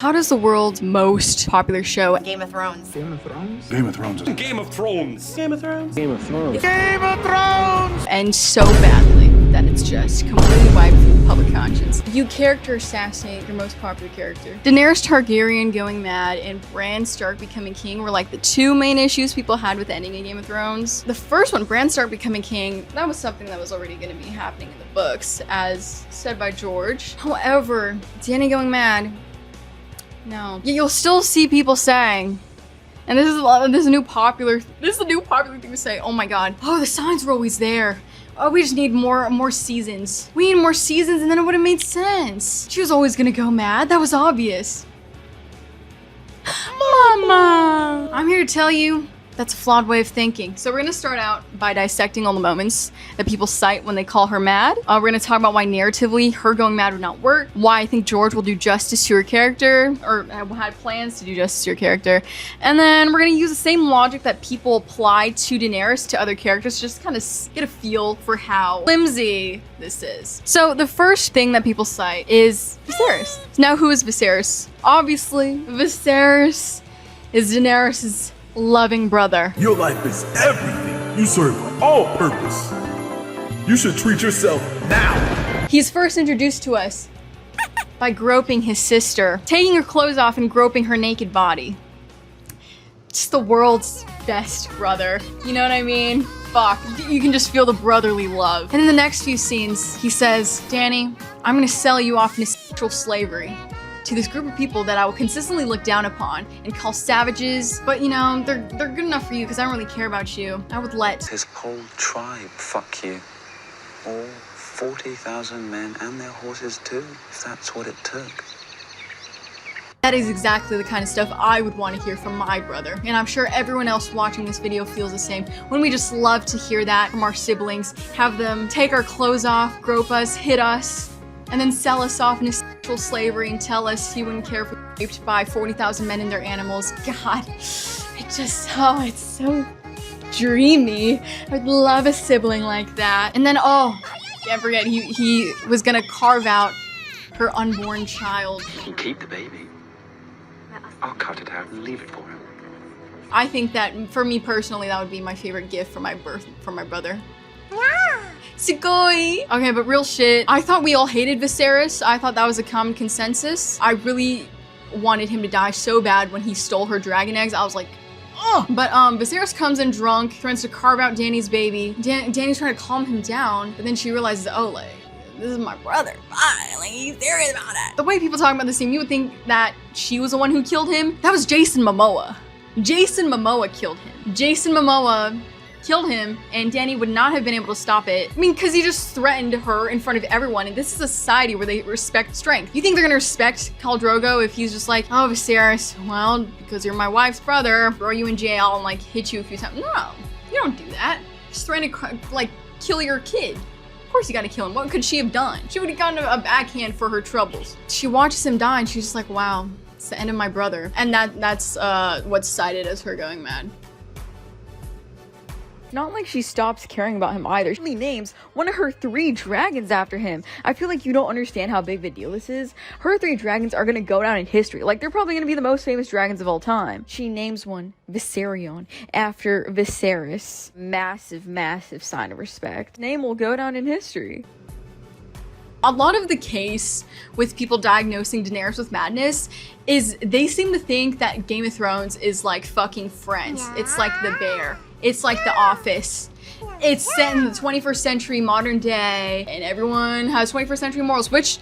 How does the world's most popular show Game of Thrones. Game of Thrones? Game of Thrones. Game of Thrones. Game of Thrones? Game of Thrones. Game of Thrones! end so badly that it's just completely wiped from the public conscience? You character assassinate your most popular character. Daenerys Targaryen going mad and Bran Stark becoming king were like the two main issues people had with the ending of Game of Thrones. The first one, Bran Stark becoming king, that was something that was already going to be happening in the books, as said by George. However, Dany going mad, no. You'll still see people saying, and this is a new popular thing to say, oh my god, oh, the signs were always there. Oh, we just need more seasons. We need more seasons and then it would have made sense. She was always gonna go mad, that was obvious. Mama! I'm here to tell you, that's a flawed way of thinking. So we're gonna start out by dissecting all the moments that people cite when they call her mad. We're gonna talk about why narratively her going mad would not work, why I think George will do justice to her character, or had plans to do justice to her character, and then we're gonna use the same logic that people apply to Daenerys to other characters, just to kind of get a feel for how flimsy this is. So the first thing that people cite is Viserys. Now who is Viserys? Obviously, Viserys is Daenerys' loving brother. Your life is everything. You serve all purpose. You should treat yourself now. He's first introduced to us by groping his sister, taking her clothes off and groping her naked body. Just the world's best brother. You know what I mean? Fuck, you can just feel the brotherly love. And in the next few scenes, he says, Dany, I'm gonna sell you off into sexual slavery to this group of people that I will consistently look down upon and call savages, but you know, they're good enough for you because I don't really care about you. I would let his whole tribe fuck you. All 40,000 men and their horses too, if that's what it took. That is exactly the kind of stuff I would want to hear from my brother. And I'm sure everyone else watching this video feels the same. When we just love to hear that from our siblings, have them take our clothes off, grope us, hit us, and then sell us off into sexual slavery and tell us he wouldn't care if we were raped by 40,000 men and their animals. God, it just, oh, it's so dreamy. I would love a sibling like that. And then, oh, can't forget, he was gonna carve out her unborn child. You can keep the baby. I'll cut it out and leave it for him. I think that, for me personally, that would be my favorite gift for my brother. Sugoi! Okay, but real shit, I thought we all hated Viserys. I thought that was a common consensus. I really wanted him to die so bad when he stole her dragon eggs. I was like, oh! But Viserys comes in drunk, threatens to carve out Dany's baby. Dany's trying to calm him down, but then she realizes, oh, like, this is my brother. Fine, like, he's serious about it. The way people talk about this scene, you would think that she was the one who killed him. That was Jason Momoa. Jason Momoa killed him. Jason Momoa killed him, and Dany would not have been able to stop it. I mean, because he just threatened her in front of everyone, and this is a society where they respect strength. You think they're gonna respect Khal Drogo if he's just like, oh, Viserys, well, because you're my wife's brother, throw you in jail and like hit you a few times? No, you don't do that. Just threaten to like kill your kid. Of course you gotta kill him. What could she have done? She would have gotten a backhand for her troubles. She watches him die and she's just like, wow, it's the end of my brother. And that's what's cited as her going mad. Not like she stops caring about him either. She names one of her 3 dragons after him. I feel like you don't understand how big of a deal this is. Her 3 dragons are gonna go down in history. Like, they're probably gonna be the most famous dragons of all time. She names one Viserion after Viserys. Massive, massive sign of respect. Name will go down in history. A lot of the case with people diagnosing Daenerys with madness is they seem to think that Game of Thrones is like fucking Friends. It's like The Bear. It's like The Office. It's set in the 21st century, modern day, and everyone has 21st century morals, which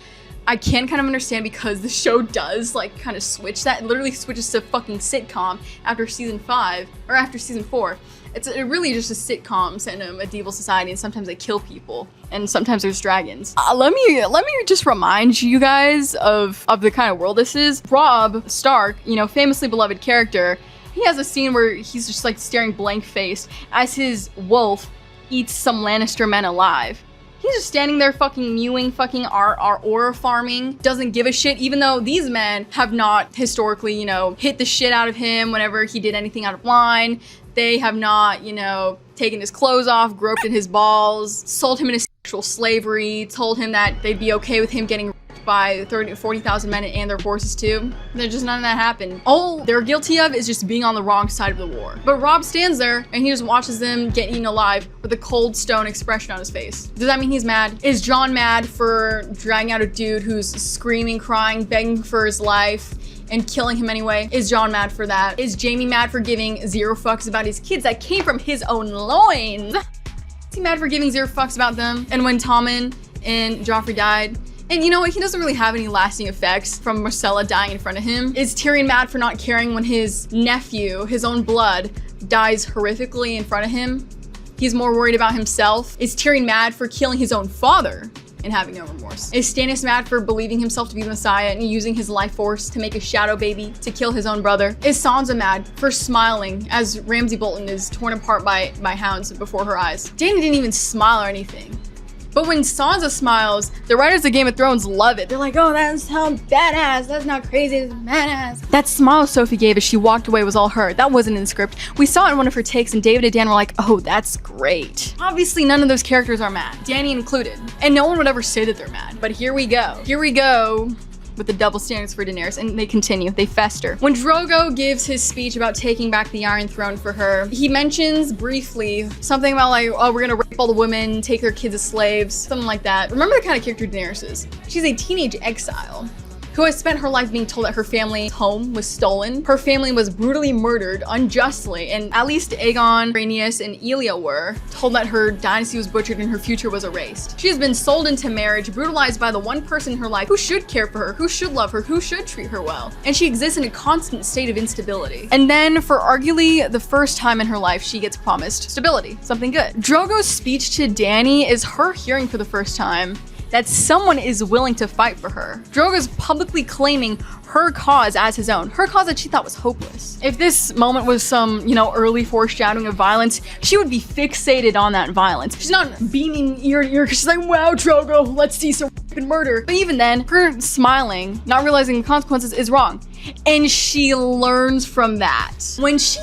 I can kind of understand because the show does like kind of switch that. It literally switches to fucking sitcom after season 5, or after season 4. It's really just a sitcom set in a medieval society, and sometimes they kill people, and sometimes there's dragons. Let me just remind you guys of the kind of world this is. Robb Stark, you know, famously beloved character, he has a scene where he's just like staring blank-faced as his wolf eats some Lannister men alive. He's just standing there fucking mewing, fucking our aura farming, doesn't give a shit, even though these men have not historically, you know, hit the shit out of him whenever he did anything out of line. They have not, you know, taken his clothes off, groped at his balls, sold him into sexual slavery, told him that they'd be okay with him getting raped by 40,000 men and their horses too. There's just none of that happened. All they're guilty of is just being on the wrong side of the war. But Robb stands there and he just watches them get eaten alive with a cold stone expression on his face. Does that mean he's mad? Is Jon mad for dragging out a dude who's screaming, crying, begging for his life, and killing him anyway? Is Jon mad for that? Is Jaime mad for giving zero fucks about his kids that came from his own loins? Is he mad for giving zero fucks about them? And when Tommen and Joffrey died, and you know what, he doesn't really have any lasting effects from Myrcella dying in front of him. Is Tyrion mad for not caring when his nephew, his own blood, dies horrifically in front of him? He's more worried about himself. Is Tyrion mad for killing his own father and having no remorse? Is Stannis mad for believing himself to be the Messiah and using his life force to make a shadow baby to kill his own brother? Is Sansa mad for smiling as Ramsay Bolton is torn apart by hounds before her eyes? Dany didn't even smile or anything. But when Sansa smiles, the writers of Game of Thrones love it. They're like, oh, that's how badass. That's not crazy, it's badass. That smile Sophie gave as she walked away was all her. That wasn't in the script. We saw it in one of her takes and David and Dan were like, oh, that's great. Obviously, none of those characters are mad, Dany included. And no one would ever say that they're mad. But here we go. Here we go with the double standards for Daenerys, and they continue, they fester. When Drogo gives his speech about taking back the Iron Throne for her, he mentions briefly something about like, oh, we're gonna rape all the women, take their kids as slaves, something like that. Remember the kind of character Daenerys is. She's a teenage exile who has spent her life being told that her family's home was stolen. Her family was brutally murdered unjustly, and at least Aegon, Rhaenys, and Elia were told that her dynasty was butchered and her future was erased. She has been sold into marriage, brutalized by the one person in her life who should care for her, who should love her, who should treat her well. And she exists in a constant state of instability. And then, for arguably the first time in her life, she gets promised stability, something good. Drogo's speech to Dany is her hearing for the first time that someone is willing to fight for her. Drogo's publicly claiming her cause as his own, her cause that she thought was hopeless. If this moment was some, early foreshadowing of violence, she would be fixated on that violence. She's not beaming ear to ear because she's like, wow, Drogo, let's see some fucking murder. But even then, her smiling, not realizing the consequences is wrong. And she learns from that. When she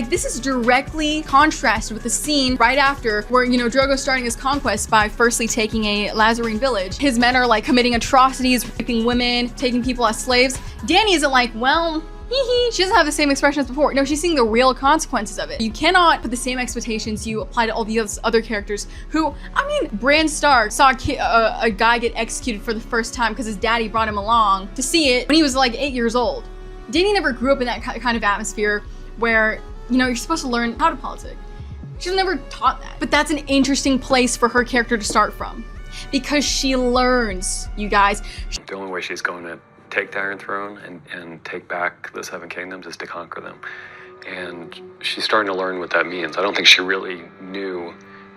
this is directly contrasted with the scene right after where, Drogo's starting his conquest by firstly taking a Lazarene village. His men are committing atrocities, raping women, taking people as slaves. Dany isn't like, well, she doesn't have the same expression as before. No, she's seeing the real consequences of it. You cannot put the same expectations you apply to all the other characters who, Bran Stark saw a guy get executed for the first time because his daddy brought him along to see it when he was 8 years old. Dany never grew up in that kind of atmosphere where, you're supposed to learn how to politic. She was never taught that. But that's an interesting place for her character to start from because she learns, you guys. The only way she's going to take the Iron Throne and take back the Seven Kingdoms is to conquer them. And she's starting to learn what that means. I don't think she really knew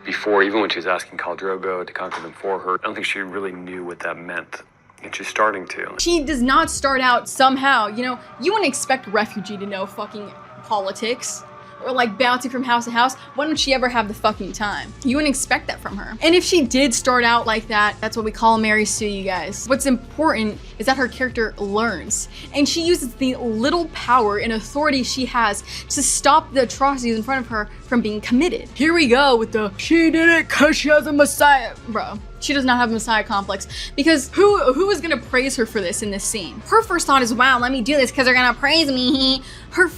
before, even when she was asking Khal Drogo to conquer them for her, I don't think she really knew what that meant. And she's starting to. She does not start out somehow, you wouldn't expect a refugee to know fucking politics or bouncing from house to house. When would she ever have the fucking time? You wouldn't expect that from her. And if she did start out like that, that's what we call Mary Sue, you guys. What's important is that her character learns and she uses the little power and authority she has to stop the atrocities in front of her from being committed. Here we go with the she did it cause she has a messiah. Bro, she does not have a messiah complex because who is gonna praise her for this in this scene? Her first thought is, wow, let me do this because they're gonna praise me. Her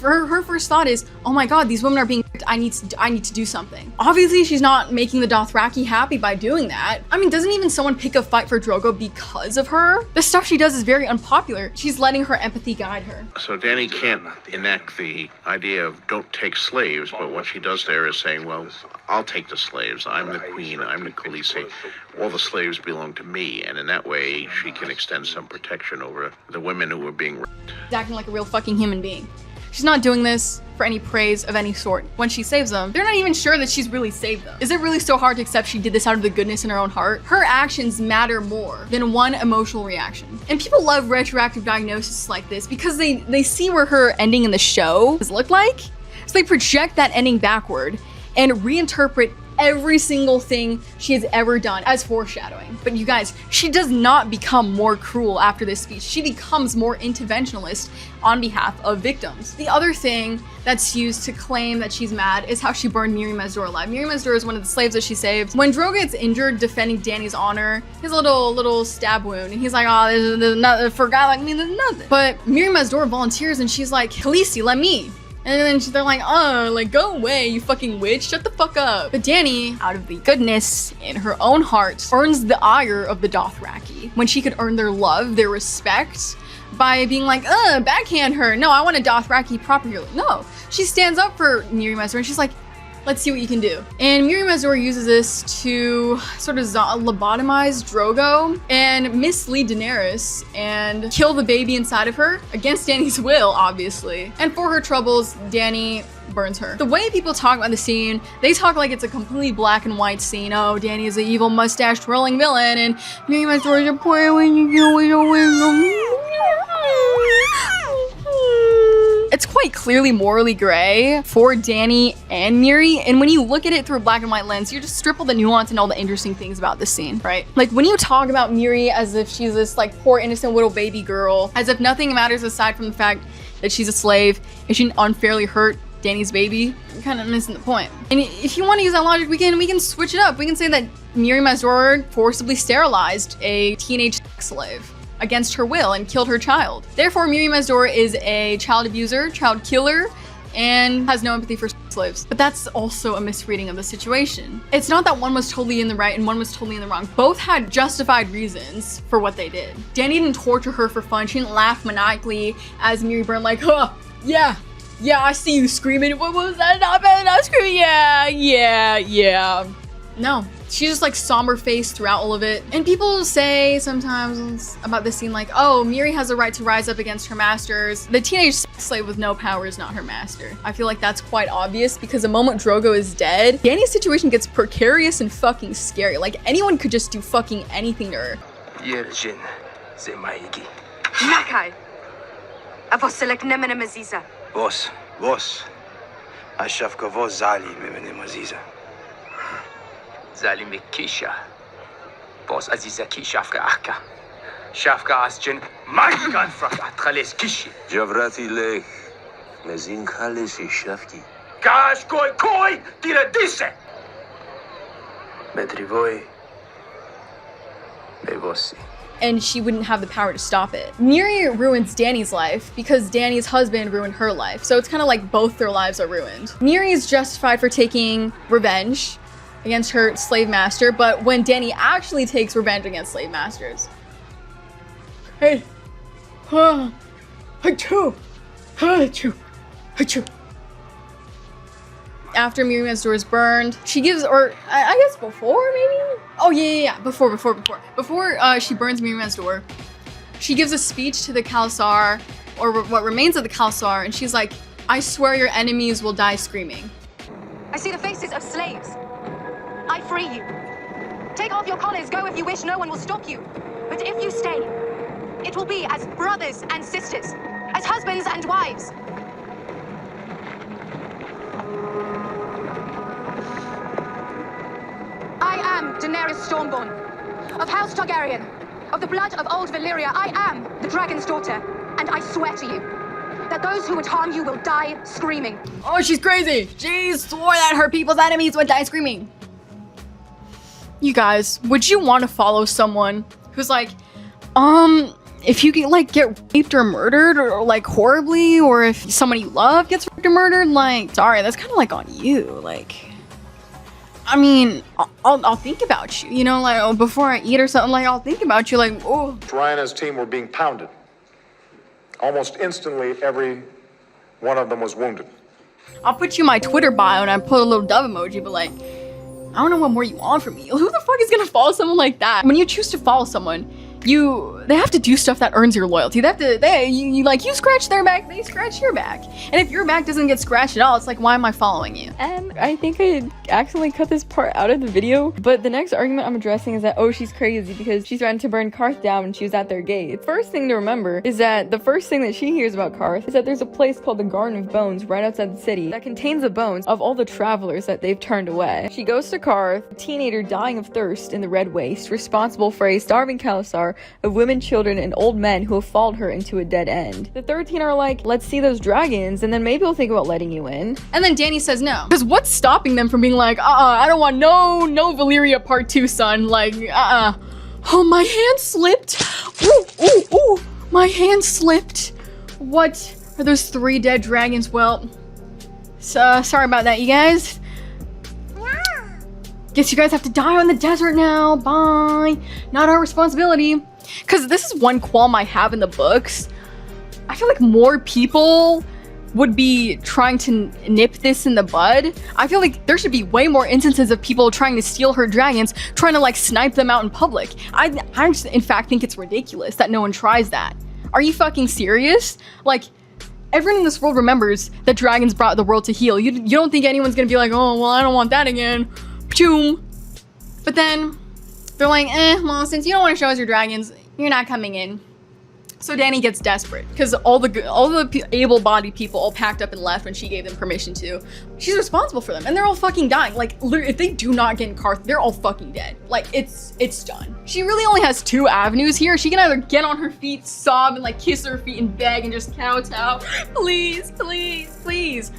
first thought is, oh my god, these women are being I need to do something. Obviously, she's not making the Dothraki happy by doing that. Doesn't even someone pick a fight for Drogo because of her? The stuff she does is very unpopular. She's letting her empathy guide her. So Dany can't enact the idea of don't take slaves, but what she does there is saying, well, I'll take the slaves. I'm the queen, I'm the Khaleesi. All the slaves belong to me, and in that way, she can extend some protection over the women who were being raped. She's acting like a real fucking human being. She's not doing this for any praise of any sort. When she saves them, they're not even sure that she's really saved them. Is it really so hard to accept she did this out of the goodness in her own heart? Her actions matter more than one emotional reaction. And people love retroactive diagnosis like this because they see where her ending in the show has looked like. So they project that ending backward and reinterpret every single thing she has ever done as foreshadowing. But you guys, she does not become more cruel after this speech. She becomes more interventionalist on behalf of victims. The other thing that's used to claim that she's mad is how she burned Mirri alive. Mirri is one of the slaves that she saved. When Drogo gets injured defending Dany's honor, he has a little stab wound, and he's like, oh, there's nothing, for a guy like me, there's nothing. But Mirri volunteers, and she's like, Khaleesi, let me. And then they're like, oh, like, go away, you fucking witch, shut the fuck up. But Dany, out of the goodness in her own heart, earns the ire of the Dothraki when she could earn their love, their respect, by being like, backhand her. No, I want a Dothraki proper hero. No, she stands up for Mirri and she's like, let's see what you can do. And Mirri uses this to sort of lobotomize Drogo and mislead Daenerys and kill the baby inside of her against Dany's will, obviously. And for her troubles, Dany burns her. The way people talk about the scene, they talk like it's a completely black and white scene. Oh, Dany is an evil mustache twirling villain, and Mirri is a poor when you get with your wisdom. It's quite clearly morally gray for Dany and Mirri, and when you look at it through a black and white lens, you just strip all the nuance and all the interesting things about this scene, right? Like when you talk about Mirri as if she's this like poor innocent little baby girl, as if nothing matters aside from the fact that she's a slave and she unfairly hurt Dany's baby, you're kind of missing the point. And if you want to use that logic, we can switch it up. We can say that Mirri forcibly sterilized a teenage sex slave against her will and killed her child. Therefore, Mirri is a child abuser, child killer, and has no empathy for slaves. But that's also a misreading of the situation. It's not that one was totally in the right and one was totally in the wrong. Both had justified reasons for what they did. Dany didn't torture her for fun. She didn't laugh maniacally as Mirri burned like, huh, yeah, I see you screaming. What was that? Not screaming. Yeah. No, she's just like somber faced throughout all of it. And people say sometimes about this scene like, oh, Mirri has a right to rise up against her masters. The teenage sex slave with no power is not her master. I feel like that's quite obvious because the moment Drogo is dead, Dany's situation gets precarious and fucking scary. Like anyone could just do fucking anything to her. Nakai. Avoselek nemene maziza. Vos. Ashafka vos zali memene maziza. Zali mikisha. Vos aziza ki shafka akka. Shafka asjin maikan fraka trales kishi. Javrati lech. Mezin khalesi shafki. Gash koi tira dise. Medrivoi. Mevosi. And she wouldn't have the power to stop it. Mirri ruins Dany's life because Dany's husband ruined her life. So it's kind of like both their lives are ruined. Mirri is justified for taking revenge against her slave master, but when Dany actually takes revenge against slave masters. Hey, after Mirri is burned, she gives, or I guess before maybe? Oh yeah, before she burns Mirri, she gives a speech to the Khalasar, or what remains of the Khalasar, and she's like, I swear your enemies will die screaming. I see the faces of slaves. I free you. Take off your collars, go if you wish, no one will stop you. But if you stay, it will be as brothers and sisters, as husbands and wives. I am Daenerys Stormborn, of House Targaryen, of the blood of old Valyria. I am the dragon's daughter, and I swear to you that those who would harm you will die screaming. Oh, she's crazy. She swore that her people's enemies would die screaming. You guys, would you want to follow someone who's like, if you get raped or murdered or like horribly, or if someone you love gets raped or murdered, like, sorry, that's kind of like on you. Like, I mean, I'll think about you, you know, like before I eat or something, like I'll think about you, like, oh. Ryan and his team were being pounded. Almost instantly, every one of them was wounded. I'll put you in my Twitter bio and I put a little dove emoji, but like, I don't know what more you want from me. Who the fuck is gonna follow someone like that? When you choose to follow someone, They have to do stuff that earns your loyalty. You scratch their back, they scratch your back. And if your back doesn't get scratched at all, it's like, why am I following you? And I think I accidentally cut this part out of the video, but the next argument I'm addressing is that, oh, she's crazy because she threatened to burn Qarth down when she was at their gate. First thing to remember is that the first thing that she hears about Qarth is that there's a place called the Garden of Bones right outside the city that contains the bones of all the travelers that they've turned away. She goes to Qarth, a teenager dying of thirst in the Red Waste, responsible for a starving Khalasar of women, children, and old men who have followed her into a dead end. The 13 are like, let's see those dragons, and then maybe we'll think about letting you in. And then Dany says no. Because what's stopping them from being like, I don't want no Valyria part 2, son. Like, Oh, my hand slipped. Ooh, my hand slipped. What? Are those 3 dead dragons? Well, sorry about that, you guys. Guess you guys have to die on the desert now. Bye. Not our responsibility. Because this is one qualm I have in the books. I feel like more people would be trying to nip this in the bud. I feel like there should be way more instances of people trying to steal her dragons, trying to like snipe them out in public. I in fact think it's ridiculous that no one tries that. Are you fucking serious? Like, everyone in this world remembers that dragons brought the world to heal. You don't think anyone's gonna be like, oh, well, I don't want that again. Choom. But then they're like, well, since you don't want to show us your dragons, you're not coming in. So Dany gets desperate because all the able-bodied people all packed up and left when she gave them permission to. She's responsible for them, and they're all fucking dying. Like, literally, if they do not get in Qarth, they're all fucking dead. Like, it's done. She really only has 2 avenues here. She can either get on her feet, sob, and like kiss her feet and beg and just kowtow, please, please, please,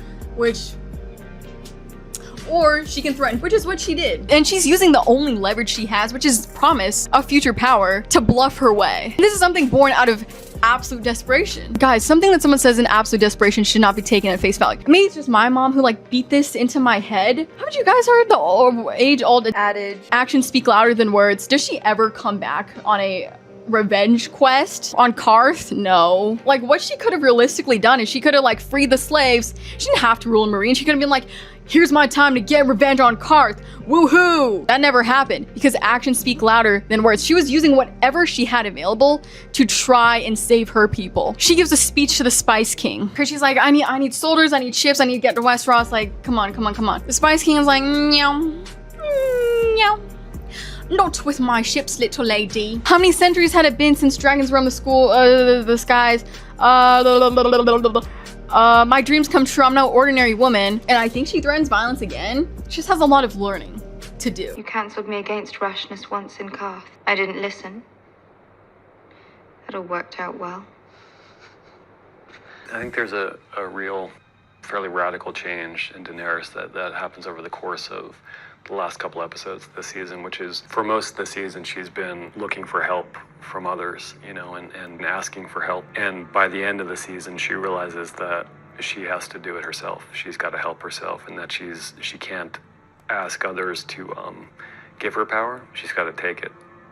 or she can threaten, which is what she did. And she's using the only leverage she has, which is promise of future power, to bluff her way. And this is something born out of absolute desperation. Guys, something that someone says in absolute desperation should not be taken at face value. Maybe it's just my mom who like beat this into my head. Haven't you guys heard the age-old adage, actions speak louder than words? Does she ever come back on a revenge quest on Qarth? No. Like, what she could have realistically done is she could have like freed the slaves. She didn't have to rule a meereen. She could have been like, here's my time to get revenge on Qarth. Woohoo! That never happened because actions speak louder than words. She was using whatever she had available to try and save her people. She gives a speech to the Spice King because she's like, I need soldiers, I need ships, I need to get to Westeros. Like, come on. The Spice King is like, meow, meow. Not with my ships, little lady. How many centuries had it been since dragons roamed the skies? My dreams come true. I'm no ordinary woman. And I think she threatens violence again. She just has a lot of learning to do. You cancelled me against rashness once in Qarth. I didn't listen. That all worked out well. I think there's a real, fairly radical change in Daenerys that happens over the course of the last couple episodes this season, which is, for most of the season, she's been looking for help from others, you know, and asking for help. And by the end of the season, she realizes that she has to do it herself. She's got to help herself, and that she can't ask others to give her power. She's got to take it,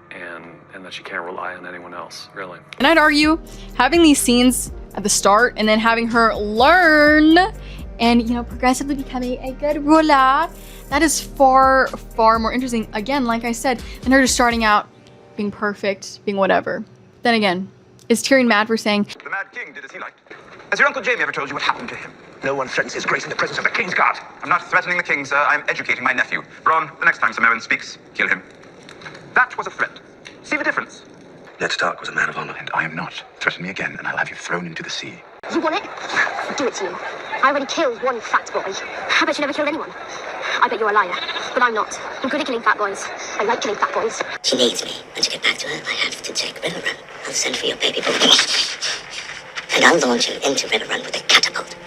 and that she can't rely on anyone else, really. And I'd argue having these scenes at the start and then having her learn and, you know, progressively becoming a good ruler, that is far, far more interesting, again, like I said, than her just starting out being perfect, being whatever. Then again, is Tyrion mad for saying, The Mad King did as he liked. Has your Uncle Jaime ever told you what happened to him? No one threatens his grace in the presence of the King's Guard. I'm not threatening the King, sir. I'm educating my nephew. Bronn, the next time Sir Meryn speaks, kill him. That was a threat. See the difference? Ned Stark was a man of honor. And I am not. Threaten me again, and I'll have you thrown into the sea. You want it? I'll do it to you. I already killed one fat boy. I bet you never killed anyone. I bet you're a liar, but I'm not. I'm good at killing fat boys. I like killing fat boys. She needs me, and to get back to her, I have to take River Run. I'll send for your baby boy. And I'll launch him into River Run with a catapult.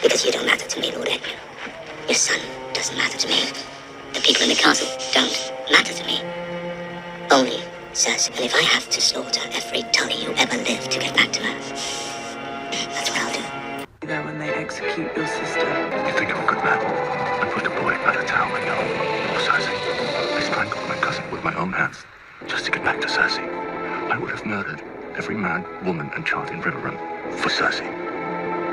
Because you don't matter to me, Lord Edmure. Your son doesn't matter to me. The people in the castle don't matter to me. Only Cersei. And if I have to slaughter every Tully who ever lived to get back to her, that's what I'll do. There when they execute your sister. You think I'm a good man? I put the boy out of town with no Cersei. I strangled my cousin with my own hands just to get back to Cersei. I would have murdered every man, woman, and child in Riverrun for Cersei.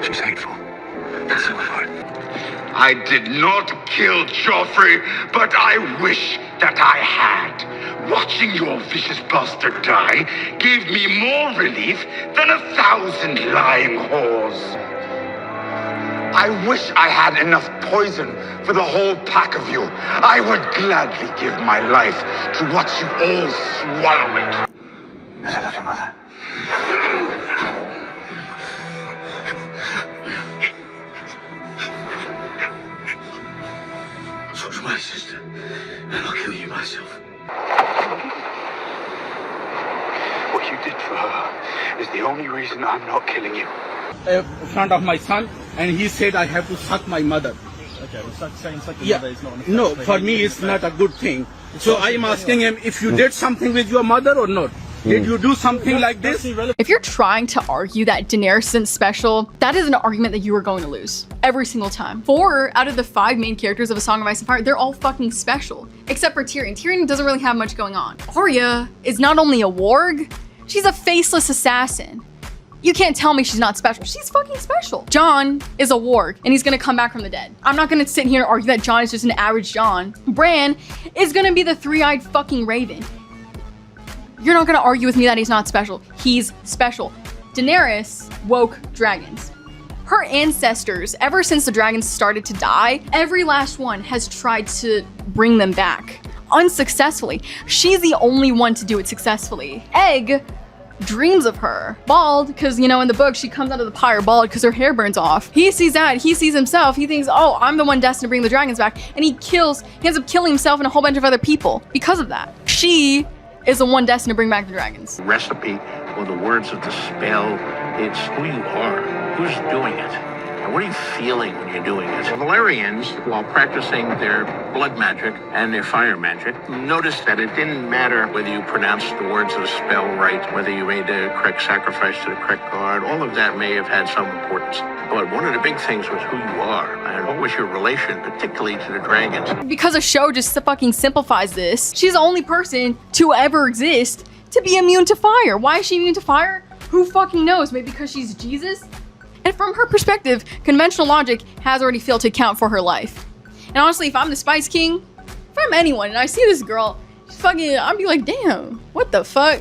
She's hateful. And so am I did not kill Joffrey, but I wish that I had. Watching your vicious bastard die gave me more relief than 1,000 lying whores. I wish I had enough poison for the whole pack of you. I would gladly give my life to watch you all swallow it. I love you, Mother. So's my sister, and I'll kill you myself. What you did for her is the only reason I'm not killing you. In front of my son, and he said I have to suck my mother. Okay, well, saying sucking Yeah. mother is not an No, offense, for but me he it's did not say- a good thing. So I am asking him if you did something with your mother or not. Did you do something like this? If you're trying to argue that Daenerys isn't special, that is an argument that you are going to lose every single time. 4 out of the 5 main characters of A Song of Ice and Fire, they're all fucking special, except for Tyrion. Tyrion doesn't really have much going on. Arya is not only a warg, she's a faceless assassin. You can't tell me she's not special. She's fucking special. Jon is a warg, and he's gonna come back from the dead. I'm not gonna sit here and argue that Jon is just an average Jon. Bran is gonna be the 3-eyed fucking raven. You're not gonna argue with me that he's not special. He's special. Daenerys woke dragons. Her ancestors, ever since the dragons started to die, every last one has tried to bring them back. Unsuccessfully. She's the only one to do it successfully. Egg dreams of her. Bald, because, you know, in the book, she comes out of the pyre bald because her hair burns off. He sees that, he sees himself, he thinks, oh, I'm the one destined to bring the dragons back, and he ends up killing himself and a whole bunch of other people because of that. She is the one destined to bring back the dragons. Recipe or the words of the spell, it's who you are, who's doing it, and what are you feeling when you're doing it. The Valyrians, while practicing their blood magic and their fire magic, noticed that it didn't matter whether you pronounced the words of the spell right, whether you made the correct sacrifice to the correct god. All of that may have had some importance, but one of the big things was who you are and what was your relation, particularly to the dragons. Because a show just fucking simplifies this, she's the only person to ever exist to be immune to fire. Why is she immune to fire? Who fucking knows? Maybe because she's Jesus? And from her perspective, conventional logic has already failed to account for her life. And honestly, if I'm the Spice King, if I'm anyone and I see this girl, she's fucking, I'd be like, damn, what the fuck?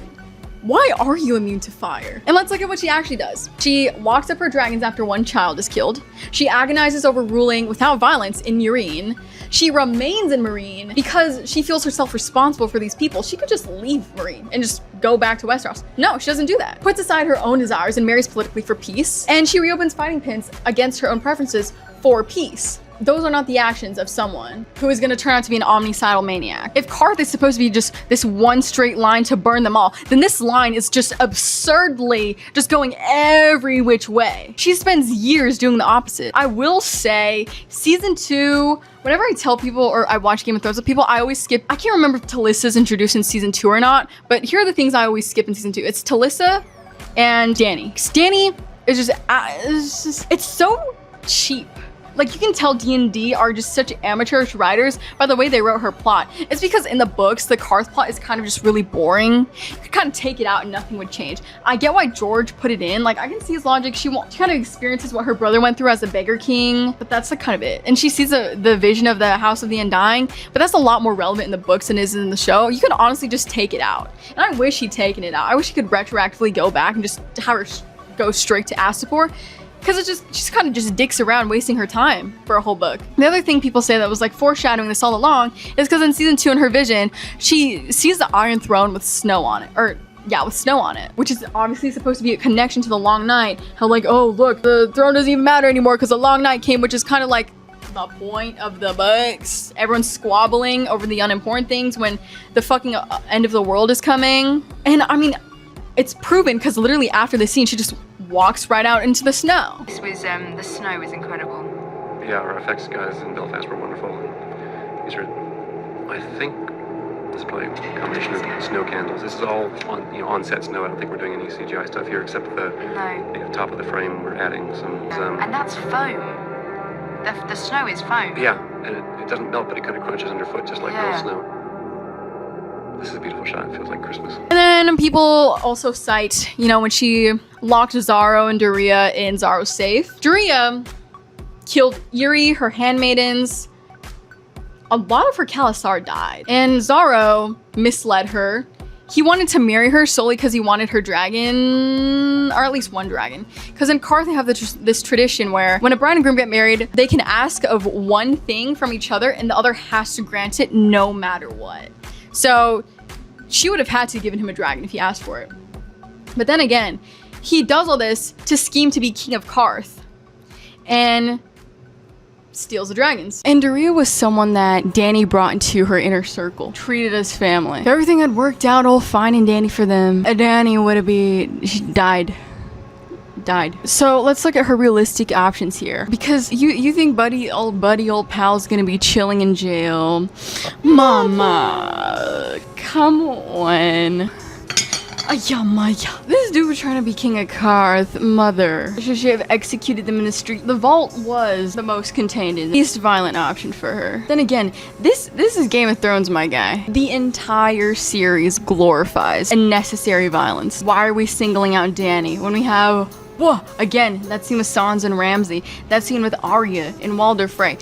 Why are you immune to fire? And let's look at what she actually does. She locks up her dragons after one child is killed. She agonizes over ruling without violence in Meereen. She remains in Meereen because she feels herself responsible for these people. She could just leave Meereen and just go back to Westeros. No, she doesn't do that. Puts aside her own desires and marries politically for peace. And she reopens fighting pits against her own preferences for peace. Those are not the actions of someone who is going to turn out to be an omnicidal maniac. If Qarth is supposed to be just this one straight line to burn them all, then this line is just absurdly just going every which way. She spends years doing the opposite. I will say, season 2, whenever I tell people or I watch Game of Thrones with people, I always skip. I can't remember if Talyssa's introduced in season 2 or not, but here are the things I always skip in season 2. It's Talyssa and Dany. 'Cause Dany is just, it's so cheap. Like, you can tell D&D are just such amateurish writers by the way they wrote her plot. It's because in the books, the Qarth plot is kind of just really boring. You could kind of take it out and nothing would change. I get why George put it in. Like, I can see his logic. She kind of experiences what her brother went through as a beggar king, but that's like kind of it. And she sees the vision of the House of the Undying, but that's a lot more relevant in the books than it is in the show. You could honestly just take it out. And I wish he'd taken it out. I wish he could retroactively go back and just have her go straight to Astapor. Because it's just, she's kind of just dicks around wasting her time for a whole book. The other thing people say that was like foreshadowing this all along is because in season 2 in her vision, she sees the Iron Throne with snow on it. Or yeah, with snow on it. Which is obviously supposed to be a connection to the Long Night. How like, oh look, the throne doesn't even matter anymore because the Long Night came, which is kind of like the point of the books. Everyone's squabbling over the unimportant things when the fucking end of the world is coming. And I mean, it's proven because literally after the scene, she just walks right out into the snow. This was, the snow was incredible. Yeah, our effects guys in Belfast were wonderful. These are, I think, this is probably a combination of snow candles. This is all on-set snow. I don't think we're doing any CGI stuff here except the top of the frame. We're adding some. And that's foam. The snow is foam. Yeah, and it doesn't melt, but it kind of crunches underfoot just like real snow. This is a beautiful shot. It feels like Christmas. And then people also cite, you know, when she locked Xaro and doreah in Xaro's safe. Doreah killed Irri, her handmaidens, a lot of her Khalasar died. And Xaro misled her. He wanted to marry her solely because he wanted her dragon, or at least one dragon. Because in Qarth they have this tradition where when a bride and groom get married, they can ask of one thing from each other and the other has to grant it no matter what. So she would have had to have given him a dragon if he asked for it. But then again, he does all this to scheme to be king of Qarth and steals the dragons. And doreah was someone that Dany brought into her inner circle, treated as family. If everything had worked out all fine and dandy for them, Dany would have she died. So let's look at her realistic options here. Because you think old pal's gonna be chilling in jail. Mama, come on. This dude was trying to be king of Qarth. Mother. Should she have executed them in the street? The vault was the most contained and least violent option for her. Then again, this is Game of Thrones, my guy. The entire series glorifies unnecessary violence. Why are we singling out Dany when we have, whoa, again, that scene with Sansa and Ramsay, that scene with Arya and Walder Frey.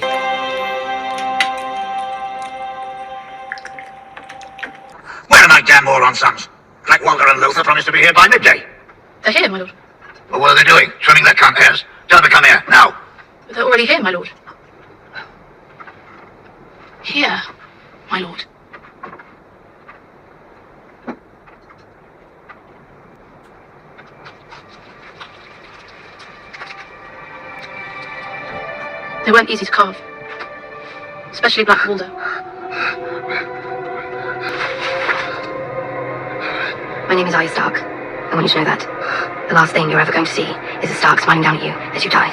Where are my damn moron sons? Like Walder and Lothar promised to be here by midday. They're here, my lord. Well, what are they doing? Swimming their cunt hairs? Tell them to come here, now. They're already here, my lord. Here, my lord. They weren't easy to carve. Especially Black Walder. My name is Arya Stark. I want you to know that. The last thing you're ever going to see is a Stark smiling down at you as you die.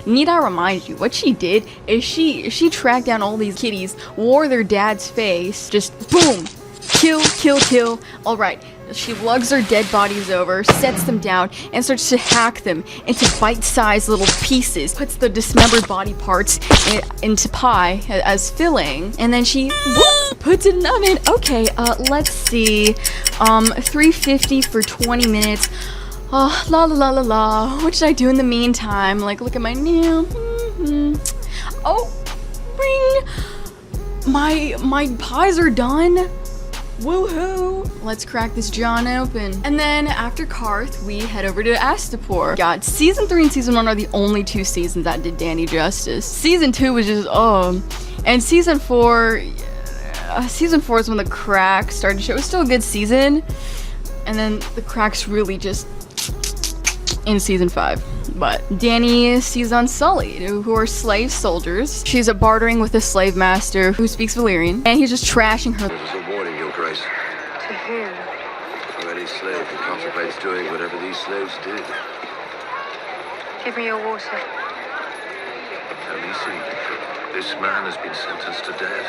Need I remind you, what she did is she tracked down all these kitties, wore their dad's face, just boom, kill. All right. She lugs their dead bodies over, sets them down, and starts to hack them into bite-sized little pieces. Puts the dismembered body parts into pie as filling, and then she puts it in the oven. Okay, let's see. 350 for 20 minutes. Oh, la. What should I do in the meantime? Like, look at my nail. Oh, ring. My pies are done. Woohoo! Let's crack this John open. And then after Qarth, we head over to Astapor. God, season 3 and season 1 are the only 2 seasons that did Dany justice. Season 2 was just, and season 4 is when the cracks started to show. It was still a good season. And then the cracks really just in season 5. But Dany sees Unsullied, who are slave soldiers. She's bartering with a slave master who speaks Valyrian, and he's just trashing her. This is a warning, Your Grace. To whom? For any slave who contemplates doing whatever these slaves did. Give me your water. Khaleesi, this man has been sentenced to death.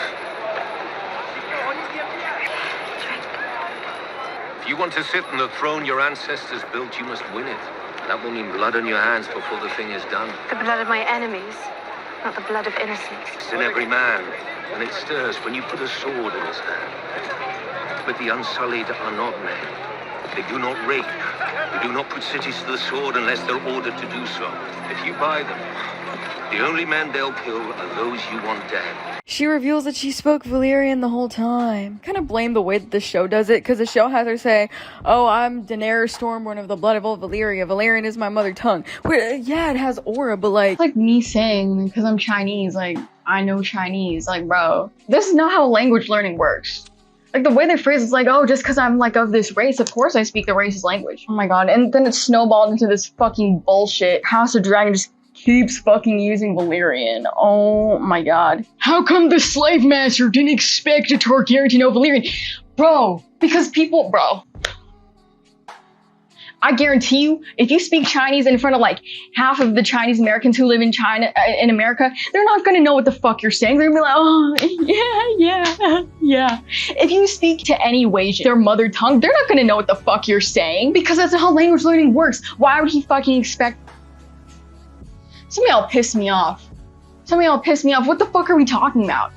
If you want to sit on the throne your ancestors built, you must win it. That will mean blood on your hands before the thing is done. The blood of my enemies, not the blood of innocents. It's in every man, and it stirs when you put a sword in his hand. But the Unsullied are not men. They do not rape. They do not put cities to the sword unless they're ordered to do so. If you buy them, the only men they'll kill are those you want dead. She reveals that she spoke Valyrian the whole time. Kind of blame the way that the show does it, because the show has her say, oh, I'm Daenerys Stormborn of the blood of old Valyria. Valyrian is my mother tongue. Where, yeah, it has aura, but like... It's like me saying, because I'm Chinese, like, I know Chinese. Like, bro, this is not how language learning works. Like, the way they phrase it's like, oh, just because I'm, like, of this race, of course I speak the race's language. Oh my god, and then it snowballed into this fucking bullshit. House of Dragon just keeps fucking using Valyrian. Oh my god. How come the slave master didn't expect a Targaryen to know Valyrian? Bro, because people, bro. I guarantee you, if you speak Chinese in front of like half of the Chinese Americans who live in China, in America, they're not gonna know what the fuck you're saying. They're gonna be like, oh, yeah. If you speak to any Wasian, their mother tongue, they're not gonna know what the fuck you're saying because that's not how language learning works. Why would he fucking expect? Somebody all pissed me off. What the fuck are we talking about?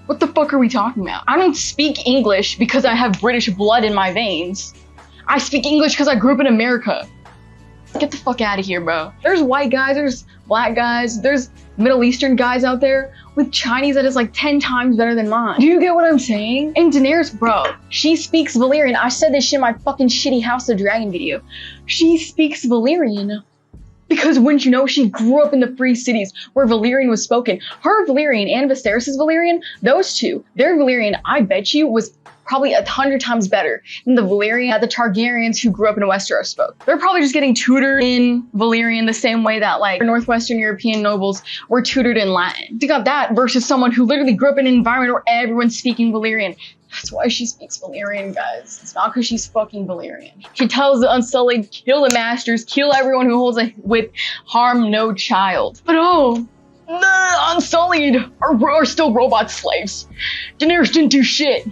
What the fuck are we talking about? I don't speak English because I have British blood in my veins. I speak English because I grew up in America. Get the fuck out of here, bro. There's white guys, there's black guys, there's Middle Eastern guys out there with Chinese that is like 10 times better than mine. Do you get what I'm saying? And Daenerys, bro, she speaks Valyrian. I said this shit in my fucking shitty House of the Dragon video. She speaks Valyrian. Because wouldn't you know, she grew up in the free cities where Valyrian was spoken. Her Valyrian and Viserys' Valyrian, those two, their Valyrian, I bet you, was probably 100 times better than the Valyrian that the Targaryens who grew up in Westeros spoke. They're probably just getting tutored in Valyrian the same way that like Northwestern European nobles were tutored in Latin. Think of that versus someone who literally grew up in an environment where everyone's speaking Valyrian. That's why she speaks Valyrian, guys. It's not because she's fucking Valyrian. She tells the Unsullied, kill the masters, kill everyone who holds a whip, harm no child. But oh, the Unsullied are still robot slaves. Daenerys didn't do shit.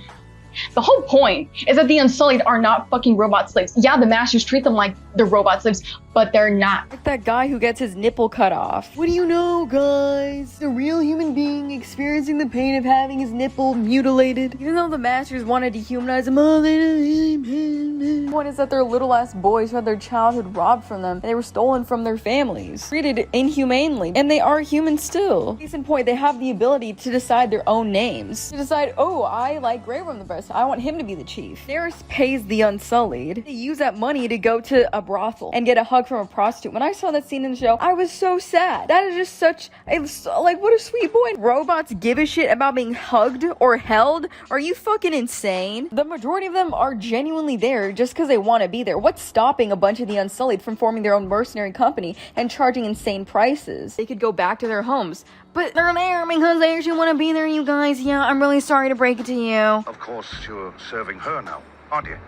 The whole point is that the Unsullied are not fucking robot slaves. Yeah, the masters treat them like they're robot slaves, but they're not. Like that guy who gets his nipple cut off. What do you know, guys? A real human being experiencing the pain of having his nipple mutilated. Even though the masters wanted to humanize him, the point is that they're little ass boys who had their childhood robbed from them and they were stolen from their families. Treated inhumanely. And they are human still. Case in point, they have the ability to decide their own names. To decide, oh, I like Grey Worm the best. I want him to be the chief. Daenerys pays the Unsullied. They use that money to go to a brothel and get a hug from a prostitute. When I saw that scene in the show, I was so sad. That is just such a, like, what a sweet boy. Robots give a shit about being hugged or held? Are you fucking insane? The majority of them are genuinely there just because they want to be there. What's stopping a bunch of the Unsullied from forming their own mercenary company and charging insane prices? They could go back to their homes. But they're there because they actually want to be there, you guys. Yeah, I'm really sorry to break it to you. Of course, you're serving her now, aren't you?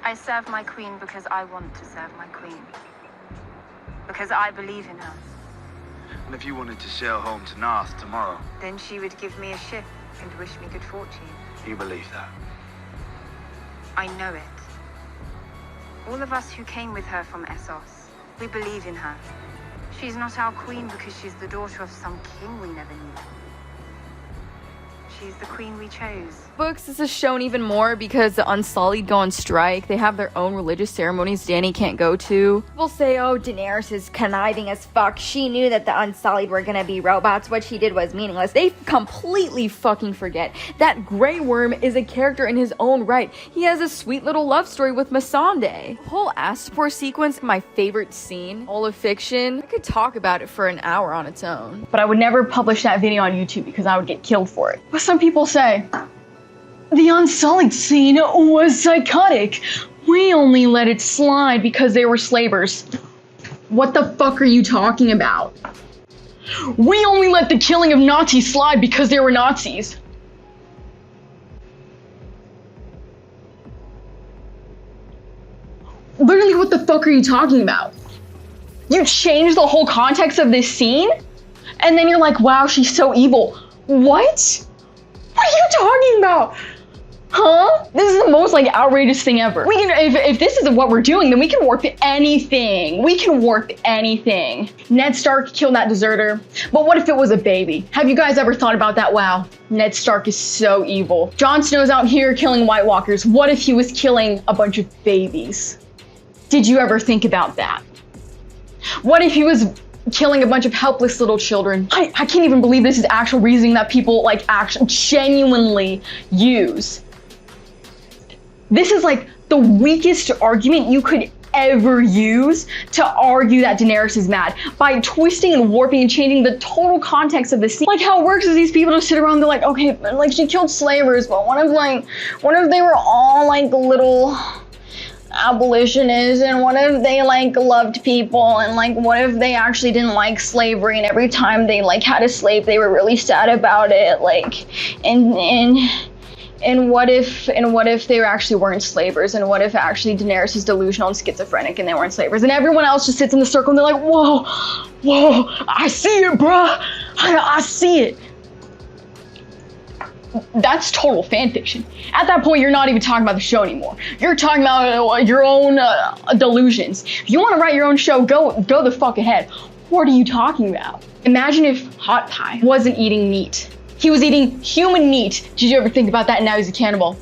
I serve my queen because I want to serve my queen. Because I believe in her. And if you wanted to sail home to Narth tomorrow, Then she would give me a ship and wish me good fortune. you believe that? I know it. All of us who came with her from Essos, we believe in her. She's not our queen because she's the daughter of some king we never knew. She's the queen we chose. Books, this is shown even more because the Unsullied go on strike. They have their own religious ceremonies Dany can't go to. People say, oh, Daenerys is conniving as fuck. She knew that the Unsullied were gonna be robots. What she did was meaningless. They completely fucking forget that Grey Worm is a character in his own right. He has a sweet little love story with Missandei. The whole Astapor sequence, my favorite scene, all of fiction. I could talk about it for an hour on its own. But I would never publish that video on YouTube because I would get killed for it. But some people say, the Unsullied scene was psychotic. We only let it slide because they were slavers. What the fuck are you talking about? We only let the killing of Nazis slide because they were Nazis. Literally, what the fuck are you talking about? You changed the whole context of this scene? And then you're like, wow, she's so evil. What? What are you talking about? Huh? This is the most like outrageous thing ever. We can, if this is what we're doing, then we can warp anything. We can warp anything. Ned Stark killed that deserter. But what if it was a baby? Have you guys ever thought about that? Wow, Ned Stark is so evil. Jon Snow's out here killing White Walkers. What if he was killing a bunch of babies? Did you ever think about that? What if he was killing a bunch of helpless little children? I can't even believe this is actual reasoning that people like actually genuinely use. This is like the weakest argument you could ever use to argue that Daenerys is mad, by twisting and warping and changing the total context of the scene. Like how it works is these people just sit around, they're like, okay, like she killed slavers, but what if they were all like little abolitionists, and what if they like loved people, and like what if they actually didn't like slavery, and every time they like had a slave they were really sad about it, like and what if they actually weren't slavers, and what if actually Daenerys is delusional and schizophrenic and they weren't slavers, and everyone else just sits in the circle and they're like, whoa, I see it, bruh, I see it. That's total fan fiction. At that point, you're not even talking about the show anymore. You're talking about your own delusions. If you want to write your own show, go the fuck ahead. What are you talking about? Imagine if Hot Pie wasn't eating meat. He was eating human meat. Did you ever think about that? And now he's a cannibal.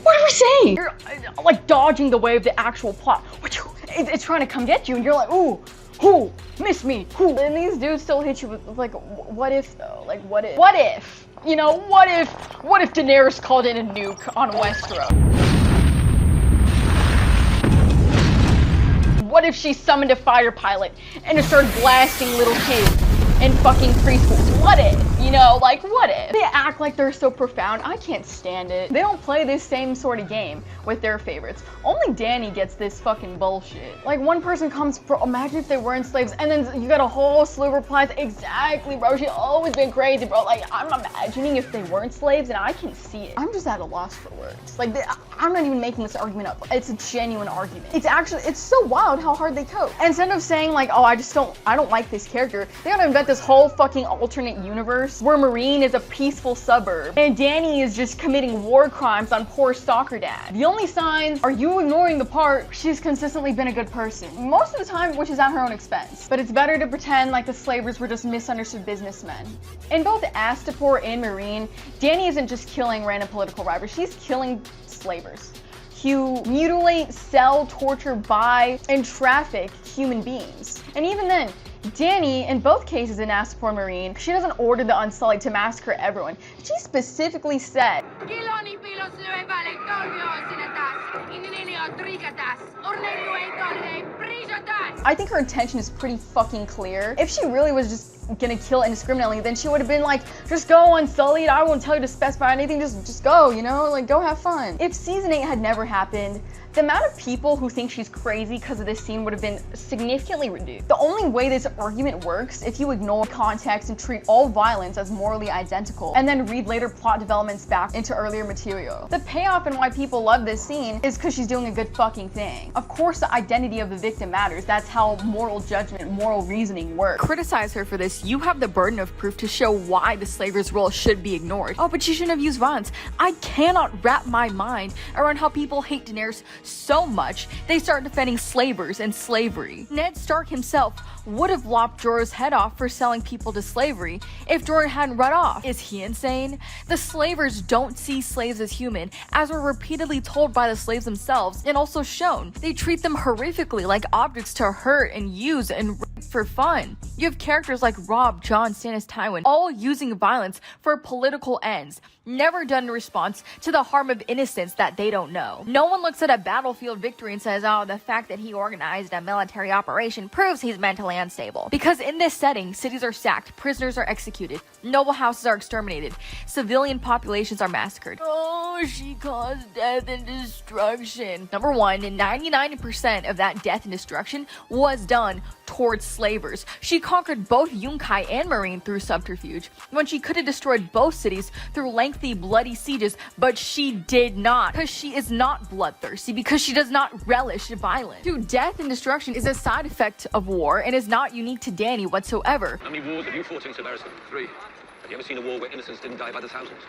What are we saying? You're like dodging the way of the actual plot. It's trying to come get you, and you're like, ooh, miss me, ooh. And these dudes still hit you with like, what if though? Like, what if? What if? You know, what if Daenerys called in a nuke on Westeros? What if she summoned a fighter pilot and just started blasting little kids in fucking preschools? What if? You know, like, what if? They act like they're so profound. I can't stand it. They don't play this same sort of game with their favorites. Only Dany gets this fucking bullshit. Like, one person comes, bro, imagine if they weren't slaves, and then you got a whole slew of replies. Exactly, bro. She's always been crazy, bro. Like, I'm imagining if they weren't slaves, and I can see it. I'm just at a loss for words. Like, I'm not even making this argument up. It's a genuine argument. It's so wild how hard they cope. And instead of saying, like, oh, I don't like this character, they gotta invent this whole fucking alternate universe where Meereen is a peaceful suburb and Dany is just committing war crimes on poor stalker dad. The only signs are you ignoring the part she's consistently been a good person. Most of the time, which is at her own expense. But it's better to pretend like the slavers were just misunderstood businessmen. In both Astapor and Meereen, Dany isn't just killing random political rivals, she's killing slavers who mutilate, sell, torture, buy, and traffic human beings. And even then, Dany, in both cases in Astapor and Meereen, she doesn't order the Unsullied to massacre everyone. She specifically said, I think her intention is pretty fucking clear. If she really was just gonna kill indiscriminately, then she would have been like, just go Unsullied, I won't tell you to specify anything, just go, you know, like go have fun. If season 8 had never happened, the amount of people who think she's crazy because of this scene would have been significantly reduced. The only way this argument works if you ignore context and treat all violence as morally identical, and then read later plot developments back into earlier material. The payoff and why people love this scene is because she's doing a good fucking thing. Of course, the identity of the victim matters. That's how moral judgment, moral reasoning works. Criticize her for this. You have the burden of proof to show why the slaver's role should be ignored. Oh, but she shouldn't have used violence. I cannot wrap my mind around how people hate Daenerys so much they start defending slavers and slavery. Ned Stark himself would have lopped Jorah's head off for selling people to slavery if Jorah hadn't run off. Is he insane? The slavers don't see slaves as human, as were repeatedly told by the slaves themselves and also shown. They treat them horrifically, like objects to hurt and use and rape for fun. You have characters like Robb, Jon, Stannis, Tywin, all using violence for political ends, never done in response to the harm of innocence that they don't know. No one looks at a battlefield victory and says, oh, the fact that he organized a military operation proves he's mentally unstable. Because in this setting, cities are sacked, prisoners are executed, noble houses are exterminated, civilian populations are massacred. Oh, she caused death and destruction. Number one, 99% of that death and destruction was done towards slavers. She conquered both Yunkai and Meereen through subterfuge, when she could have destroyed both cities through lengthy, bloody sieges, but she did not, because she is not bloodthirsty, because she does not relish violence. Dude, death and destruction is a side effect of war and is not unique to Dany whatsoever. How many wars have you fought in Severus? 3. Have you ever seen a war where innocents didn't die by the thousands?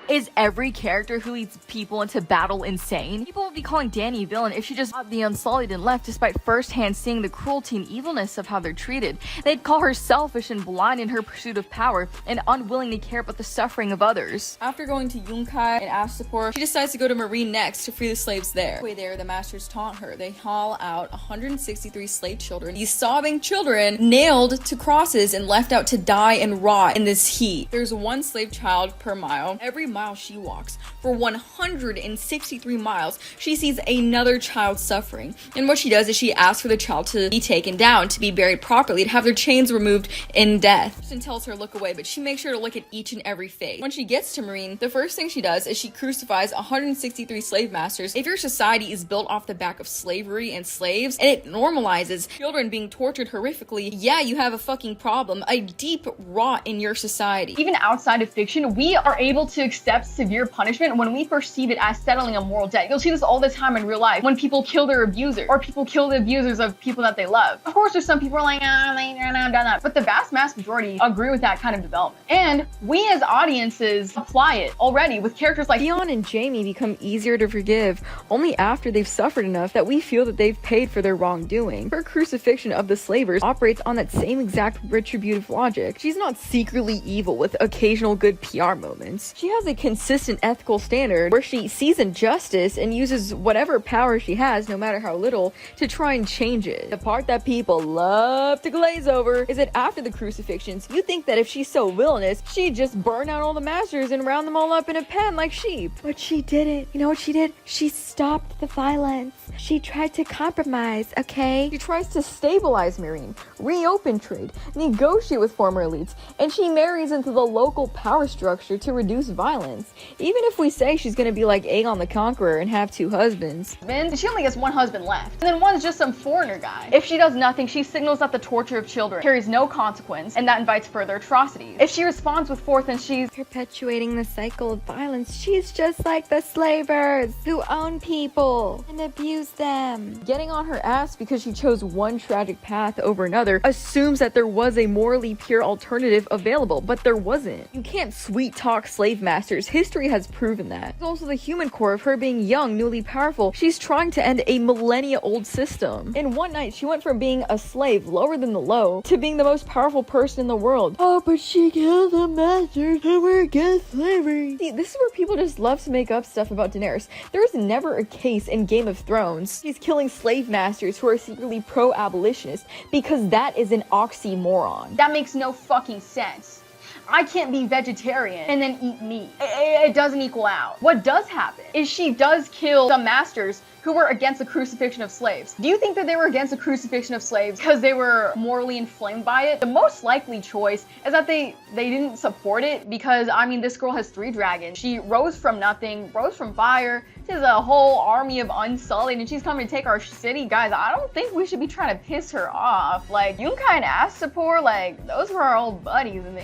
Is every character who leads people into battle insane? People would be calling Dany a villain if she just got the Unsullied and left despite firsthand seeing the cruelty and evilness of how they're treated. They'd call her selfish and blind in her pursuit of power and unwilling to care about the suffering of others. After going to Yunkai and Astapor, she decides to go to Meereen next to free the slaves there. Way there, the masters taunt her. They haul out 163 slave children, these sobbing children nailed to crosses and left out to die and rot in this heat. There's one slave child per mile. Every mile she walks, for 163 miles, she sees another child suffering. And what she does is she asks for the child to be taken down, to be buried properly, to have their chains removed in death. And tells her to look away, but she makes sure to look at each and every face. When she gets to Meereen, the first thing she does is she crucifies 163 slave masters. If your society is built off the back of slavery and slaves, and it normalizes children being tortured horrifically, yeah, you have a fucking problem, a deep rot in your society. Even outside of fiction, we are able to accept severe punishment when we perceive it as settling a moral debt. You'll see this all the time in real life when people kill their abuser or people kill the abusers of people that they love. Of course, there's some people who are like, done that, but the vast majority agree with that kind of development. And we as audiences apply it already with characters like Theon and Jaime become easier to forgive only after they've suffered enough that we feel that they've paid for their wrongdoing. Her crucifixion of the slavers operates on that same exact retributive logic. She's not secretly evil with occasional good PR moments. She has a consistent ethical standard where she sees injustice and uses whatever power she has, no matter how little, to try and change it. The part that people love to glaze over is that after the crucifixions, you think that if she's so villainous, she'd just burn out all the masters and round them all up in a pen like sheep. But she didn't. You know what she did? She stopped the violence. She tried to compromise, okay? She tries to stabilize meereen, reopen trade, negotiate with former elites, and she marries into the local power structure to reduce violence. Even if we say she's gonna be like Aegon the Conqueror and have 2 husbands. She only gets 1 husband left, and then one's just some foreigner guy. If she does nothing, she signals that the torture of children carries no consequence, and that invites further atrocities. If she responds with force, then she's perpetuating the cycle of violence. She's just like the slavers who own people and abuse them. Getting on her ass because she chose one tragic path over another assumes that there was a morally pure alternative available, but there wasn't. You can't sweet talk slave masters. History has proven that. There's also the human core of her being young, newly powerful. She's trying to end a millennia-old system. In one night, she went from being a slave, lower than the low, to being the most powerful person in the world. Oh, but she killed the masters who were against slavery. See, this is where people just love to make up stuff about Daenerys. There is never a case in Game of Thrones she's killing slave masters who are secretly pro-abolitionist, because that is an oxymoron. That makes no fucking sense. I can't be vegetarian and then eat meat. It doesn't equal out. What does happen is she does kill some masters who were against the crucifixion of slaves. Do you think that they were against the crucifixion of slaves because they were morally inflamed by it? The most likely choice is that they didn't support it because, I mean, this girl has 3 dragons. She rose from nothing, rose from fire. She has a whole army of unsullied, and she's coming to take our city. Guys, I don't think we should be trying to piss her off. Like, Yunkai and Astapor, like, those were our old buddies, and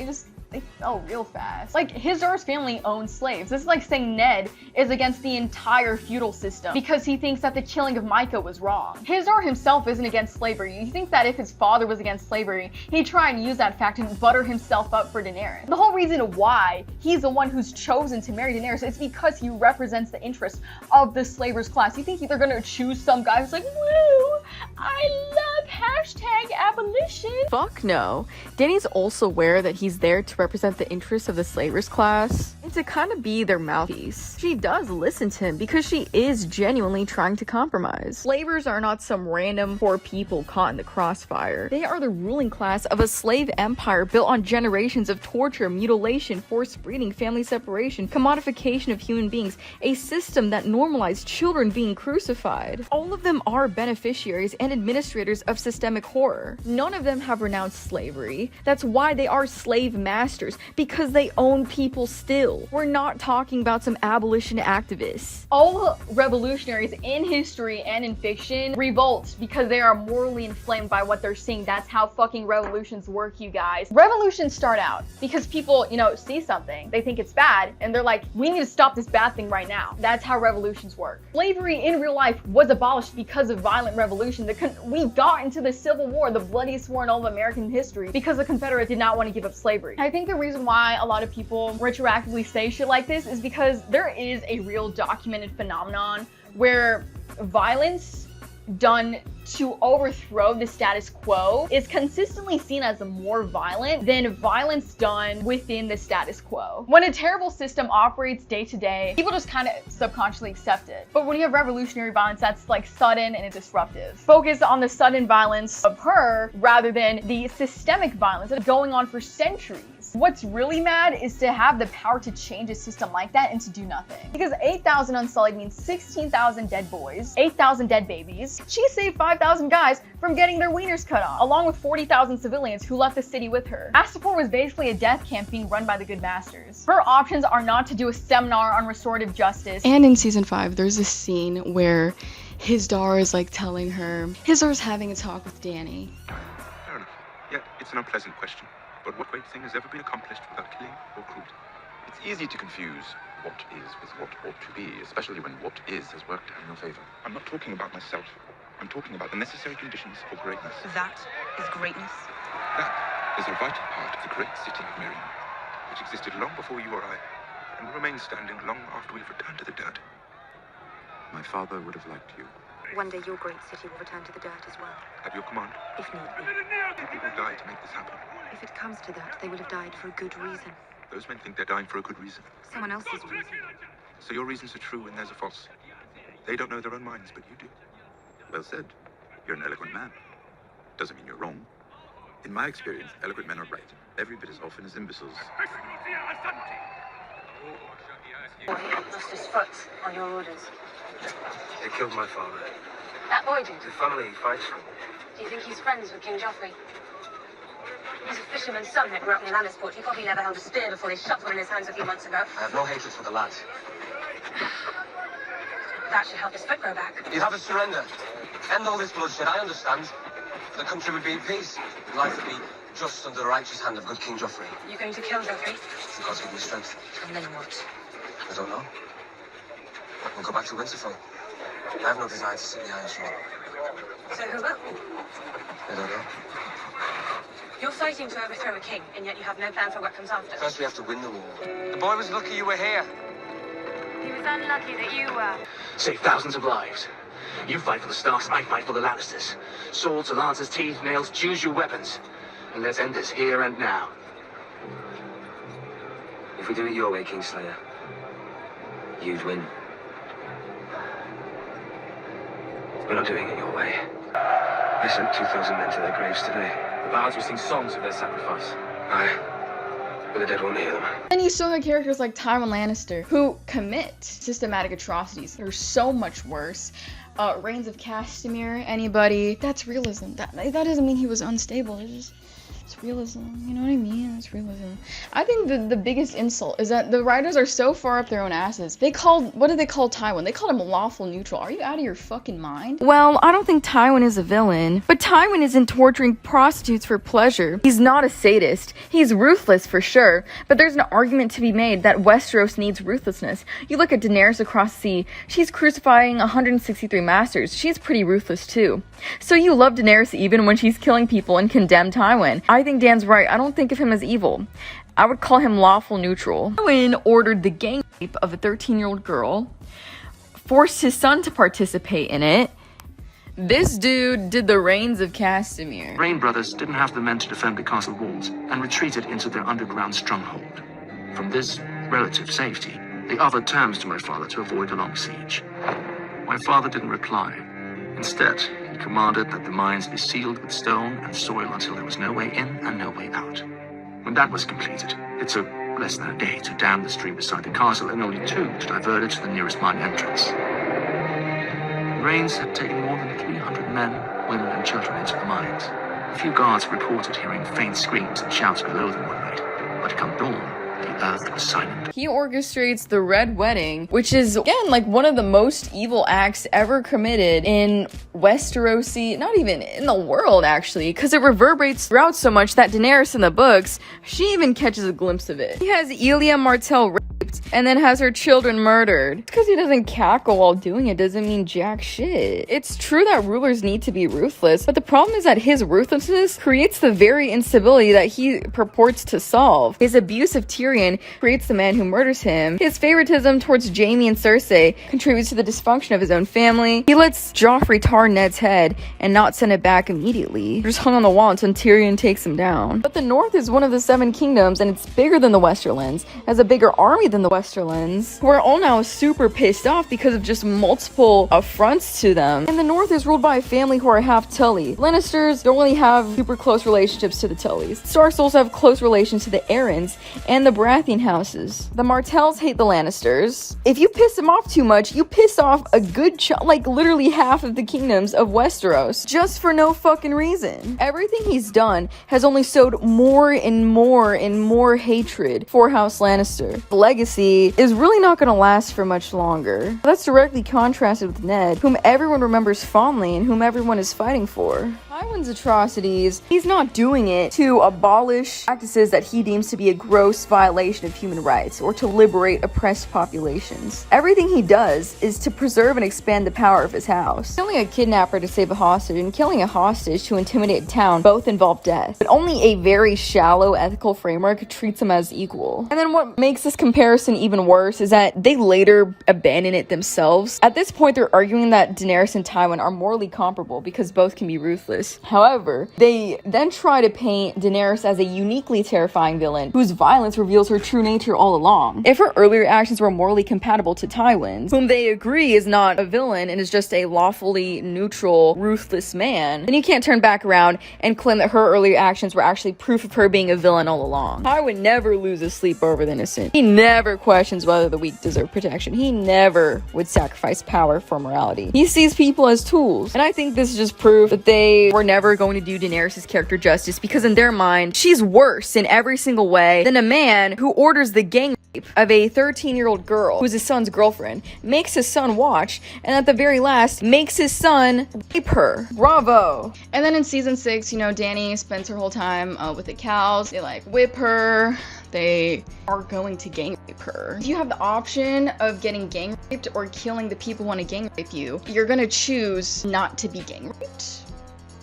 they fell real fast. Like, Hizdahr's family owns slaves. This is like saying Ned is against the entire feudal system because he thinks that the killing of Micah was wrong. Hizdahr himself isn't against slavery. You think that if his father was against slavery, he'd try and use that fact to butter himself up for Daenerys. The whole reason why he's the one who's chosen to marry Daenerys is because he represents the interests of the slavers class. You think they're gonna choose some guy who's like, woo, I love #abolition? Fuck no. Dany's also aware that he's there to represent the interests of the slavers class and to kind of be their mouthpiece. She does listen to him because she is genuinely trying to compromise. Slavers are not some random poor people caught in the crossfire. They are the ruling class of a slave empire built on generations of torture, mutilation, forced breeding, family separation, commodification of human beings, a system that normalized children being crucified. All of them are beneficiaries and administrators of systemic horror. None of them have renounced slavery. That's why they are slave masters, because they own people still. We're not talking about some abolition activists. All revolutionaries in history and in fiction revolt because they are morally inflamed by what they're seeing. That's how fucking revolutions work, you guys. Revolutions start out because people, see something, they think it's bad, and they're like, we need to stop this bad thing right now. That's how revolutions work. Slavery in real life was abolished because of violent revolution. We got into the Civil War, the bloodiest war in all of American history, because the Confederates did not want to give up slavery. I think the reason why a lot of people retroactively say shit like this is because there is a real documented phenomenon where violence done to overthrow the status quo is consistently seen as more violent than violence done within the status quo. When a terrible system operates day to day, people just kind of subconsciously accept it. But when you have revolutionary violence, that's like sudden and it's disruptive. Focus on the sudden violence of her rather than the systemic violence that's going on for centuries. What's really mad is to have the power to change a system like that and to do nothing. Because 8,000 unsullied means 16,000 dead boys, 8,000 dead babies. She saved 5,000 guys from getting their wieners cut off, along with 40,000 civilians who left the city with her. Astapor was basically a death camp being run by the good masters. Her options are not to do a seminar on restorative justice. And in season 5, there's this scene where hizdahr is like telling her, Hizdahr's having a talk with Dany. Fair enough. Yeah, it's an unpleasant question. But what great thing has ever been accomplished without killing or cruelty? It's easy to confuse what is with what ought to be, especially when what is has worked out in your favor. I'm not talking about myself. I'm talking about the necessary conditions for greatness. That is greatness. That is a vital part of the great city of Meereen, which existed long before you or I, and will remain standing long after we've returned to the dirt. My father would have liked you. One day your great city will return to the dirt as well. At your command. If need be. People will die to make this happen. If it comes to that, they will have died for a good reason. Those men think they're dying for a good reason. Someone else's reason. So your reasons are true and theirs are false. They don't know their own minds, but you do. Well said. You're an eloquent man. Doesn't mean you're wrong. In my experience, eloquent men are right. Every bit as often as imbeciles. Boy lost his foot on your orders. They killed my father. That boy did. The family he fights for. Do you think he's friends with King Joffrey? He's a fisherman's son that grew up near Lannisport. He probably never held a spear before they shot one in his hands a few months ago. I have no hatred for the lad. That should help his foot grow back. You'd have us surrender. End all this bloodshed, I understand. The country would be at peace. And life would be just under the righteous hand of good King Joffrey. You're going to kill Joffrey? The gods give me strength. And then what? I don't know. We'll go back to Winterfell. I have no desire to sit in the Iron Throne. So who will? I don't know. You're fighting to overthrow a king, and yet you have no plan for what comes after. First we have to win the war. The boy was lucky you were here. He was unlucky that you were. Save thousands of lives. You fight for the Starks, I fight for the Lannisters. Swords, lances, teeth, nails, choose your weapons. And let's end this here and now. If we do it your way, Kingslayer, you'd win. We're not doing it your way. I sent 2,000 men to their graves today. The bards will sing songs of their sacrifice. Aye. But the dead won't hear them. And you still have characters like Tywin Lannister who commit systematic atrocities that are so much worse. Reigns of Castamere, anybody. That's realism. That doesn't mean he was unstable. It's realism. You know what I mean? It's realism. I think the biggest insult is that the writers are so far up their own asses. What did they call Tywin? They called him lawful neutral. Are you out of your fucking mind? Well, I don't think Tywin is a villain, but Tywin isn't torturing prostitutes for pleasure. He's not a sadist. He's ruthless for sure, but there's an argument to be made that Westeros needs ruthlessness. You look at Daenerys across the sea. She's crucifying 163 masters. She's pretty ruthless too. So you love Daenerys even when she's killing people and condemn Tywin. I think Dan's right. I don't think of him as evil. I would call him lawful neutral. Tywin ordered the gang rape of a 13-year-old girl, forced his son to participate in it. This dude did the Reigns of Castamere. Rain brothers didn't have the men to defend the castle walls and retreated into their underground stronghold. From this relative safety, the other turned to my father to avoid a long siege. My father didn't reply. Instead, he commanded that the mines be sealed with stone and soil until there was no way in and no way out. When that was completed, it took less than a day to dam the stream beside the castle and only 2 to divert it to the nearest mine entrance. The Rains had taken more than 300 men, women and children into the mines. A few guards reported hearing faint screams and shouts below them one night, but come dawn, the earth was silent. He orchestrates the Red Wedding, which is, again, like one of the most evil acts ever committed in Westerosi, not even in the world, actually, because it reverberates throughout so much that Daenerys in the books, she even catches a glimpse of it. He has Elia Martell raped and then has her children murdered. Because he doesn't cackle while doing it doesn't mean jack shit. It's true that rulers need to be ruthless, but the problem is that his ruthlessness creates the very instability that he purports to solve. His abuse of Tyrion creates the man who murders him. His favoritism towards Jaime and Cersei contributes to the dysfunction of his own family. He lets Joffrey tar Ned's head and not send it back immediately. Just hung on the wall until Tyrion takes him down. But the North is one of the 7 kingdoms, and it's bigger than the Westerlands, has a bigger army than the Westerlands, who are all now super pissed off because of just multiple affronts to them. And the North is ruled by a family who are half Tully. Lannisters don't really have super close relationships to the Tullys. Starks also have close relations to the Aarons and the Baratheon houses. The Martells hate the Lannisters. If you piss them off too much, you piss off a good chunk, like literally half of the kingdoms of Westeros, just for no fucking reason. Everything he's done has only sowed more and more and more hatred for House Lannister. The legacy legacy is really not going to last for much longer. That's directly contrasted with Ned, whom everyone remembers fondly and whom everyone is fighting for. Tywin's atrocities, he's not doing it to abolish practices that he deems to be a gross violation of human rights or to liberate oppressed populations. Everything he does is to preserve and expand the power of his house. Killing a kidnapper to save a hostage and killing a hostage to intimidate a town both involve death, but only a very shallow ethical framework treats them as equal. And then what makes this comparison even worse is that they later abandon it themselves. At this point, they're arguing that Daenerys and Tywin are morally comparable because both can be ruthless. However, they then try to paint Daenerys as a uniquely terrifying villain whose violence reveals her true nature all along. If her earlier actions were morally compatible to Tywin's, whom they agree is not a villain and is just a lawfully neutral, ruthless man, then you can't turn back around and claim that her earlier actions were actually proof of her being a villain all along. Tywin never loses sleep over the innocent. He never questions whether the weak deserve protection. He never would sacrifice power for morality. He sees people as tools. And I think this is just proof that they were never going to do Daenerys' character justice, because in their mind, she's worse in every single way than a man who orders the gang rape of a 13-year-old girl who's his son's girlfriend, makes his son watch, and at the very last, makes his son rape her. Bravo! And then in season 6, you know, Dany spends her whole time with the cows. They like whip her. They are going to gang rape her. If you have the option of getting gang raped or killing the people who want to gang rape you, you're gonna choose not to be gang raped.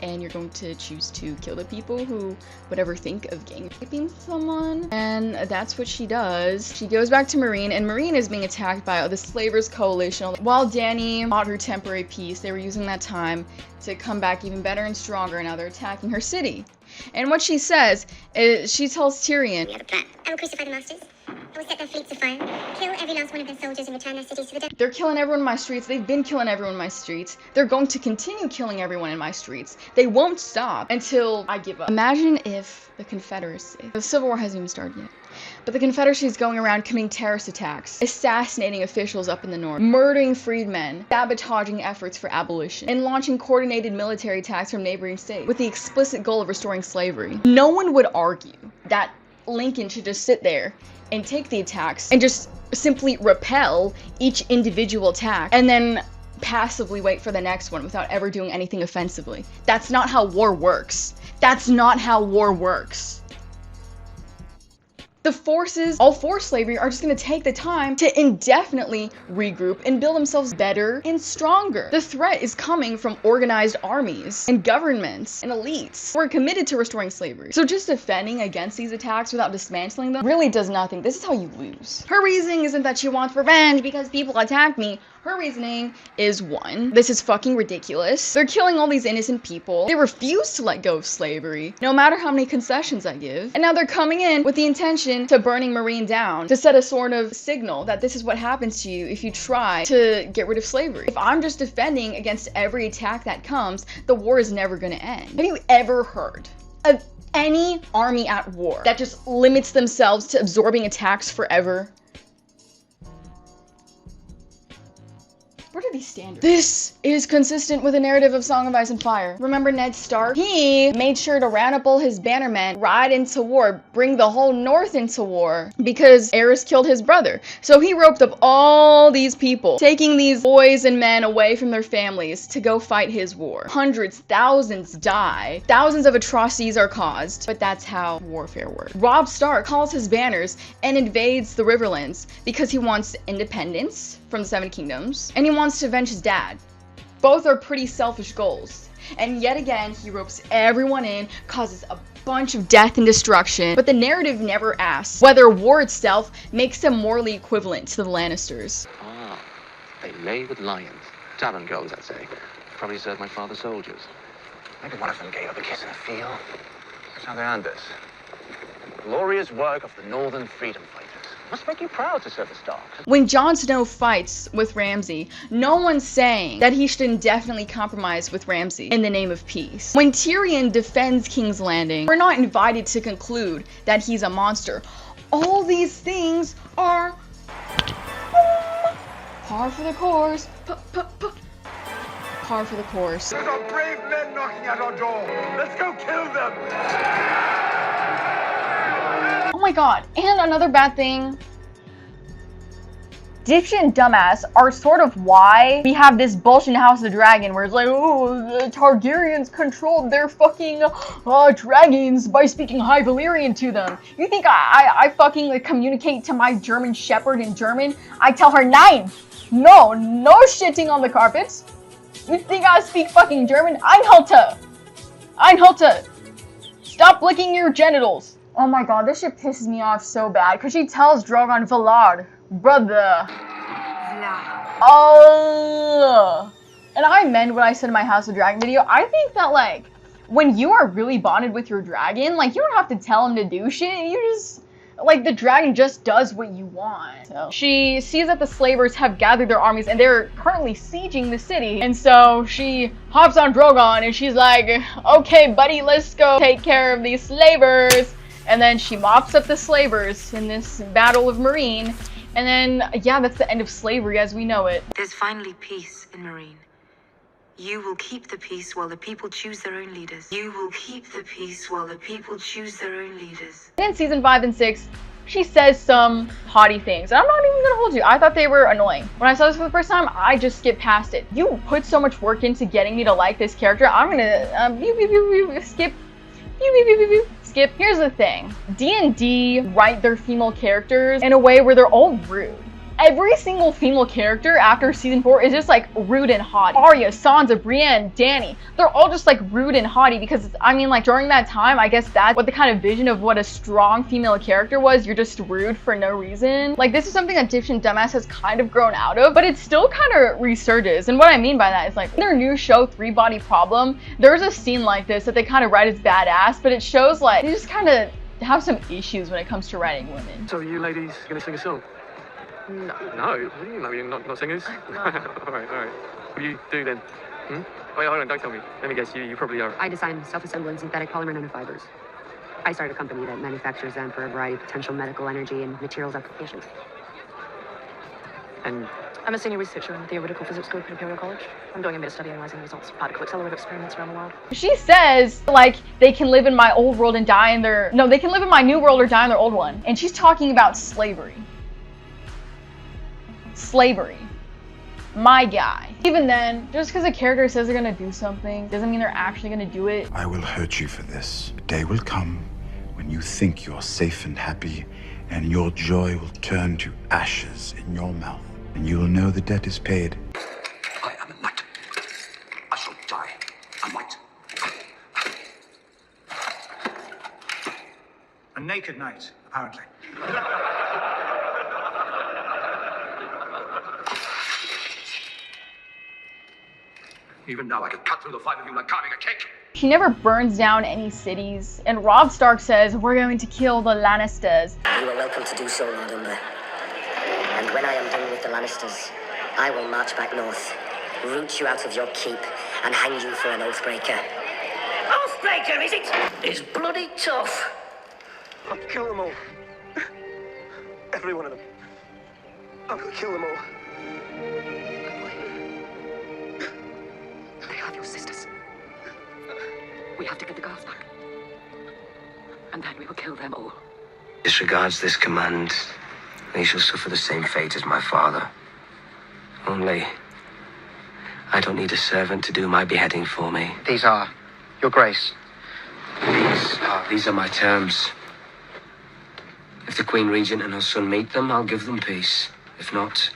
And you're going to choose to kill the people who would ever think of gang raping someone. And that's what she does. She goes back to Meereen, and Meereen is being attacked by the Slavers Coalition. While Dany fought her temporary peace, they were using that time to come back even better and stronger, and now they're attacking her city. And what she says is, she tells Tyrion, We have a plan. I will crucify the masters. I will set their fleets afire, kill every last one of their soldiers, and return their cities to the dead. They're killing everyone in my streets. They've been killing everyone in my streets. They're going to continue killing everyone in my streets. They won't stop until I give up. Imagine if the Confederacy, the Civil War hasn't even started yet, but the Confederacy is going around committing terrorist attacks, assassinating officials up in the north, murdering freedmen, sabotaging efforts for abolition, and launching coordinated military attacks from neighboring states with the explicit goal of restoring slavery. No one would argue that Lincoln should just sit there and take the attacks and just simply repel each individual attack and then passively wait for the next one without ever doing anything offensively. That's not how war works. That's not how war works. The forces all for slavery are just going to take the time to indefinitely regroup and build themselves better and stronger. The threat is coming from organized armies and governments and elites who are committed to restoring slavery. So just defending against these attacks without dismantling them really does nothing. This is how you lose. Her reasoning isn't that she wants revenge because people attacked me. Her reasoning is, one, this is fucking ridiculous. They're killing all these innocent people. They refuse to let go of slavery, no matter how many concessions I give. And now they're coming in with the intention to burning Meereen down, to set a sort of signal that this is what happens to you if you try to get rid of slavery. If I'm just defending against every attack that comes, the war is never gonna end. Have you ever heard of any army at war that just limits themselves to absorbing attacks forever? What are these standards? This is consistent with the narrative of Song of Ice and Fire. Remember Ned Stark? He made sure to round up all his bannermen, ride into war, bring the whole north into war, because Aerys killed his brother. So he roped up all these people, taking these boys and men away from their families to go fight his war. Hundreds, thousands die. Thousands of atrocities are caused, but that's how warfare works. Robb Stark calls his banners and invades the Riverlands because he wants independence from the Seven Kingdoms, and he wants to avenge his dad. Both are pretty selfish goals. And yet again, he ropes everyone in, causes a bunch of death and destruction, but the narrative never asks whether war itself makes them morally equivalent to the Lannisters. Ah, they lay with lions. Tavern girls, I'd say. Probably served my father's soldiers. Maybe one of them gave up a kiss in the field. That's how they earned this. The glorious work of the Northern Freedom Fighters. Must make you proud to serve the Stark. When Jon Snow fights with Ramsay, no one's saying that he should indefinitely compromise with Ramsay in the name of peace. When Tyrion defends King's Landing, we're not invited to conclude that he's a monster. All these things are par for the course. Par for the course. There's our brave men knocking at our door. Let's go kill them. Oh my god, and another bad thing. dipshit and dumbass are sort of why we have this bullshit in House of the Dragon where it's like, oh, the Targaryens controlled their fucking dragons by speaking High Valyrian to them. You think I fucking like, communicate to my German shepherd in German? I tell her nein! No shitting on the carpets! You think I speak fucking German? Einhalte! Stop licking your genitals! Oh my god, this shit pisses me off so bad, because she tells Drogon Vlad, brother. Oh. And I meant what I said in my House of Dragon video. I think that, like, when you are really bonded with your dragon, like, you don't have to tell him to do shit. You just, like, the dragon just does what you want. So she sees that the slavers have gathered their armies and they're currently sieging the city. And so she hops on Drogon and she's like, okay, buddy, let's go take care of these slavers. And then she mops up the slavers in this battle of Meereen. And then, yeah, that's the end of slavery as we know it. There's finally peace in Meereen. You will keep the peace while the people choose their own leaders. You will keep the peace while the people choose their own leaders. And in season 5 and 6, she says some haughty things. And I'm not even gonna hold you. I thought they were annoying. When I saw this for the first time, I just skipped past it. You put so much work into getting me to like this character. I'm gonna skip. Skip. Here's the thing. D&D write their female characters in a way where they're all rude. Every single female character after season 4 is just like rude and haughty. Arya, Sansa, Brienne, Dany, they're all just like rude and haughty because I mean like during that time, I guess that's what the kind of vision of what a strong female character was. You're just rude for no reason. Like this is something that Dipshit and Dumbass has kind of grown out of, but it still kind of resurges. And what I mean by that is like in their new show, 3 Body Problem, there's a scene like this that they kind of write as badass, but it shows like they just kind of have some issues when it comes to writing women. So are you ladies gonna sing a song? No. No? What do you know? You're not singers? No. Alright. What do you do then? Oh yeah, hold on, don't tell me. Let me guess, you probably are. I design self-assembling synthetic polymer nanofibers. I started a company that manufactures them for a variety of potential medical, energy, and materials applications. And I'm a senior researcher in the theoretical physics group at Imperial College. I'm doing a bit of study analyzing the results of particle accelerator experiments around the world. She says, like, they can live in my old world and die in their... No, they can live in my new world or die in their old one. And she's talking about slavery. Slavery. My guy. Even then, just because a character says they're gonna do something doesn't mean they're actually gonna do it. I will hurt you for this. A day will come when you think you're safe and happy, and your joy will turn to ashes in your mouth, and you will know the debt is paid. I am a knight. I shall die a knight. A naked knight, apparently. Even now I can cut through the 5 of you like carving a cake. She never burns down any cities, and Robb Stark says, we're going to kill the Lannisters. You are welcome to do so, Lord Umber. And when I am done with the Lannisters, I will march back north, root you out of your keep, and hang you for an oathbreaker. Oathbreaker, is it? It's bloody tough. I'll kill them all. Every one of them. I'm gonna kill them all. They are your sisters. We have to get the girls back. And then we will kill them all. Disregards this command, they shall suffer the same fate as my father. Only, I don't need a servant to do my beheading for me. These are, Your Grace. These are my terms. If the Queen Regent and her son meet them, I'll give them peace. If not,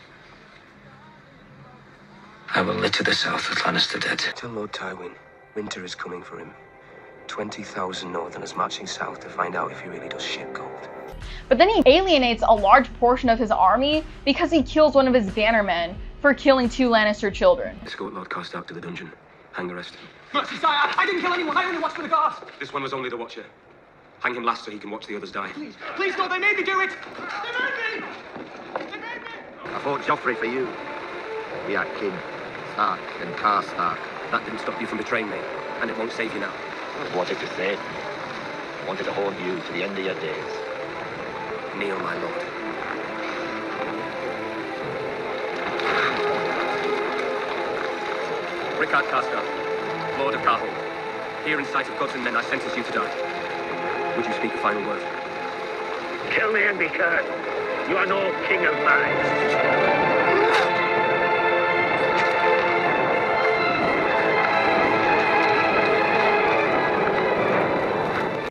I will litter the south with Lannister dead. Tell Lord Tywin, winter is coming for him. 20,000 Northerners marching south to find out if he really does ship gold. But then he alienates a large portion of his army because he kills one of his bannermen for killing 2 Lannister children. Escort Lord Karstark to the dungeon. Hang the rest. Mercy, sire, I didn't kill anyone. I only watched for the guards. This one was only the watcher. Hang him last so he can watch the others die. Please, God, they made me do it. I fought Joffrey for you. We are King Stark and Karstark. That didn't stop you from betraying me, and it won't save you now. I wanted to save you. I wanted to hold you to the end of your days. Kneel, my lord. Rickard Karstark, Lord of Qarth. Here in sight of gods and men, I sentence you to die. Would you speak a final word? Kill me and be cursed. You are no king of mine.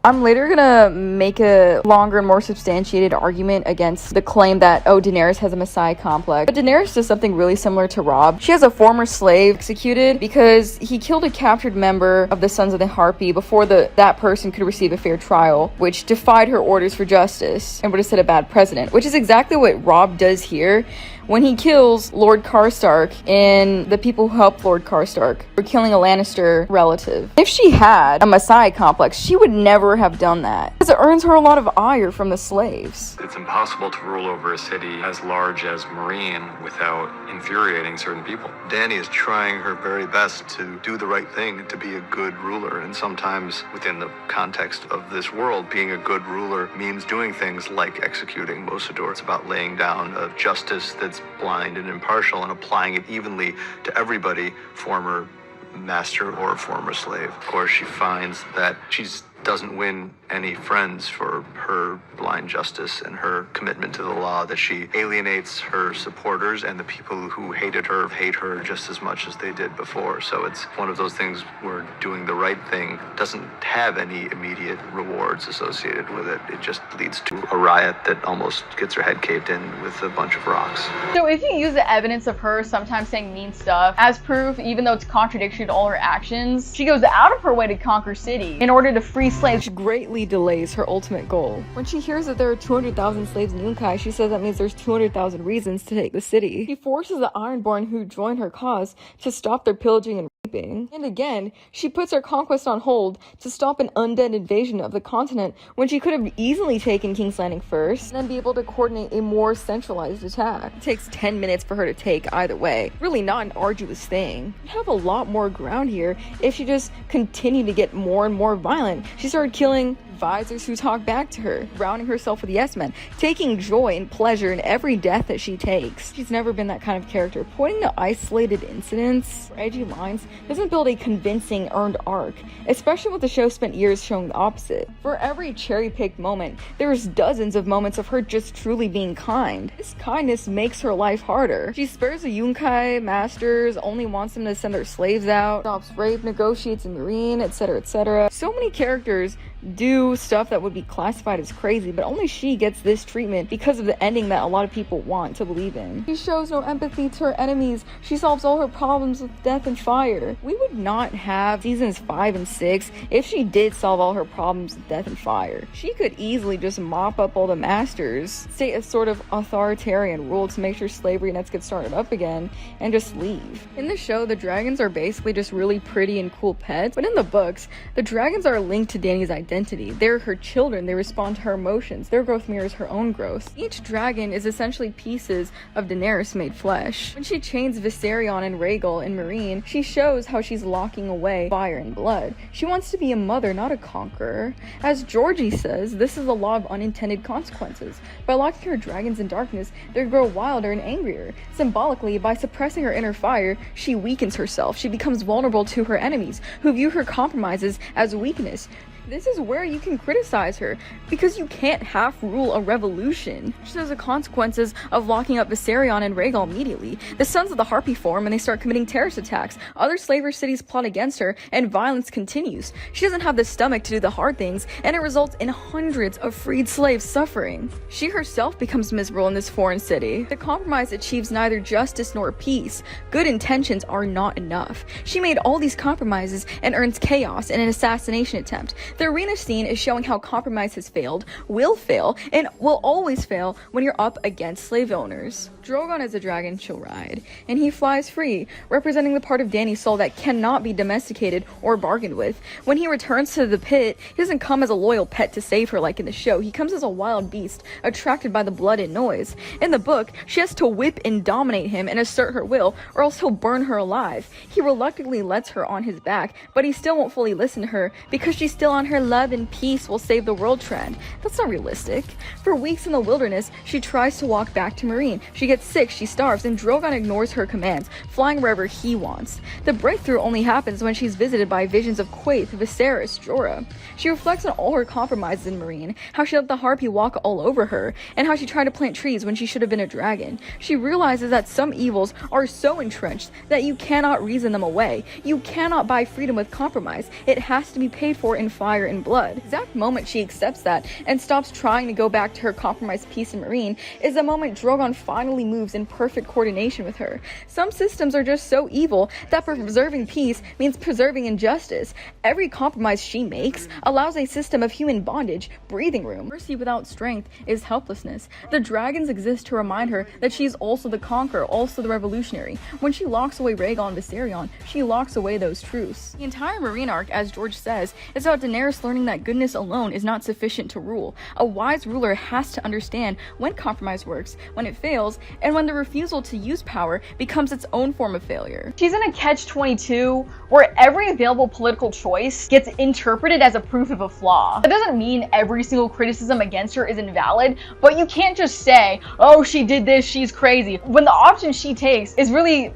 I'm later gonna make a longer and more substantiated argument against the claim that, oh, Daenerys has a messiah complex. But Daenerys does something really similar to Robb. She has a former slave executed because he killed a captured member of the Sons of the Harpy before that person could receive a fair trial, which defied her orders for justice and would have set a bad precedent, which is exactly what Robb does here when he kills Lord Karstark and the people who helped Lord Karstark for killing a Lannister relative. If she had a messiah complex, she would never have done that, because it earns her a lot of ire from the slaves. It's impossible to rule over a city as large as Meereen without infuriating certain people. Dany is trying her very best to do the right thing, to be a good ruler, and sometimes within the context of this world, being a good ruler means doing things like executing Mosador. It's about laying down a justice that's blind and impartial and applying it evenly to everybody, former master or former slave. Of course, she finds that she doesn't win any friends for her blind justice and her commitment to the law, that she alienates her supporters, and the people who hated her hate her just as much as they did before. So it's one of those things where doing the right thing doesn't have any immediate rewards associated with it. It just leads to a riot that almost gets her head caved in with a bunch of rocks. So if you use the evidence of her sometimes saying mean stuff as proof, even though it's contradictory to all her actions, she goes out of her way to conquer city in order to free slaves, which greatly delays her ultimate goal. When she hears that there are 200,000 slaves in Yunkai, she says that means there's 200,000 reasons to take the city. She forces the Ironborn who join her cause to stop their pillaging and raping. And again, she puts her conquest on hold to stop an undead invasion of the continent when she could have easily taken King's Landing first and then be able to coordinate a more centralized attack. It takes 10 minutes for her to take either way. Really not an arduous thing. You have a lot more ground here if she just continued to get more and more violent. She started killing visers who talk back to her, surrounding herself with yes-men, taking joy and pleasure in every death that she takes. She's never been that kind of character. Pointing to isolated incidents or edgy lines doesn't build a convincing earned arc, especially when the show spent years showing the opposite. For every cherry-picked moment, there's dozens of moments of her just truly being kind. This kindness makes her life harder. She spares the Yunkai masters, only wants them to send their slaves out, stops rape, negotiates in Meereen, etc., etc. So many characters do stuff that would be classified as crazy, but only she gets this treatment because of the ending that a lot of people want to believe in. She shows no empathy to her enemies. She solves all her problems with death and fire. We would not have seasons 5 and 6 if she did solve all her problems with death and fire. She could easily just mop up all the masters, state a sort of authoritarian rule to make sure slavery nets get started up again, and just leave. In the show, the dragons are basically just really pretty and cool pets, but in the books, the dragons are linked to Dany's identity. They're her children. They respond to her emotions. Their growth mirrors her own growth. Each dragon is essentially pieces of Daenerys made flesh. When she chains Viserion and Rhaegal in Meereen, she shows how she's locking away fire and blood. She wants to be a mother, not a conqueror. As Georgie says, this is a law of unintended consequences. By locking her dragons in darkness, they grow wilder and angrier. Symbolically, by suppressing her inner fire, she weakens herself. She becomes vulnerable to her enemies, who view her compromises as weakness. This is where you can criticize her, because you can't half-rule a revolution. She says the consequences of locking up Viserion and Rhaegal immediately. The Sons of the Harpy form and they start committing terrorist attacks. Other slaver cities plot against her, and violence continues. She doesn't have the stomach to do the hard things, and it results in hundreds of freed slaves suffering. She herself becomes miserable in this foreign city. The compromise achieves neither justice nor peace. Good intentions are not enough. She made all these compromises and earns chaos in an assassination attempt. The arena scene is showing how compromise has failed, will fail, and will always fail when you're up against slave owners. Drogon is a dragon she'll ride, and he flies free, representing the part of Dany's soul that cannot be domesticated or bargained with. When he returns to the pit, he doesn't come as a loyal pet to save her like in the show. He comes as a wild beast, attracted by the blood and noise. In the book, she has to whip and dominate him and assert her will, or else he'll burn her alive. He reluctantly lets her on his back, but he still won't fully listen to her because she's still on her love and peace will save the world trend. That's not realistic. For weeks in the wilderness, she tries to walk back to Meereen. She gets gets sick, she starves, and Drogon ignores her commands, flying wherever he wants. The breakthrough only happens when she's visited by visions of qarth, viserys, Jorah. She reflects on all her compromises in Meereen, how she let the harpy walk all over her, and how she tried to plant trees when she should have been a dragon. She realizes that some evils are so entrenched that you cannot reason them away. You cannot buy freedom with compromise. It has to be paid for in fire and blood. The exact moment she accepts that and stops trying to go back to her compromised peace in Meereen is the moment Drogon finally moves in perfect coordination with her. Some systems are just so evil that preserving peace means preserving injustice. Every compromise she makes allows a system of human bondage, breathing room. Mercy without strength is helplessness. The dragons exist to remind her that she is also the conqueror, also the revolutionary. When she locks away Rhaegon Viserion, she locks away those truths. The entire Meereen arc, as George says, is about Daenerys learning that goodness alone is not sufficient to rule. A wise ruler has to understand when compromise works, when it fails, and when the refusal to use power becomes its own form of failure. She's in a catch-22 where every available political choice gets interpreted as a proof of a flaw. That doesn't mean every single criticism against her is invalid, but you can't just say, oh, she did this, she's crazy, when the option she takes is really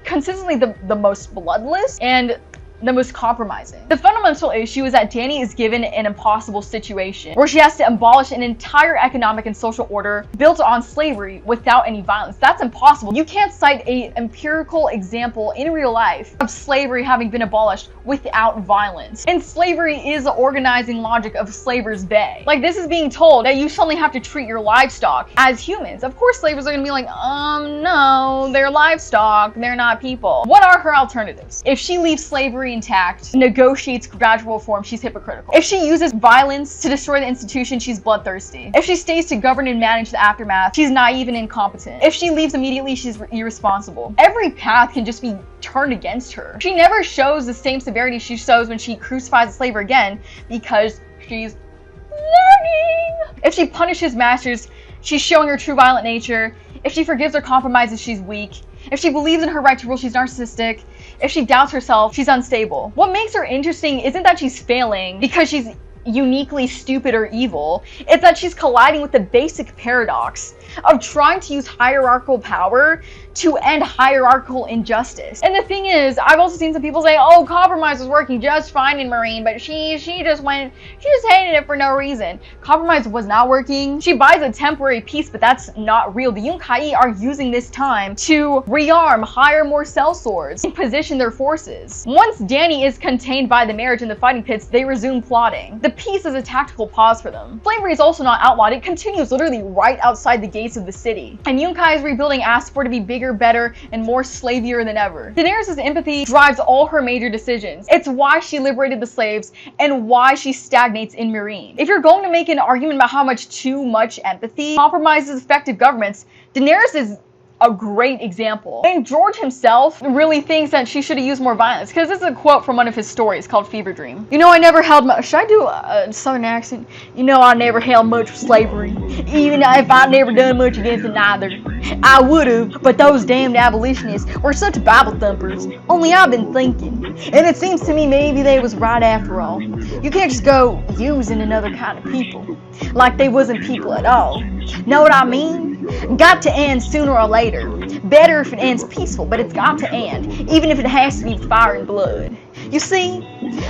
consistently the most bloodless and the most compromising. The fundamental issue is that Dany is given an impossible situation where she has to abolish an entire economic and social order built on slavery without any violence. That's impossible. You can't cite an empirical example in real life of slavery having been abolished without violence. And slavery is the organizing logic of Slaver's Bay. Like, this is being told that you suddenly have to treat your livestock as humans. Of course slavers are gonna be like, no, they're livestock, they're not people. What are her alternatives? If she leaves slavery intact, negotiates gradual reform, she's hypocritical. If she uses violence to destroy the institution, she's bloodthirsty. If she stays to govern and manage the aftermath, she's naive and incompetent. If she leaves immediately, she's irresponsible. Every path can just be turned against her. She never shows the same severity she shows when she crucifies a slaver again because she's learning. If she punishes masters, she's showing her true violent nature. If she forgives her compromises, she's weak. If she believes in her right to rule, she's narcissistic. If she doubts herself, she's unstable. What makes her interesting isn't that she's failing because she's uniquely stupid or evil. It's that she's colliding with the basic paradox of trying to use hierarchical power to end hierarchical injustice. And the thing is, I've also seen some people say, oh, compromise was working just fine in Meereen, but she just hated it for no reason. Compromise was not working. She buys a temporary peace, but that's not real. The Yunkai are using this time to rearm, hire more sellswords, and position their forces. Once Dany is contained by the marriage in the fighting pits, they resume plotting. The peace is a tactical pause for them. Slavery is also not outlawed. It continues literally right outside the gates of the city. And Yunkai is rebuilding Astapor to be bigger, better, and more slavier than ever. Daenerys' empathy drives all her major decisions. It's why she liberated the slaves and why she stagnates in Meereen. If you're going to make an argument about how much too much empathy compromises effective governments, Daenerys is a great example. And George himself really thinks that she should have used more violence, because this is a quote from one of his stories called Fever Dream. You know, I never held much. Should I do a southern accent? You know, I never held much for slavery. Even if I never done much against it neither. I would have, but those damned abolitionists were such Bible thumpers. Only I've been thinking, and it seems to me maybe they was right after all. You can't just go using another kind of people like they wasn't people at all. Know what I mean? Got to end sooner or later. Better if it ends peaceful, but it's got to end, even if it has to be fire and blood. You see,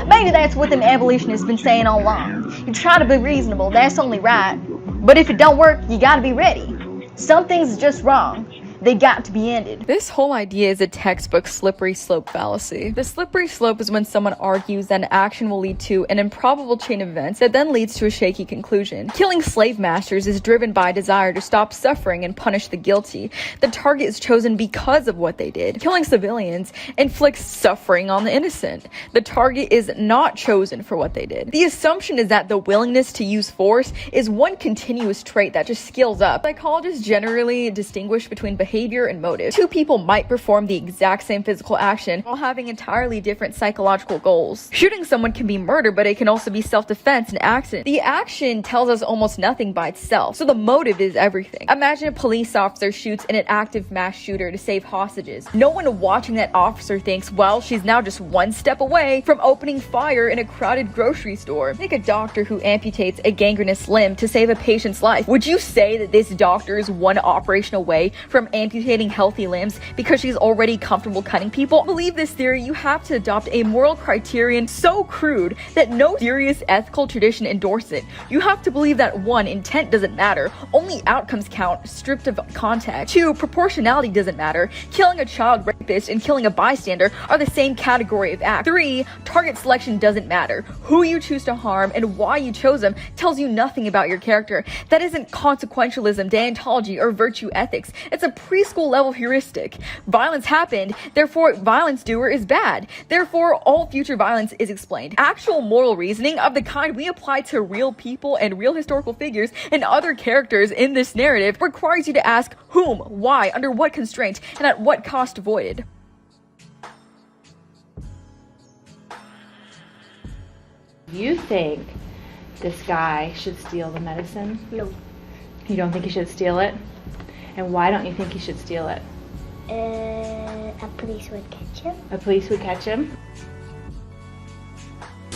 maybe that's what them abolitionists been saying all along. You try to be reasonable, that's only right. But if it don't work, you gotta be ready. Some things are just wrong. They got to be ended. This whole idea is a textbook slippery slope fallacy. The slippery slope is when someone argues that an action will lead to an improbable chain of events that then leads to a shaky conclusion. Killing slave masters is driven by a desire to stop suffering and punish the guilty. The target is chosen because of what they did. Killing civilians inflicts suffering on the innocent. The target is not chosen for what they did. The assumption is that the willingness to use force is one continuous trait that just scales up. Psychologists generally distinguish between behavior behavior and motive. Two people might perform the exact same physical action while having entirely different psychological goals. Shooting someone can be murder, but it can also be self-defense and accident. The action tells us almost nothing by itself, so the motive is everything. Imagine a police officer shoots an active mass shooter to save hostages. No one watching that officer thinks, well, she's now just one step away from opening fire in a crowded grocery store. Take a doctor who amputates a gangrenous limb to save a patient's life. Would you say that this doctor is one operation away from amputating healthy limbs because she's already comfortable cutting people? To believe this theory, you have to adopt a moral criterion so crude that no serious ethical tradition endorses it. You have to believe that 1, intent doesn't matter, only outcomes count, stripped of context. 2, proportionality doesn't matter. Killing a child rapist and killing a bystander are the same category of act. 3, target selection doesn't matter. Who you choose to harm and why you chose them tells you nothing about your character. That isn't consequentialism, deontology, or virtue ethics. It's a preschool level heuristic. Violence happened, therefore violence doer is bad. Therefore, all future violence is explained. Actual moral reasoning of the kind we apply to real people and real historical figures and other characters in this narrative requires you to ask whom, why, under what constraint, and at what cost avoided. You think this guy should steal the medicine? No. You don't think he should steal it? And why don't you think he should steal it? A police would catch him. A police would catch him?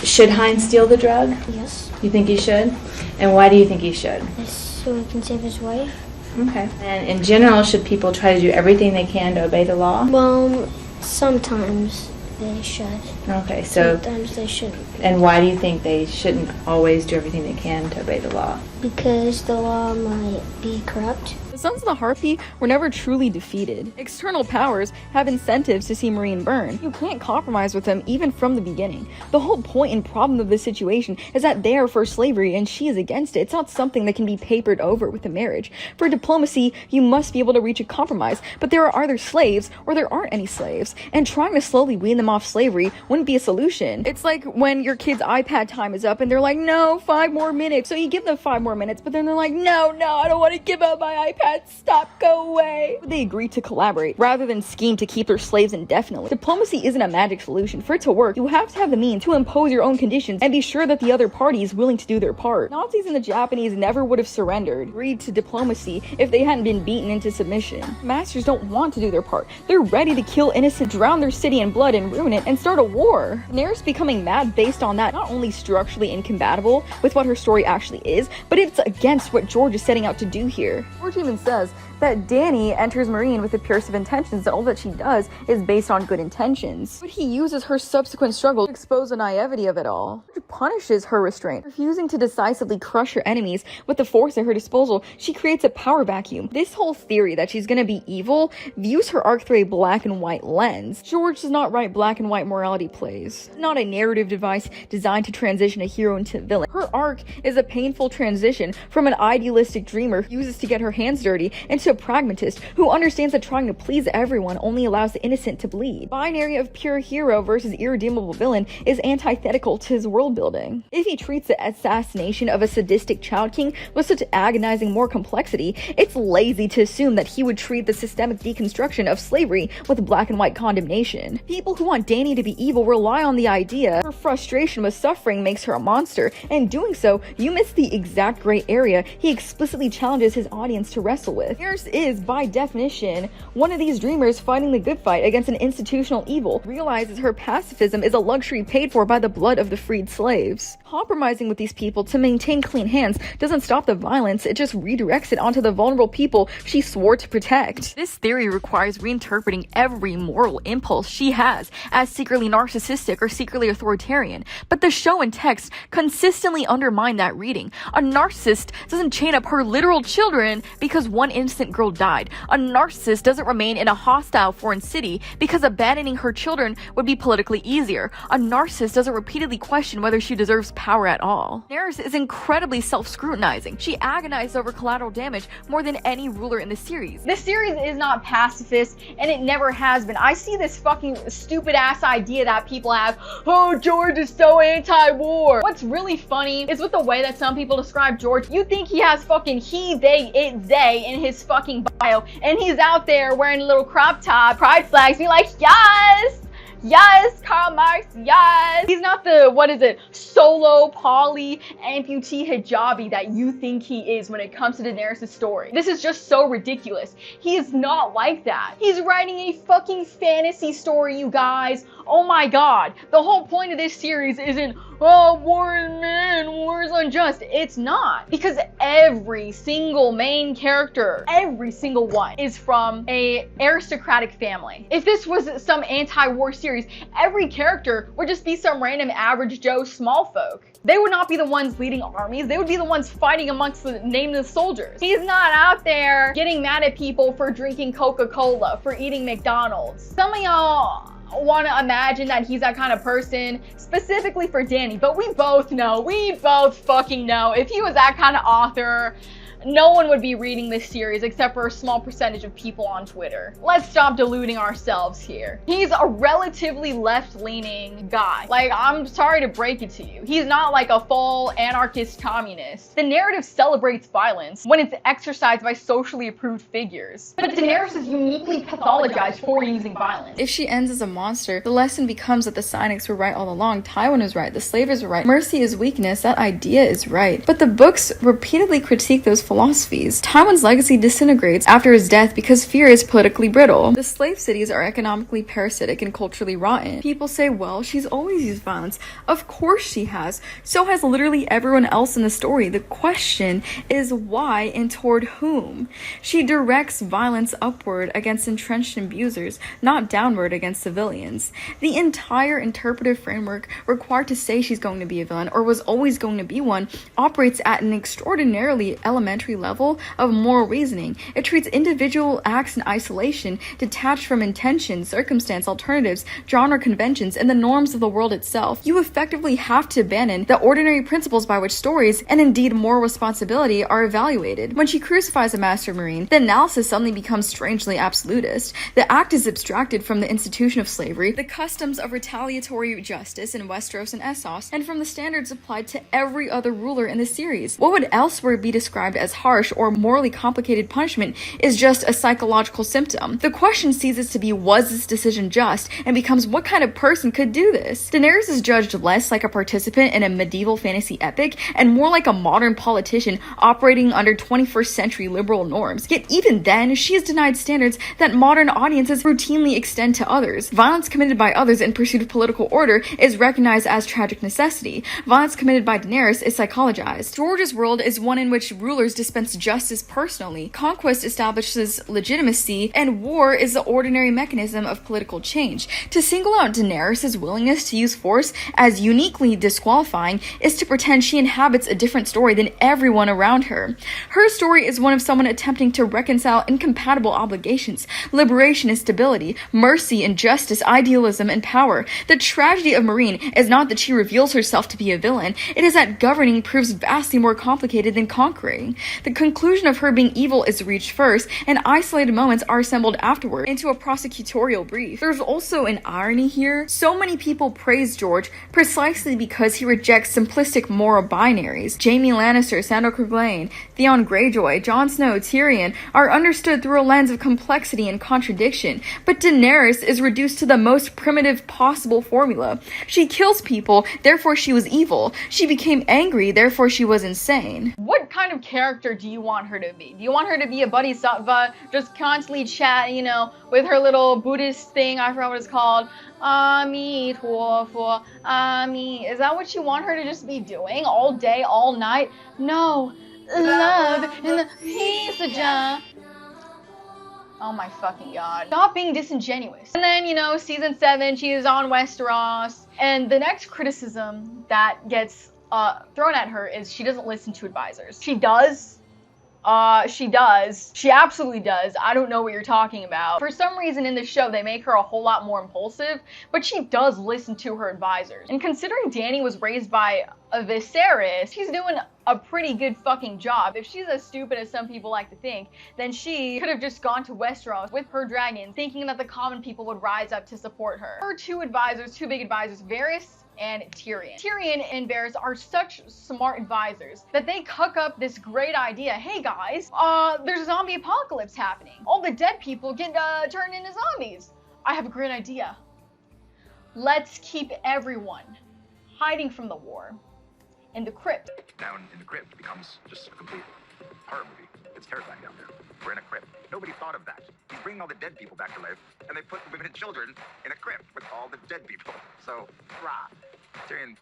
Should Heinz steal the drug? Yes. You think he should? And why do you think he should? So he can save his wife. Okay. And in general, should people try to do everything they can to obey the law? Well, sometimes they should. Okay, so... Sometimes they shouldn't. And why do you think they shouldn't always do everything they can to obey the law? Because the law might be corrupt. The Sons of the Harpy were never truly defeated. External powers have incentives to see Meereen burn. You can't compromise with them even from the beginning. The whole point and problem of this situation is that they are for slavery and she is against it. It's not something that can be papered over with a marriage. For diplomacy, you must be able to reach a compromise, but there are either slaves or there aren't any slaves, and trying to slowly wean them off slavery wouldn't be a solution. It's like when your kid's iPad time is up and they're like, no, 5 more minutes. So you give them 5 more minutes, but then they're like, no, I don't want to give up my iPad. Stop, go away. They agree to collaborate rather than scheme to keep their slaves indefinitely. Diplomacy isn't a magic solution. For it to work, you have to have the means to impose your own conditions and be sure that the other party is willing to do their part. Nazis and the Japanese never would have surrendered, agreed to diplomacy if they hadn't been beaten into submission. Masters don't want to do their part. They're ready to kill innocent, drown their city in blood and ruin it and start a war. Daenerys becoming mad based on that not only structurally incompatible with what her story actually is, but it's against what George is setting out to do here. George even says that Dany enters Meereen with the purest of intentions and all that she does is based on good intentions. But he uses her subsequent struggle to expose the naivety of it all. George punishes her restraint. Refusing to decisively crush her enemies with the force at her disposal, she creates a power vacuum. This whole theory that she's gonna be evil views her arc through a black and white lens. George does not write black and white morality plays. It's not a narrative device designed to transition a hero into a villain. Her arc is a painful transition from an idealistic dreamer who uses to get her hands dirty into a pragmatist who understands that trying to please everyone only allows the innocent to bleed. Binary of pure hero versus irredeemable villain is antithetical to his world building. If he treats the assassination of a sadistic child king with such agonizing more complexity, it's lazy to assume that he would treat the systemic deconstruction of slavery with black and white condemnation. People who want Dany to be evil rely on the idea her frustration with suffering makes her a monster, and doing so, you miss the exact gray area he explicitly challenges his audience to wrestle with. Daenerys is, by definition, one of these dreamers fighting the good fight against an institutional evil, realizes her pacifism is a luxury paid for by the blood of the freed slaves. Compromising with these people to maintain clean hands doesn't stop the violence, it just redirects it onto the vulnerable people she swore to protect. This theory requires reinterpreting every moral impulse she has as secretly narcissistic or secretly authoritarian, but the show and text consistently undermine that reading. A narcissist doesn't chain up her literal children because one innocent girl died. A narcissist doesn't remain in a hostile foreign city because abandoning her children would be politically easier. A narcissist doesn't repeatedly question whether she deserves power at all. Daenerys is incredibly self-scrutinizing. She agonized over collateral damage more than any ruler in the series. This series is not pacifist, and it never has been. I see this fucking stupid ass idea that people have, oh, George is so anti-war. What's really funny is with the way that some people describe George, you think he has fucking he, they, it, they J in his fucking bio, and he's out there wearing a little crop top, pride flags, be like, yes! Yes, Karl Marx, yes! He's not the, what is it, solo, poly, amputee hijabi that you think he is when it comes to Daenerys' story. This is just so ridiculous. He is not like that. He's writing a fucking fantasy story, you guys. Oh my god. The whole point of this series isn't, oh, war is man, war is unjust. It's not. Because every single main character, every single one, is from a aristocratic family. If this was some anti-war series, every character would just be some random average Joe small folk. They would not be the ones leading armies. They would be the ones fighting amongst the nameless soldiers. He's not out there getting mad at people for drinking Coca-Cola, for eating McDonald's. Some of y'all want to imagine that he's that kind of person specifically for Dany, but we both fucking know if he was that kind of author, no one would be reading this series except for a small percentage of people on Twitter. Let's stop deluding ourselves here. He's a relatively left-leaning guy. Like, I'm sorry to break it to you. He's not like a full anarchist communist. The narrative celebrates violence when it's exercised by socially approved figures. But Daenerys is uniquely pathologized for using violence. If she ends as a monster, the lesson becomes that the Cynics were right all along, Tywin was right, the slavers were right, mercy is weakness, that idea is right. But the books repeatedly critique those philosophies. Tywin's legacy disintegrates after his death because fear is politically brittle. The slave cities are economically parasitic and culturally rotten. People say, well, she's always used violence. Of course she has. So has literally everyone else in the story. The question is why and toward whom? She directs violence upward against entrenched abusers, not downward against civilians. The entire interpretive framework required to say she's going to be a villain or was always going to be one operates at an extraordinarily elementary level of moral reasoning. It treats individual acts in isolation, detached from intention, circumstance, alternatives, genre conventions, and the norms of the world itself. You effectively have to abandon the ordinary principles by which stories, and indeed moral responsibility, are evaluated. When she crucifies a master meereen, the analysis suddenly becomes strangely absolutist. The act is abstracted from the institution of slavery, the customs of retaliatory justice in Westeros and Essos, and from the standards applied to every other ruler in the series. What would elsewhere be described as harsh or morally complicated punishment is just a psychological symptom. The question ceases to be, was this decision just, and becomes, what kind of person could do this? Daenerys is judged less like a participant in a medieval fantasy epic and more like a modern politician operating under 21st century liberal norms. Yet even then, she is denied standards that modern audiences routinely extend to others. Violence committed by others in pursuit of political order is recognized as tragic necessity. Violence committed by Daenerys is psychologized. George's world is one in which rulers dispense justice personally. Conquest establishes legitimacy, and war is the ordinary mechanism of political change. To single out Daenerys' willingness to use force as uniquely disqualifying is to pretend she inhabits a different story than everyone around her. Her story is one of someone attempting to reconcile incompatible obligations, liberation and stability, mercy and justice, idealism and power. The tragedy of Meereen is not that she reveals herself to be a villain, it is that governing proves vastly more complicated than conquering. The conclusion of her being evil is reached first, and isolated moments are assembled afterward into a prosecutorial brief. There's also an irony here. So many people praise George precisely because he rejects simplistic moral binaries. Jaime Lannister, Sandor Clegane, Theon Greyjoy, Jon Snow, Tyrion are understood through a lens of complexity and contradiction, but Daenerys is reduced to the most primitive possible formula. She kills people, therefore she was evil. She became angry, therefore she was insane. What kind of character do you want her to be? Do you want her to be a bodhisattva, just constantly chat, you know, with her little Buddhist thing, I forgot what it's called, Ami Tuofu, Ami, is that what you want her to just be doing all day, all night? No, love and the peace of Jah. Oh my fucking god. Stop being disingenuous. And then, you know, season 7, she is on Westeros, and the next criticism that gets thrown at her is she doesn't listen to advisors. She does. She does. She absolutely does. I don't know what you're talking about. For some reason in the show, they make her a whole lot more impulsive, but she does listen to her advisors. And considering Dany was raised by a viserys, she's doing a pretty good fucking job. If she's as stupid as some people like to think, then she could have just gone to Westeros with her dragons, thinking that the common people would rise up to support her. Her two big advisors, Varys and Tyrion. Tyrion and Varys are such smart advisors that they cook up this great idea. Hey guys, there's a zombie apocalypse happening. All the dead people get turned into zombies. I have a great idea. Let's keep everyone hiding from the war in the crypt. Down in the crypt becomes just a complete horror movie. It's terrifying down there. We're in a crypt. Nobody thought of that. He's bringing all the dead people back to life, and they put the women and children in a crypt with all the dead people. So, rah. Tyrion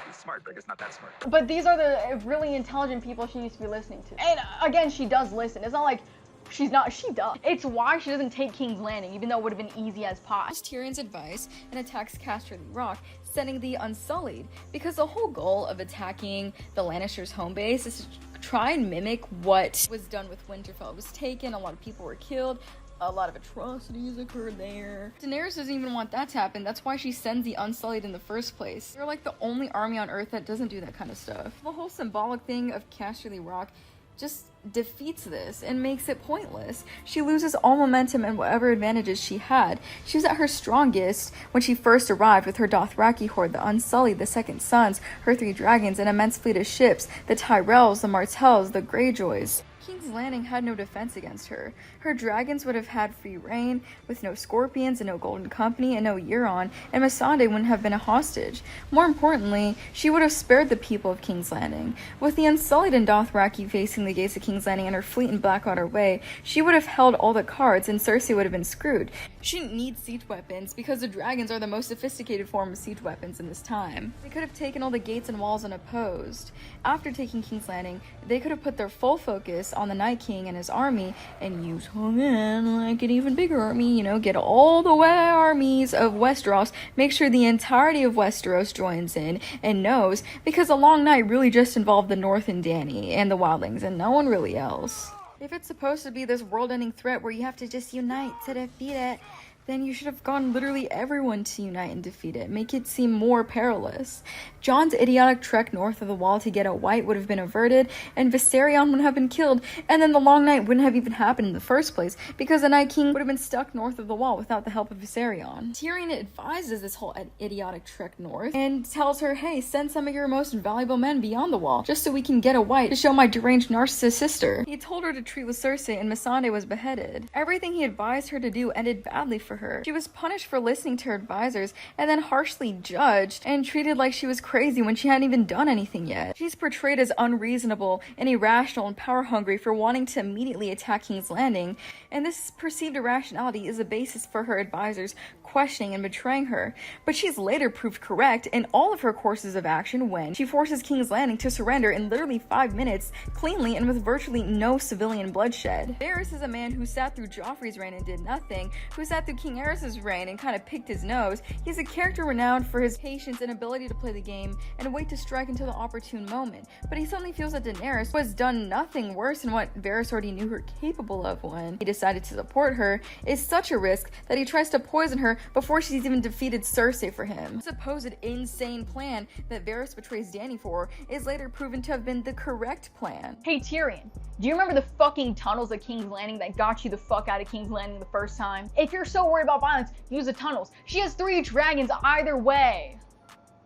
is smart, but I guess not that smart. But these are the really intelligent people she needs to be listening to. And again, she does listen. It's not like she's not, she does. It's why she doesn't take King's Landing, even though it would have been easy as pie. Tyrion's advice and attacks Casterly Rock, sending the Unsullied, because the whole goal of attacking the Lannisters' home base is to try and mimic what was done with Winterfell. It was taken, a lot of people were killed, a lot of atrocities occurred there. Daenerys doesn't even want that to happen. That's why she sends the Unsullied in the first place. They're like the only army on Earth that doesn't do that kind of stuff. The whole symbolic thing of Casterly Rock just defeats this and makes it pointless. She loses all momentum and whatever advantages she had. She was at her strongest when she first arrived with her Dothraki horde, the Unsullied, the Second Sons, her 3 dragons, an immense fleet of ships, the Tyrells, the Martells, the Greyjoys. King's Landing had no defense against her. Her dragons would have had free reign, with no scorpions and no golden company and no Euron, and Missandei wouldn't have been a hostage. More importantly, she would have spared the people of King's Landing. With the Unsullied and Dothraki facing the gates of King's Landing and her fleet in Blackwater Way, she would have held all the cards and Cersei would have been screwed. She didn't need siege weapons because the dragons are the most sophisticated form of siege weapons in this time. They could have taken all the gates and walls unopposed. After taking King's Landing, they could have put their full focus on the Night King and his army and use him in like an even bigger army, you know, get all the armies of Westeros, make sure the entirety of Westeros joins in and knows, because a long night really just involved the North and Dany and the wildlings and no one really else. If it's supposed to be this world-ending threat where you have to just unite to defeat it, then you should have gone literally everyone to unite and defeat it. Make it seem more perilous. Jon's idiotic trek north of the wall to get a White would have been averted, and Viserion would have been killed, and then the Long Night wouldn't have even happened in the first place, because the Night King would have been stuck north of the wall without the help of Viserion. Tyrion advises this whole idiotic trek north, and tells her, hey, send some of your most valuable men beyond the wall, just so we can get a White to show my deranged narcissist sister. He told her to treat with Cersei, and Missandei was beheaded. Everything he advised her to do ended badly for her. She was punished for listening to her advisors and then harshly judged and treated like she was crazy when she hadn't even done anything yet. She's portrayed as unreasonable and irrational and power hungry for wanting to immediately attack King's Landing, and this perceived irrationality is a basis for her advisors questioning and betraying her. But she's later proved correct in all of her courses of action when she forces King's Landing to surrender in literally 5 minutes, cleanly and with virtually no civilian bloodshed. Varys is a man who sat through Joffrey's reign and did nothing, who sat through King Aerys's reign and kind of picked his nose. He's a character renowned for his patience and ability to play the game and wait to strike until the opportune moment. But he suddenly feels that Daenerys was done nothing worse than what Varys already knew her capable of when he decided to support her, is such a risk that he tries to poison her before she's even defeated Cersei for him. The supposed insane plan that Varys betrays Dany for is later proven to have been the correct plan. Hey Tyrion, do you remember the fucking tunnels at King's Landing that got you the fuck out of King's Landing the first time? If you're so worried about violence, use the tunnels. She has 3 dragons either way.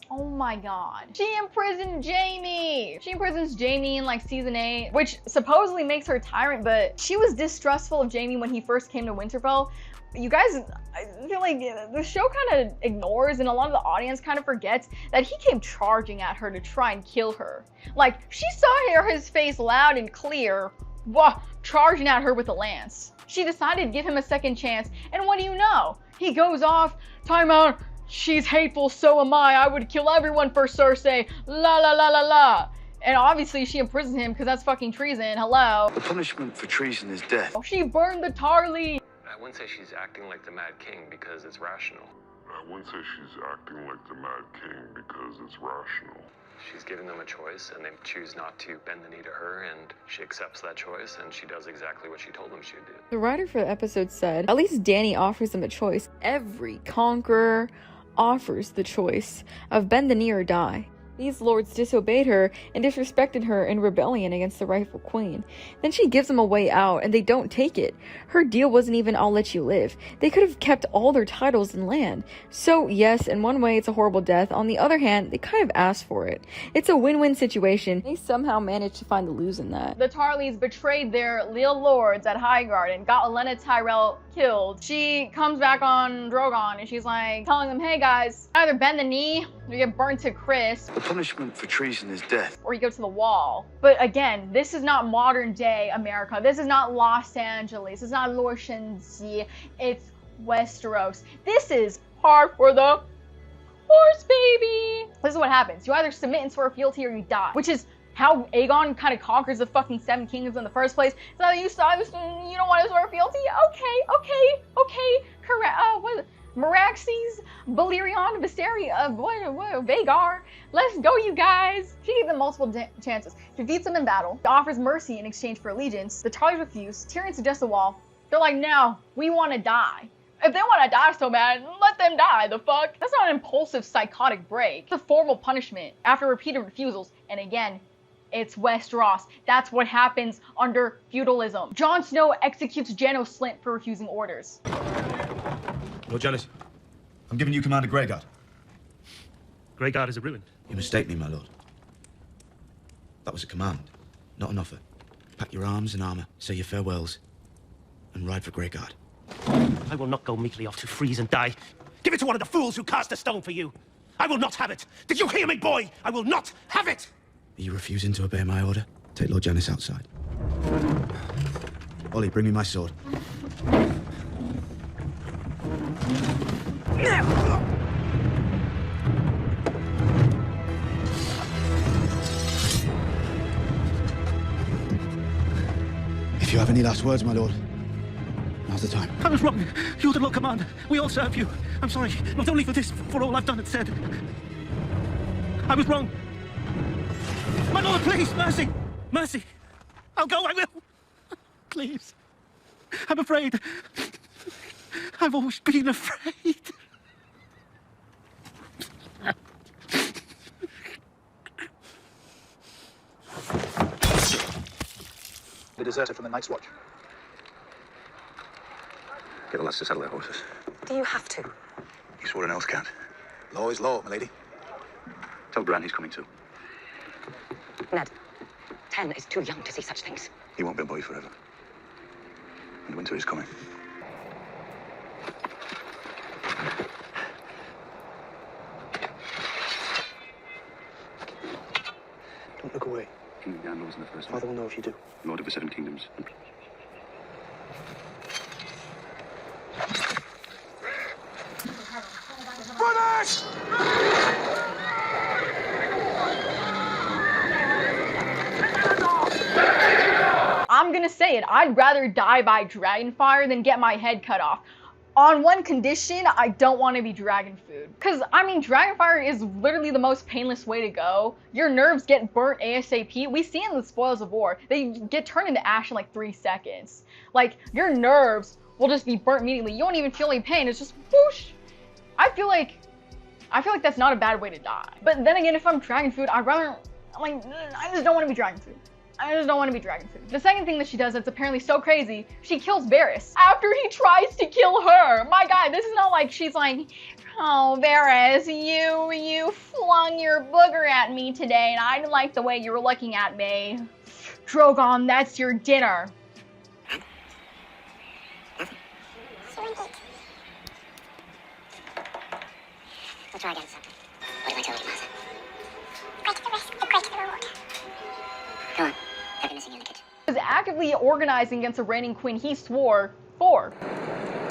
Oh my god. She imprisoned Jaime! She imprisons Jaime in like season 8, which supposedly makes her a tyrant, but she was distrustful of Jaime when he first came to Winterfell. You guys, I feel like the show kind of ignores and a lot of the audience kind of forgets that he came charging at her to try and kill her. Like, she saw his face loud and clear, charging at her with a lance. She decided to give him a second chance, and what do you know? He goes off, time out, she's hateful, so am I would kill everyone for Cersei, la la la la la. And obviously she imprisoned him because that's fucking treason, hello. The punishment for treason is death. She burned the Tarlys. I wouldn't say she's acting like the Mad King because it's rational. I wouldn't say she's acting like the Mad King because it's rational. She's giving them a choice, and they choose not to bend the knee to her, and she accepts that choice, and she does exactly what she told them she would do. The writer for the episode said, at least Dany offers them a choice. Every conqueror offers the choice of bend the knee or die. These lords disobeyed her and disrespected her in rebellion against the rightful queen. Then she gives them a way out and they don't take it. Her deal wasn't even I'll let you live. They could have kept all their titles and land. So yes, in one way it's a horrible death. On the other hand, they kind of asked for it. It's a win-win situation. They somehow managed to find the lose in that. The Tarlys betrayed their liege lords at Highgarden and got Olenna Tyrell killed. She comes back on Drogon and she's like telling them, hey guys, either bend the knee or you get burnt to crisp. The punishment for treason is death. Or you go to the wall. But again, this is not modern day America. This is not Los Angeles. It's not Lorshenzi. It's Westeros. This is hard for the horse, baby. This is what happens. You either submit and swear fealty or you die. Which is how Aegon kind of conquers the fucking 7 kingdoms in the first place. So you don't want to swear fealty? Okay. Correct. What? Meraxes, Valyrian, Viserys, Vhagar. Let's go, you guys. She gave them multiple chances. She defeats them in battle. She offers mercy in exchange for allegiance. The Tarlys refuse. Tyrion suggests a wall. They're like, no, we want to die. If they want to die so bad, let them die, the fuck? That's not an impulsive, psychotic break. It's a formal punishment after repeated refusals. And again, it's Westeros. That's what happens under feudalism. Jon Snow executes Janos Slynt for refusing orders. Lord Janos, I'm giving you command of Greyguard. Greyguard is a ruin. You mistake me, my lord. That was a command, not an offer. Pack your arms and armor, say your farewells, and ride for Greyguard. I will not go meekly off to freeze and die. Give it to one of the fools who cast a stone for you. I will not have it. Did you hear me, boy? I will not have it. Are you refusing to obey my order? Take Lord Janos outside. Ollie, bring me my sword. If you have any last words, my lord, now's the time. I was wrong. You're the Lord Commander. We all serve you. I'm sorry, not only for this, for all I've done and said. I was wrong. My lord, please, mercy. Mercy. I'll go, I will. Please. I'm afraid. I've always been afraid. They deserted from the Night's Watch. Get the lads to saddle their horses. Do you have to? You swore an else can't. Law is law, my lady. Tell Bran he's coming too. Ned, 10 is too young to see such things. He won't be a boy forever. And winter is coming. Don't look away. King of Gan knows in the first Father will know if you do. Lord of the 7 Kingdoms. Brothers! I'm gonna say it. I'd rather die by dragonfire than get my head cut off. On one condition, I don't want to be dragon food. Because, I mean, dragonfire is literally the most painless way to go. Your nerves get burnt ASAP. We see in the Spoils of War, they get turned into ash in like 3 seconds. Like, your nerves will just be burnt immediately. You won't even feel any pain. It's just whoosh. I feel like that's not a bad way to die. But then again, if I'm dragon food, I'd rather, like, I just don't want to be dragon food. I just don't want to be dragon food. The second thing that she does that's apparently so crazy, she kills Varys after he tries to kill her. My God, this is not like she's like, oh, Varys, you flung your booger at me today and I didn't like the way you were looking at me. Drogon, that's your dinner. We'll try again, son. What do I tell you, Master? Greater the risk, the greater the reward. Go on. Have you missing in the kitchen? He was actively organizing against the reigning queen he swore for.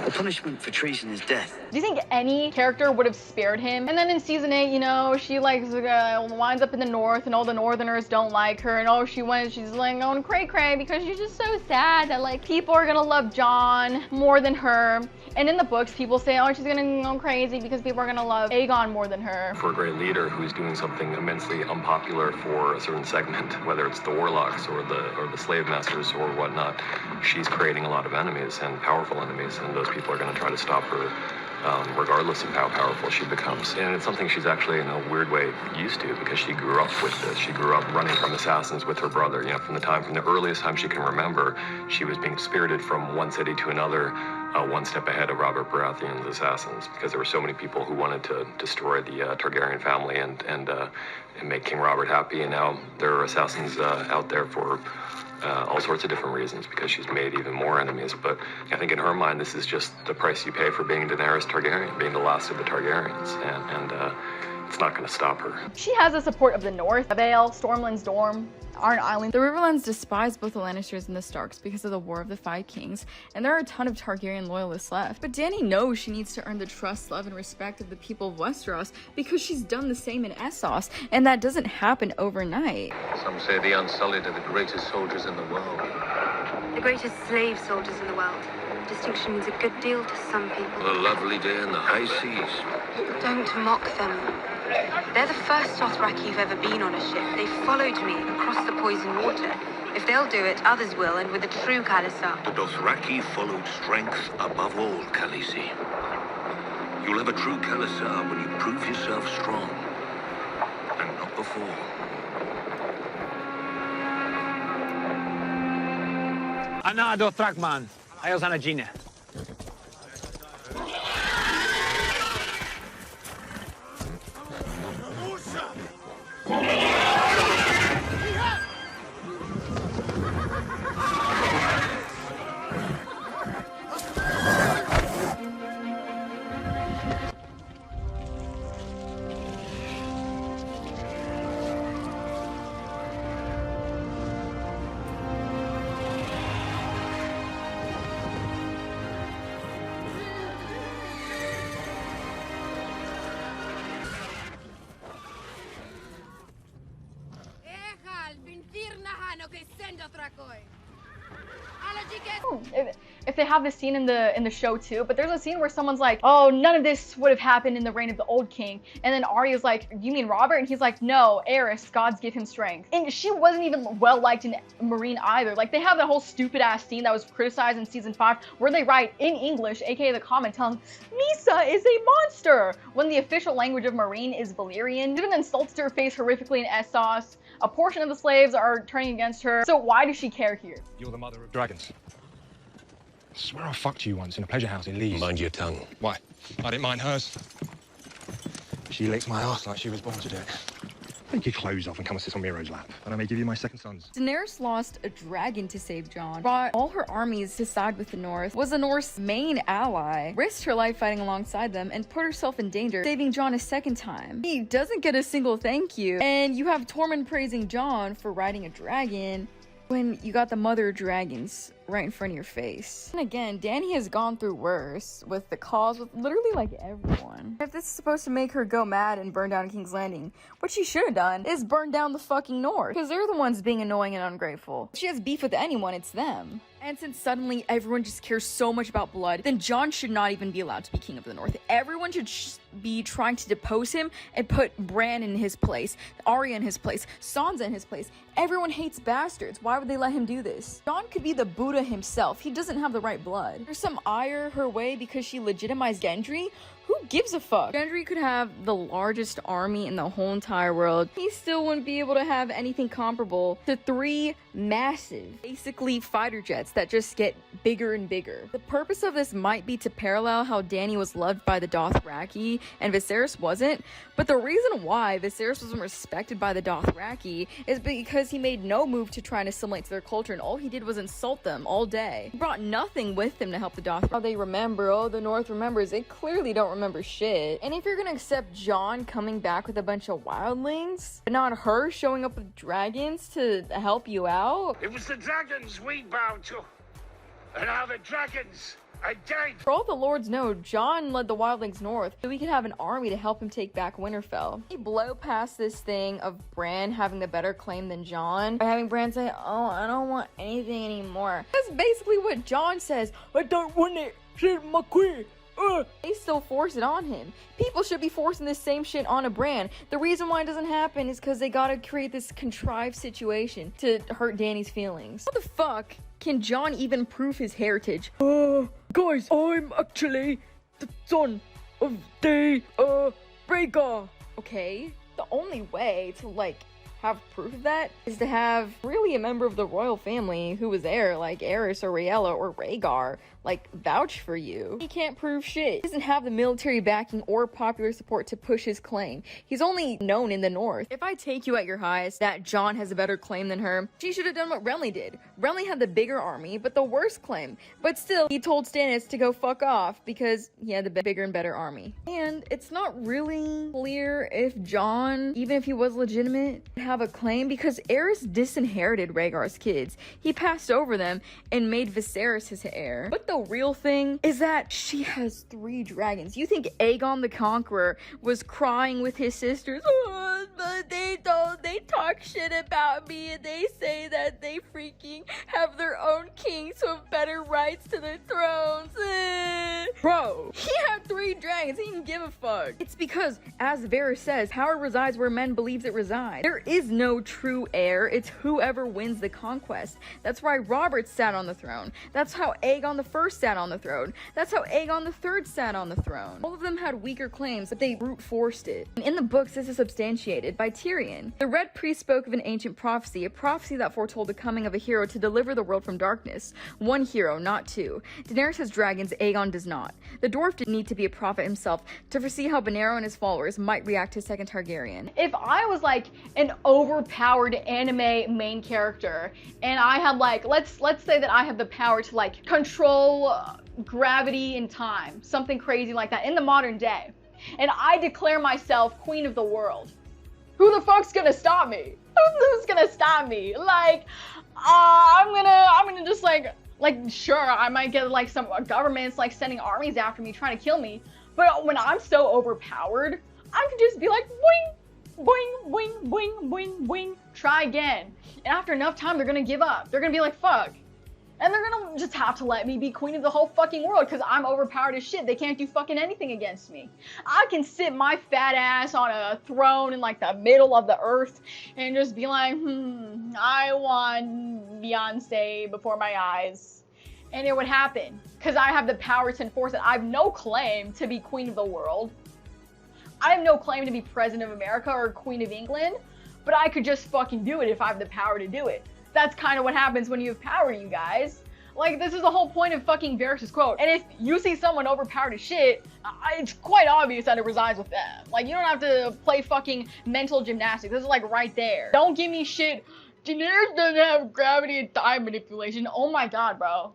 The punishment for treason is death. Do you think any character would have spared him? And then in season 8, you know, she like winds up in the north and all the northerners don't like her and she's like going cray-cray because she's just so sad that like people are gonna love Jon more than her. And in the books, people say, oh, she's gonna go crazy because people are gonna love Aegon more than her. For a great leader who's doing something immensely unpopular for a certain segment, whether it's the warlocks or the slave masters or whatnot, she's creating a lot of enemies and powerful enemies, and those people are going to try to stop her regardless of how powerful she becomes. And it's something she's actually, in a weird way, used to, because she grew up with this. She grew up running from assassins with her brother. You know, from the earliest time she can remember, she was being spirited from one city to another, one step ahead of Robert Baratheon's assassins, because there were so many people who wanted to destroy the Targaryen family and make King Robert happy. And now there are assassins out there for all sorts of different reasons, because she's made even more enemies. But I think in her mind, this is just the price you pay for being Daenerys Targaryen, being the last of the Targaryens, and it's not going to stop her. She has the support of the North, Vale, Stormland's Dorm, Iron Island. The Riverlands despise both the Lannisters and the Starks because of the War of the Five Kings, and there are a ton of Targaryen loyalists left. But Dany knows she needs to earn the trust, love, and respect of the people of Westeros because she's done the same in Essos, and that doesn't happen overnight. Some say the Unsullied are the greatest soldiers in the world. The greatest slave soldiers in the world. Distinction means a good deal to some people. A lovely day in the high seas. Don't mock them. They're the first dothraki who've ever been on a ship. They followed me across the poison water. If they'll do it, others will, and with a true Khalasar. The Dothraki followed strength above all, Khaleesi. You'll have a true Khalasar when you prove yourself strong, and not before. Ana Dothrak man, ayos ana Gina. If they have this scene in the show too, but there's a scene where someone's like, oh, none of this would have happened in the reign of the old king, and then Arya's like, you mean Robert? And he's like, no, Aerys, gods give him strength. And she wasn't even well liked in Meereen either. Like, they have that whole stupid ass scene that was criticized in season 5 where they write in English, aka the comment, telling Misa is a monster when the official language of Meereen is Valyrian. Even insults to her face horrifically in Essos. A portion of the slaves are turning against her. So why does she care here? You're the mother of dragons. I swear I fucked you once in a pleasure house in Leeds. Mind your tongue. Why? I didn't mind hers. She licked my ass like she was born to do it. Take your clothes off and come and sit on Miro's lap, and I may give you my second sons. Daenerys lost a dragon to save Jon, brought all her armies to side with the North, was the North's main ally, risked her life fighting alongside them, and put herself in danger, saving Jon a second time. He doesn't get a single thank you, and you have Tormund praising Jon for riding a dragon when you got the mother of dragons right in front of your face. And again, Dany has gone through worse with the cause with literally like everyone. If this is supposed to make her go mad and burn down King's Landing, what she should have done is burn down the fucking North, because they're the ones being annoying and ungrateful. If she has beef with anyone, it's them. And since suddenly everyone just cares so much about blood, then Jon should not even be allowed to be king of the North. Everyone should be trying to depose him and put Bran in his place, Arya in his place, Sansa in his place. Everyone hates bastards. Why would they let him do this? Jon could be the Buddha himself. He doesn't have the right blood. There's some ire her way because she legitimized Gendry. Who gives a fuck? Gendry could have the largest army in the whole entire world. He still wouldn't be able to have anything comparable to 3 massive, basically fighter jets that just get bigger and bigger. The purpose of this might be to parallel how Dany was loved by the Dothraki and Viserys wasn't, but the reason why Viserys wasn't respected by the Dothraki is because he made no move to try and assimilate to their culture, and all he did was insult them all day. He brought nothing with him to help the Dothraki. How they remember, oh, the North remembers. They clearly don't remember shit. And if you're gonna accept Jon coming back with a bunch of wildlings, but not her showing up with dragons to help you out. It was the dragons we bowed to, and now the dragons are dead. For all the lords know, Jon led the wildlings north so we could have an army to help him take back Winterfell. He blow past this thing of Bran having the better claim than Jon by having Bran say, oh, I don't want anything anymore. That's basically what Jon says. I don't want it. She's my queen. They still force it on him. People should be forcing this same shit on a Bran. The reason why it doesn't happen is because they gotta create this contrived situation to hurt Dany's feelings. How the fuck can Jon even prove his heritage? Guys, I'm actually the son of Rhaegar. Okay, the only way to, like, have proof of that is to have really a member of the royal family who was there, like Aerys or Rhaella or Rhaegar, like, vouch for you. He can't prove shit. He doesn't have the military backing or popular support to push his claim. He's only known in the north. If I take you at your highest that Jon has a better claim than her, she should have done what Renly did. Renly had the bigger army, but the worst claim. But still, he told Stannis to go fuck off because he had the bigger and better army. And it's not really clear if Jon, even if he was legitimate, have a claim because Aerys disinherited Rhaegar's kids. He passed over them and made Viserys his heir. But the real thing is that she has 3 dragons. You think Aegon the Conqueror was crying with his sisters? Oh, but they talk shit about me and they say that they freaking have their own kings who have better rights to their thrones. Bro, he had 3 dragons. He didn't give a fuck. It's because, as Varys says, power resides where men believes it resides. There is no true heir. It's whoever wins the conquest. That's why Robert sat on the throne. That's how Aegon the First sat on the throne. That's how Aegon the Third sat on the throne. All of them had weaker claims, but they brute forced it. And in the books, this is substantiated by Tyrion. The Red Priest spoke of an ancient prophecy, a prophecy that foretold the coming of a hero to deliver the world from darkness. 1 hero, not 2. Daenerys has dragons, Aegon does not. The dwarf didn't need to be a prophet himself to foresee how Benero and his followers might react to second Targaryen. If I was like an overpowered anime main character and I had like, let's say that I have the power to like control gravity and time, something crazy like that in the modern day, and I declare myself queen of the world, who the fuck's gonna stop me? Who's gonna stop me? Like, I'm gonna just like sure, I might get like some governments like sending armies after me trying to kill me, but when I'm so overpowered, I can just be like boing, boing, boing, boing, boing, boing, try again. And after enough time, they're gonna give up. They're gonna be like, fuck. And they're gonna just have to let me be queen of the whole fucking world because I'm overpowered as shit. They can't do fucking anything against me. I can sit my fat ass on a throne in like the middle of the earth and just be like, I want Beyonce before my eyes. And it would happen because I have the power to enforce it. I have no claim to be queen of the world. I have no claim to be president of America or queen of England, but I could just fucking do it if I have the power to do it. That's kind of what happens when you have power, you guys. Like, this is the whole point of fucking Varys' quote. And if you see someone overpowered as shit, it's quite obvious that it resides with them. Like, you don't have to play fucking mental gymnastics. This is like right there. Don't give me shit. Daenerys doesn't have gravity and time manipulation. Oh my god, bro.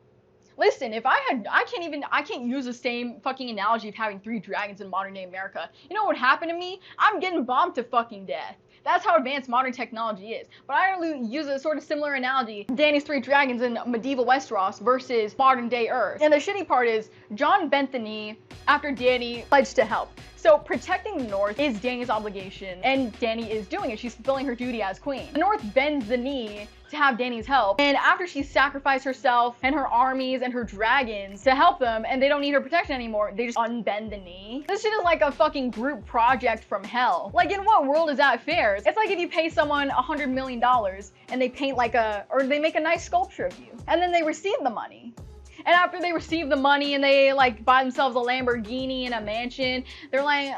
Listen, if I can't use the same fucking analogy of having 3 dragons in modern day America. You know what would happen to me? I'm getting bombed to fucking death. That's how advanced modern technology is. But I use a sort of similar analogy. Dany's 3 dragons in medieval Westeros versus modern day Earth. And the shitty part is, Jon bent the knee after Dany pledged to help. So protecting the North is Dany's obligation, and Dany is doing it. She's fulfilling her duty as queen. The North bends the knee to have Dany's help, and after she sacrificed herself and her armies and her dragons to help them, and they don't need her protection anymore, they just unbend the knee. This shit is like a fucking group project from hell. Like, in what world is that fair? It's like if you pay someone $100 million and they paint like or they make a nice sculpture of you, and then they receive the money. And after they receive the money and they like buy themselves a Lamborghini and a mansion, they're like,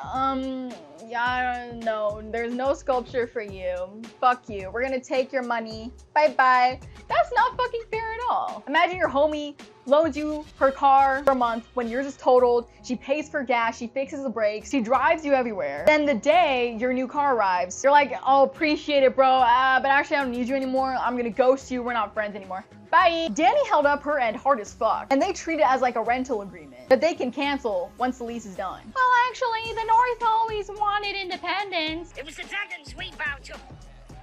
yeah, no, there's no sculpture for you. Fuck you. We're gonna take your money. Bye-bye. That's not fucking fair at all. Imagine your homie loans you her car for a month when yours is totaled. She pays for gas. She fixes the brakes. She drives you everywhere. Then the day your new car arrives, you're like, oh, appreciate it, bro. But actually, I don't need you anymore. I'm gonna ghost you. We're not friends anymore. Bye. Dany held up her end hard as fuck, and they treat it as like a rental agreement that they can cancel once the lease is done. Well, actually, the North always wanted independence. It was the dragons we bowed to,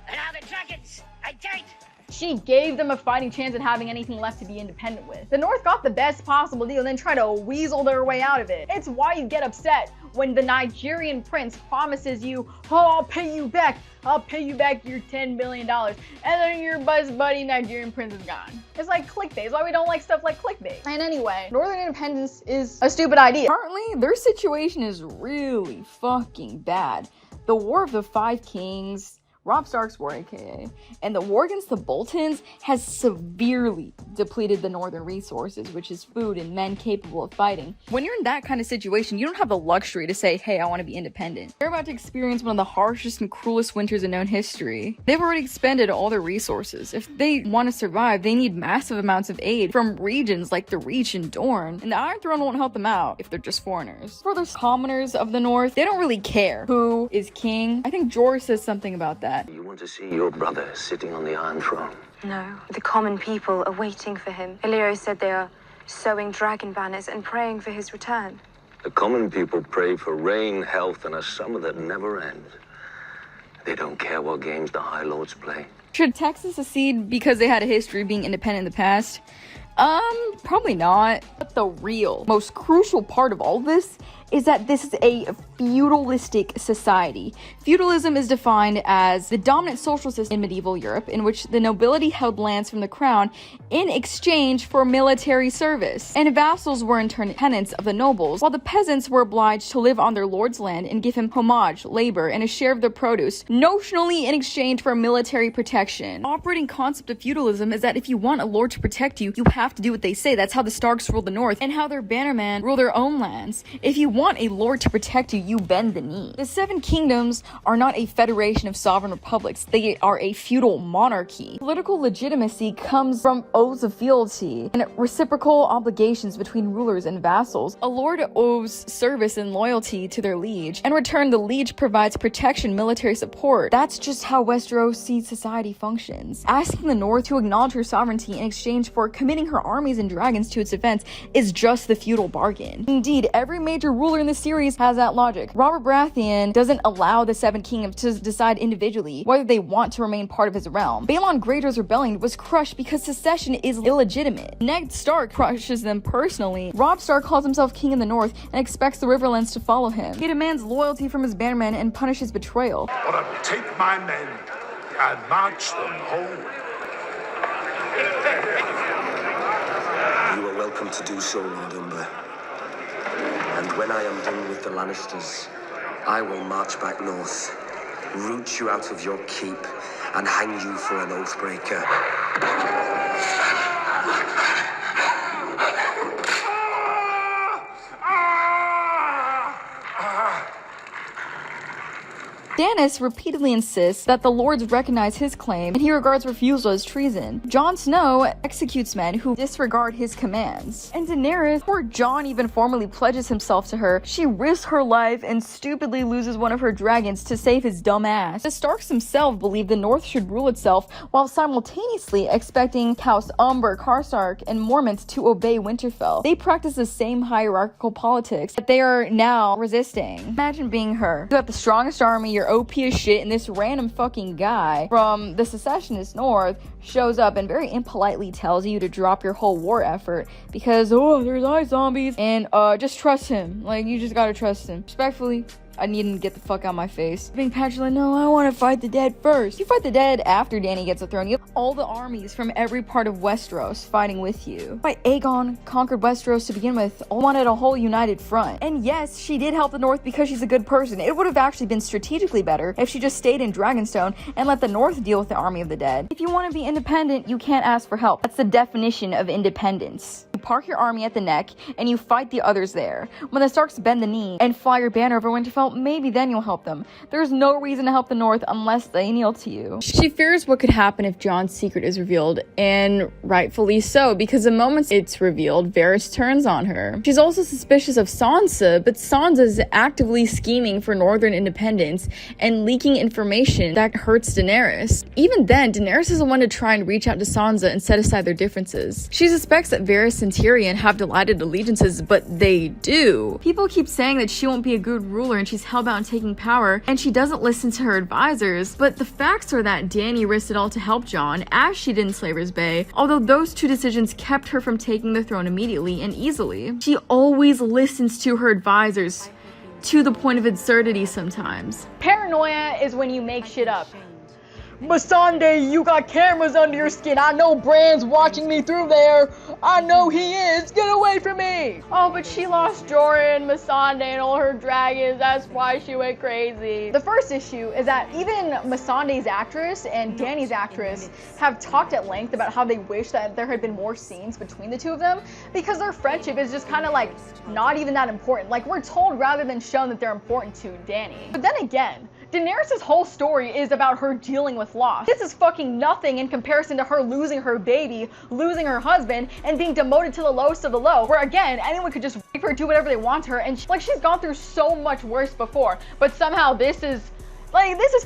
and now the dragons I date. She gave them a fighting chance at having anything left to be independent with. The North got the best possible deal and then tried to weasel their way out of it. It's why you get upset when the Nigerian prince promises you, oh, I'll pay you back your $10 billion. And then your best buddy Nigerian prince is gone. It's like clickbait. It's why we don't like stuff like clickbait. And anyway, Northern independence is a stupid idea. Currently, their situation is really fucking bad. The War of the 5 Kings, Robb Stark's war, aka, and the war against the Boltons has severely depleted the northern resources, which is food and men capable of fighting. When you're in that kind of situation, you don't have the luxury to say, hey, I want to be independent. They're about to experience one of the harshest and cruelest winters in known history. They've already expended all their resources. If they want to survive, they need massive amounts of aid from regions like the Reach and Dorne, and the Iron Throne won't help them out if they're just foreigners. For the commoners of the North, they don't really care who is king. I think Jorah says something about that. You want to see your brother sitting on the Iron Throne? No, the common people are waiting for him. Illyrio said they are sewing dragon banners and praying for his return. The common people pray for rain, health, and a summer that never ends. They don't care what games the High Lords play. Should Texas secede because they had a history of being independent in the past? Probably not. But the real, most crucial part of all this is that this is a feudalistic society. Feudalism is defined as the dominant social system in medieval Europe in which the nobility held lands from the crown in exchange for military service, and vassals were in turn tenants of the nobles, while the peasants were obliged to live on their lord's land and give him homage, labor, and a share of their produce, notionally in exchange for military protection. The operating concept of feudalism is that if you want a lord to protect you, you have to do what they say. That's how the Starks rule the north, and how their bannermen rule their own lands. If you want a lord to protect you, you bend the knee. The Seven Kingdoms are not a federation of sovereign republics. They are a feudal monarchy. Political legitimacy comes from oaths of fealty and reciprocal obligations between rulers and vassals. A lord owes service and loyalty to their liege. In return, the liege provides protection, military support. That's just how Westerosi society functions. Asking the North to acknowledge her sovereignty in exchange for committing her armies and dragons to its defense is just the feudal bargain. Indeed, every major ruler in the series has that logic. Robert Baratheon doesn't allow the Seven Kingdoms to decide individually whether they want to remain part of his realm. Balon Greyjoy's rebellion was crushed because secession is illegitimate. Ned Stark crushes them personally. Robb Stark calls himself king in the north and expects the Riverlands to follow him. He demands loyalty from his bannermen and punishes betrayal. But I'll take my men and march them home. You are welcome to do so, Lord Umber. And when I am done with the Lannisters, I will march back north, root you out of your keep, and hang you for an oathbreaker. Stannis repeatedly insists that the lords recognize his claim, and he regards refusal as treason. Jon Snow executes men who disregard his commands. And Daenerys, before Jon even formally pledges himself to her, she risks her life and stupidly loses one of her dragons to save his dumb ass. The Starks themselves believe the North should rule itself, while simultaneously expecting House Umber, Karstark, and Mormont to obey Winterfell. They practice the same hierarchical politics that they are now resisting. Imagine being her. You have the strongest army, you're OP as shit, and this random fucking guy from the secessionist north shows up and very impolitely tells you to drop your whole war effort because, oh, there's ice zombies, and just trust him. Like, you just gotta trust him. Respectfully, I need him to get the fuck out of my face. Being petulant, no, I want to fight the dead first. You fight the dead after Dany gets the throne. You have all the armies from every part of Westeros fighting with you. Why Aegon conquered Westeros to begin with, wanted a whole united front. And yes, she did help the North because she's a good person. It would have actually been strategically better if she just stayed in Dragonstone and let the North deal with the army of the dead. If you want to be independent, you can't ask for help. That's the definition of independence. You park your army at the neck and you fight the others there. When the Starks bend the knee and fly your banner over Winterfell, maybe then you'll help them. There's no reason to help the North unless they kneel to you. She fears what could happen if Jon's secret is revealed, and rightfully so, because the moment it's revealed, Varys turns on her. She's also suspicious of Sansa, but Sansa's actively scheming for northern independence and leaking information that hurts Daenerys. Even then, Daenerys is the one to try and reach out to Sansa and set aside their differences. She suspects that Varys and Tyrion have divided allegiances, but they do. People keep saying that she won't be a good ruler and she's hellbound taking power, and she doesn't listen to her advisors, but the facts are that Dany risked it all to help Jon, as she did in Slaver's Bay, although those two decisions kept her from taking the throne immediately and easily. She always listens to her advisors, to the point of absurdity sometimes. Paranoia is when you make shit up. Missandei, you got cameras under your skin. I know Bran's watching me through there. I know he is. Get away from me. Oh, but she lost Jorah and Missandei and all her dragons. That's why she went crazy. The first issue is that even Missandei's actress and Dany's actress have talked at length about how they wish that there had been more scenes between the two of them because their friendship is just kind of like not even that important. Like, we're told rather than shown that they're important to Dany. But then again, Daenerys' whole story is about her dealing with loss. This is fucking nothing in comparison to her losing her baby, losing her husband, and being demoted to the lowest of the low, where again, anyone could just rape her, do whatever they want to her, and she's gone through so much worse before, but somehow this is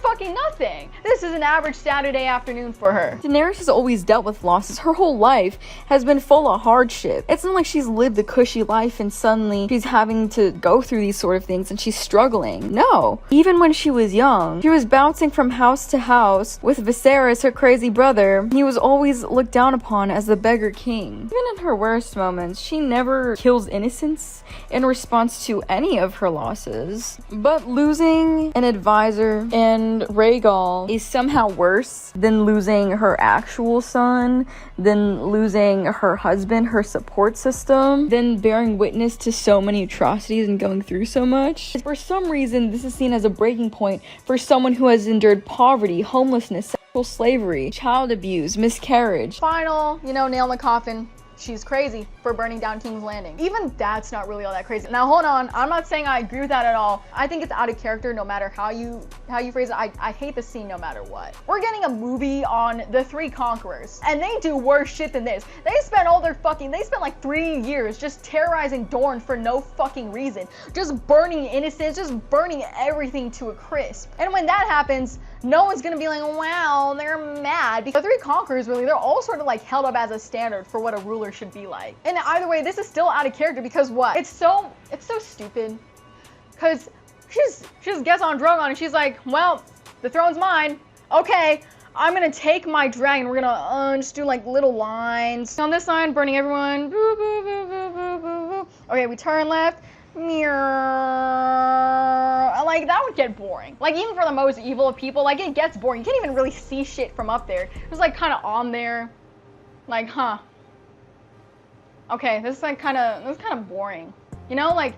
fucking nothing. This is an average Saturday afternoon for her. Daenerys has always dealt with losses. Her whole life has been full of hardship. It's not like she's lived a cushy life and suddenly she's having to go through these sort of things and she's struggling. No. Even when she was young, she was bouncing from house to house with Viserys, her crazy brother. He was always looked down upon as the beggar king. Even in her worst moments, she never kills innocents in response to any of her losses. But losing an advisor and Rhaegal is somehow worse than losing her actual son, than losing her husband, her support system, than bearing witness to so many atrocities and going through so much. For some reason, this is seen as a breaking point for someone who has endured poverty, homelessness, sexual slavery, child abuse, miscarriage. Final, nail in the coffin. She's crazy for burning down King's Landing. Even that's not really all that crazy. Now hold on, I'm not saying I agree with that at all. I think it's out of character no matter how you phrase it. I hate the scene no matter what. We're getting a movie on the three conquerors, and they do worse shit than this. They spent like 3 years just terrorizing Dorne for no fucking reason. Just burning innocents, just burning everything to a crisp. And when that happens, no one's gonna be like, wow, they're mad. Because the three conquerors, really, they're all sort of like held up as a standard for what a ruler should be like. And either way, this is still out of character because what? It's so stupid. Because she just gets on Drogon and she's like, well, the throne's mine. Okay, I'm gonna take my dragon. We're gonna just do like little lines. On this line, burning everyone. Boo, boo, boo, boo, boo, boo, boo. Okay, we turn left. Like, that would get boring. Like, even for the most evil of people, like, it gets boring. You can't even really see shit from up there. It's like kind of on there. Like, huh. Okay, this is kind of boring. Like,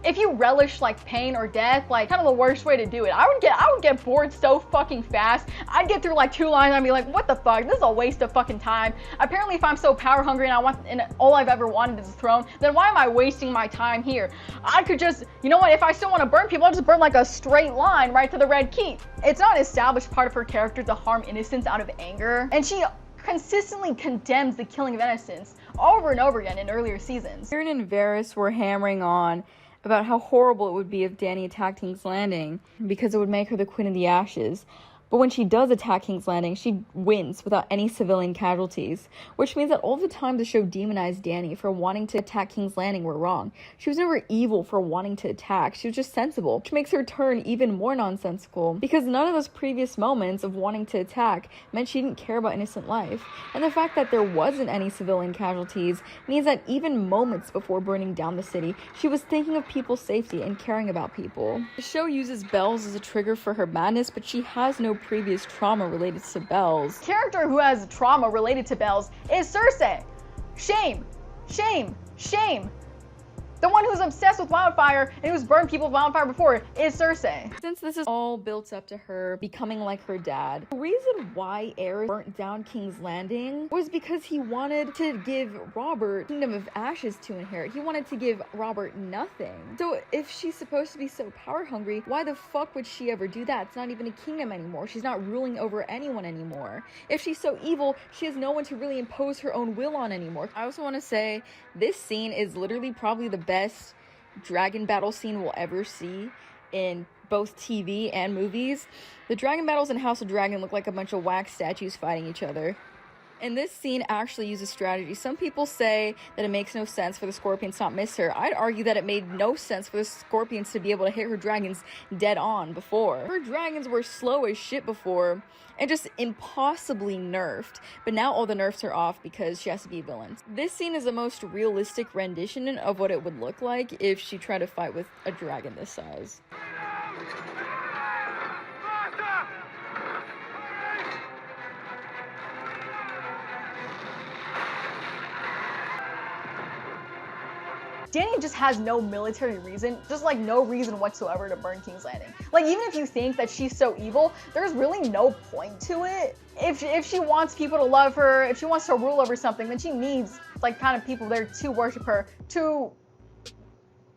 if you relish like pain or death, like kind of the worst way to do it. I would get bored so fucking fast. I'd get through like 2 lines and I'd be like, what the fuck? This is a waste of fucking time. Apparently, if I'm so power hungry and all I've ever wanted is a throne, then why am I wasting my time here? I could just, if I still want to burn people, I'll just burn like a straight line right to the Red Keep. It's not an established part of her character to harm innocents out of anger, and she consistently condemns the killing of innocents over and over again in earlier seasons. Tyrion and Varys were hammering on about how horrible it would be if Dany attacked King's Landing because it would make her the Queen of the Ashes. But when she does attack King's Landing, she wins without any civilian casualties, which means that all the time the show demonized Dany for wanting to attack King's Landing were wrong. She was never evil for wanting to attack. She was just sensible, which makes her turn even more nonsensical, because none of those previous moments of wanting to attack meant she didn't care about innocent life. And the fact that there wasn't any civilian casualties means that even moments before burning down the city, she was thinking of people's safety and caring about people. The show uses bells as a trigger for her madness, but she has no previous trauma related to bells. Character who has trauma related to bells is Cersei. Shame, shame, shame. The one who's obsessed with wildfire and who's burned people with wildfire before is Cersei. Since this is all built up to her becoming like her dad, the reason why Aerys burnt down King's Landing was because he wanted to give Robert Kingdom of Ashes to inherit. He wanted to give Robert nothing. So if she's supposed to be so power hungry, why the fuck would she ever do that? It's not even a kingdom anymore. She's not ruling over anyone anymore. If she's so evil, she has no one to really impose her own will on anymore. I also want to say this scene is literally probably the best dragon battle scene we'll ever see in both TV and movies. The dragon battles in House of Dragon look like a bunch of wax statues fighting each other. And this scene actually uses strategy. Some people say that it makes no sense for the scorpions to not miss her. I'd argue that it made no sense for the scorpions to be able to hit her dragons dead on before. Her dragons were slow as shit before and just impossibly nerfed. But now all the nerfs are off because she has to be a villain. This scene is the most realistic rendition of what it would look like if she tried to fight with a dragon this size. Dany just has no military reason, just like no reason whatsoever to burn King's Landing. Like, even if you think that she's so evil, there's really no point to it. If she wants people to love her, if she wants to rule over something, then she needs like kind of people there to worship her, to,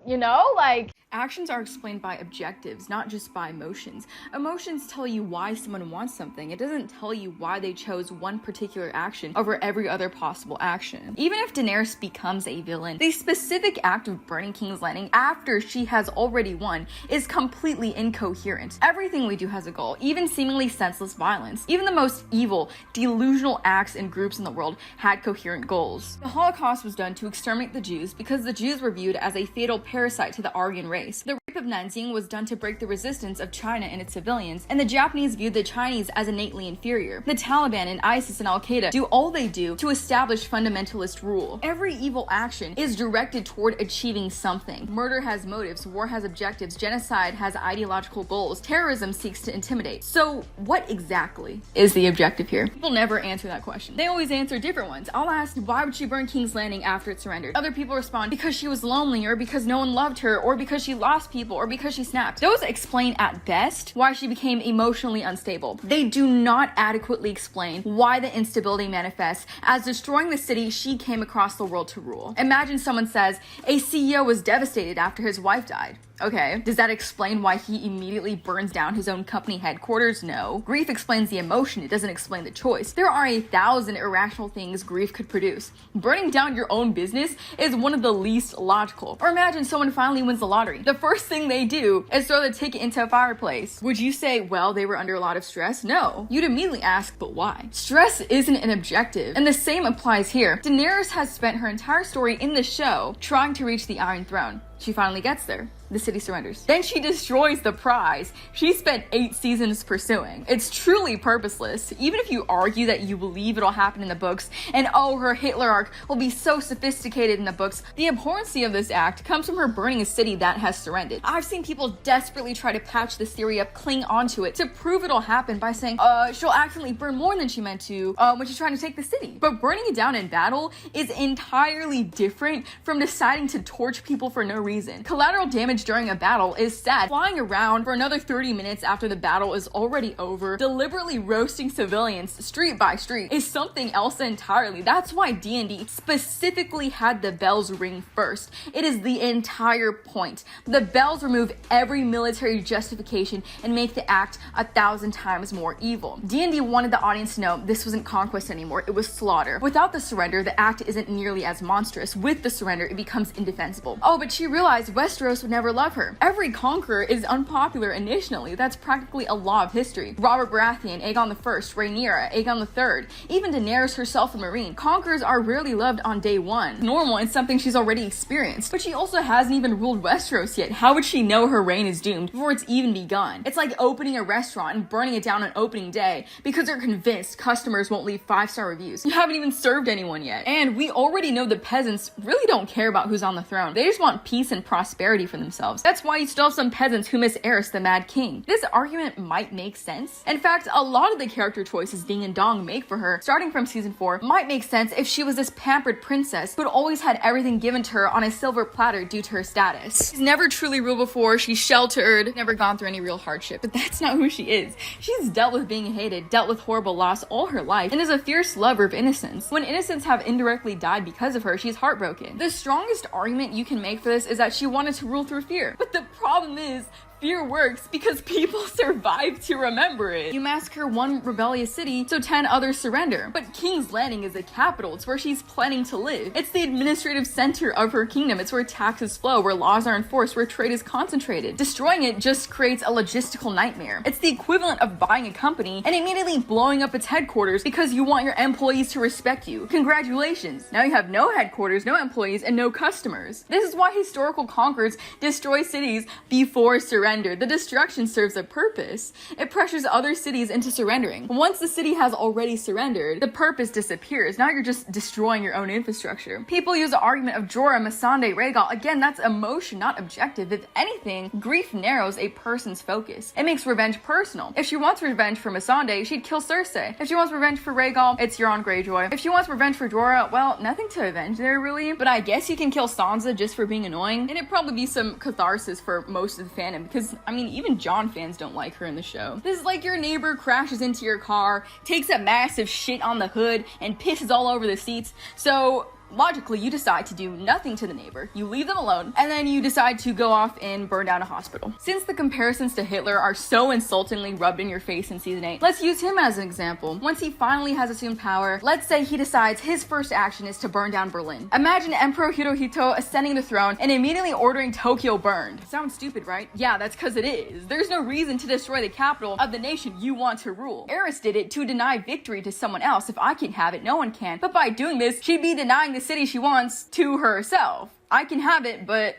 you know, like. Actions are explained by objectives, not just by emotions. Emotions tell you why someone wants something. It doesn't tell you why they chose one particular action over every other possible action. Even if Daenerys becomes a villain, the specific act of burning King's Landing after she has already won is completely incoherent. Everything we do has a goal, even seemingly senseless violence. Even the most evil, delusional acts and groups in the world had coherent goals. The Holocaust was done to exterminate the Jews because the Jews were viewed as a fatal parasite to the Aryan race. The rape of Nanjing was done to break the resistance of China and its civilians, and the Japanese viewed the Chinese as innately inferior. The Taliban and ISIS and Al-Qaeda do all they do to establish fundamentalist rule. Every evil action is directed toward achieving something. Murder has motives, war has objectives, genocide has ideological goals, terrorism seeks to intimidate. So what exactly is the objective here? People never answer that question. They always answer different ones. I'll ask, why would she burn King's Landing after it surrendered? Other people respond, because she was lonely, or because no one loved her, or because she lost people, or because she snapped. Those explain at best why she became emotionally unstable. They do not adequately explain why the instability manifests as destroying the city she came across the world to rule. Imagine someone says, a CEO was devastated after his wife died. Okay, does that explain why he immediately burns down his own company headquarters? No. Grief explains the emotion, it doesn't explain the choice. There are 1,000 irrational things grief could produce. Burning down your own business is one of the least logical. Or imagine someone finally wins the lottery. The first thing they do is throw the ticket into a fireplace. Would you say, well, they were under a lot of stress? No. You'd immediately ask, but why? Stress isn't an objective, and the same applies here. Daenerys has spent her entire story in the show trying to reach the Iron Throne. She finally gets there. The city surrenders. Then she destroys the prize she spent 8 seasons pursuing. It's truly purposeless. Even if you argue that you believe it'll happen in the books, and oh, her Hitler arc will be so sophisticated in the books, the abhorrency of this act comes from her burning a city that has surrendered. I've seen people desperately try to patch this theory up, cling onto it, to prove it'll happen by saying, she'll accidentally burn more than she meant to when she's trying to take the city. But burning it down in battle is entirely different from deciding to torch people for no reason. Collateral damage during a battle is sad. Flying around for another 30 minutes after the battle is already over, deliberately roasting civilians street by street, is something else entirely. That's why D&D specifically had the bells ring first. It is the entire point. The bells remove every military justification and make the act 1,000 times more evil. D&D wanted the audience to know this wasn't conquest anymore, it was slaughter. Without the surrender, the act isn't nearly as monstrous. With the surrender, it becomes indefensible. Oh, but she realized Westeros would never love her. Every conqueror is unpopular initially. That's practically a law of history. Robert Baratheon, Aegon I, Rhaenyra, Aegon III, even Daenerys herself and Meereen. Conquerors are rarely loved on day one. Normal and something she's already experienced. But she also hasn't even ruled Westeros yet. How would she know her reign is doomed before it's even begun? It's like opening a restaurant and burning it down on opening day because they're convinced customers won't leave 5-star reviews. You haven't even served anyone yet. And we already know the peasants really don't care about who's on the throne. They just want peace and prosperity for themselves. That's why you still have some peasants who miss Aerys, the Mad King. This argument might make sense. In fact, a lot of the character choices Ding and Dong make for her, starting from season 4, might make sense if she was this pampered princess who'd always had everything given to her on a silver platter due to her status. She's never truly ruled before, she's sheltered, never gone through any real hardship, but that's not who she is. She's dealt with being hated, dealt with horrible loss all her life, and is a fierce lover of innocence. When innocents have indirectly died because of her, she's heartbroken. The strongest argument you can make for this is that she wanted to rule through fear. But the problem is, fear works because people survive to remember it. You massacre one rebellious city, so 10 others surrender. But King's Landing is the capital. It's where she's planning to live. It's the administrative center of her kingdom. It's where taxes flow, where laws are enforced, where trade is concentrated. Destroying it just creates a logistical nightmare. It's the equivalent of buying a company and immediately blowing up its headquarters because you want your employees to respect you. Congratulations. Now you have no headquarters, no employees, and no customers. This is why historical conquerors destroy cities before surrender. surrender. The destruction serves a purpose. It pressures other cities into surrendering. Once the city has already surrendered, the purpose disappears. Now you're just destroying your own infrastructure. People use the argument of Jorah, Missandei, Rhaegal. Again, that's emotion, not objective. If anything, grief narrows a person's focus. It makes revenge personal. If she wants revenge for Missandei, she'd kill Cersei. If she wants revenge for Rhaegal, it's Euron Greyjoy. If she wants revenge for Jorah, well, nothing to avenge there really, but I guess you can kill Sansa just for being annoying, and it'd probably be some catharsis for most of the fandom, because, I mean, even Jon fans don't like her in the show. This is like your neighbor crashes into your car, takes a massive shit on the hood, and pisses all over the seats, so logically, you decide to do nothing to the neighbor, you leave them alone, and then you decide to go off and burn down a hospital. Since the comparisons to Hitler are so insultingly rubbed in your face in season 8, let's use him as an example. Once he finally has assumed power, let's say he decides his first action is to burn down Berlin. Imagine Emperor Hirohito ascending the throne and immediately ordering Tokyo burned. Sounds stupid, right? Yeah, that's because it is. There's no reason to destroy the capital of the nation you want to rule. Eris did it to deny victory to someone else. If I can have it, no one can. But by doing this, she'd be denying the city she wants to herself. I can have it, but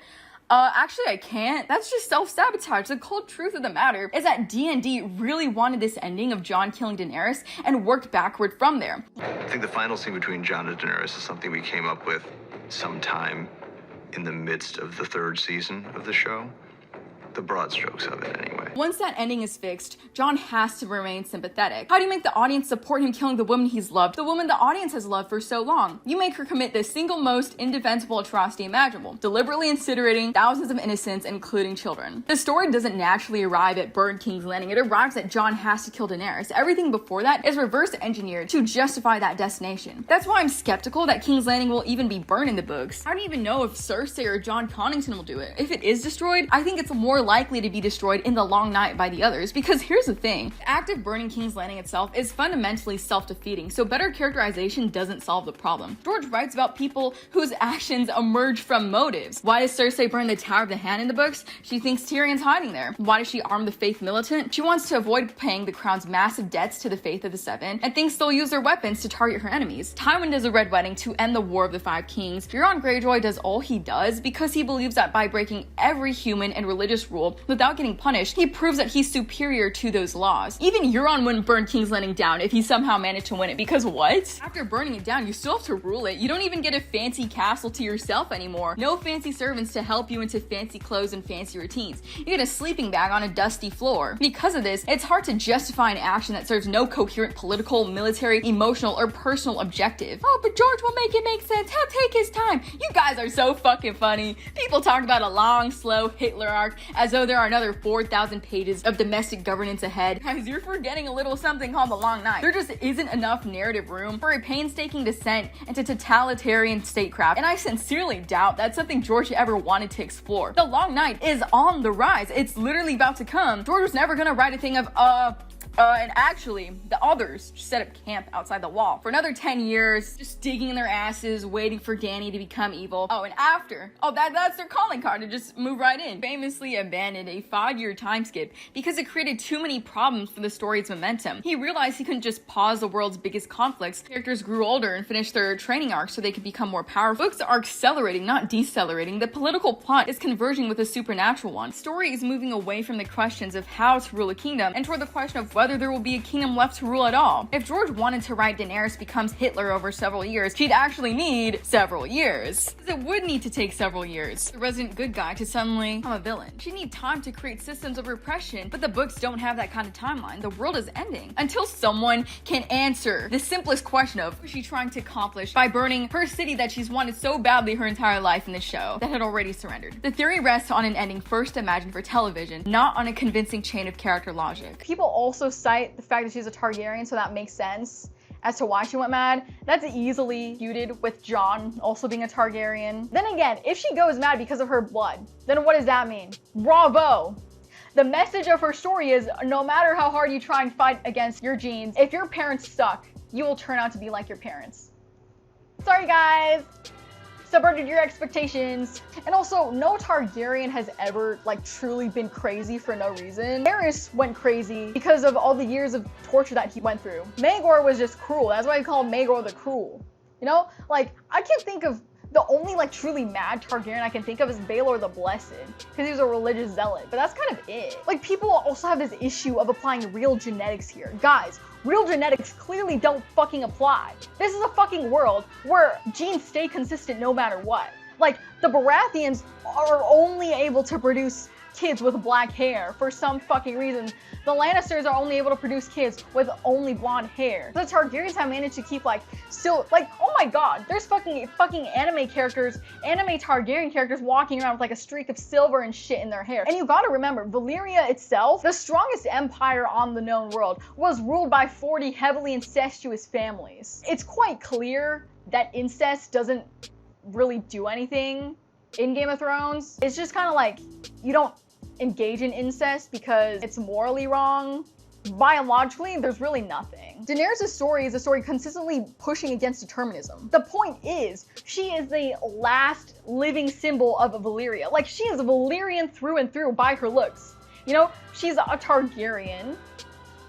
actually I can't. That's just self-sabotage. The cold truth of the matter is that D&D really wanted this ending of Jon killing Daenerys and worked backward from there. I think the final scene between Jon and Daenerys is something we came up with sometime in the midst of the 3rd season of the show. The broad strokes of it, anyway. Once that ending is fixed, Jon has to remain sympathetic. How do you make the audience support him killing the woman he's loved, the woman the audience has loved for so long? You make her commit the single most indefensible atrocity imaginable, deliberately incinerating thousands of innocents, including children. The story doesn't naturally arrive at Burn King's Landing. It arrives that Jon has to kill Daenerys. Everything before that is reverse engineered to justify that destination. That's why I'm skeptical that King's Landing will even be burned in the books. I don't even know if Cersei or Jon Connington will do it. If it is destroyed, I think it's more likely to be destroyed in the Long Night by the others, because here's the thing, the act of burning King's Landing itself is fundamentally self-defeating, so better characterization doesn't solve the problem. George writes about people whose actions emerge from motives. Why does Cersei burn the Tower of the Hand in the books? She thinks Tyrion's hiding there. Why does she arm the Faith militant? She wants to avoid paying the crown's massive debts to the Faith of the Seven, and thinks they'll use their weapons to target her enemies. Tywin does a Red Wedding to end the War of the Five Kings. Euron Greyjoy does all he does because he believes that by breaking every human and religious rule without getting punished, he proves that he's superior to those laws. Even Euron wouldn't burn King's Landing down if he somehow managed to win it, because what? After burning it down, you still have to rule it. You don't even get a fancy castle to yourself anymore. No fancy servants to help you into fancy clothes and fancy routines. You get a sleeping bag on a dusty floor. Because of this, it's hard to justify an action that serves no coherent political, military, emotional, or personal objective. Oh, but George will make it make sense. He'll take his time. You guys are so fucking funny. People talk about a long, slow Hitler arc as though there are another 4,000 pages of domestic governance ahead. Guys, you're forgetting a little something called the Long Night. There just isn't enough narrative room for a painstaking descent into totalitarian statecraft, and I sincerely doubt that's something George ever wanted to explore. The Long Night is on the rise. It's literally about to come. George was never gonna write a thing of, and actually, the others just set up camp outside the wall for another 10 years, just digging in their asses, waiting for Dany to become evil. Oh, and after, that's their calling card to just move right in. Famously abandoned a 5-year time skip because it created too many problems for the story's momentum. He realized he couldn't just pause the world's biggest conflicts. Characters grew older and finished their training arcs so they could become more powerful. Books are accelerating, not decelerating. The political plot is converging with a supernatural one. The story is moving away from the questions of how to rule a kingdom and toward the question of whether there will be a kingdom left to rule at all. If George wanted to write Daenerys becomes Hitler over several years, she'd actually need several years. It would need to take several years. The resident good guy to suddenly become a villain. She'd need time to create systems of repression, but the books don't have that kind of timeline. The world is ending until someone can answer the simplest question of what is she trying to accomplish by burning her city that she's wanted so badly her entire life in the show that had already surrendered. The theory rests on an ending first imagined for television, not on a convincing chain of character logic. People also cite the fact that she's a Targaryen, so that makes sense as to why she went mad. That's easily feuded with Jon also being a Targaryen. Then again, if she goes mad because of her blood, then what does that mean? Bravo! The message of her story is no matter how hard you try and fight against your genes, if your parents suck, you will turn out to be like your parents. Sorry guys! Subverted your expectations. And also, no Targaryen has ever truly been crazy for no reason. Daenerys went crazy because of all the years of torture that he went through. Maegor was just cruel. That's why I call Maegor the Cruel. You know, I can't think of The only like truly mad Targaryen I can think of is Baelor the Blessed, because he was a religious zealot, but that's kind of it. Like, people also have this issue of applying real genetics here. Guys, real genetics clearly don't fucking apply. This is a fucking world where genes stay consistent no matter what. Like, the Baratheons are only able to produce kids with black hair for some fucking reason. The Lannisters are only able to produce kids with only blonde hair. The Targaryens have managed to keep like still like, oh my god, there's fucking anime characters, anime Targaryen characters walking around with like a streak of silver and shit in their hair. And you gotta remember, Valyria itself, the strongest empire on the known world, was ruled by 40 heavily incestuous families. It's quite clear that incest doesn't really do anything in Game of Thrones. It's just kind of like, you don't engage in incest because it's morally wrong. Biologically, there's really nothing. Daenerys' story is a story consistently pushing against determinism. The point is, she is the last living symbol of Valyria. Like, she is Valyrian through and through by her looks. You know, she's a Targaryen,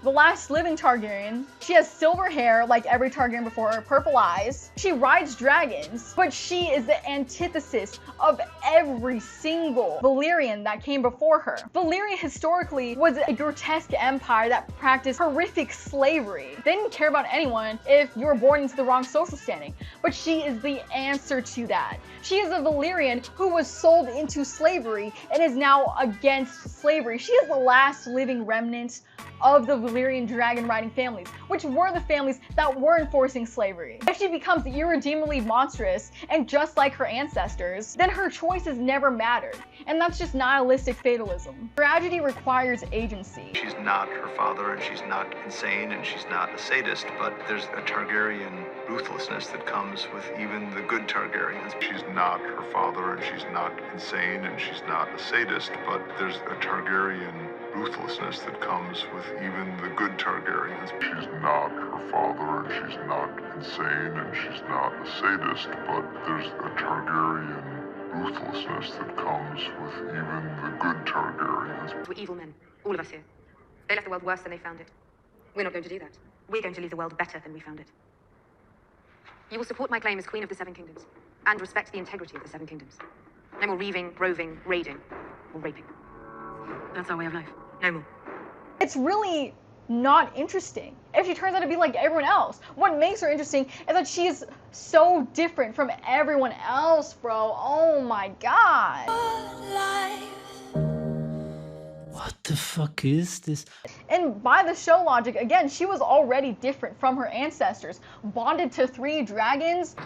the last living Targaryen. She has silver hair like every Targaryen before her, purple eyes. She rides dragons, but she is the antithesis of every single Valyrian that came before her. Valyria historically was a grotesque empire that practiced horrific slavery. They didn't care about anyone if you were born into the wrong social standing, but she is the answer to that. She is a Valyrian who was sold into slavery and is now against slavery. She is the last living remnant of the Valyrian dragon riding families, which were the families that were enforcing slavery. If she becomes irredeemably monstrous and just like her ancestors, then her choices never mattered. And that's just nihilistic fatalism. Tragedy requires agency. She's not her father, and she's not insane, and she's not a sadist, but there's a Targaryen ruthlessness that comes with even the good Targaryens. She's not her father, and she's not insane, and she's not a sadist, but there's a Targaryen ruthlessness that comes with even the good Targaryens. She's not her father, and she's not insane, and she's not a sadist, but there's a Targaryen ruthlessness that comes with even the good Targaryens. We're evil men, all of us here. They left the world worse than they found it. We're not going to do that. We're going to leave the world better than we found it. You will support my claim as Queen of the Seven Kingdoms, and respect the integrity of the Seven Kingdoms. No more reaving, roving, raiding, or raping. That's our way of life. No more. It's really not interesting if she turns out to be like everyone else. What makes her interesting is that she is so different from everyone else, bro. Oh my god. What the fuck is this? And by the show logic, again, she was already different from her ancestors. Bonded to 3 dragons.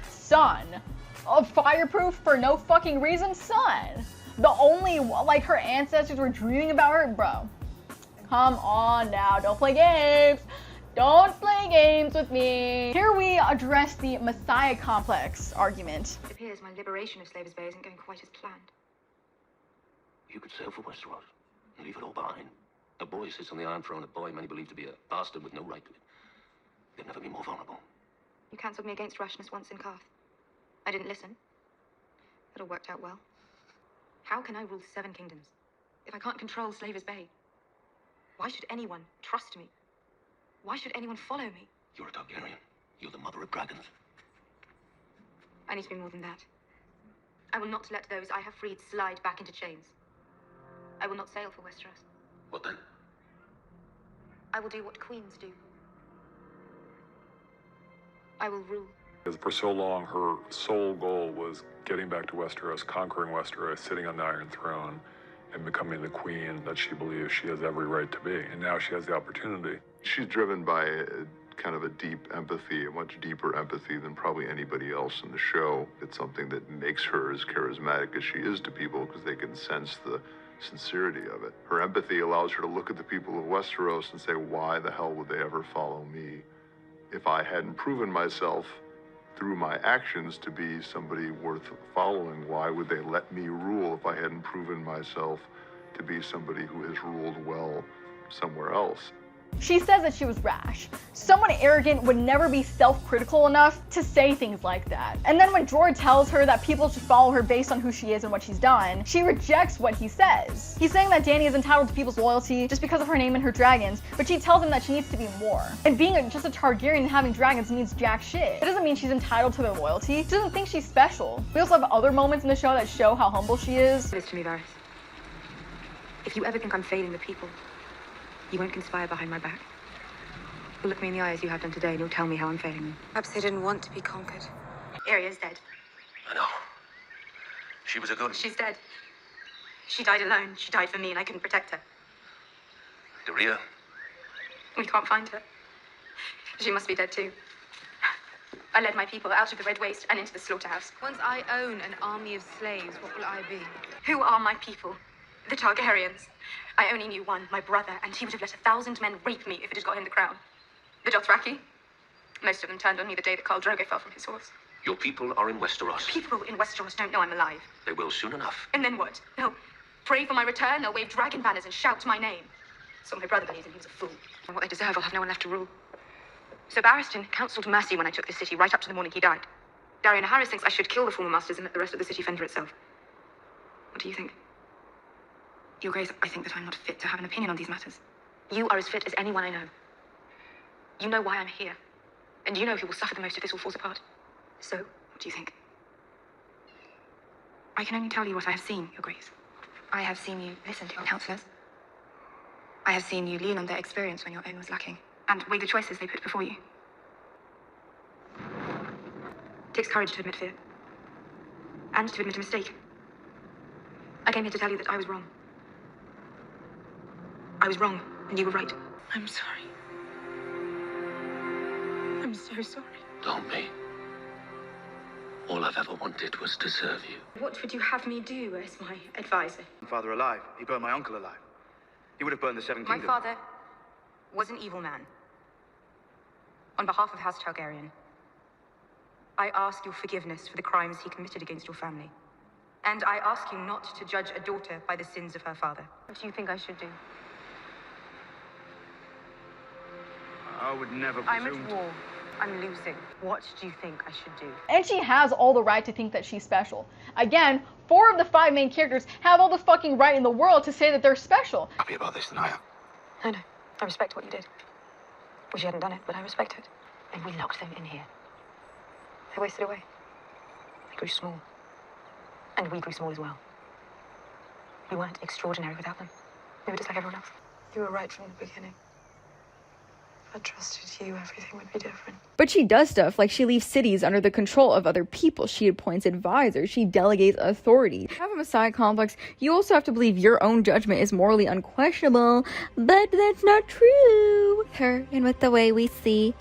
Son. Fireproof for no fucking reason, son. The only, like, her ancestors were dreaming about her, bro. Come on now, don't play games. Don't play games with me. Here we address the Messiah complex argument. It appears my liberation of Slaver's Bay isn't going quite as planned. You could sail for Westeros and leave it all behind. A boy sits on the Iron Throne, a boy many believe to be a bastard with no right to it. They'd never be more vulnerable. You cancelled me against rashness once in Qarth. I didn't listen. That all worked out well. How can I rule 7 kingdoms if I can't control Slaver's Bay? Why should anyone trust me? Why should anyone follow me? You're a Targaryen. You're the mother of dragons. I need to be more than that. I will not let those I have freed slide back into chains. I will not sail for Westeros. What then? I will do what queens do. I will rule. For so long, her sole goal was getting back to Westeros, conquering Westeros, sitting on the Iron Throne, and becoming the queen that she believes she has every right to be. And now she has the opportunity. She's driven by kind of a deep empathy, a much deeper empathy than probably anybody else in the show. It's something that makes her as charismatic as she is to people because they can sense the sincerity of it. Her empathy allows her to look at the people of Westeros and say, why the hell would they ever follow me? If I hadn't proven myself through my actions to be somebody worth following, why would they let me rule if I hadn't proven myself to be somebody who has ruled well somewhere else? She says that she was rash. Someone arrogant would never be self-critical enough to say things like that. And then when Dror tells her that people should follow her based on who she is and what she's done, she rejects what he says. He's saying that Dany is entitled to people's loyalty just because of her name and her dragons, but she tells him that she needs to be more. And being just a Targaryen and having dragons means jack shit. It doesn't mean she's entitled to their loyalty. She doesn't think she's special. We also have other moments in the show that show how humble she is. Listen to me, Varys. If you ever think I'm failing the people, you won't conspire behind my back. You'll look me in the eye as you have done today, and you'll tell me how I'm failing them. Perhaps they didn't want to be conquered. Arya's dead. I know. She was a good... She's dead. She died alone. She died for me, and I couldn't protect her. Doreah? We can't find her. She must be dead too. I led my people out of the Red Waste and into the slaughterhouse. Once I own an army of slaves, what will I be? Who are my people? The Targaryens. I only knew one, my brother, and he would have let 1,000 men rape me if it had got him the crown. The Dothraki? Most of them turned on me the day that Khal Drogo fell from his horse. Your people are in Westeros. People in Westeros don't know I'm alive. They will soon enough. And then what? They'll pray for my return, they'll wave dragon banners and shout my name. So my brother believes him, he was a fool. And what they deserve, I'll have no one left to rule. So Barristan counselled mercy when I took the city, right up to the morning he died. Daenerys Harris thinks I should kill the former masters and let the rest of the city fend for itself. What do you think? Your Grace, I think that I'm not fit to have an opinion on these matters. You are as fit as anyone I know. You know why I'm here. And you know who will suffer the most if this all falls apart. So, what do you think? I can only tell you what I have seen, Your Grace. I have seen you listen to your counselors. I have seen you lean on their experience when your own was lacking, and weigh the choices they put before you. It takes courage to admit fear. And to admit a mistake. I came here to tell you that I was wrong. I was wrong, and you were right. I'm sorry. I'm so sorry. Don't be. All I've ever wanted was to serve you. What would you have me do as my advisor? Father alive. He burned my uncle alive. He would have burned the Seven My Kingdoms. father was an evil man. On behalf of House Targaryen, I ask your forgiveness for the crimes he committed against your family. And I ask you not to judge a daughter by the sins of her father. What do you think I should do? I would never I'm presume. at war. I'm losing. What do you think I should do? And she has all the right to think that she's special. Again, 4 of the 5 main characters have all the fucking right in the world to say that they're special. Happy about this than I am. I know. I respect what you did. Wish you hadn't done it, but I respect it. And we locked them in here. They wasted away. They grew small. And we grew small as well. We weren't extraordinary without them. We were just like everyone else. You were right from the beginning. If I trusted you, everything would be different. But she does stuff like she leaves cities under the control of other people. She appoints advisors. She delegates authority. If you have a Messiah complex, you also have to believe your own judgment is morally unquestionable, but that's not true. Her and with the way we see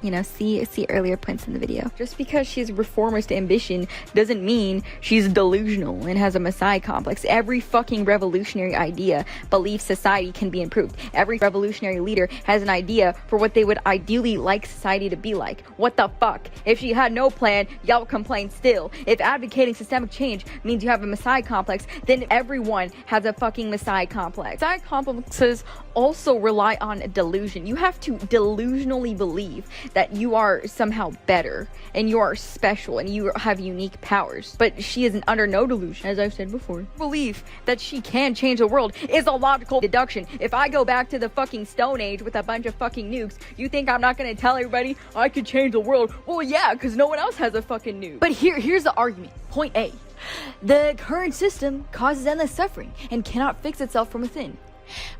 earlier points in the video. Just because she's reformist ambition doesn't mean she's delusional and has a Messiah complex. Every fucking revolutionary idea believes society can be improved. Every revolutionary leader has an idea for what they would ideally like society to be like. What the fuck? If she had no plan, y'all complain still. If advocating systemic change means you have a Messiah complex, then everyone has a fucking Messiah complex. Messiah complexes also rely on a delusion. You have to delusionally believe that you are somehow better and you are special and you have unique powers. But she is under no delusion, as I've said before. Belief that she can change the world is a logical deduction. If I go back to the fucking Stone Age with a bunch of fucking nukes, you think I'm not gonna tell everybody I could change the world? Well, yeah, because no one else has a fucking nuke. But here's the argument. Point A. The current system causes endless suffering and cannot fix itself from within.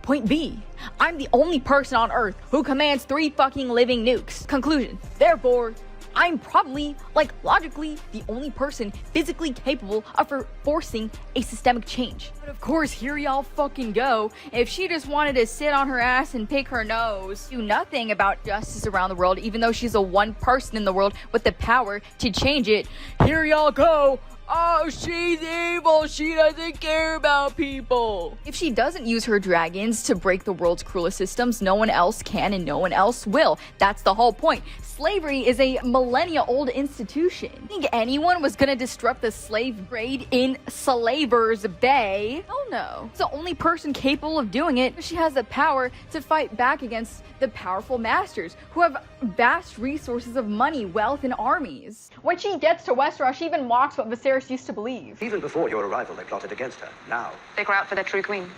Point B. I'm the only person on Earth who commands 3 fucking living nukes. Conclusion. Therefore, I'm probably, logically, the only person physically capable of forcing a systemic change. But of course, here y'all fucking go. If she just wanted to sit on her ass and pick her nose, do nothing about justice around the world, even though she's the one person in the world with the power to change it, here y'all go. oh, she's evil, she doesn't care about people. If she doesn't use her dragons to break the world's cruelest systems, no one else can and no one else will. That's the whole point. Slavery is a millennia-old institution. Think anyone was gonna disrupt the slave trade in Slaver's Bay? Hell no. It's the only person capable of doing it. She has the power to fight back against the powerful masters who have vast resources of money, wealth, and armies. When she gets to Westeros, she even mocks what Viserys used to believe. Even before your arrival, they plotted against her. Now, They cry out for their true queen.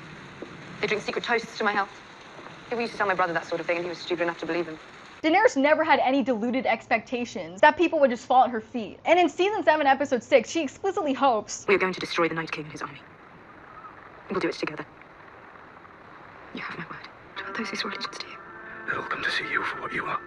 They drink secret toasts to my health. People used to tell my brother that sort of thing, and he was stupid enough to believe them. Daenerys never had any deluded expectations that people would just fall at her feet. And in season 7, episode 6, she explicitly hopes, We are going to destroy the Night King and his army. We'll do it together. You have my word. To put those who swore allegiance to you. they'll come to see you for what you are.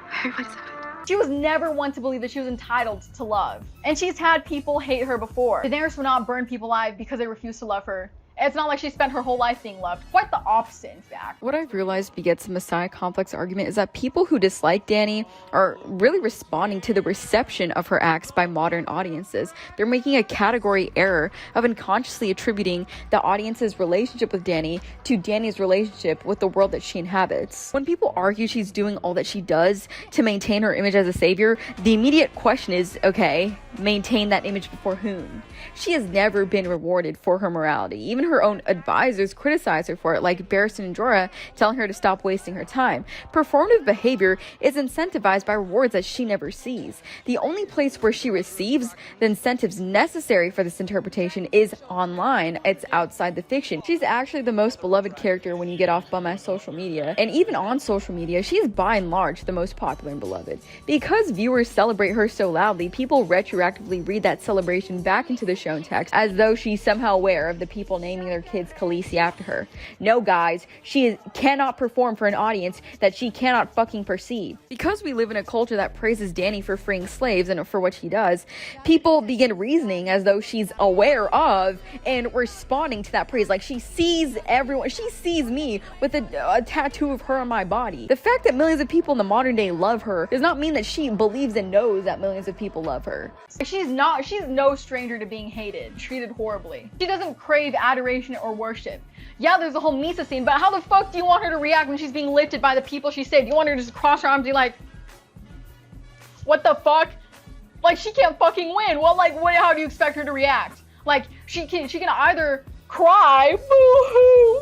I hope I deserve it. she was never one to believe that she was entitled to love. And she's had people hate her before. Daenerys would not burn people alive because they refused to love her. It's not like she spent her whole life being loved. Quite the opposite, in fact. What I've realized begets the Messiah complex argument is that people who dislike Dany are really responding to the reception of her acts by modern audiences. They're making a category error of unconsciously attributing the audience's relationship with Dany to Dany's relationship with the world that she inhabits. When people argue she's doing all that she does to maintain her image as a savior, the immediate question is, okay, maintain that image before whom? She has never been rewarded for her morality. Even her own advisors criticize her for it, like Barristan and Jorah telling her to stop wasting her time. Performative behavior is incentivized by rewards that she never sees. The only place where she receives the incentives necessary for this interpretation is online. It's outside the fiction. She's actually the most beloved character when you get off bum ass social media. And even on social media, she's by and large the most popular and beloved. Because viewers celebrate her so loudly, people retroactively read that celebration back into the shown text as though she's somehow aware of the people naming their kids Khaleesi after her. No, guys, she cannot perform for an audience that she cannot fucking perceive. Because we live in a culture that praises Dany for freeing slaves and for what she does, people begin reasoning as though she's aware of and responding to that praise. Like she sees everyone, she sees me with a tattoo of her on my body. The fact that millions of people in the modern day love her does not mean that she believes and knows that millions of people love her. She's no stranger to being hated, treated horribly. She doesn't crave adoration or worship. Yeah, there's a whole Misa scene, but how the fuck do you want her to react when she's being lifted by the people she saved? You want her to just cross her arms and be like, what the fuck? Like, she can't fucking win. Well, like, how do you expect her to react? Like, she can either cry, boo-hoo,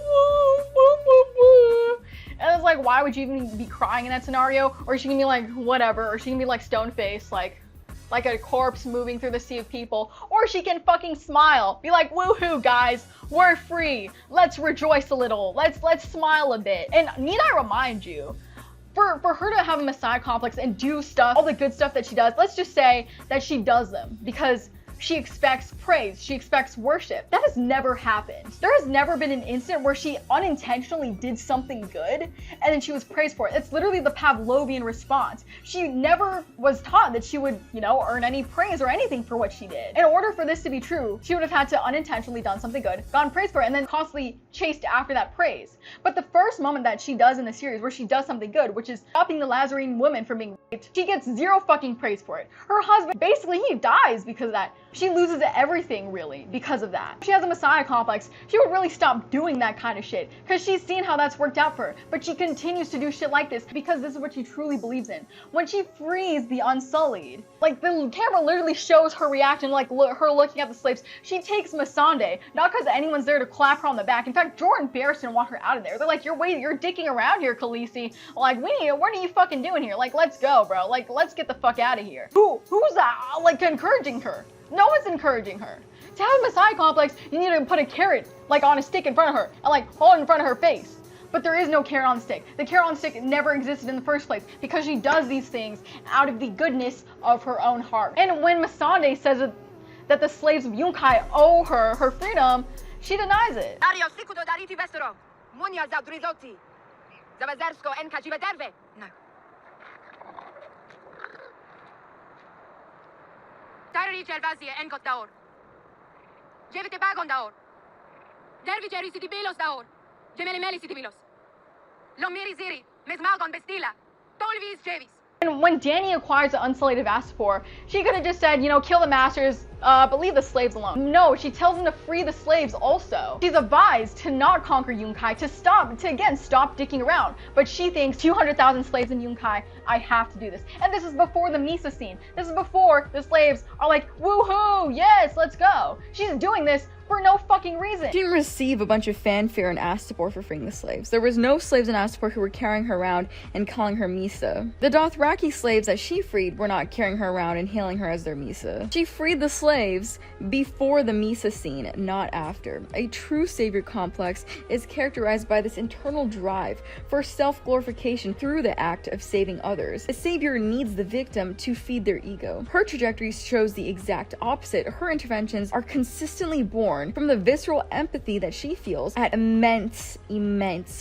boo-hoo-boo-hoo. And it's like, why would you even be crying in that scenario? Or she can be like, whatever. Or she can be like stone-faced, like a corpse moving through the sea of people. Or she can fucking smile. Be like, woohoo, guys. We're free. Let's rejoice a little. Let's smile a bit. And need I remind you, for her to have a Messiah complex and do stuff, all the good stuff that she does, let's just say that she does them because she expects praise, she expects worship. That has never happened. There has never been an instant where she unintentionally did something good and then she was praised for it. It's literally the Pavlovian response. She never was taught that she would, earn any praise or anything for what she did. In order for this to be true, she would have had to unintentionally done something good, gotten praise for it, and then constantly chased after that praise. But the first moment that she does in the series where she does something good, which is stopping the Lazarene woman from being raped, she gets zero fucking praise for it. Her husband, basically, he dies because of that. She loses everything, really, because of that. If she has a Messiah complex, she would really stop doing that kind of shit, because she's seen how that's worked out for her. But she continues to do shit like this because this is what she truly believes in. When she frees the Unsullied, like, the camera literally shows her reaction, like, her looking at the slaves. She takes Missandei, not because anyone's there to clap her on the back. In fact, Jorah and Barristan want her out of there. They're like, you're dicking around here, Khaleesi. Like, what are you fucking doing here? Like, let's go, bro. Like, let's get the fuck out of here. Who's like, encouraging her? No one's encouraging her. To have a Messiah complex, you need to put a carrot, like, on a stick in front of her, and, like, hold it in front of her face. But there is no carrot on the stick. The carrot on the stick never existed in the first place, because she does these things out of the goodness of her own heart. And when Missandei says that the slaves of Yunkai owe her her freedom, she denies it. No. Tarlys elvazie enkot daor. Jevite bagon daor. Dervice risitibilos daor. Gemeli meli sitibilos. Lo miri ziri, mesmalgon bestila. Tolvis jevis. And when Dany acquires the unsullied of Astapor, she could have just said, you know, kill the masters, but leave the slaves alone. No, she tells him to free the slaves also. She's advised to not conquer Yunkai, to again stop dicking around. But she thinks 200,000 slaves in Yunkai, I have to do this. And this is before the Misa scene. This is before the slaves are like, woohoo, yes, let's go. She's doing this for no fucking reason. She didn't receive a bunch of fanfare in Astapor for freeing the slaves. There was no slaves in Astapor who were carrying her around and calling her Misa. The Dothraki slaves that she freed were not carrying her around and hailing her as their Misa. She freed the slaves before the Misa scene, not after. A true savior complex is characterized by this internal drive for self-glorification through the act of saving others. A savior needs the victim to feed their ego. Her trajectory shows the exact opposite. Her interventions are consistently born from the visceral empathy that she feels at immense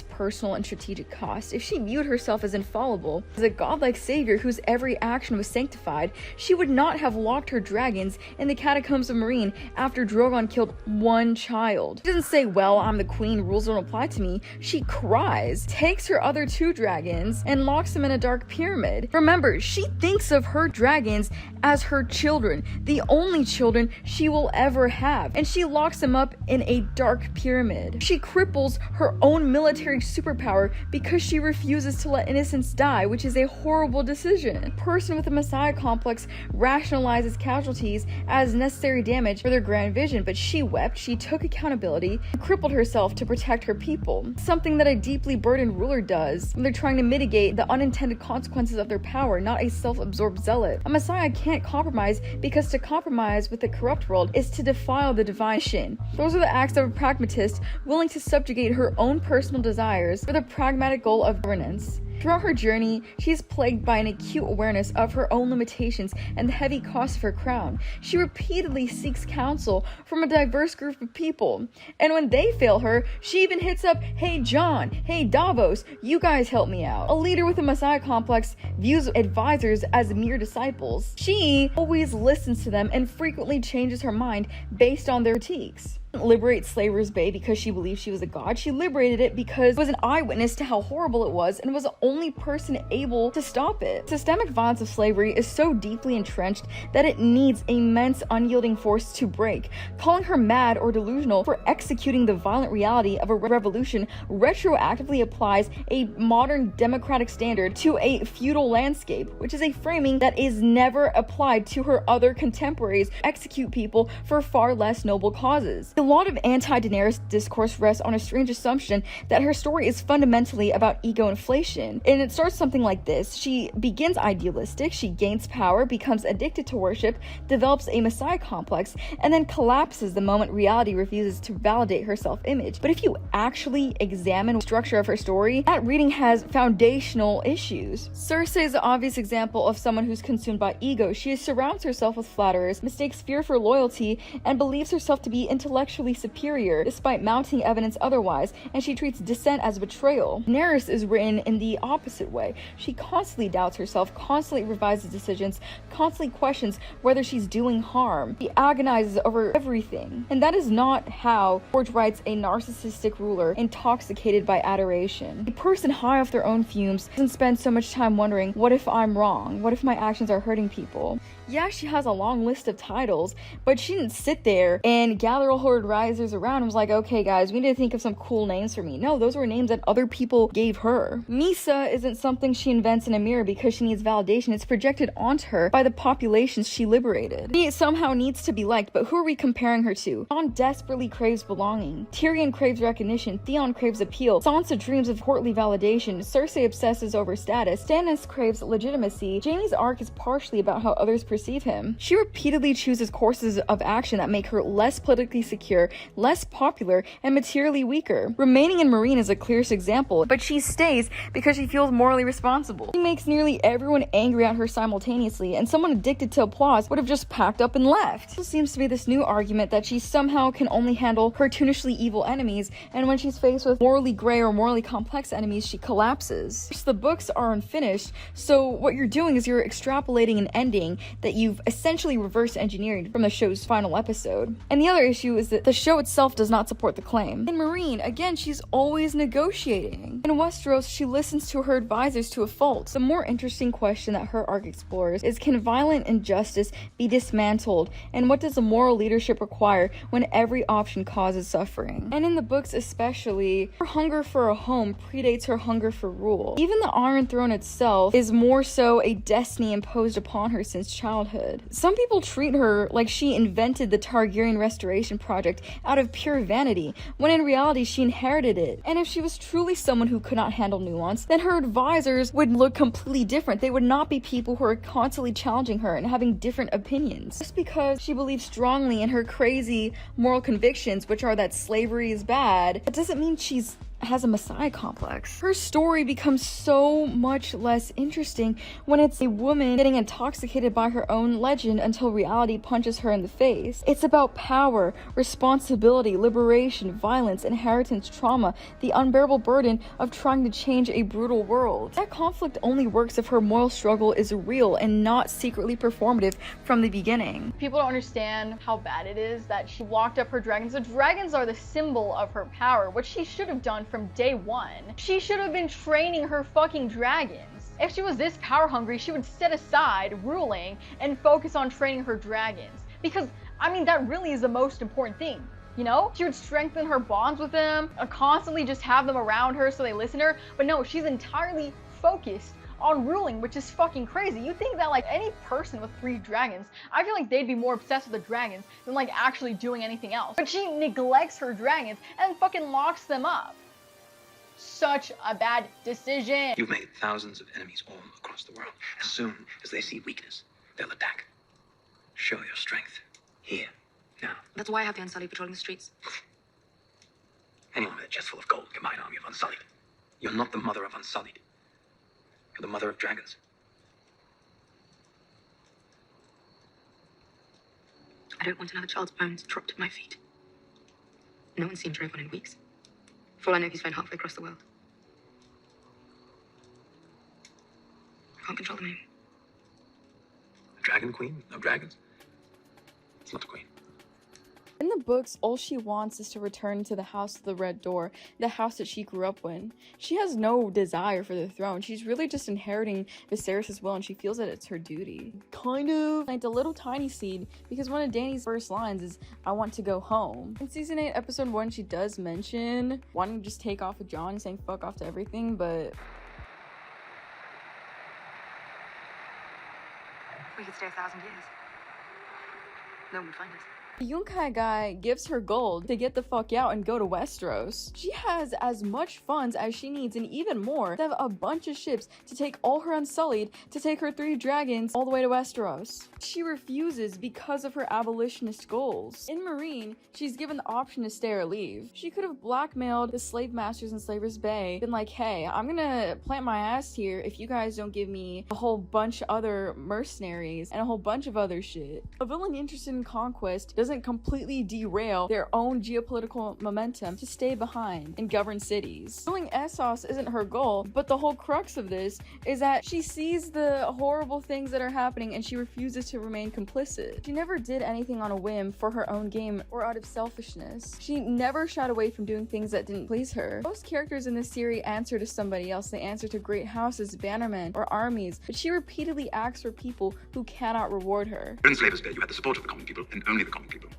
personal and strategic cost. If she viewed herself as infallible, as a godlike savior whose every action was sanctified, she would not have locked her dragons in the catacombs of Meereen after Drogon killed one child. She doesn't say, well, I'm the queen, rules don't apply to me. She cries, takes her other 2 dragons, and locks them in a dark pyramid. Remember, she thinks of her dragons as her children, the only children she will ever have, and she locks them up in a dark pyramid. She cripples her own military superpower because she refuses to let innocents die, which is a horrible decision. A person with a messiah complex rationalizes casualties as necessary damage for their grand vision, but she wept, she took accountability, and crippled herself to protect her people. Something that a deeply burdened ruler does when they're trying to mitigate the unintended consequences of their power, not a self-absorbed zealot. A messiah can't compromise because to compromise with the corrupt world is to defile the divine mission. Those are the acts of a pragmatist willing to subjugate her own personal desires for the pragmatic goal of governance. Throughout her journey, she is plagued by an acute awareness of her own limitations and the heavy cost of her crown. She repeatedly seeks counsel from a diverse group of people, and when they fail her, she even hits up, hey John, hey Davos, you guys help me out. A leader with a messiah complex views advisors as mere disciples. She always listens to them and frequently changes her mind based on their critiques. Liberate Slaver's Bay because she believed she was a god. She liberated it because she was an eyewitness to how horrible it was and was the only person able to stop it. Systemic violence of slavery is so deeply entrenched that it needs immense unyielding force to break. Calling her mad or delusional for executing the violent reality of a revolution retroactively applies a modern democratic standard to a feudal landscape, which is a framing that is never applied to her other contemporaries who execute people for far less noble causes. A lot of anti-Daenerys discourse rests on a strange assumption that her story is fundamentally about ego inflation. And it starts something like this. She begins idealistic, she gains power, becomes addicted to worship, develops a messiah complex, and then collapses the moment reality refuses to validate her self-image. But if you actually examine the structure of her story, that reading has foundational issues. Cersei is the obvious example of someone who's consumed by ego. She surrounds herself with flatterers, mistakes fear for loyalty, and believes herself to be intellectually superior despite mounting evidence otherwise, and she treats dissent as betrayal. Daenerys is written in the opposite way. She constantly doubts herself, constantly revises decisions, constantly questions whether she's doing harm. She agonizes over everything. And that is not how George writes a narcissistic ruler intoxicated by adoration. A person high off their own fumes doesn't spend so much time wondering, what if I'm wrong? What if my actions are hurting people? Yeah, she has a long list of titles, but she didn't sit there and gather all her advisors around and was like, okay guys, we need to think of some cool names for me. No, those were names that other people gave her. Misa isn't something she invents in a mirror because she needs validation. It's projected onto her by the populations she liberated. She somehow needs to be liked, but who are we comparing her to? Jon desperately craves belonging. Tyrion craves recognition. Theon craves appeal. Sansa dreams of courtly validation. Cersei obsesses over status. Stannis craves legitimacy. Jaime's arc is partially about how others perceive him. She repeatedly chooses courses of action that make her less politically secure, less popular, and materially weaker. Remaining in Meereen is a clearest example, but she stays because she feels morally responsible. She makes nearly everyone angry at her simultaneously, and someone addicted to applause would have just packed up and left. It seems to be this new argument that she somehow can only handle cartoonishly evil enemies, and when she's faced with morally gray or morally complex enemies, she collapses. The books are unfinished, so what you're doing is you're extrapolating an ending that you've essentially reverse engineered from the show's final episode. And the other issue is the show itself does not support the claim. In Meereen, again, she's always negotiating. In Westeros, she listens to her advisors to a fault. The more interesting question that her arc explores is, can violent injustice be dismantled, and what does a moral leadership require when every option causes suffering? And in the books especially, her hunger for a home predates her hunger for rule. Even the Iron Throne itself is more so a destiny imposed upon her since childhood. Some people treat her like she invented the Targaryen restoration project out of pure vanity, when in reality she inherited it. And if she was truly someone who could not handle nuance, then her advisors would look completely different. They would not be people who are constantly challenging her and having different opinions. Just because she believes strongly in her crazy moral convictions, which are that slavery is bad, that doesn't mean she's has a messiah complex. Her story becomes so much less interesting when it's a woman getting intoxicated by her own legend until reality punches her in the face. It's about power, responsibility, liberation, violence, inheritance, trauma, the unbearable burden of trying to change a brutal world. That conflict only works if her moral struggle is real and not secretly performative from the beginning. People don't understand how bad it is that she locked up her dragons. The dragons are the symbol of her power, which she should have done from day one. She should have been training her fucking dragons. If she was this power hungry, she would set aside ruling and focus on training her dragons. Because, I mean, that really is the most important thing. You know, she would strengthen her bonds with them, constantly just have them around her so they listen to her. But no, she's entirely focused on ruling, which is fucking crazy. You think that like any person with 3 dragons, I feel like they'd be more obsessed with the dragons than like actually doing anything else. But she neglects her dragons and fucking locks them up. Such a bad decision. You've made thousands of enemies all across the world. As soon as they see weakness, they'll attack. Show your strength. Here. Now. That's why I have the Unsullied patrolling the streets. Anyone with a chest full of gold can buy an army of Unsullied. You're not the mother of Unsullied. You're the mother of dragons. I don't want another child's bones dropped at my feet. No one's seen Drogo in weeks. For all I know, he's flown halfway across the world. I can't control the moon. A dragon queen? No dragons? It's not a queen. In the books, all she wants is to return to the House of the Red Door, the house that she grew up in. She has no desire for the throne. She's really just inheriting Viserys' will, and she feels that it's her duty. Kind of like a little tiny seed, because one of Dany's first lines is, "I want to go home." In season 8, episode 1, she does mention wanting to just take off with Jon and saying fuck off to everything, but we could stay 1,000 years. No one would find us. the Yunkai guy gives her gold to get the fuck out and go to Westeros. She has as much funds as she needs and even more to have a bunch of ships to take all her Unsullied, to take her 3 dragons all the way to Westeros. She refuses because of her abolitionist goals. In Meereen, she's given the option to stay or leave. She could have blackmailed the slave masters in Slaver's Bay, been like, hey, I'm gonna plant my ass here if you guys don't give me a whole bunch of other mercenaries and a whole bunch of other shit. A villain interested in conquest doesn't completely derail their own geopolitical momentum to stay behind and govern cities. Ruling Essos isn't her goal, but the whole crux of this is that she sees the horrible things that are happening and she refuses to remain complicit. She never did anything on a whim for her own game or out of selfishness. She never shied away from doing things that didn't please her. Most characters in this series answer to somebody else. They answer to great houses, bannermen, or armies, but she repeatedly acts for people who cannot reward her. In Slaver's Bay, you had the support of the common people and only the common people.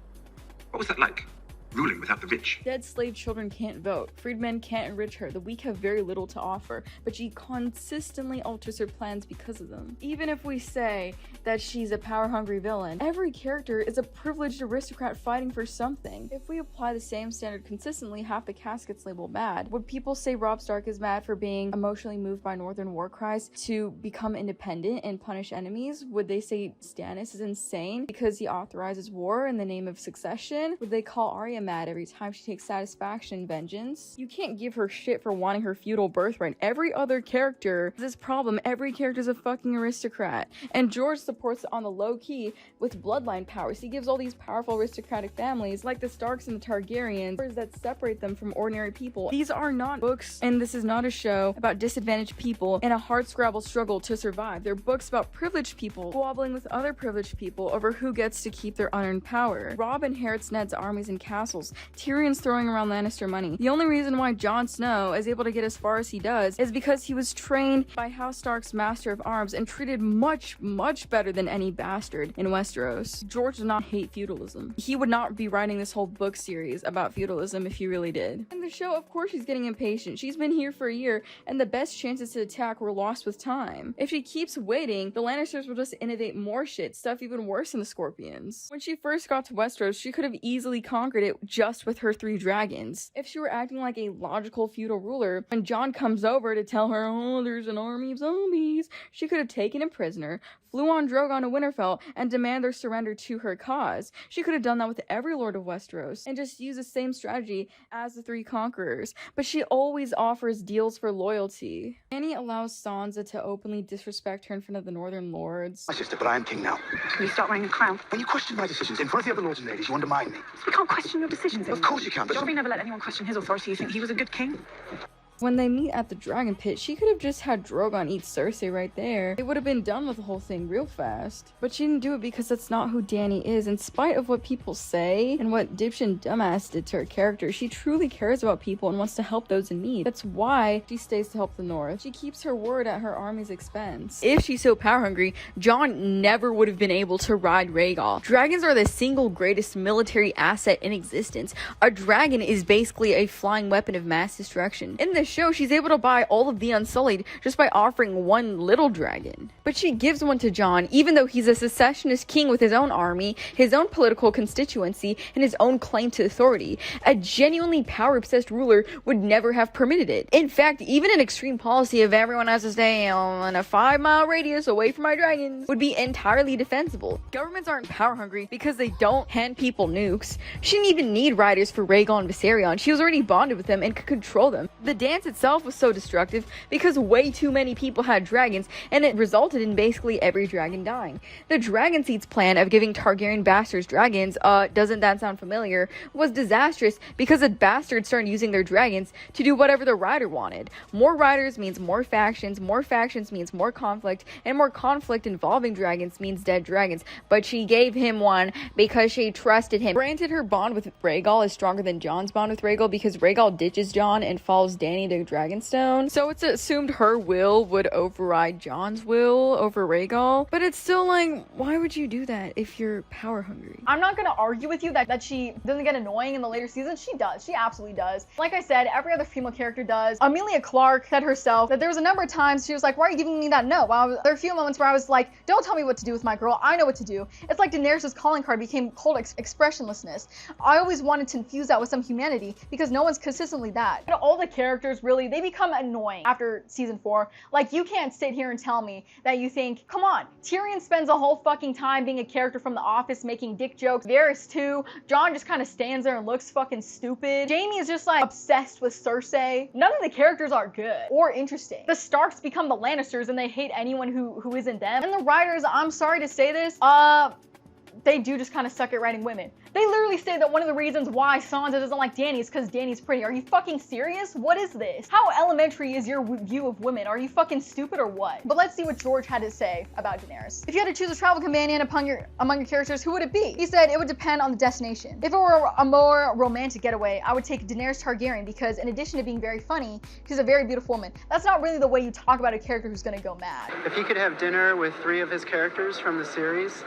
What was that like? Ruling without the rich. Dead slave children can't vote. Freedmen can't enrich her. The weak have very little to offer, but she consistently alters her plans because of them. Even if we say that she's a power-hungry villain, every character is a privileged aristocrat fighting for something. If we apply the same standard consistently, half the cast gets labeled mad. Would people say Robb Stark is mad for being emotionally moved by Northern war cries to become independent and punish enemies? Would they say Stannis is insane because he authorizes war in the name of succession? Would they call Arya mad every time she takes satisfaction and vengeance? You can't give her shit for wanting her feudal birthright. Every other character has this problem. Every character's a fucking aristocrat. And George supports it on the low key with bloodline powers. He gives all these powerful aristocratic families, like the Starks and the Targaryens, powers that separate them from ordinary people. These are not books, and this is not a show about disadvantaged people in a hardscrabble struggle to survive. They're books about privileged people squabbling with other privileged people over who gets to keep their unearned power. Robb inherits Ned's armies and castles castles. Tyrion's throwing around Lannister money. The only reason why Jon Snow is able to get as far as he does is because he was trained by House Stark's Master of Arms and treated much better than any bastard in Westeros. George does not hate feudalism. He would not be writing this whole book series about feudalism if he really did. In the show, of course she's getting impatient. She's been here for a year, and the best chances to attack were lost with time. If she keeps waiting, the Lannisters will just innovate more shit, stuff even worse than the Scorpions. When she first got to Westeros, she could have easily conquered it just with her 3 dragons. If she were acting like a logical feudal ruler, when Jon comes over to tell her, oh, there's an army of zombies, she could have taken him prisoner, flew on Drogon to Winterfell, and demand their surrender to her cause. She could have done that with every Lord of Westeros, and just used the same strategy as the 3 conquerors, but she always offers deals for loyalty. Dany allows Sansa to openly disrespect her in front of the Northern Lords. My sister, but I am king now. Can you start wearing a crown? When you question my decisions in front of the other lords and ladies, you undermine me. We can't question your decisions anymore. Of course you can, but Joffrey never let anyone question his authority. You think he was a good king? When they meet at the Dragon Pit, she could have just had Drogon eat Cersei right there. It would have been done with the whole thing real fast. But she didn't do it because that's not who Dany is. In spite of what people say and what dipshit dumbass did to her character, she truly cares about people and wants to help those in need. That's why she stays to help the North. She keeps her word at her army's expense. If she's so power hungry, Jon never would have been able to ride Rhaegal. Dragons are the single greatest military asset in existence. A dragon is basically a flying weapon of mass destruction. In this show, she's able to buy all of the Unsullied just by offering one little dragon. But she gives one to Jon, even though he's a secessionist king with his own army, his own political constituency, and his own claim to authority. A genuinely power-obsessed ruler would never have permitted it. In fact, even an extreme policy of everyone has to stay in a 5-mile radius away from my dragons would be entirely defensible. Governments aren't power-hungry because they don't hand people nukes. She didn't even need riders for Rhaegal and Viserion. She was already bonded with them and could control them. The dance itself was so destructive because way too many people had dragons, and it resulted in basically every dragon dying. The Dragon Seeds plan of giving Targaryen bastards dragons, doesn't that sound familiar, was disastrous because the bastards started using their dragons to do whatever the rider wanted. More riders means more factions means more conflict, and more conflict involving dragons means dead dragons. But she gave him one because she trusted him. Granted, her bond with Rhaegal is stronger than Jon's bond with Rhaegal because Rhaegal ditches Jon and follows Dany to Dragonstone, so it's assumed her will would override Jon's will over Rhaegal. But it's still like, why would you do that if you're power hungry? I'm not gonna argue with you that she doesn't get annoying in the later seasons. She does. She absolutely does. Like I said, every other female character does. Emilia Clarke said herself that there was a number of times she was like, why are you giving me that no? There are a few moments where I was like, don't tell me what to do with my girl. I know what to do. It's like Daenerys' calling card became cold expressionlessness. I always wanted to infuse that with some humanity because no one's consistently that. And all the characters really, they become annoying after season 4. Like, you can't sit here and tell me that you think, come on, Tyrion spends a whole fucking time being a character from The Office making dick jokes. Varys too. Jon just kind of stands there and looks fucking stupid. Jaime is just like obsessed with Cersei. None of the characters are good or interesting. The Starks become the Lannisters and they hate anyone who isn't them. And the writers, I'm sorry to say this, they do just kind of suck at writing women. They literally say that one of the reasons why Sansa doesn't like Dany is because Dany's pretty. Are you fucking serious? What is this? How elementary is your view of women? Are you fucking stupid or what? But let's see what George had to say about Daenerys. If you had to choose a travel companion among your characters, who would it be? He said it would depend on the destination. If it were a more romantic getaway, I would take Daenerys Targaryen because in addition to being very funny, she's a very beautiful woman. That's not really the way you talk about a character who's gonna go mad. If he could have dinner with 3 of his characters from the series,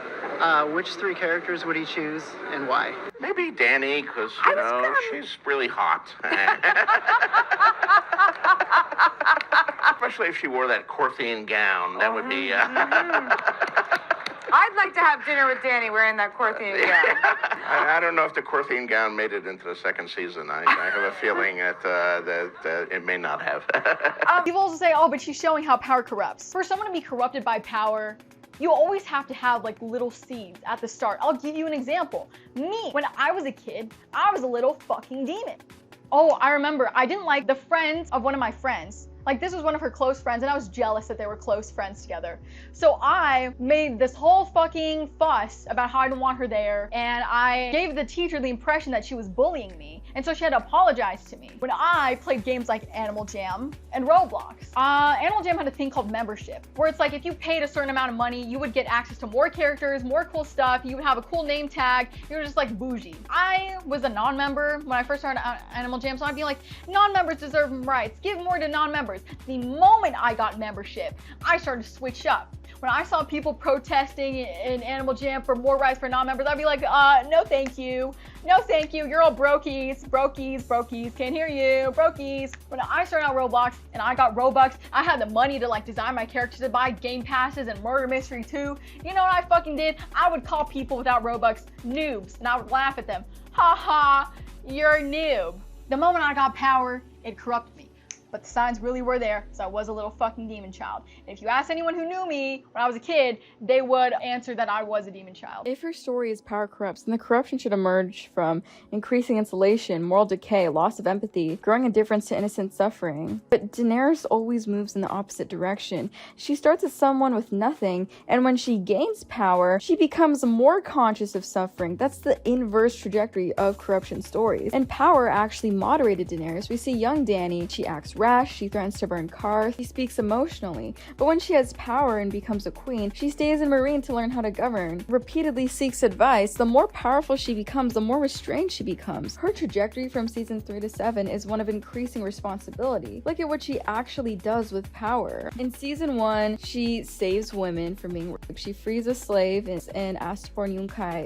which 3 characters would he choose and why? Maybe Dany, because, you know, she's really hot. Especially if she wore that Qarthian gown. That would be... I'd like to have dinner with Dany wearing that Qarthian gown. I don't know if the Qarthian gown made it into the 2nd season. I have a feeling that it may not have. People also say, oh, but she's showing how power corrupts. For someone to be corrupted by power, you always have to have like little seeds at the start. I'll give you an example. Me, when I was a kid, I was a little fucking demon. Oh, I remember I didn't like the friends of one of my friends. Like, this was one of her close friends, and I was jealous that they were close friends together. So I made this whole fucking fuss about how I didn't want her there, and I gave the teacher the impression that she was bullying me, and so she had to apologize to me. When I played games like Animal Jam and Roblox, Animal Jam had a thing called membership, where it's like if you paid a certain amount of money, you would get access to more characters, more cool stuff, you would have a cool name tag, you were just like bougie. I was a non-member when I first started Animal Jam, so I'd be like, non-members deserve rights, give more to non-members. The moment I got membership, I started to switch up. When I saw people protesting in Animal Jam for more rights for non-members, I'd be like, no thank you. No thank you, you're all brokies, can't hear you, brokies. When I started out Roblox and I got Robux, I had the money to like design my characters, to buy game passes and Murder Mystery 2. You know what I fucking did? I would call people without Robux noobs, and I would laugh at them. Ha ha, you're a noob. The moment I got power, it corrupted me. But the signs really were there, so I was a little fucking demon child. And if you ask anyone who knew me when I was a kid, they would answer that I was a demon child. If her story is power corrupts, then the corruption should emerge from increasing insulation, moral decay, loss of empathy, growing indifference to innocent suffering. But Daenerys always moves in the opposite direction. She starts as someone with nothing, and when she gains power, she becomes more conscious of suffering. That's the inverse trajectory of corruption stories. And power actually moderated Daenerys. We see young Dany, she acts rash, she threatens to burn qarth, she speaks emotionally. But when she has power and becomes a queen, she stays in Meereen to learn how to govern, repeatedly seeks advice. The more powerful she becomes, the more restrained she becomes. Her trajectory from season 3 to 7 is one of increasing responsibility. Look at what she actually does with power. In season 1, she saves women from being raped. She frees a slave in Astapor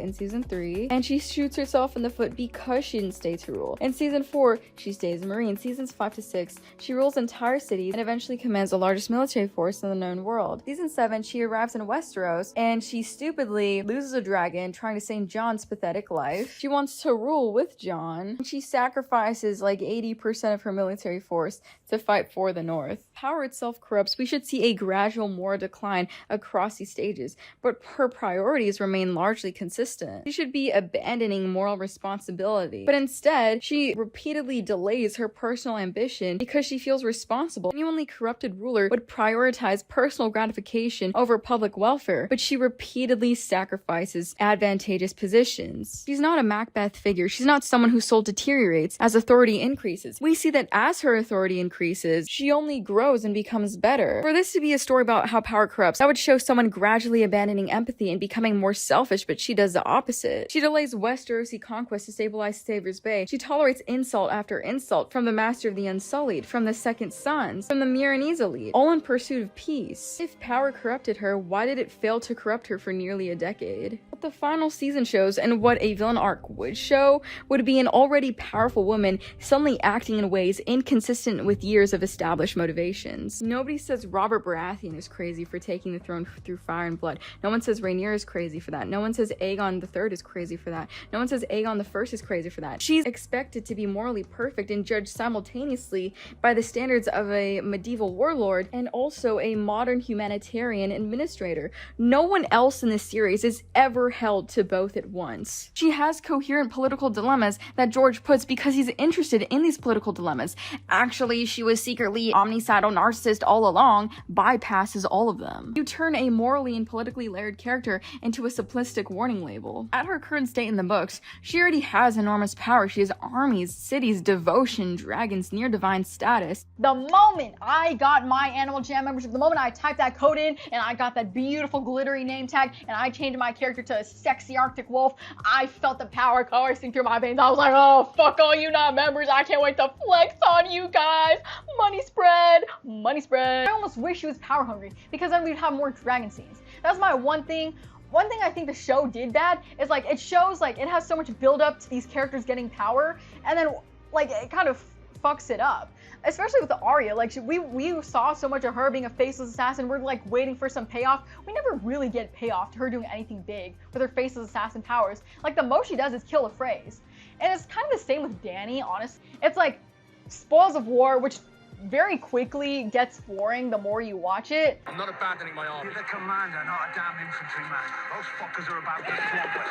in season 3, and she shoots herself in the foot because she didn't stay to rule. In season 4, she stays in Meereen. Seasons 5 to 6, she rules entire cities and eventually commands the largest military force in the known world. Season 7, she arrives in Westeros and she stupidly loses a dragon trying to save Jon's pathetic life. She wants to rule with Jon. She sacrifices like 80% of her military force to fight for the North. Power itself corrupts. We should see a gradual moral decline across these stages, but her priorities remain largely consistent. She should be abandoning moral responsibility, but instead, she repeatedly delays her personal ambition because she feels responsible. A genuinely corrupted ruler would prioritize personal gratification over public welfare, but she repeatedly sacrifices advantageous positions. She's not a Macbeth figure. She's not someone whose soul deteriorates as authority increases. We see that as her authority increases, she only grows and becomes better. For this to be a story about how power corrupts, that would show someone gradually abandoning empathy and becoming more selfish, but she does the opposite. She delays Westerosi conquest to stabilize Savor's Bay. She tolerates insult after insult from the Master of the Unsullied, from the Second Sons, from the Meereenese elite, all in pursuit of peace. If power corrupted her, why did it fail to corrupt her for nearly a decade? What the final season shows, and what a villain arc would show, would be an already powerful woman suddenly acting in ways inconsistent with years of established motivations. Nobody says Robert Baratheon is crazy for taking the throne through fire and blood. No one says Rhaenyra is crazy for that. No one says Aegon III is crazy for that. No one says Aegon I is crazy for that. She's expected to be morally perfect and judged simultaneously by the standards of a medieval warlord and also a modern humanitarian administrator. No one else in this series is ever held to both at once. She has coherent political dilemmas that George puts because he's interested in these political dilemmas. Actually, she was secretly omnicidal narcissist all along, bypasses all of them. You turn a morally and politically layered character into a simplistic warning label. At her current state in the books, she already has enormous power. She has armies, cities, devotion, dragons, near divine status. The moment I got my Animal Jam membership, the moment I typed that code in and I got that beautiful glittery name tag and I changed my character to a sexy Arctic wolf, I felt the power coursing through my veins. I was like, oh, fuck all you non-members. I can't wait to flex on you guys. Money spread, money spread. I almost wish she was power hungry because then we'd have more dragon scenes. That's my one thing. One thing I think the show did bad is like it shows like it has so much build up to these characters getting power and then like it kind of fucks it up. Especially with the Arya, like we saw so much of her being a faceless assassin. We're like waiting for some payoff. We never really get payoff to her doing anything big with her faceless assassin powers. Like the most she does is kill a phrase. And it's kind of the same with Dany, honestly. It's like spoils of war, which very quickly gets boring the more you watch it. I'm not abandoning my army. You're the commander, not a damn infantryman. Those fuckers are about to swamp us.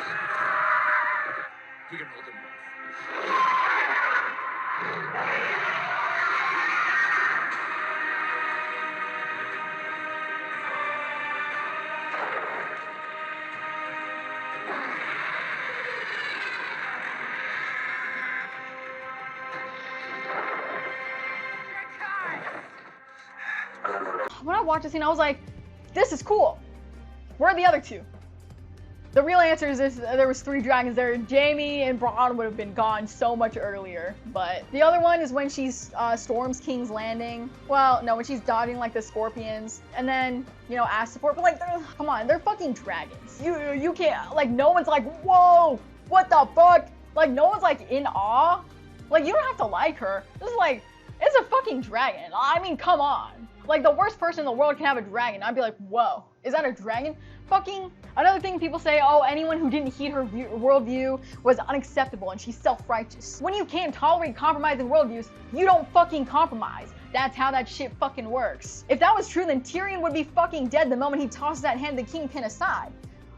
We can hold them off. when I watched the scene, I was like, this is cool. Where are the other two? The real answer is this: there was 3 dragons there. Jaime and Bronn would have been gone so much earlier. But the other one is when she storms King's Landing. Well, no, when she's dodging like the scorpions, and then you know astapor. But like, come on, they're fucking dragons. You can't, like, no one's like, whoa, what the fuck? Like, no one's like in awe. Like, you don't have to like her. This is like, it's a fucking dragon. I mean, come on. Like, the worst person in the world can have a dragon. I'd be like, whoa, is that a dragon? Fucking, another thing people say, oh, anyone who didn't heed her worldview was unacceptable and she's self-righteous. When you can't tolerate compromising worldviews, you don't fucking compromise. That's how that shit fucking works. If that was true, then Tyrion would be fucking dead the moment he tosses that hand the kingpin aside.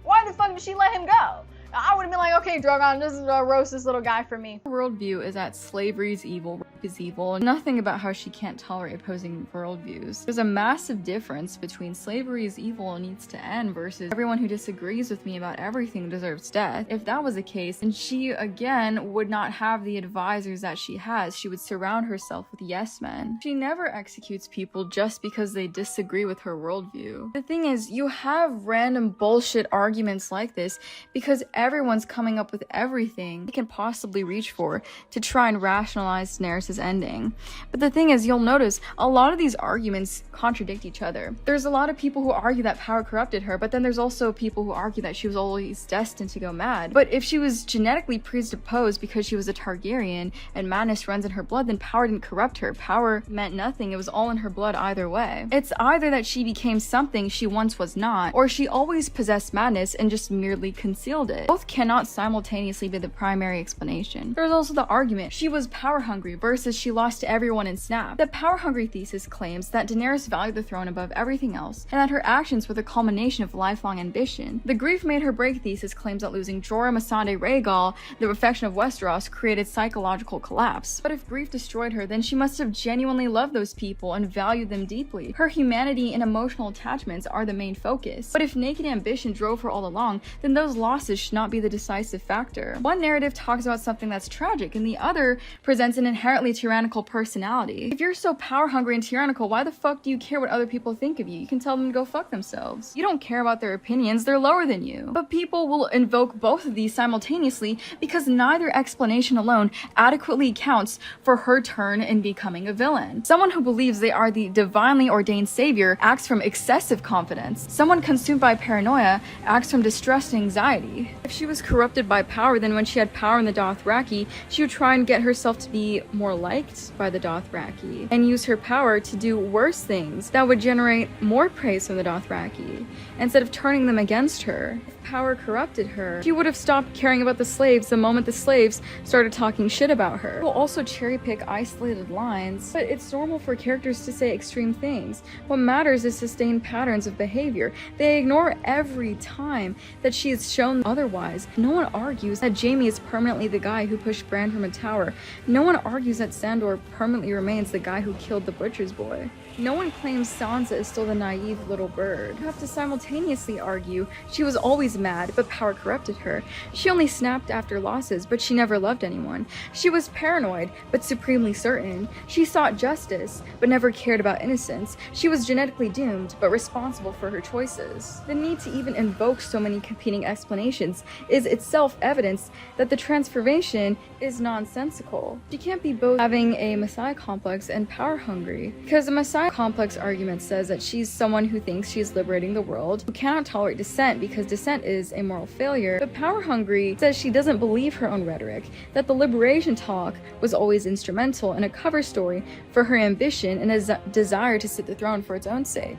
Why the fuck did she let him go? I would have been like, okay, Drogon, this is roast this little guy for me. Worldview is that slavery is evil, rape is evil, and nothing about how she can't tolerate opposing worldviews. There's a massive difference between slavery is evil and needs to end versus everyone who disagrees with me about everything deserves death. If that was the case, then she, again, would not have the advisors that she has. She would surround herself with yes men. She never executes people just because they disagree with her worldview. The thing is, you have random bullshit arguments like this because everyone's coming up with everything they can possibly reach for to try and rationalize Daenerys' ending. But the thing is, you'll notice a lot of these arguments contradict each other. There's a lot of people who argue that power corrupted her, but then there's also people who argue that she was always destined to go mad. But if she was genetically predisposed because she was a Targaryen and madness runs in her blood, then power didn't corrupt her. Power meant nothing. It was all in her blood either way. It's either that she became something she once was not, or she always possessed madness and just merely concealed it. Both cannot simultaneously be the primary explanation. There's also the argument she was power hungry versus she lost to everyone in Snap. The power hungry thesis claims that Daenerys valued the throne above everything else and that her actions were the culmination of lifelong ambition. The grief made her break thesis claims that losing Jorah, Missandei, Rhaegal, the affection of Westeros, created psychological collapse. But if grief destroyed her, then she must have genuinely loved those people and valued them deeply. Her humanity and emotional attachments are the main focus. But if naked ambition drove her all along, then those losses should not be the decisive factor. One narrative talks about something that's tragic and the other presents an inherently tyrannical personality. If you're so power hungry and tyrannical, why the fuck do you care what other people think of you? You can tell them to go fuck themselves. You don't care about their opinions, they're lower than you. But people will invoke both of these simultaneously because neither explanation alone adequately accounts for her turn in becoming a villain. Someone who believes they are the divinely ordained savior acts from excessive confidence. Someone consumed by paranoia acts from distrust and anxiety. If she was corrupted by power, then when she had power in the Dothraki, she would try and get herself to be more liked by the Dothraki and use her power to do worse things that would generate more praise from the Dothraki instead of turning them against her. If power corrupted her, she would have stopped caring about the slaves the moment the slaves started talking shit about her. People also cherry pick isolated lines, but it's normal for characters to say extreme things. What matters is sustained patterns of behavior. They ignore every time that she is shown otherwise. No one argues that Jaime is permanently the guy who pushed Bran from a tower. No one argues that Sandor permanently remains the guy who killed the butcher's boy. No one claims Sansa is still the naive little bird. You have to simultaneously argue she was always mad, but power corrupted her. She only snapped after losses, but she never loved anyone. She was paranoid, but supremely certain. She sought justice, but never cared about innocence. She was genetically doomed, but responsible for her choices. The need to even invoke so many competing explanations is itself evidence that the transformation is nonsensical. She can't be both having a messiah complex and power hungry, because the messiah complex argument says that she's someone who thinks she's liberating the world, who cannot tolerate dissent because dissent is a moral failure. But power hungry says she doesn't believe her own rhetoric, that the liberation talk was always instrumental in a cover story for her ambition and a desire to sit the throne for its own sake.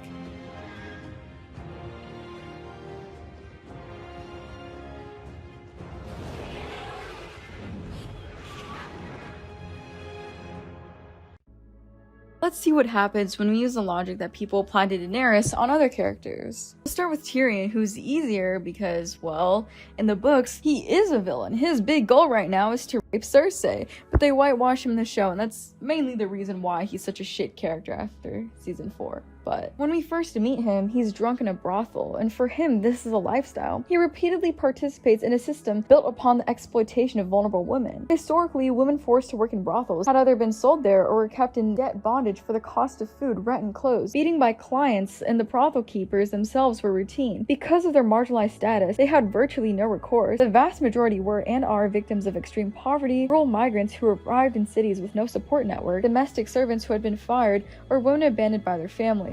Let's see what happens when we use the logic that people apply to Daenerys on other characters. We'll start with Tyrion, who's easier because, well, in the books, he is a villain. His big goal right now is to Cersei, but they whitewash him in the show, and that's mainly the reason why he's such a shit character after season 4. But when we first meet him, he's drunk in a brothel, and for him, this is a lifestyle. He repeatedly participates in a system built upon the exploitation of vulnerable women. Historically, women forced to work in brothels had either been sold there or were kept in debt bondage for the cost of food, rent, and clothes. Beating by clients and the brothel keepers themselves were routine. Because of their marginalized status, they had virtually no recourse. The vast majority were and are victims of extreme poverty, rural migrants who arrived in cities with no support network, domestic servants who had been fired, or women abandoned by their families.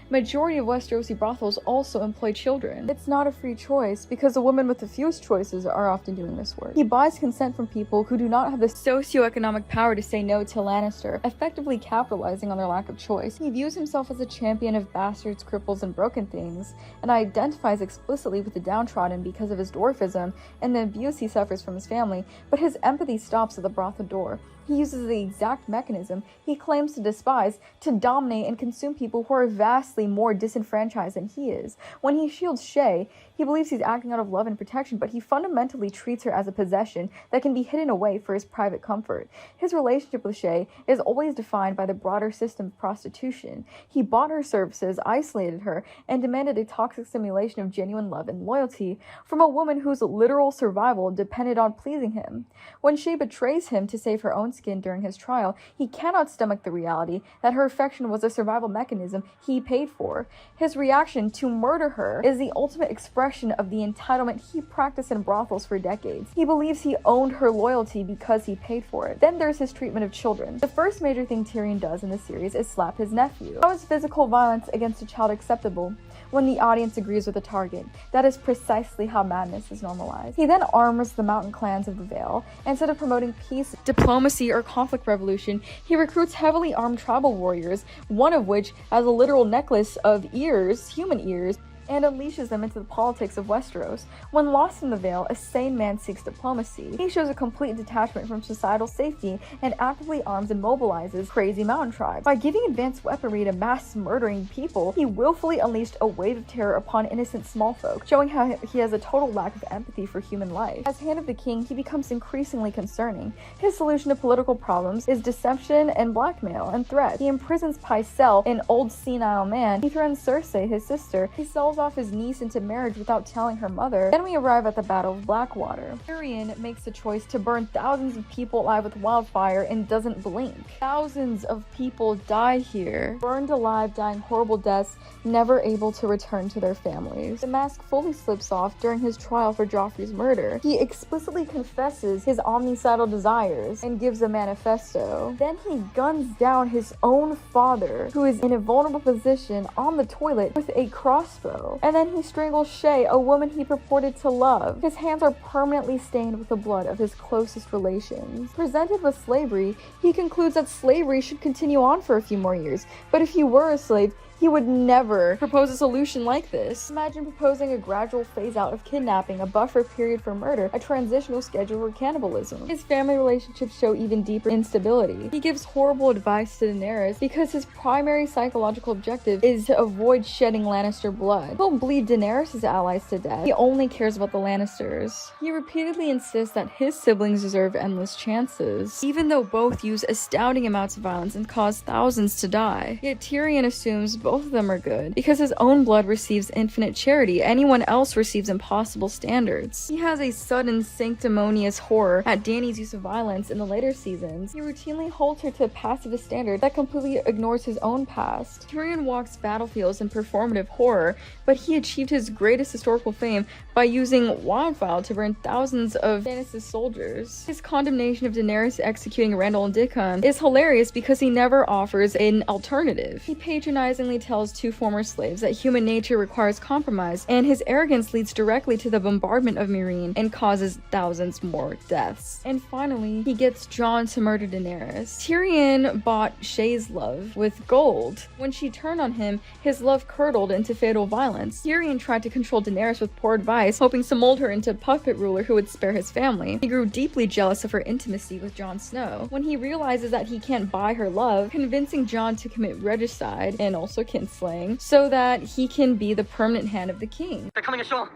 Majority of Westerosi brothels also employ children. It's not a free choice because the women with the fewest choices are often doing this work. He buys consent from people who do not have the socioeconomic power to say no to Lannister, effectively capitalizing on their lack of choice. He views himself as a champion of bastards, cripples, and broken things, and identifies explicitly with the downtrodden because of his dwarfism and the abuse he suffers from his family, but his empathy stops at the brothel door. He uses the exact mechanism he claims to despise to dominate and consume people who are vastly more disenfranchised than he is. When he shields Shae, he believes he's acting out of love and protection, but he fundamentally treats her as a possession that can be hidden away for his private comfort. His relationship with Shae is always defined by the broader system of prostitution. He bought her services, isolated her, and demanded a toxic simulation of genuine love and loyalty from a woman whose literal survival depended on pleasing him. When Shae betrays him to save her own skin during his trial, he cannot stomach the reality that her affection was a survival mechanism he paid for. His reaction to murder her is the ultimate expression of the entitlement he practiced in brothels for decades. He believes he owned her loyalty because he paid for it. Then there's his treatment of children. The first major thing Tyrion does in the series is slap his nephew. How is physical violence against a child acceptable when the audience agrees with the target? That is precisely how madness is normalized. He then arms the mountain clans of the Vale. Instead of promoting peace, diplomacy, or conflict resolution, he recruits heavily armed tribal warriors, one of which has a literal necklace of ears, human ears, and unleashes them into the politics of Westeros. When lost in the Vale, a sane man seeks diplomacy. He shows a complete detachment from societal safety and actively arms and mobilizes crazy mountain tribes. By giving advanced weaponry to mass murdering people, he willfully unleashed a wave of terror upon innocent small folk, showing how he has a total lack of empathy for human life. As Hand of the King, he becomes increasingly concerning. His solution to political problems is deception and blackmail and threat. He imprisons Pycelle, an old senile man. He threatens Cersei, his sister. He sells off his niece into marriage without telling her mother. Then we arrive at the Battle of Blackwater. Tyrion makes the choice to burn thousands of people alive with wildfire and doesn't blink. Thousands of people die here, burned alive, dying horrible deaths, never able to return to their families. The mask fully slips off during his trial for Joffrey's murder. He explicitly confesses his omnicidal desires and gives a manifesto. Then he guns down his own father, who is in a vulnerable position on the toilet with a crossbow. And then he strangles Shae, a woman he purported to love. His hands are permanently stained with the blood of his closest relations. Presented with slavery, he concludes that slavery should continue on for a few more years. But if he were a slave, he would never propose a solution like this. Imagine proposing a gradual phase out of kidnapping, a buffer period for murder, a transitional schedule for cannibalism. His family relationships show even deeper instability. He gives horrible advice to Daenerys because his primary psychological objective is to avoid shedding Lannister blood. He'll bleed Daenerys' allies to death. He only cares about the Lannisters. He repeatedly insists that his siblings deserve endless chances, even though both use astounding amounts of violence and cause thousands to die. Yet Tyrion assumes both of them are good, because his own blood receives infinite charity, anyone else receives impossible standards. He has a sudden sanctimonious horror at Dany's use of violence in the later seasons. He routinely holds her to a pacifist standard that completely ignores his own past. Tyrion walks battlefields in performative horror, but he achieved his greatest historical fame by using wildfire to burn thousands of Stannis' soldiers. His condemnation of Daenerys executing Randall and Dickon is hilarious because he never offers an alternative. He patronizingly tells two former slaves that human nature requires compromise, and his arrogance leads directly to the bombardment of Meereen and causes thousands more deaths. And finally, he gets Jon to murder Daenerys. Tyrion bought Shae's love with gold. When she turned on him, his love curdled into fatal violence. Tyrion tried to control Daenerys with poor advice, hoping to mold her into a puppet ruler who would spare his family. He grew deeply jealous of her intimacy with Jon Snow. When he realizes that he can't buy her love, convincing Jon to commit regicide and also kinslaying so that he can be the permanent hand of the king. They're coming ashore.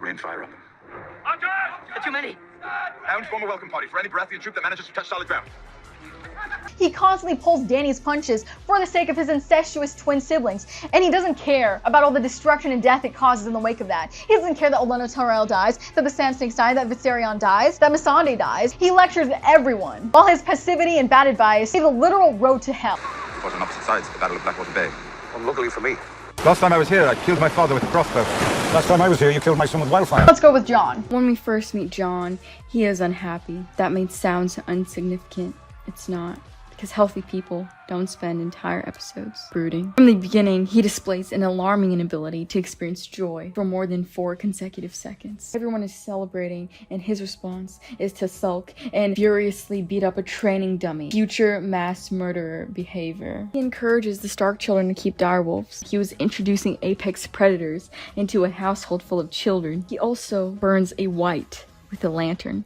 Rain fire on them. There are too many. And form a welcome party for any Baratheon troop that manages to touch solid ground. He constantly pulls Dany's punches for the sake of his incestuous twin siblings, and he doesn't care about all the destruction and death it causes in the wake of that. He doesn't care that Olenna Tyrell dies, that the Sand Snakes die, that Viserion dies, that Missandei dies. He lectures everyone, while his passivity and bad advice see the literal road to hell. It was on opposite sides of the Battle of Blackwater Bay. Unluckily for me. Last time I was here, I killed my father with a crossbow. Last time I was here, you killed my son with wildfire. Let's go with Jon. When we first meet Jon, he is unhappy. That may sound insignificant. It's not. Because healthy people don't spend entire episodes brooding. From the beginning, he displays an alarming inability to experience joy for more than 4 consecutive seconds. Everyone is celebrating, and his response is to sulk and furiously beat up a training dummy. Future mass murderer behavior. He encourages the Stark children to keep direwolves. He was introducing apex predators into a household full of children. He also burns a white with a lantern.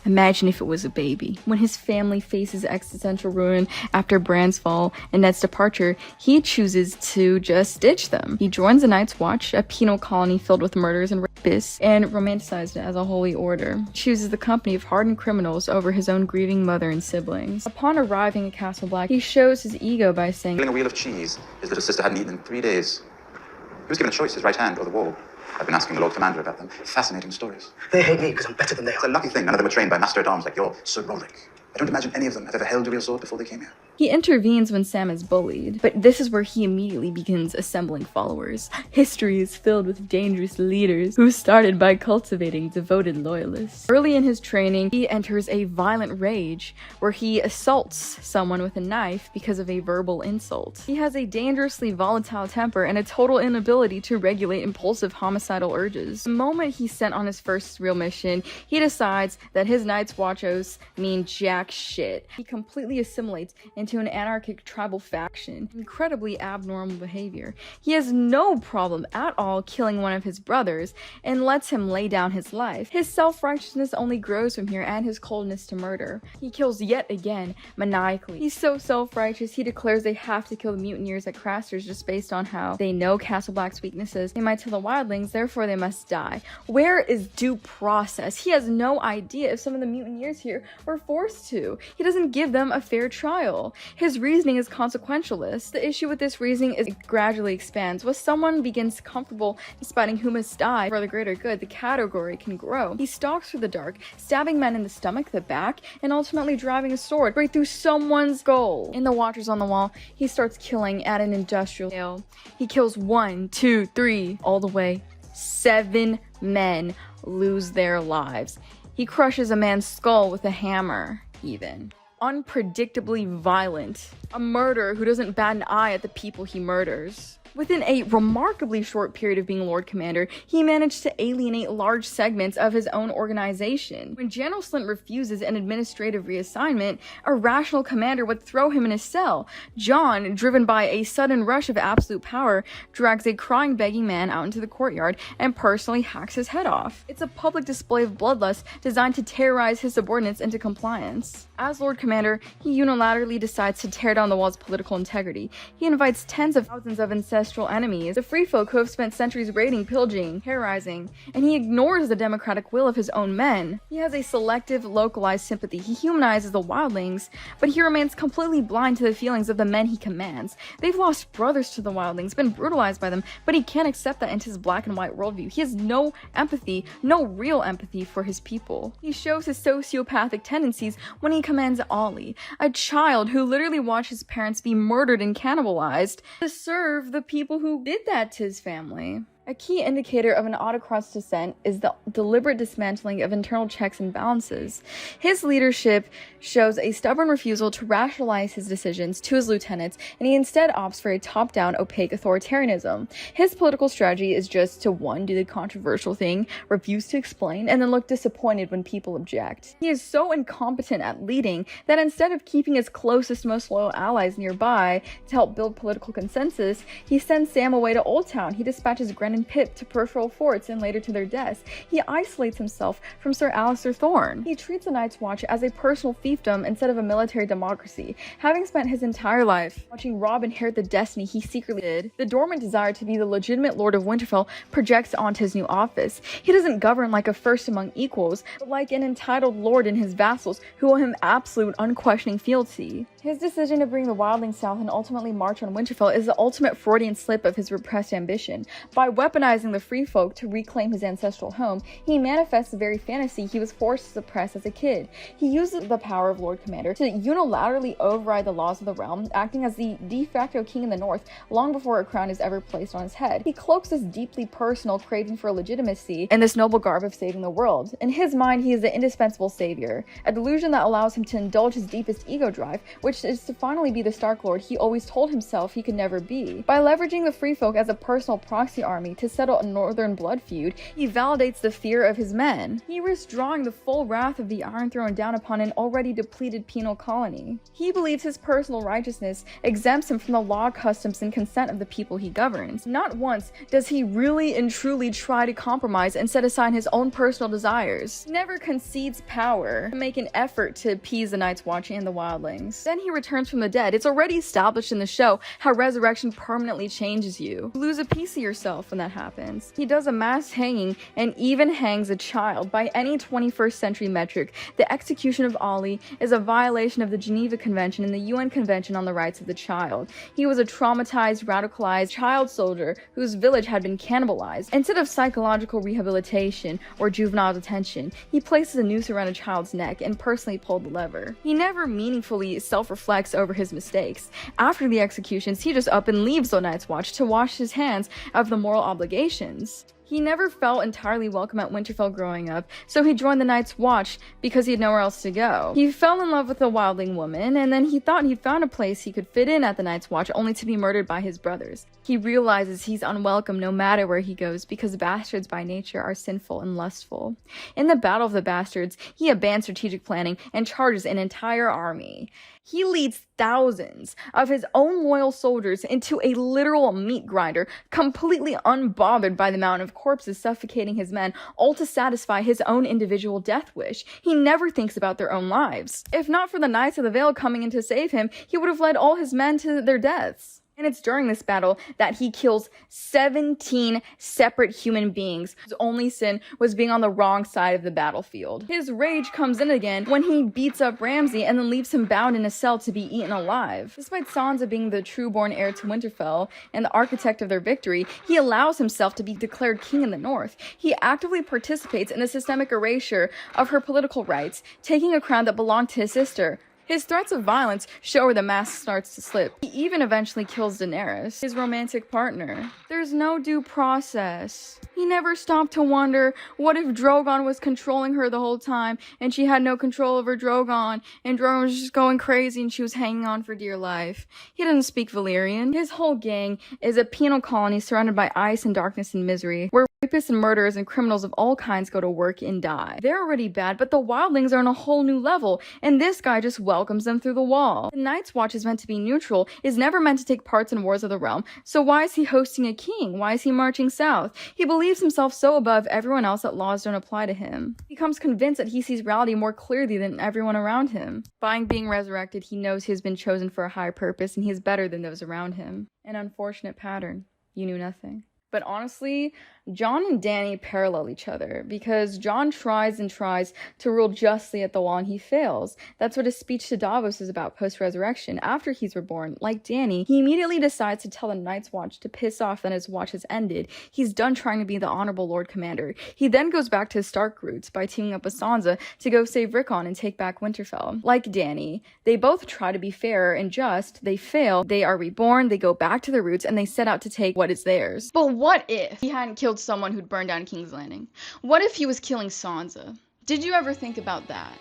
Imagine if it was a baby. When his family faces existential ruin after Bran's fall and Ned's departure, he chooses to just ditch them. He joins the Night's Watch, a penal colony filled with murderers and rapists, and romanticized it as a holy order. He chooses the company of hardened criminals over his own grieving mother and siblings. Upon arriving at Castle Black, he shows his ego by saying, Peeling a wheel of cheese his little sister hadn't eaten in 3 days. He was given a choice, his right hand or the wall. I've been asking the Lord Commander about them. Fascinating stories. They hate me because I'm better than they are. It's a lucky thing none of them were trained by master-at-arms like your Sir Roderick. I don't imagine any of them have ever held a real sword before they came here. He intervenes when Sam is bullied, but this is where he immediately begins assembling followers. History is filled with dangerous leaders who started by cultivating devoted loyalists. Early in his training, he enters a violent rage where he assaults someone with a knife because of a verbal insult. He has a dangerously volatile temper and a total inability to regulate impulsive homicidal urges. The moment he's sent on his first real mission, he decides that his Night's Watchos mean jack shit. He completely assimilates into an anarchic tribal faction. Incredibly abnormal behavior. He has no problem at all killing one of his brothers and lets him lay down his life. His self-righteousness only grows from here, and his coldness to murder. He kills yet again, maniacally. He's so self-righteous, he declares they have to kill the mutineers at Craster's just based on how they know Castle Black's weaknesses. They might tell the wildlings, therefore they must die. Where is due process? He has no idea if some of the mutineers here were forced to. He doesn't give them a fair trial. His reasoning is consequentialist. The issue with this reasoning is it gradually expands. When someone begins comfortable deciding who must die for the greater good, the category can grow. He stalks through the dark, stabbing men in the stomach, the back, and ultimately driving a sword right through someone's skull. In the Watchers on the Wall, he starts killing at an industrial scale. He kills 1, 2, 3, all the way 7 men lose their lives. He crushes a man's skull with a hammer, even. Unpredictably violent. A murderer who doesn't bat an eye at the people he murders. Within a remarkably short period of being Lord Commander, he managed to alienate large segments of his own organization. When General Slint refuses an administrative reassignment, a rational commander would throw him in a cell. Jon, driven by a sudden rush of absolute power, drags a crying, begging man out into the courtyard and personally hacks his head off. It's a public display of bloodlust designed to terrorize his subordinates into compliance. As Lord Commander, he unilaterally decides to tear down the wall's political integrity. He invites tens of thousands of ancestral enemies, the free folk who have spent centuries raiding, pillaging, terrorizing, and he ignores the democratic will of his own men. He has a selective, localized sympathy. He humanizes the wildlings, but he remains completely blind to the feelings of the men he commands. They've lost brothers to the wildlings, been brutalized by them, but he can't accept that into his black and white worldview. He has no empathy, no real empathy for his people. He shows his sociopathic tendencies when he commands Ollie, a child who literally watched his parents be murdered and cannibalized to serve the people who did that to his family. A key indicator of an autocrat's descent is the deliberate dismantling of internal checks and balances. His leadership shows a stubborn refusal to rationalize his decisions to his lieutenants, and he instead opts for a top-down, opaque authoritarianism. His political strategy is just to 1. Do the controversial thing, refuse to explain, and then look disappointed when people object. He is so incompetent at leading that instead of keeping his closest, most loyal allies nearby to help build political consensus, he sends Sam away to Old Town. He dispatches Grenadiers and Pip to peripheral forts and later to their deaths, he isolates himself from Sir Alistair Thorne. He treats the Night's Watch as a personal fiefdom instead of a military democracy, having spent his entire life watching Robb inherit the destiny he secretly did. The dormant desire to be the legitimate Lord of Winterfell projects onto his new office. He doesn't govern like a first among equals, but like an entitled lord in his vassals who owe him absolute, unquestioning fealty. His decision to bring the wildlings south and ultimately march on Winterfell is the ultimate Freudian slip of his repressed ambition. By weaponizing the free folk to reclaim his ancestral home, he manifests the very fantasy he was forced to suppress as a kid. He uses the power of Lord Commander to unilaterally override the laws of the realm, acting as the de facto king in the north long before a crown is ever placed on his head. He cloaks this deeply personal craving for legitimacy in this noble garb of saving the world. In his mind, he is the indispensable savior, a delusion that allows him to indulge his deepest ego drive, which is to finally be the Stark Lord he always told himself he could never be. By leveraging the Free Folk as a personal proxy army to settle a northern blood feud, he validates the fear of his men. He risks drawing the full wrath of the Iron Throne down upon an already depleted penal colony. He believes his personal righteousness exempts him from the law, customs, and consent of the people he governs. Not once does he really and truly try to compromise and set aside his own personal desires. He never concedes power to make an effort to appease the Night's Watch and the wildlings. Then he returns from the dead. It's already established in the show how resurrection permanently changes you. You lose a piece of yourself when that happens. He does a mass hanging and even hangs a child. By any 21st century metric, the execution of Ollie is a violation of the Geneva Convention and the UN Convention on the Rights of the Child. He was a traumatized, radicalized child soldier whose village had been cannibalized. Instead of psychological rehabilitation or juvenile detention, he places a noose around a child's neck and personally pulled the lever. He never meaningfully self-reflects over his mistakes. After the executions, he just up and leaves the Night's Watch to wash his hands of the moral obligations. He never felt entirely welcome at Winterfell growing up, so he joined the Night's Watch because he had nowhere else to go. He fell in love with a wildling woman, and then he thought he'd found a place he could fit in at the Night's Watch, only to be murdered by his brothers. He realizes he's unwelcome no matter where he goes because bastards by nature are sinful and lustful. In the Battle of the Bastards, he abandons strategic planning and charges an entire army. He leads thousands of his own loyal soldiers into a literal meat grinder, completely unbothered by the mountain of corpses suffocating his men, all to satisfy his own individual death wish. He never thinks about their own lives. If not for the Knights of the Vale coming in to save him, he would have led all his men to their deaths. And it's during this battle that he kills 17 separate human beings whose only sin was being on the wrong side of the battlefield. His rage comes in again when he beats up Ramsay and then leaves him bound in a cell to be eaten alive. Despite Sansa being the true-born heir to Winterfell and the architect of their victory, he allows himself to be declared king in the north. He actively participates in the systemic erasure of her political rights, taking a crown that belonged to his sister. His threats of violence show where the mask starts to slip. He even eventually kills Daenerys, his romantic partner. There's no due process. He never stopped to wonder, what if Drogon was controlling her the whole time, and she had no control over Drogon, and Drogon was just going crazy and she was hanging on for dear life. He doesn't speak Valyrian. His whole gang is a penal colony surrounded by ice and darkness and misery, where rapists and murderers and criminals of all kinds go to work and die. They're already bad, but the wildlings are on a whole new level, and this guy just welcomes them through the wall. The Night's Watch is meant to be neutral, is never meant to take parts in wars of the realm, so why is he hosting a king? Why is he marching south? He believes himself so above everyone else that laws don't apply to him. He becomes convinced that he sees reality more clearly than everyone around him. By being resurrected, he knows he has been chosen for a higher purpose, and he is better than those around him. An unfortunate pattern. You knew nothing. But honestly, Jon and Dany parallel each other, because Jon tries and tries to rule justly at the wall and he fails. That's what his speech to Davos is about post-resurrection. After he's reborn, like Dany, he immediately decides to tell the Night's Watch to piss off that his watch has ended. He's done trying to be the honorable Lord Commander. He then goes back to his Stark roots by teaming up with Sansa to go save Rickon and take back Winterfell. Like Dany, they both try to be fair and just. They fail, they are reborn, they go back to their roots, and they set out to take what is theirs. But what if he hadn't killed someone who'd burned down King's Landing? What if he was killing Sansa? Did you ever think about that?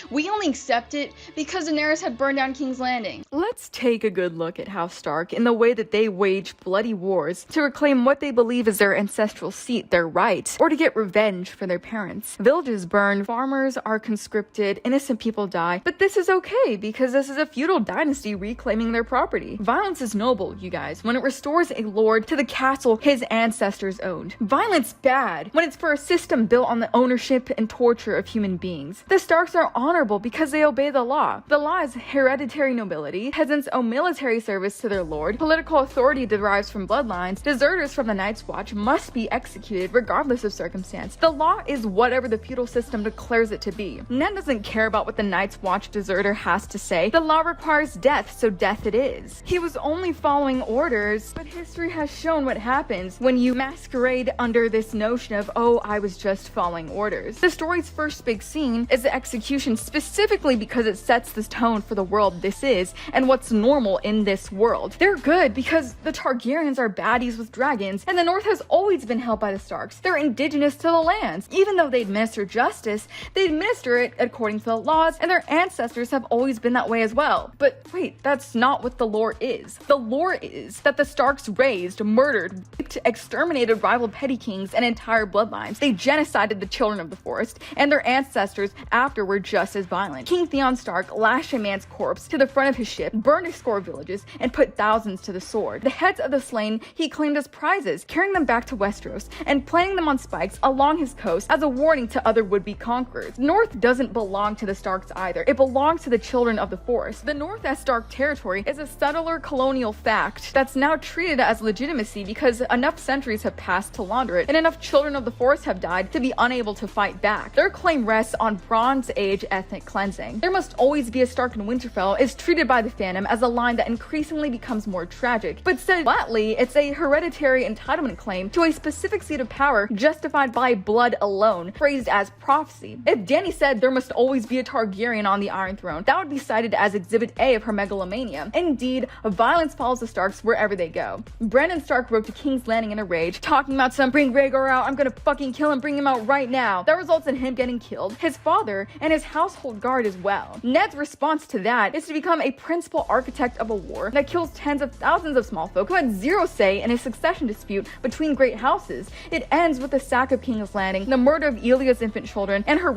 We only accept it because Daenerys had burned down King's Landing. Let's take a good look at House Stark in the way that they wage bloody wars to reclaim what they believe is their ancestral seat, their right, or to get revenge for their parents. Villages burn, farmers are conscripted, innocent people die, but this is okay because this is a feudal dynasty reclaiming their property. Violence is noble, you guys, when it restores a lord to the castle his ancestors owned. Violence bad when it's for a system built on the ownership and torture of human beings. The Starks are honorable because they obey the law. The law is hereditary nobility, peasants owe military service to their lord, political authority derives from bloodlines, deserters from the Night's Watch must be executed regardless of circumstance. The law is whatever the feudal system declares it to be. Ned doesn't care about what the Night's Watch deserter has to say. The law requires death, so death it is. He was only following orders, but history has shown what happens when you masquerade under this notion of, oh, I was just following orders. The story's first big scene is the execution, specifically because it sets the tone for the world this is and what's normal in this world. They're good because the Targaryens are baddies with dragons, and the North has always been held by the Starks. They're indigenous to the lands. Even though they administer justice, they administer it according to the laws, and their ancestors have always been that way as well. But wait, that's not what the lore is. The lore is that the Starks raised, murdered, raped, exterminated rival petty kings and entire bloodlines. They genocided the children of the forest, and their ancestors after were just as violent. King Theon Stark lashed a man's corpse to the front of his ship, burned a score of villages, and put thousands to the sword. The heads of the slain he claimed as prizes, carrying them back to Westeros and planting them on spikes along his coast as a warning to other would-be conquerors. North doesn't belong to the Starks either. It belongs to the children of the forest. The North as Stark territory is a settler colonial fact that's now treated as legitimacy because enough centuries have passed to launder it, and enough children of the forest have died to be unable to fight back. Their claim rests on Bronze Age ethnic cleansing. There must always be a Stark in Winterfell is treated by the fandom as a line that increasingly becomes more tragic, but said flatly, it's a hereditary entitlement claim to a specific seat of power justified by blood alone, phrased as prophecy. If Dany said there must always be a Targaryen on the Iron Throne, that would be cited as Exhibit A of her megalomania. Indeed, violence follows the Starks wherever they go. Brandon Stark wrote to King's Landing in a rage, talking about some bring Rhaegar out, I'm gonna fucking kill him, bring him out right now. That results in him getting killed, his father, and his household guard as well. Ned's response to that is to become a principal architect of a war that kills tens of thousands of small folk who had zero say in a succession dispute between great houses. It ends with the sack of King's Landing, the murder of Elia's infant children, and her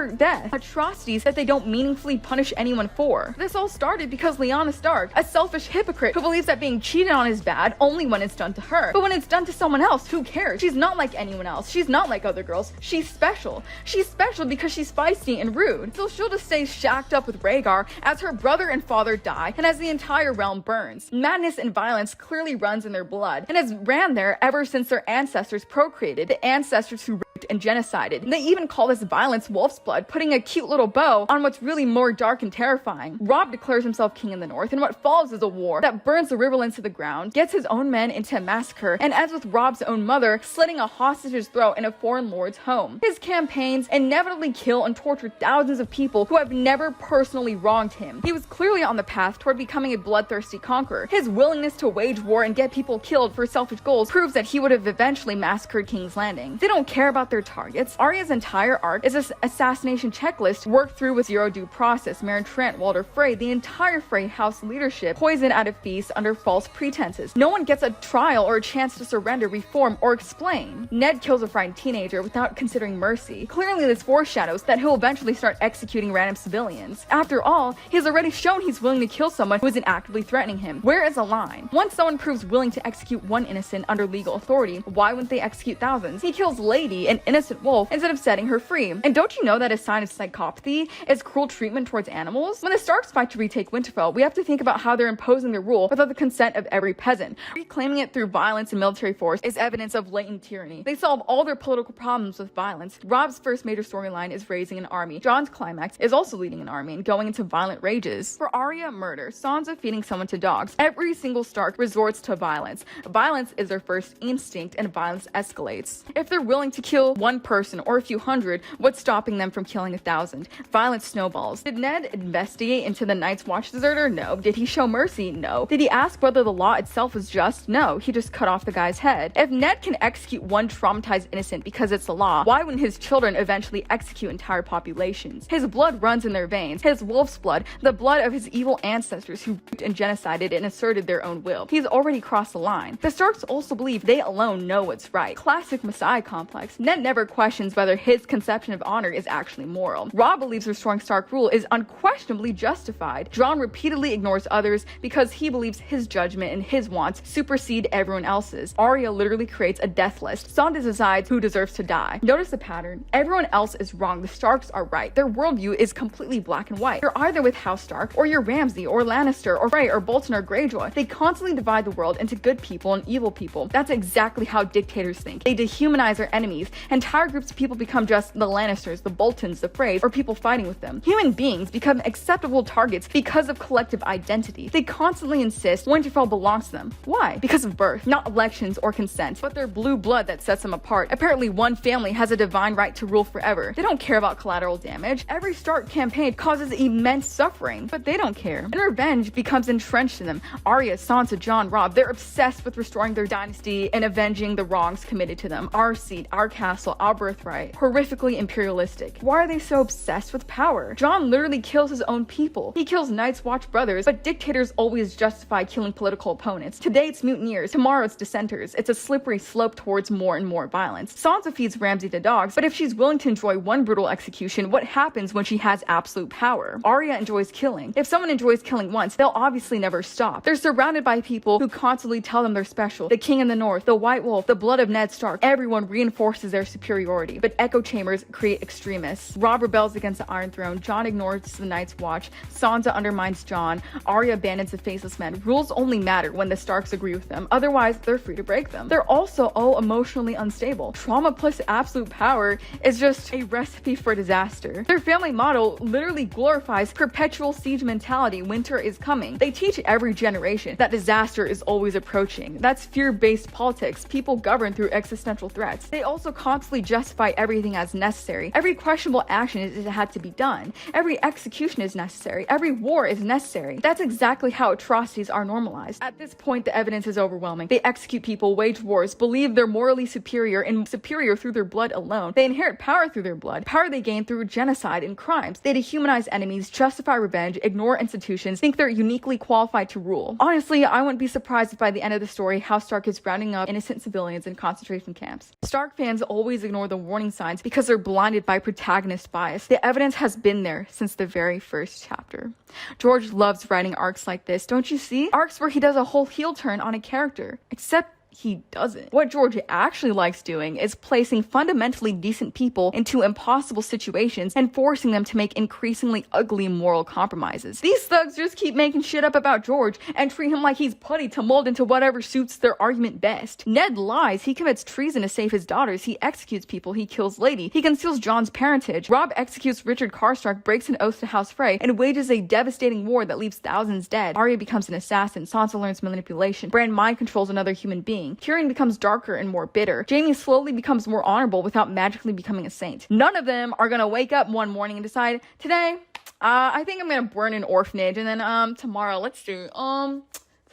death. Atrocities that they don't meaningfully punish anyone for. This all started because Lyanna Stark, a selfish hypocrite who believes that being cheated on is bad only when it's done to her. But when it's done to someone else, who cares? She's not like anyone else. She's not like other girls. She's special. She's special because she's feisty and rude. So she'll just stay shacked up with Rhaegar as her brother and father die and as the entire realm burns. Madness and violence clearly runs in their blood and has ran there ever since their ancestors procreated, the ancestors who raped and genocided. They even call this violence wolf's blood, putting a cute little bow on what's really more dark and terrifying. Robb declares himself king in the North, and what follows is a war that burns the riverlands to the ground, gets his own men into a massacre, and ends with Robb's own mother slitting a hostage's throat in a foreign lord's home. His campaigns inevitably kill and torture thousands of people who have never personally wronged him. He was clearly on the path toward becoming a bloodthirsty conqueror. His willingness to wage war and get people killed for selfish goals proves that he would have eventually massacred King's Landing. They don't care about their targets. Arya's entire arc is an assassination checklist worked through with zero due process. Meryn Trant, Walder Frey, the entire Frey house leadership poisoned at a feast under false pretenses. No one gets a trial or a chance to surrender, reform, or explain. Ned kills a frightened teenager without considering mercy. Clearly this foreshadows that he'll eventually start executing random civilians. After all, he's already shown he's willing to kill someone who isn't actively threatening him. Where is the line? Once someone proves willing to execute one innocent under legal authority, why wouldn't they execute thousands? He kills Lady, an innocent wolf, instead of setting her free. And don't you know that a sign of psychopathy is cruel treatment towards animals? When the Starks fight to retake Winterfell, we have to think about how they're imposing their rule without the consent of every peasant. Reclaiming it through violence and military force is evidence of latent tyranny. They solve all their political problems with violence. Robb's first major storyline is raising an army. Jon's climax is also leading an army and going into violent rages. For Arya, murder. Sansa feeding someone to dogs. Every single Stark resorts to violence. Violence is their first instinct, and violence escalates. If they're willing to kill kill one person or a few hundred, what's stopping them from killing 1,000? Violence snowballs. Did Ned investigate into the Night's Watch deserter? No. Did he show mercy? No. Did he ask whether the law itself was just? No. He just cut off the guy's head. If Ned can execute one traumatized innocent because it's the law, why wouldn't his children eventually execute entire populations? His blood runs in their veins. His wolf's blood, the blood of his evil ancestors who raped and genocided and asserted their own will. He's already crossed the line. The Starks also believe they alone know what's right. Classic Messiah complex. Ned never questions whether his conception of honor is actually moral. Robb believes restoring Stark rule is unquestionably justified. Jon repeatedly ignores others because he believes his judgment and his wants supersede everyone else's. Arya literally creates a death list. Sansa decides who deserves to die. Notice the pattern. Everyone else is wrong. The Starks are right. Their worldview is completely black and white. You're either with House Stark, or you're Ramsay, or Lannister, or Frey, or Bolton, or Greyjoy. They constantly divide the world into good people and evil people. That's exactly how dictators think. They dehumanize their enemies. Entire groups of people become just the Lannisters, the Boltons, the Freys, or people fighting with them. Human beings become acceptable targets because of collective identity. They constantly insist Winterfell belongs to them. Why? Because of birth, not elections or consent, but their blue blood that sets them apart. Apparently, one family has a divine right to rule forever. They don't care about collateral damage. Every Stark campaign causes immense suffering, but they don't care. And revenge becomes entrenched in them. Arya, Sansa, Jon, Robb, they're obsessed with restoring their dynasty and avenging the wrongs committed to them. Our seat, our castle, our birthright. Horrifically imperialistic. Why are they so obsessed with power? Jon literally kills his own people. He kills Night's Watch brothers, but dictators always justify killing political opponents. Today it's mutineers, tomorrow it's dissenters. It's a slippery slope towards more and more violence. Sansa feeds Ramsay to dogs, but if she's willing to enjoy one brutal execution, what happens when she has absolute power? Arya enjoys killing. If someone enjoys killing once, they'll obviously never stop. They're surrounded by people who constantly tell them they're special. The King in the North, the White Wolf, the blood of Ned Stark. Everyone reinforces their superiority, but echo chambers create extremists. Robb rebels against the Iron Throne. Jon ignores the Night's Watch. Sansa undermines Jon. Arya abandons the Faceless Men. Rules only matter when the Starks agree with them. Otherwise, they're free to break them. They're also all emotionally unstable. Trauma plus absolute power is just a recipe for disaster. Their family motto literally glorifies perpetual siege mentality. Winter is coming. They teach every generation that disaster is always approaching. That's fear-based politics. People govern through existential threats. They also constantly justify everything as necessary. Every questionable action is it had to be done. Every execution is necessary. Every war is necessary. That's exactly how atrocities are normalized. At this point, the evidence is overwhelming. They execute people, wage wars, believe they're morally superior and superior through their blood alone. They inherit power through their blood, power they gain through genocide and crimes. They dehumanize enemies, justify revenge, ignore institutions, think they're uniquely qualified to rule. Honestly, I wouldn't be surprised if by the end of the story, House Stark is rounding up innocent civilians in concentration camps. Stark fans always ignore the warning signs because they're blinded by protagonist bias. The evidence has been there since the very first chapter. George loves writing arcs like this, don't you see? Arcs where he does a whole heel turn on a character. Except he doesn't. What George actually likes doing is placing fundamentally decent people into impossible situations and forcing them to make increasingly ugly moral compromises. These thugs just keep making shit up about George and treat him like he's putty to mold into whatever suits their argument best. Ned lies. He commits treason to save his daughters. He executes people. He kills Lady. He conceals Jon's parentage. Robb executes Richard Karstark, breaks an oath to House Frey, and wages a devastating war that leaves thousands dead. Arya becomes an assassin. Sansa learns manipulation. Bran mind controls another human being. Tyrion becomes darker and more bitter. Jaime slowly becomes more honorable without magically becoming a saint. None of them are gonna wake up one morning and decide, today, I think I'm gonna burn an orphanage, and then, tomorrow,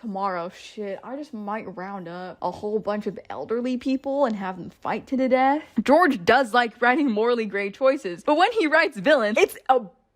tomorrow, shit, I just might round up a whole bunch of elderly people and have them fight to the death. George does like writing morally gray choices, but when he writes villains, it's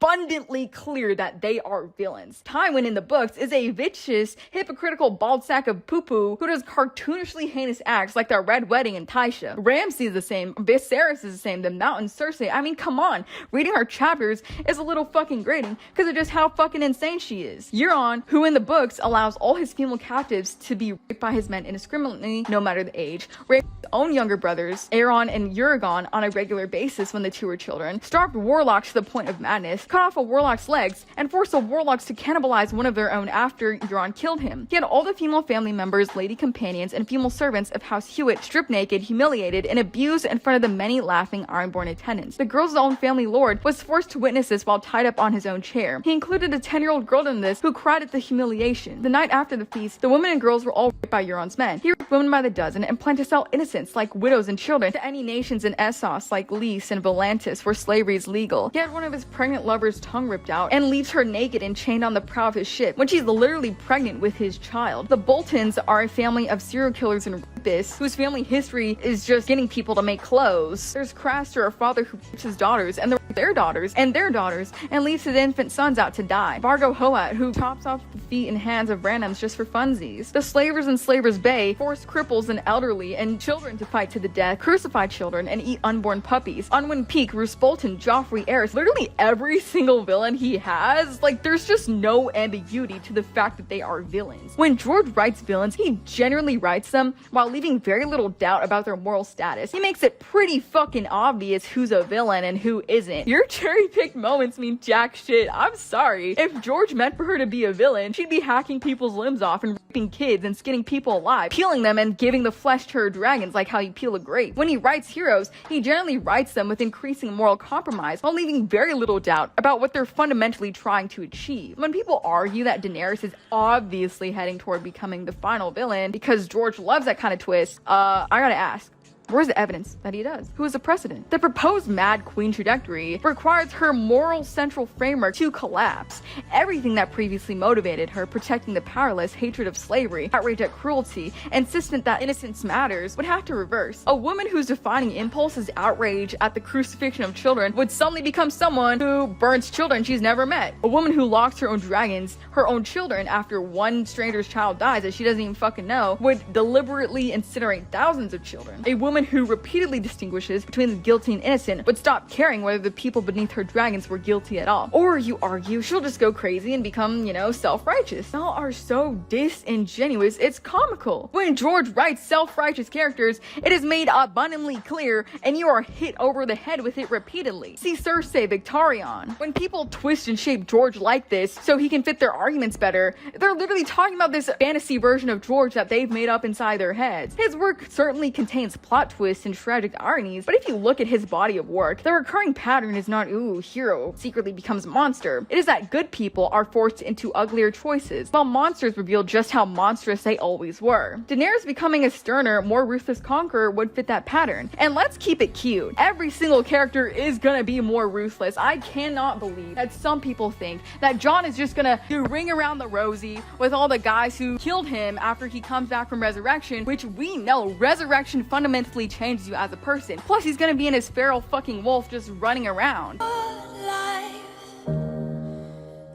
abundantly clear that they are villains. Tywin in the books is a vicious, hypocritical bald sack of poo-poo who does cartoonishly heinous acts like the Red Wedding and Tysha. Ramsay is the same, Viserys is the same, the Mountain Cersei. I mean, come on. Reading her chapters is a little fucking grating because of just how fucking insane she is. Euron, who in the books allows all his female captives to be raped by his men indiscriminately, no matter the age, raped his own younger brothers, Aeron and Uragon, on a regular basis when the two were children, starved warlocks to the point of madness, cut off a warlock's legs, and forced the warlocks to cannibalize one of their own after Euron killed him. He had all the female family members, lady companions, and female servants of House Hewitt stripped naked, humiliated, and abused in front of the many laughing Ironborn attendants. The girl's own family lord was forced to witness this while tied up on his own chair. He included a 10-year-old girl in this who cried at the humiliation. The night after the feast, the women and girls were all raped by Euron's men. He raped women by the dozen and planned to sell innocents like widows and children to any nations in Essos like Lys and Volantis where slavery is legal. He had one of his pregnant lovers' tongue ripped out and leaves her naked and chained on the prow of his ship when she's literally pregnant with his child. The Boltons are a family of serial killers and rapists whose family history is just getting people to make clothes. There's Craster, a father who rapes his daughters and their daughters and leaves his infant sons out to die. Vargo Hoat, who chops off the feet and hands of randoms just for funsies. The Slavers in Slaver's Bay force cripples and elderly and children to fight to the death, crucify children, and eat unborn puppies. Unwin Peak, Roose Bolton, Joffrey, Aerys, literally every single villain he has, like, there's just no ambiguity to the fact that they are villains. When George writes villains, he generally writes them while leaving very little doubt about their moral status. He makes it pretty fucking obvious who's a villain and who isn't. Your cherry-picked moments mean jack shit. I'm sorry. If George meant for her to be a villain, she'd be hacking people's limbs off and raping kids and skinning people alive, peeling them and giving the flesh to her dragons like how you peel a grape. When he writes heroes, he generally writes them with increasing moral compromise while leaving very little doubt about what they're fundamentally trying to achieve. When people argue that Daenerys is obviously heading toward becoming the final villain because George loves that kind of twist, I gotta ask, where's the evidence that he does? Who is the precedent? The proposed Mad Queen trajectory requires her moral central framework to collapse. Everything that previously motivated her, protecting the powerless, hatred of slavery, outrage at cruelty, insistent that innocence matters, would have to reverse. A woman whose defining impulse is outrage at the crucifixion of children would suddenly become someone who burns children she's never met. A woman who locks her own dragons, her own children, after one stranger's child dies that she doesn't even fucking know, would deliberately incinerate thousands of children. A woman who repeatedly distinguishes between the guilty and innocent would stop caring whether the people beneath her dragons were guilty at all. Or you argue she'll just go crazy and become, self-righteous. Y'all are so disingenuous, it's comical. When George writes self-righteous characters, it is made abundantly clear and you are hit over the head with it repeatedly. See Cersei, Victarion. When people twist and shape George like this so he can fit their arguments better, they're literally talking about this fantasy version of George that they've made up inside their heads. His work certainly contains plot twists and tragic ironies, but if you look at his body of work, the recurring pattern is not, hero secretly becomes monster. It is that good people are forced into uglier choices, while monsters reveal just how monstrous they always were. Daenerys becoming a sterner, more ruthless conqueror would fit that pattern. And let's keep it cute. Every single character is gonna be more ruthless. I cannot believe that some people think that Jon is just gonna do ring around the rosy with all the guys who killed him after he comes back from resurrection, which we know resurrection fundamentally changes you as a person. Plus, he's gonna be in his feral fucking wolf just running around.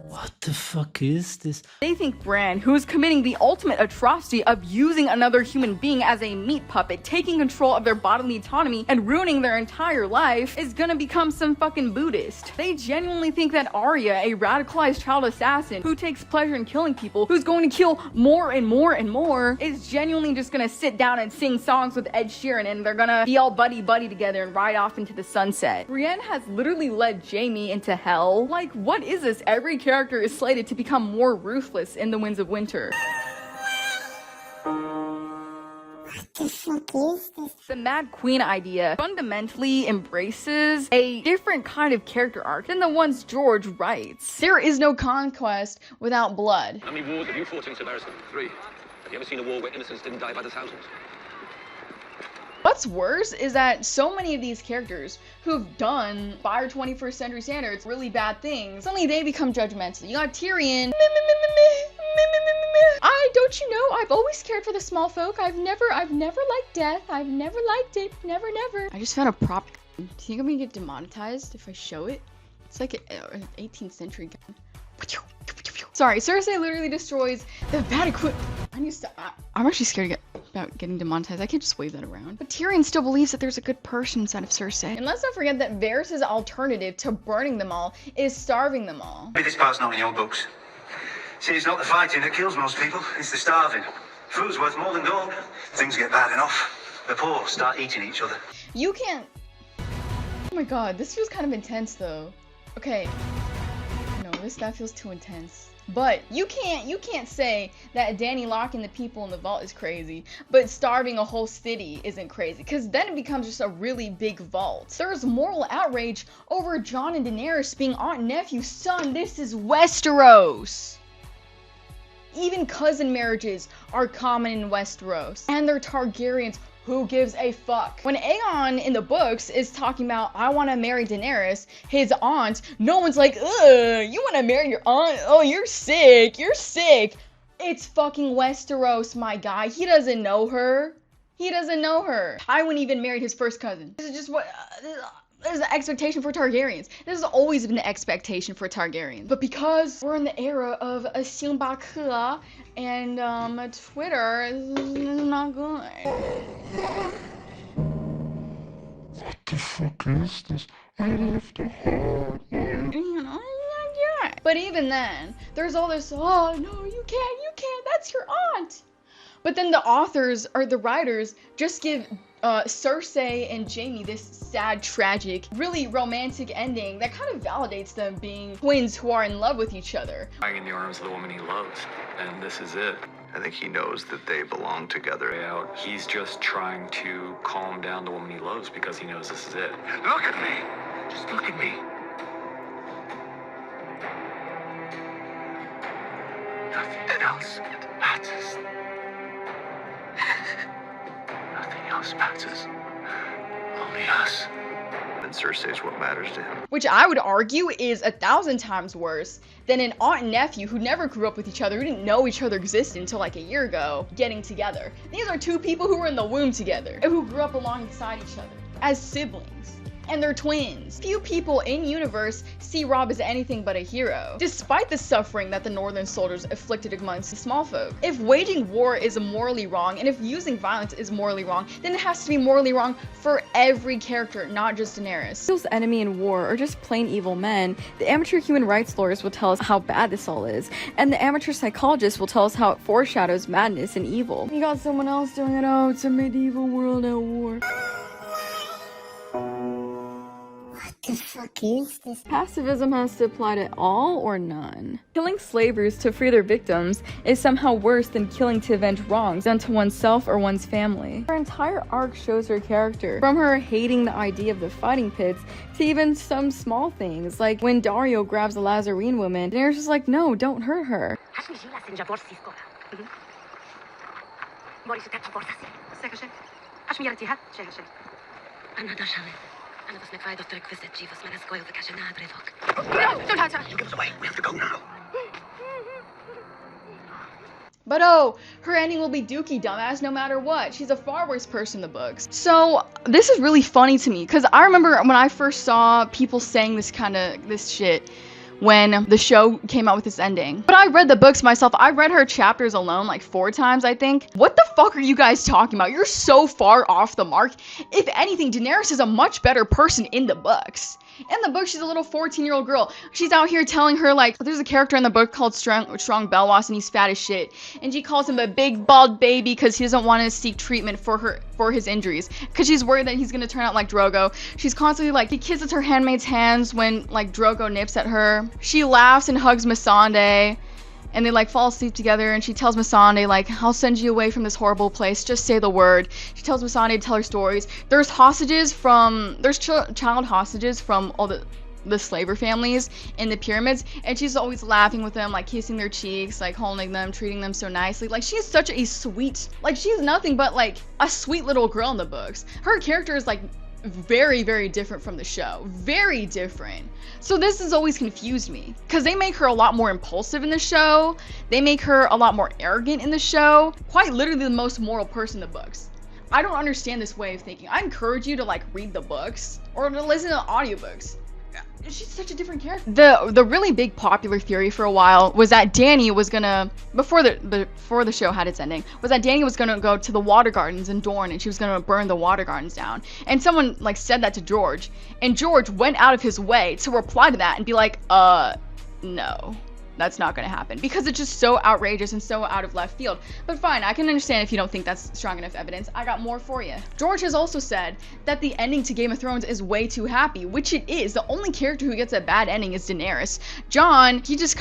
What the fuck is this? They think Bran, who is committing the ultimate atrocity of using another human being as a meat puppet, taking control of their bodily autonomy and ruining their entire life, is gonna become some fucking Buddhist. They genuinely think that Arya, a radicalized child assassin who takes pleasure in killing people, who's going to kill more and more and more, is genuinely just gonna sit down and sing songs with Ed Sheeran and they're gonna be all buddy-buddy together and ride off into the sunset. Brienne has literally led Jaime into hell. Like, what is this? Every character is slated to become more ruthless in the Winds of Winter. What the fuck is this? The Mad Queen idea fundamentally embraces a different kind of character arc than the ones George writes. There is no conquest without blood. How many wars have you fought in Severus? 3. Have you ever seen a war where innocents didn't die by the thousands? What's worse is that so many of these characters who've done, by our 21st century standards, really bad things, suddenly they become judgmental. You got Tyrion. Don't you know, I've always cared for the small folk. I've never liked death. I've never liked it. Never. I just found a prop. Do you think I'm gonna get demonetized if I show it? It's like an 18th century gun. Sorry, Cersei literally destroys the Vatican. I'm actually scared about getting demonetized. I can't just wave that around. But Tyrion still believes that there's a good person inside of Cersei. And let's not forget that Varys' alternative to burning them all is starving them all. Maybe this part's not in your books. See, it's not the fighting that kills most people, it's the starving. Food's worth more than gold. Things get bad enough, the poor start eating each other. You can't... Oh my god, this feels kind of intense though. Okay. that feels too intense. But you can't say that Dany locking the people in the vault is crazy, but starving a whole city isn't crazy, because then it becomes just a really big vault. There's moral outrage over Jon and Daenerys being aunt and nephew. Son, this is Westeros. Even cousin marriages are common in Westeros, and they're Targaryens. Who gives a fuck? When Aegon in the books is talking about, I want to marry Daenerys, his aunt, no one's like, ugh, you want to marry your aunt? Oh, you're sick, you're sick. It's fucking Westeros, my guy. He doesn't know her. He doesn't know her. Tywin even married his first cousin. This is just what... There's an expectation for Targaryens. This has always been the expectation for Targaryens. But because we're in the era of Xinbaka and Twitter, is not good. What the fuck is this? I left a heart. You know, yeah. But even then, there's all this, oh no, you can't, that's your aunt. But then the authors, or the writers, just give Cersei and Jaime this sad, tragic, really romantic ending that kind of validates them being twins who are in love with each other. Lying in the arms of the woman he loves, and this is it. I think he knows that they belong together. Out. He's just trying to calm down the woman he loves because he knows this is it. Look at me. Just look at me. Nothing else matters. Nothing else matters. Only us. And Cersei's what matters to him. Which I would argue is 1,000 times worse than an aunt and nephew who never grew up with each other, who didn't know each other existed until like a year ago, getting together. These are two people who were in the womb together, and who grew up alongside each other as siblings. And they're twins. Few people in universe see Robb as anything but a hero, despite the suffering that the Northern soldiers inflicted amongst the small folk. If waging war is morally wrong, and if using violence is morally wrong, then it has to be morally wrong for every character, not just Daenerys. People's enemy in war are just plain evil men. The amateur human rights lawyers will tell us how bad this all is, and the amateur psychologists will tell us how it foreshadows madness and evil. You got someone else doing it, oh, it's a medieval world at war. What the fuck is this? Pacifism has to apply to all or none. Killing slavers to free their victims is somehow worse than killing to avenge wrongs done to oneself or one's family. Her entire arc shows her character, from her hating the idea of the fighting pits to even some small things, like when Daario grabs a Lazarene woman, Daenerys is like, no, don't hurt her. You give us away. We have to go now. But oh, her ending will be Dookie, dumbass, no matter what. She's a far worse person in the books. So, this is really funny to me, because I remember when I first saw people saying this shit when the show came out with this ending. But I read the books myself. I read her chapters alone like 4 times, I think. What the fuck are you guys talking about? You're so far off the mark. If anything, Daenerys is a much better person in the books. In the book, she's a little 14-year-old girl. She's out here telling her, like, there's a character in the book called Strong Belwas, and he's fat as shit. And she calls him a big bald baby because he doesn't want to seek treatment for his injuries. Because she's worried that he's going to turn out like Drogo. She's constantly like, he kisses her handmaid's hands when, like, Drogo nips at her. She laughs and hugs Missandei. And they like fall asleep together, and she tells Missandei, like, I'll send you away from this horrible place, just say the word. She tells Missandei to tell her stories. There's child hostages from all the slaver families in the pyramids, and she's always laughing with them, like kissing their cheeks, like holding them, treating them so nicely. Like, she's such a sweet, like, she's nothing but like a sweet little girl in the books. Her character is like very, very different from the show. Very different. So this has always confused me, because they make her a lot more impulsive in the show. They make her a lot more arrogant in the show. Quite literally the most moral person in the books. I don't understand this way of thinking. I encourage you to like read the books or to listen to audiobooks. She's such a different character. The really big popular theory for a while was that Dany was gonna, before the show had its ending, was that Dany was gonna go to the water gardens in Dorne, and she was gonna burn the water gardens down. And someone like said that to George, and George went out of his way to reply to that and be like, no. that's not going to happen because it's just so outrageous and so out of left field. But fine, I can understand if you don't think that's strong enough evidence. I got more for you. George has also said that the ending to Game of Thrones is way too happy, which it is. The only character who gets a bad ending is Daenerys. Jon, he just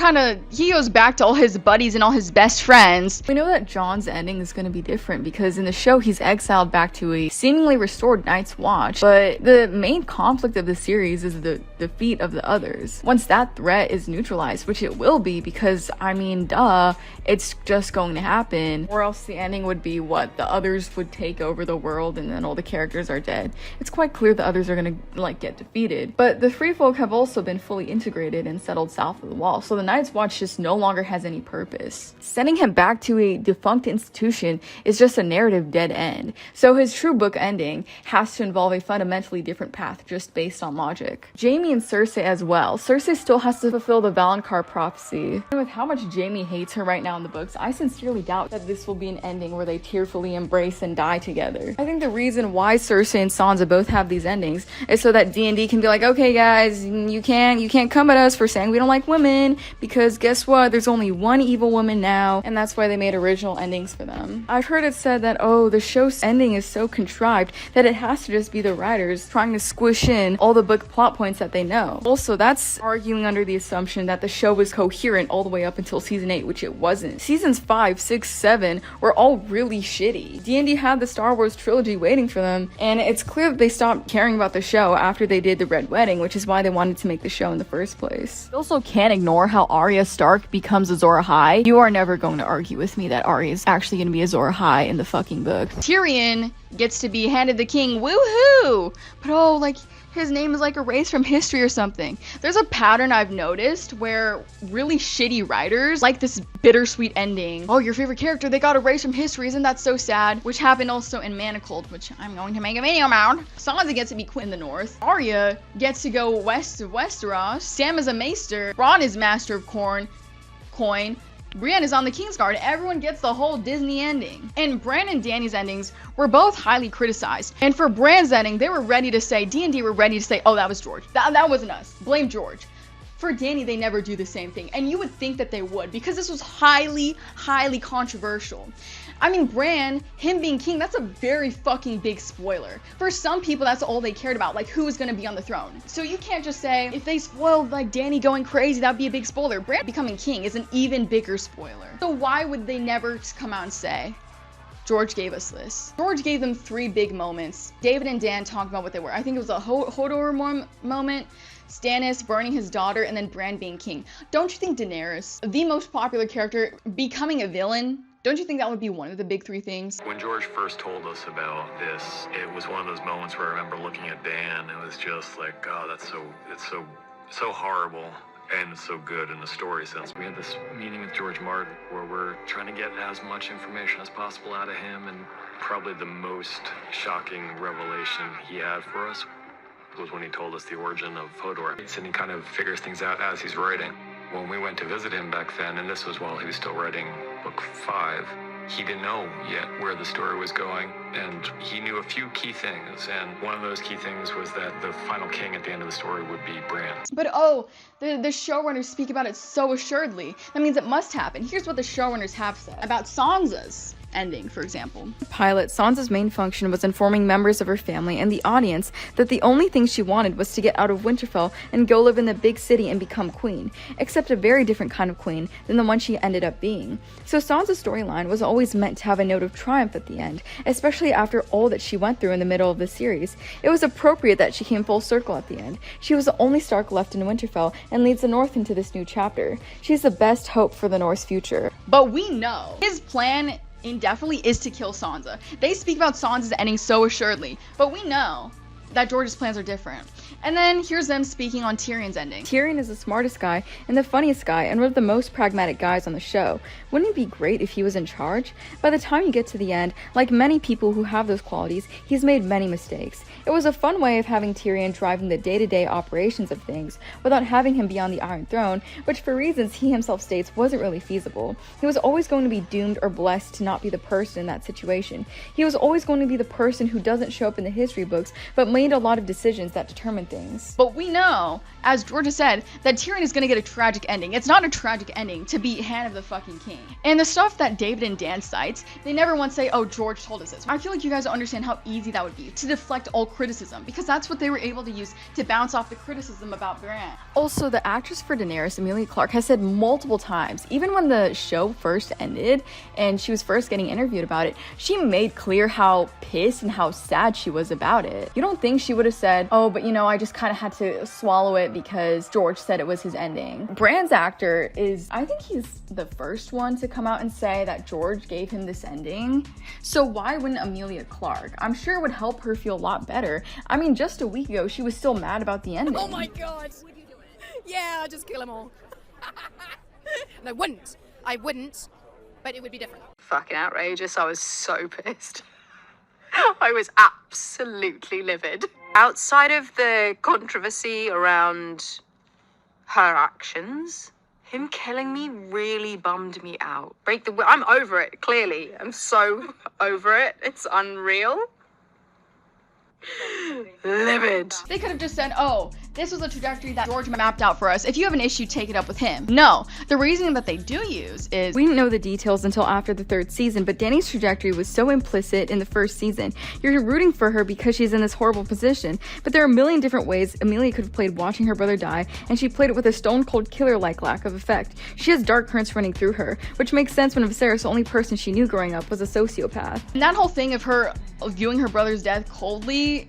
he goes back to all his buddies and all his best friends. We know that Jon's ending is going to be different because in the show he's exiled back to a seemingly restored Night's Watch, but the main conflict of the series is the defeat of the others. Once that threat is neutralized, which it will be because, I mean, duh, it's just going to happen, or else the ending would be what? The others would take over the world and then all the characters are dead. It's quite clear the others are gonna, like, get defeated. But the Free Folk have also been fully integrated and settled south of the wall, so the Night's Watch just no longer has any purpose. Sending him back to a defunct institution is just a narrative dead end. So his true book ending has to involve a fundamentally different path just based on logic. Jaime and Cersei as well. Cersei still has to fulfill the Valonqar prophecy. And with how much Jaime hates her right now in the books, I sincerely doubt that this will be an ending where they tearfully embrace and die together. I think the reason why Cersei and Sansa both have these endings is so that D&D can be like, okay guys, you can't come at us for saying we don't like women, because guess what, there's only one evil woman now, and that's why they made original endings for them. I've heard it said that, oh, the show's ending is so contrived that it has to just be the writers trying to squish in all the book plot points that they know. Also, that's arguing under the assumption that the show was coherent all the way up until season 8, which it wasn't. Seasons 5, 6, 7 were all really shitty. D&D had the Star Wars trilogy waiting for them, and it's clear that they stopped caring about the show after they did the Red Wedding, which is why they wanted to make the show in the first place. You also can't ignore how Arya Stark becomes Azor Ahai. You are never going to argue with me that Arya is actually going to be Azor Ahai in the fucking book. Tyrion gets to be handed the king, woohoo! But oh, like, his name is like erased from history or something. There's a pattern I've noticed where really shitty writers like this bittersweet ending. Oh, your favorite character, they got erased from history, isn't that so sad? Which happened also in Manacled, which I'm going to make a video about. Sansa gets to be Queen in the North. Arya gets to go west of Westeros. Sam is a maester. Bronn is master of coin. Brienne is on the Kingsguard. Everyone gets the whole Disney ending. And Bran and Dany's endings were both highly criticized. And for Bran's ending, they were ready to say, D&D were ready to say, oh, that was George. That wasn't us. Blame George. For Dany, they never do the same thing. And you would think that they would, because this was highly, highly controversial. I mean, Bran, him being king, that's a very fucking big spoiler. For some people, that's all they cared about, like who was gonna be on the throne. So you can't just say, if they spoiled like Dany going crazy, that'd be a big spoiler. Bran becoming king is an even bigger spoiler. So why would they never just come out and say, George gave us this? George gave them 3 big moments. David and Dan talked about what they were. I think it was a Hodor moment, Stannis burning his daughter, and then Bran being king. Don't you think Daenerys, the most popular character, becoming a villain, don't you think that would be one of the big 3 things? When George first told us about this, it was one of those moments where I remember looking at Dan. It was just like, God, it's so horrible and so good in the story sense. We had this meeting with George Martin where we're trying to get as much information as possible out of him, and probably the most shocking revelation he had for us was when he told us the origin of Hodor. And he kind of figures things out as he's writing. When we went to visit him back then, and this was while he was still writing book 5, he didn't know yet where the story was going, and he knew a few key things, and one of those key things was that the final king at the end of the story would be Bran. But oh, the showrunners speak about it so assuredly. That means it must happen. Here's what the showrunners have said about Sansa's ending, for example. Pilot, Sansa's main function was informing members of her family and the audience that the only thing she wanted was to get out of Winterfell and go live in the big city and become queen, except a very different kind of queen than the one she ended up being. So Sansa's storyline was always meant to have a note of triumph at the end, especially after all that she went through in the middle of the series. It was appropriate that she came full circle at the end. She was the only Stark left in Winterfell and leads the North into this new chapter. She's the best hope for the North's future. But we know his plan indefinitely is to kill Sansa. They speak about Sansa's ending so assuredly, but we know that George's plans are different. And then here's them speaking on Tyrion's ending. Tyrion is the smartest guy and the funniest guy and one of the most pragmatic guys on the show. Wouldn't it be great if he was in charge? By the time you get to the end, like many people who have those qualities, he's made many mistakes. It was a fun way of having Tyrion driving the day-to-day operations of things without having him be on the Iron Throne, which for reasons he himself states wasn't really feasible. He was always going to be doomed or blessed to not be the person in that situation. He was always going to be the person who doesn't show up in the history books, but made a lot of decisions that determine things. But we know, as George has said, that Tyrion is gonna get a tragic ending. It's not a tragic ending to be hand of the fucking king. And the stuff that David and Dan cite, they never once say, oh, George told us this. I feel like you guys don't understand how easy that would be to deflect all criticism, because that's what they were able to use to bounce off the criticism about Bran. Also, the actress for Daenerys, Emilia Clarke, has said multiple times, even when the show first ended and she was first getting interviewed about it, she made clear how pissed and how sad she was about it. You don't think she would have said, oh, but you know, I just kind of had to swallow it because George said it was his ending. Bran's actor is, I think he's the first one to come out and say that George gave him this ending. So why wouldn't Emilia Clarke? I'm sure it would help her feel a lot better. I mean, just a week ago, she was still mad about the ending. Oh my god! Yeah, I'll just kill them all. And I wouldn't, but it would be different. Fucking outrageous. I was so pissed. I was absolutely livid. Outside of the controversy around her actions, him killing me really bummed me out. I'm over it, clearly. I'm so over it. It's unreal. Livid. They could have just said, oh, this was a trajectory that George mapped out for us. If you have an issue, take it up with him. No, the reasoning that they do use is... We didn't know the details until after the 3rd season, but Dany's trajectory was so implicit in the 1st season. You're rooting for her because she's in this horrible position, but there are a million different ways Emilia could have played watching her brother die, and she played it with a stone-cold killer-like lack of effect. She has dark currents running through her, which makes sense when Viserys, the only person she knew growing up, was a sociopath. And that whole thing of her viewing her brother's death coldly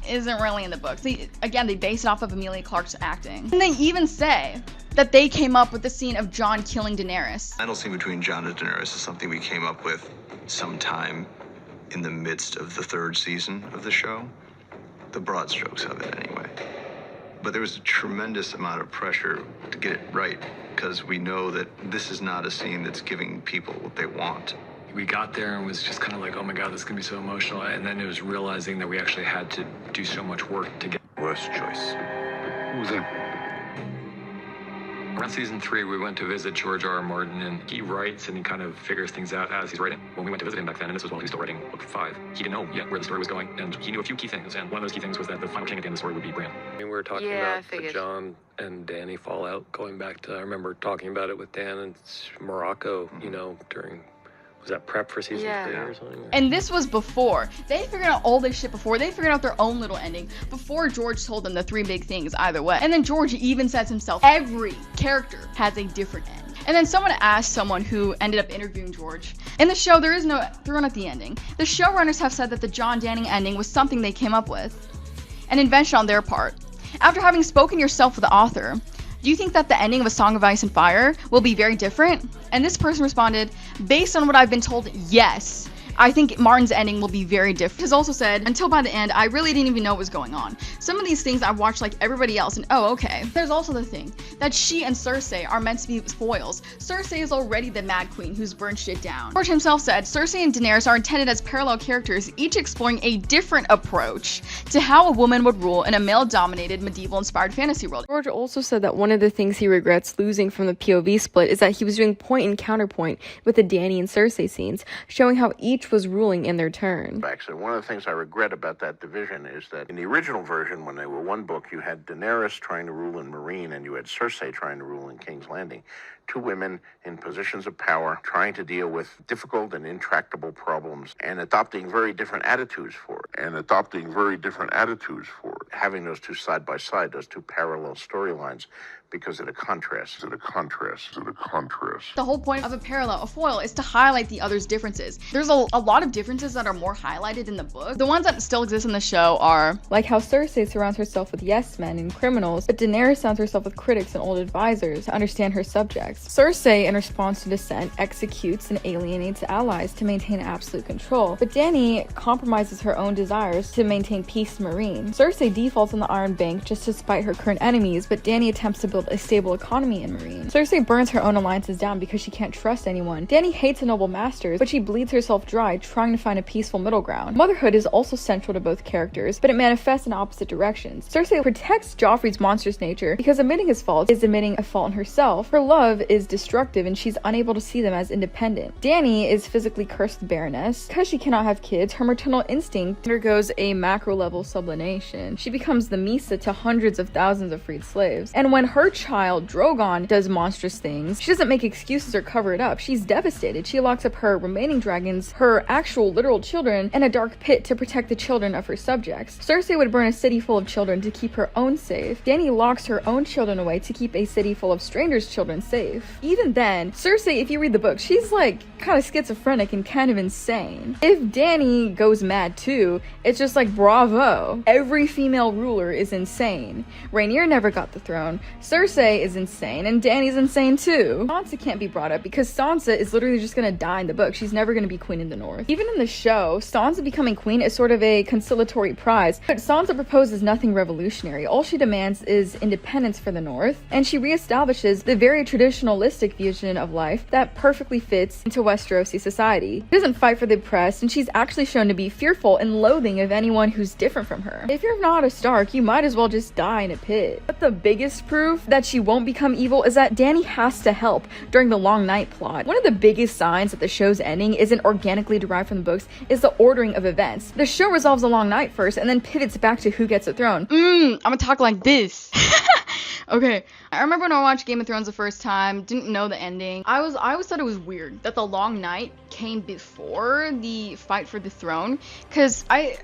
isn't really in the books. Again, they base it off of Emilia Clarke's acting. And they even say that they came up with the scene of Jon killing Daenerys. The final scene between Jon and Daenerys is something we came up with sometime in the midst of the 3rd season of the show. The broad strokes of it, anyway. But there was a tremendous amount of pressure to get it right, because we know that this is not a scene that's giving people what they want. We got there and was just kind of like, oh my god, this is gonna be so emotional. And then it was realizing that we actually had to do so much work to get. Worst choice. Who was that? Around season 3, we went to visit George R.R. Martin, and he writes and he kind of figures things out as he's writing. When we went to visit him back then, and this was while he was still writing book 5, he didn't know yet where the story was going, and he knew a few key things. And one of those key things was that the final king at the end of the story would be Bran. I mean, we were talking about the Jon and Dany fallout, going back to, I remember talking about it with Dan in Morocco, you know, during... Was that prep for season 3 or something? And this was before. They figured out all this shit before. They figured out their own little ending before George told them the 3 big things either way. And then George even says himself, every character has a different end. And then someone asked someone who ended up interviewing George. In the show, there is no throne at the ending. The showrunners have said that the Jon Dany ending was something they came up with, an invention on their part. After having spoken yourself with the author, do you think that the ending of A Song of Ice and Fire will be very different? And this person responded, based on what I've been told, yes. I think Martin's ending will be very different. Has also said, until by the end, I really didn't even know what was going on. Some of these things I've watched like everybody else, and oh, okay. There's also the thing that she and Cersei are meant to be foils. Cersei is already the Mad Queen who's burned shit down. George himself said, Cersei and Daenerys are intended as parallel characters, each exploring a different approach to how a woman would rule in a male-dominated, medieval-inspired fantasy world. George also said that one of the things he regrets losing from the POV split is that he was doing point and counterpoint with the Dany and Cersei scenes, showing how each was ruling in their turn. And one of the things I regret about that division is that in the original version, when they were one book, you had Daenerys trying to rule in Meereen and you had Cersei trying to rule in King's Landing. 2 women in positions of power trying to deal with difficult and intractable problems and adopting very different attitudes for it. Having those 2 side by side, those 2 parallel storylines, because of the contrast. The whole point of a parallel, a foil, is to highlight the other's differences. There's a lot of differences that are more highlighted in the book. The ones that still exist in the show are like how Cersei surrounds herself with yes men and criminals, but Daenerys surrounds herself with critics and old advisors to understand her subjects. Cersei, in response to dissent, executes and alienates allies to maintain absolute control, but Dany compromises her own desires to maintain peace in Meereen. Cersei defaults on the Iron Bank just to spite her current enemies, but Dany attempts to build a stable economy in Meereen. Cersei burns her own alliances down because she can't trust anyone. Dany hates the noble masters, but she bleeds herself dry trying to find a peaceful middle ground. Motherhood is also central to both characters, but it manifests in opposite directions. Cersei protects Joffrey's monstrous nature because admitting his faults is admitting a fault in herself. Her love is destructive and she's unable to see them as independent. Dany is physically cursed with barrenness. Because she cannot have kids, her maternal instinct undergoes a macro-level sublimation. She becomes the Misa to hundreds of thousands of freed slaves. And when her child, Drogon, does monstrous things, she doesn't make excuses or cover it up. She's devastated. She locks up her remaining dragons, her actual literal children, in a dark pit to protect the children of her subjects. Cersei would burn a city full of children to keep her own safe. Dany locks her own children away to keep a city full of strangers' children safe. Even then, Cersei, if you read the book, she's like kind of schizophrenic and kind of insane. If Dany goes mad too, it's just like bravo. Every female ruler is insane. Rhaenyra never got the throne. Cersei is insane, and Dany's insane too. Sansa can't be brought up because Sansa is literally just gonna die in the book. She's never gonna be queen in the North. Even in the show, Sansa becoming queen is sort of a conciliatory prize, but Sansa proposes nothing revolutionary. All she demands is independence for the North, and she reestablishes the very traditionalistic vision of life that perfectly fits into Westerosi society. She doesn't fight for the oppressed, and she's actually shown to be fearful and loathing of anyone who's different from her. If you're not a Stark, you might as well just die in a pit. But the biggest proof that she won't become evil is that Dany has to help during the Long Night plot. One of the biggest signs that the show's ending isn't organically derived from the books is the ordering of events. The show resolves the Long Night first and then pivots back to who gets the throne. I'm gonna talk like this. Okay, I remember when I watched Game of Thrones the first time, didn't know the ending. I always thought it was weird that the Long Night came before the fight for the throne, because I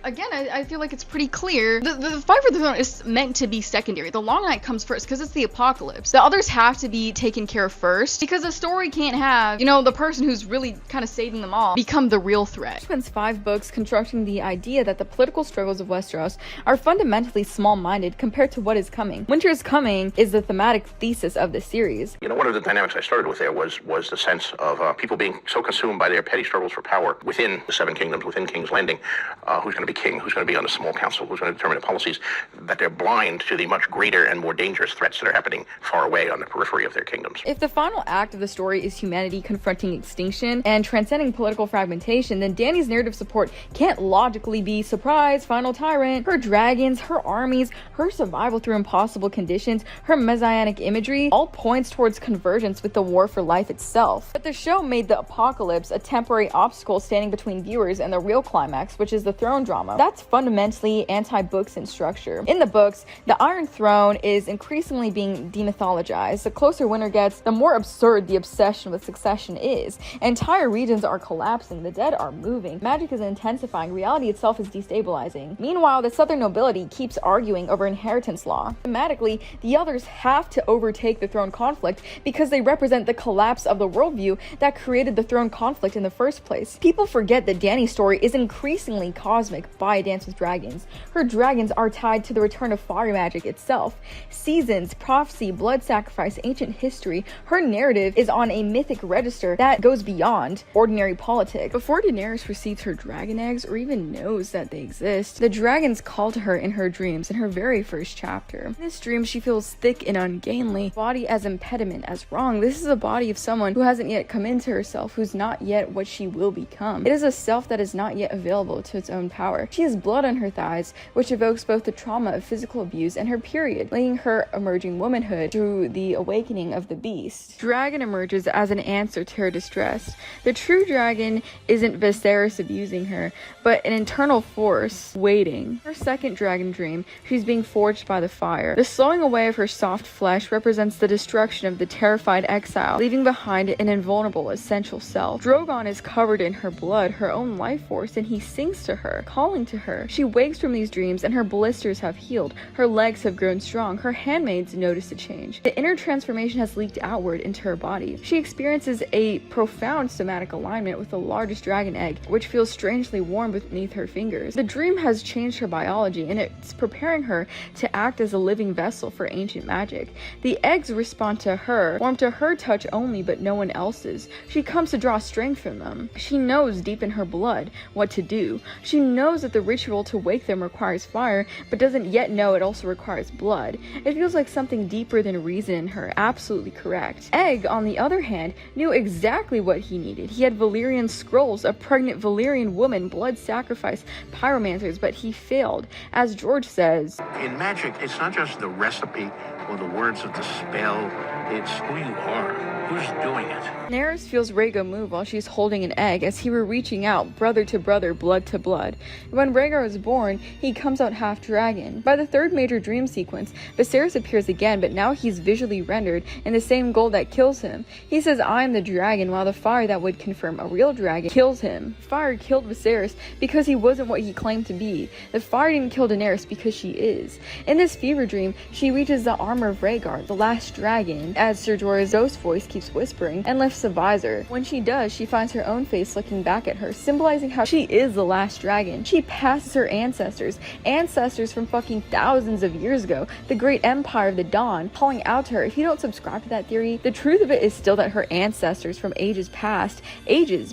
feel like it's pretty clear the fight for the throne is meant to be secondary. The Long Night comes first because it's the apocalypse. The others have to be taken care of first, because the story can't have, you know, the person who's really kind of saving them all become the real threat. She spends 5 books constructing the idea that the political struggles of Westeros are fundamentally small-minded compared to what is coming. Winter is Coming is the thematic thesis of the series. You know, one of the dynamics I started with there was the sense of people being so consumed by their petty struggles for power within the Seven Kingdoms, within King's Landing, who's going to be king, who's going to be on a small council, who's going to determine the policies, that they're blind to the much greater and more dangerous threats that are happening far away on the periphery of their kingdoms. If the final act of the story is humanity confronting extinction and transcending political fragmentation, then Dany's narrative support can't logically be surprise, final tyrant, her dragons, her armies, her survival through impossible conditions, her messianic imagery, all points towards convergence with the war for life itself. But the show made the apocalypse a temporary obstacle standing between viewers and the real climax, which is the throne drama. That's fundamentally anti-books in structure. In the books, the Iron Throne is increasingly being demythologized. The closer winter gets, the more absurd the obsession with succession is. Entire regions are collapsing, the dead are moving, magic is intensifying, reality itself is destabilizing. Meanwhile, the southern nobility keeps arguing over inheritance law. Thematically, the others have to overtake the throne conflict because they represent the collapse of the worldview that created the throne conflict in the first place. People forget that Dany's story is increasingly cosmic by A Dance with Dragons. Her dragons are tied to the return of fire magic itself. Seasons, prophecy, blood sacrifice, ancient history, her narrative is on a mythic register that goes beyond ordinary politics. Before Daenerys receives her dragon eggs or even knows that they exist, the dragons call to her in her dreams in her very first chapter. In this dream, she feels thick and ungainly, body as impediment, as wrong. This is a body of someone who hasn't yet come into herself, who's not yet what she will become. It is a self that is not yet available to its own power. She has blood on her thighs, which evokes both the trauma of physical abuse and her period, laying her emerging womanhood through the awakening of the beast. Dragon emerges as an answer to her distress. The true dragon isn't Viserys abusing her, but an internal force waiting. Her second dragon dream, she's being forged by the fire. The slowing away of her soft flesh represents the destruction of the terrified exile, leaving behind an invulnerable essential self. Drogon is covered in her blood, her own life force, and he sings to her, calling to her. She wakes from these dreams and her blisters have healed, her legs have grown strong, her handmaids notice a change. The inner transformation has leaked outward into her body. She experiences a profound somatic alignment with the largest dragon egg, which feels strangely warm beneath her fingers. The dream has changed her biology, and it's preparing her to act as a living vessel for ancient magic. The eggs respond to her, warm to her touch only, but no one else's. She comes to draw strength from them. She knows deep in her blood what to do. She knows that the ritual to wake them requires fire, but doesn't yet know it also requires blood. It feels like something deeper than reason in her, absolutely correct. Egg, on the other hand, knew exactly what he needed. He had Valyrian scrolls, a pregnant Valyrian woman, blood sacrifice, pyromancers, but he failed. As George says, in magic, it's not just the recipe or the words of the spell, it's who you are, who's doing it. Daenerys feels Rhaegar move while she's holding an egg as he were reaching out, brother to brother, blood to blood. When Rhaegar is born, he comes out half dragon. By the third major dream sequence, Viserys appears again, but now he's visually rendered in the same gold that kills him. He says, "I am the dragon," while the fire that would confirm a real dragon kills him. Fire killed Viserys because he wasn't what he claimed to be. The fire didn't kill Daenerys because she is. In this fever dream, she reaches the armor of Rhaegar, the last dragon, as Ser Jorah's ghost voice keeps whispering, and lifts the visor. When she does, she finds her own face looking back at her, symbolizing how she is the last dragon. She passes her ancestors from fucking thousands of years ago, the great empire of the Dawn, calling out to her. If you don't subscribe to that theory, the truth of it is still that her ancestors from ages past,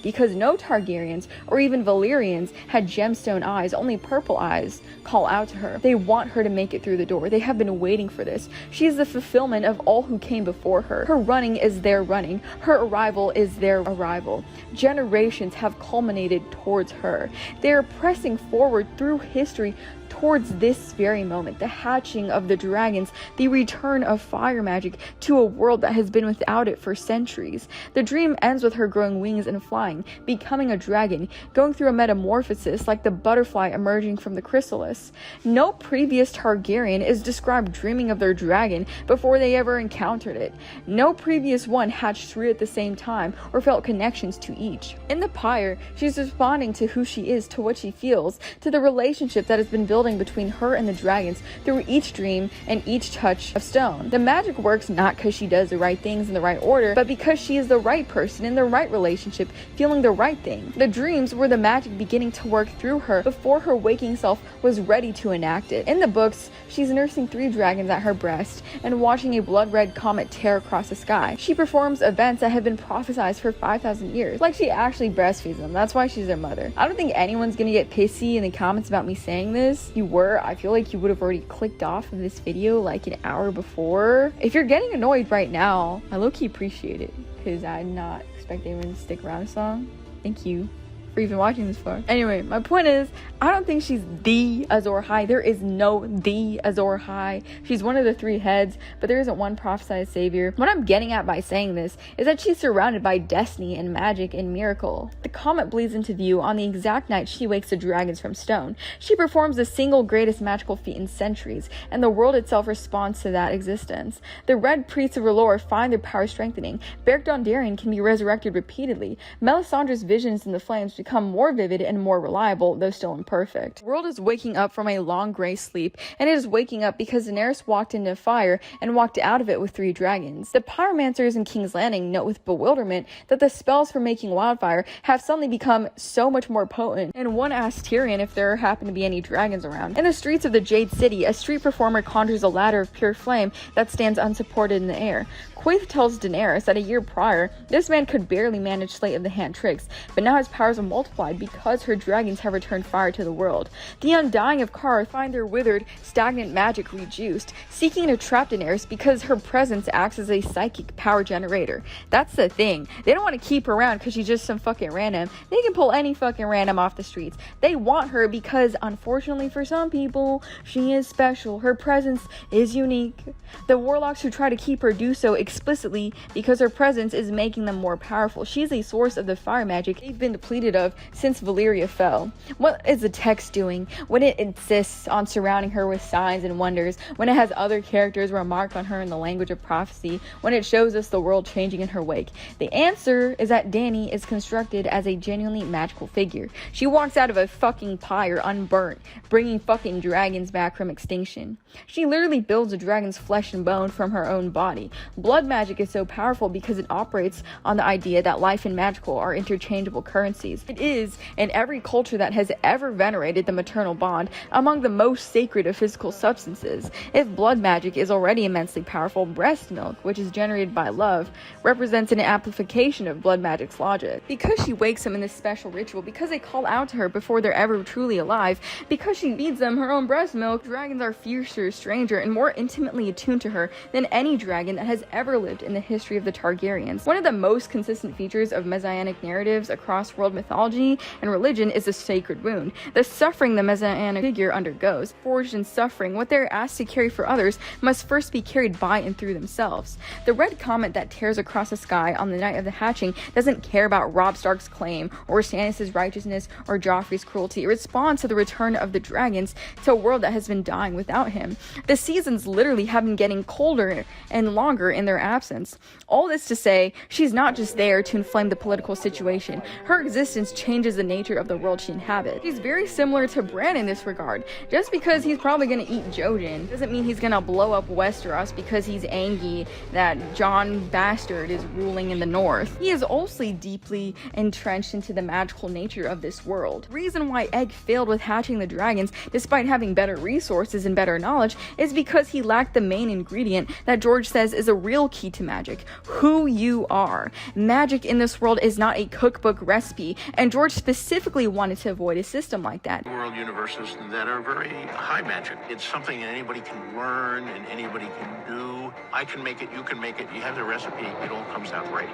because no Targaryens or even Valyrians had gemstone eyes, only purple eyes, call out to her. They want her to make it through the door. They have been waiting for this. She is the fulfillment of all who came before her. Her running is their running. Her arrival is their arrival. Generations have culminated towards her. They are pressing forward through history towards this very moment, the hatching of the dragons, the return of fire magic to a world that has been without it for centuries. The dream ends with her growing wings and flying, becoming a dragon, going through a metamorphosis like the butterfly emerging from the chrysalis. No previous Targaryen is described dreaming of their dragon before they ever encountered it. No previous one hatched three at the same time or felt connections to each. In the pyre, she's responding to who she is, to what she feels, to the relationship that has been building between her and the dragons through each dream and each touch of stone. The magic works not because she does the right things in the right order, but because she is the right person in the right relationship, feeling the right thing. The dreams were the magic beginning to work through her before her waking self was ready to enact it. In the books, she's nursing 3 dragons at her breast and watching a blood-red comet tear across the sky. She performs events that have been prophesized for 5,000 years. Like she actually breastfeeds them. That's why she's their mother. I don't think anyone's gonna get pissy in the comments about me saying this. You were, I feel like you would have already clicked off of this video like an hour before. If you're getting annoyed right now, I low-key appreciate it, because I did not expect anyone to stick around this long. Thank you for even watching this far. Anyway, my point is, I don't think she's the Azor Ahai. There is no the Azor Ahai. She's one of the 3 heads, but there isn't one prophesied savior. What I'm getting at by saying this is that she's surrounded by destiny and magic and miracle. The comet bleeds into view on the exact night she wakes the dragons from stone. She performs the single greatest magical feat in centuries, and the world itself responds to that existence. The Red Priests of R'hllor find their power strengthening. Beric Dondarrion can be resurrected repeatedly. Melisandre's visions in the flames become more vivid and more reliable, though still imperfect. The world is waking up from a long gray sleep, and it is waking up because Daenerys walked into fire and walked out of it with 3 dragons. The pyromancers in King's Landing note with bewilderment that the spells for making wildfire have suddenly become so much more potent, and one asks Tyrion if there happen to be any dragons around. In the streets of the Jade City, a street performer conjures a ladder of pure flame that stands unsupported in the air. Quaithe tells Daenerys that a year prior, this man could barely manage sleight of the hand tricks, but now his powers are multiplied because her dragons have returned fire to the world. The Undying of Qarth find their withered, stagnant magic rejuiced, seeking to trap Daenerys because her presence acts as a psychic power generator. That's the thing. They don't want to keep her around because she's just some fucking random. They can pull any fucking random off the streets. They want her because, unfortunately for some people, she is special. Her presence is unique. The warlocks who try to keep her do so explicitly because her presence is making them more powerful. She is a source of the fire magic they've been depleted of since Valyria fell. What is the text doing when it insists on surrounding her with signs and wonders, when it has other characters remark on her in the language of prophecy, when it shows us the world changing in her wake? The answer is that Dany is constructed as a genuinely magical figure. She walks out of a fucking pyre unburnt, bringing fucking dragons back from extinction. She literally builds a dragon's flesh and bone from her own body. Blood Blood magic is so powerful because it operates on the idea that life and magical are interchangeable currencies. It is, in every culture that has ever venerated the maternal bond, among the most sacred of physical substances. If blood magic is already immensely powerful, breast milk, which is generated by love, represents an amplification of blood magic's logic. Because she wakes them in this special ritual, because they call out to her before they're ever truly alive, because she feeds them her own breast milk, dragons are fiercer, stranger, and more intimately attuned to her than any dragon that has ever lived in the history of the Targaryens. One of the most consistent features of messianic narratives across world mythology and religion is the sacred wound, the suffering the messianic figure undergoes. Forged in suffering, what they're asked to carry for others must first be carried by and through themselves. The red comet that tears across the sky on the night of the hatching doesn't care about Robb Stark's claim, or Stannis' righteousness, or Joffrey's cruelty. It responds to the return of the dragons to a world that has been dying without him. The seasons literally have been getting colder and longer in their absence. All this to say, she's not just there to inflame the political situation. Her existence changes the nature of the world she inhabits. She's very similar to Bran in this regard. Just because he's probably gonna eat Jojen doesn't mean he's gonna blow up Westeros because he's angry that Jon Bastard is ruling in the north. He is also deeply entrenched into the magical nature of this world. The reason why Egg failed with hatching the dragons, despite having better resources and better knowledge, is because he lacked the main ingredient that George says is a real key to magic: who you are. Magic in this world is not a cookbook recipe, and George specifically wanted to avoid a system like that. World universes that are very high magic. It's something that anybody can learn and anybody can do. I can make it, you can make it, you have the recipe, it all comes out right.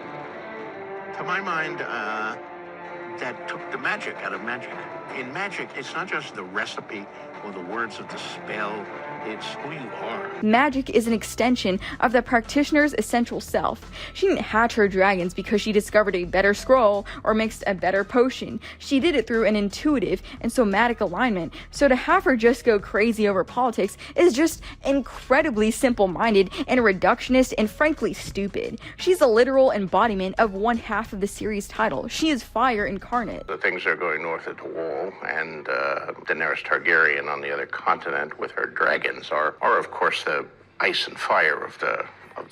To my mind, that took the magic out of magic. In magic, it's not just the recipe or the words of the spell, it's who you are. Magic is an extension of the practitioner's essential self. She didn't hatch her dragons because she discovered a better scroll or mixed a better potion. She did it through an intuitive and somatic alignment. So to have her just go crazy over politics is just incredibly simple-minded and reductionist and frankly stupid. She's a literal embodiment of one half of the series title. She is fire incarnate. The things are going north at the wall, and Daenerys Targaryen on the other continent with her dragons are of course the ice and fire of the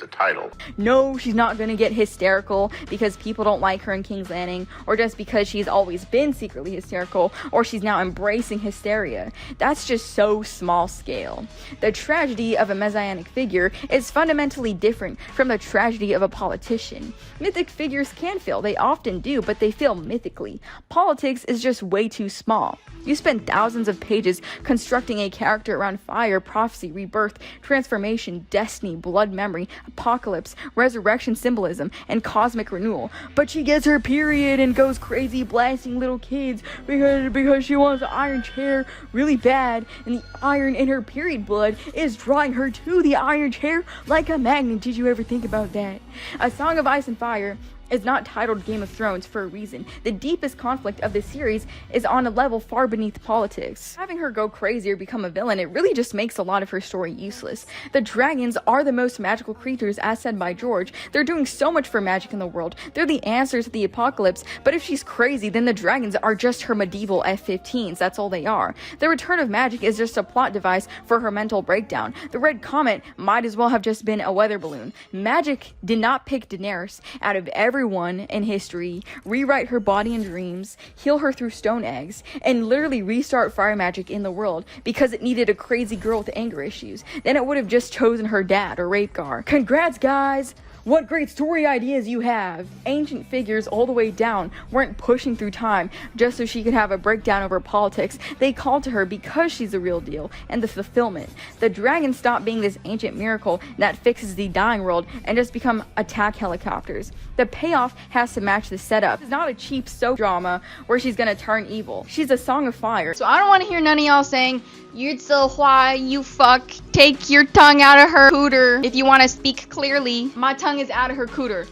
title. No, she's not gonna get hysterical because people don't like her in King's Landing, or just because she's always been secretly hysterical, or she's now embracing hysteria. That's just so small scale. The tragedy of a messianic figure is fundamentally different from the tragedy of a politician. Mythic figures can fail, they often do, but they fail mythically. Politics is just way too small. You spend thousands of pages constructing a character around fire, prophecy, rebirth, transformation, destiny, blood memory, apocalypse, resurrection symbolism, and cosmic renewal. But she gets her period and goes crazy blasting little kids because she wants an iron chair really bad, and the iron in her period blood is drawing her to the iron chair like a magnet. Did you ever think about that? A Song of Ice and Fire is not titled Game of Thrones for a reason. The deepest conflict of the series is on a level far beneath politics. Having her go crazy or become a villain, it really just makes a lot of her story useless. The dragons are the most magical creatures, as said by George. They're doing so much for magic in the world. They're the answers to the apocalypse, but if she's crazy, then the dragons are just her medieval F-15s. That's all they are. The return of magic is just a plot device for her mental breakdown. The red comet might as well have just been a weather balloon. Magic did not pick Daenerys out of everyone in history, rewrite her body and dreams, heal her through stone eggs, and literally restart fire magic in the world because it needed a crazy girl with anger issues. Then it would have just chosen her dad or Rapegar. Congrats, guys! What great story ideas you have! Ancient figures all the way down weren't pushing through time just so she could have a breakdown over politics. They called to her because she's the real deal and the fulfillment. The dragons stopped being this ancient miracle that fixes the dying world and just become attack helicopters. The payoff has to match the setup. It's not a cheap soap drama where she's gonna turn evil. She's a Song of Fire. So I don't want to hear none of y'all saying, "You're so why you fuck, take your tongue out of her cooter if you want to speak clearly." My tongue is out of her cooter.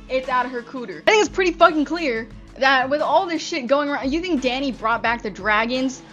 It's out of her cooter. I think it's pretty fucking clear that with all this shit going around, you think Dany brought back the dragons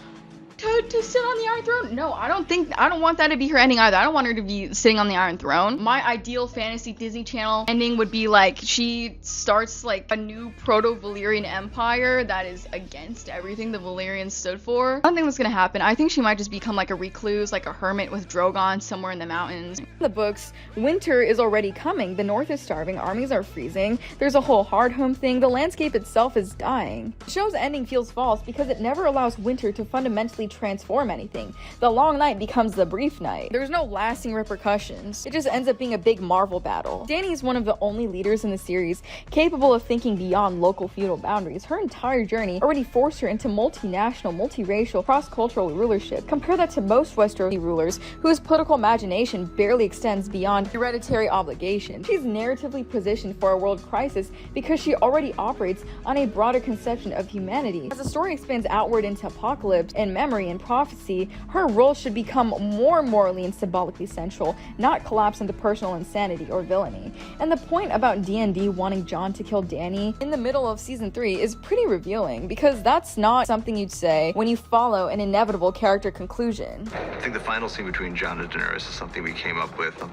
to sit on the Iron Throne? No, I don't want that to be her ending either. I don't want her to be sitting on the Iron Throne. My ideal fantasy Disney Channel ending would be like she starts like a new proto-Valyrian empire that is against everything the Valyrians stood for. I don't think that's gonna happen. I think she might just become like a recluse, like a hermit with drogon somewhere in the mountains. In the books, winter is already coming. The north is starving, armies are freezing, there's a whole hard home thing, the landscape itself is dying. The show's ending feels false because it never allows winter to fundamentally transform anything. The long night becomes the brief night. There's no lasting repercussions. It just ends up being a big Marvel battle. Dany is one of the only leaders in the series capable of thinking beyond local feudal boundaries. Her entire journey already forced her into multinational, multiracial, cross-cultural rulership. Compare that to most Westerosi rulers whose political imagination barely extends beyond hereditary obligation. She's narratively positioned for a world crisis because she already operates on a broader conception of humanity. As the story expands outward into apocalypse and memory and prophecy, her role should become more morally and symbolically central, not collapse into personal insanity or villainy. And the point about D&D wanting Jon to kill Dany in the middle of season 3 is pretty revealing, because that's not something you'd say when you follow an inevitable character conclusion. I think the final scene between Jon and Daenerys is something we came up with, I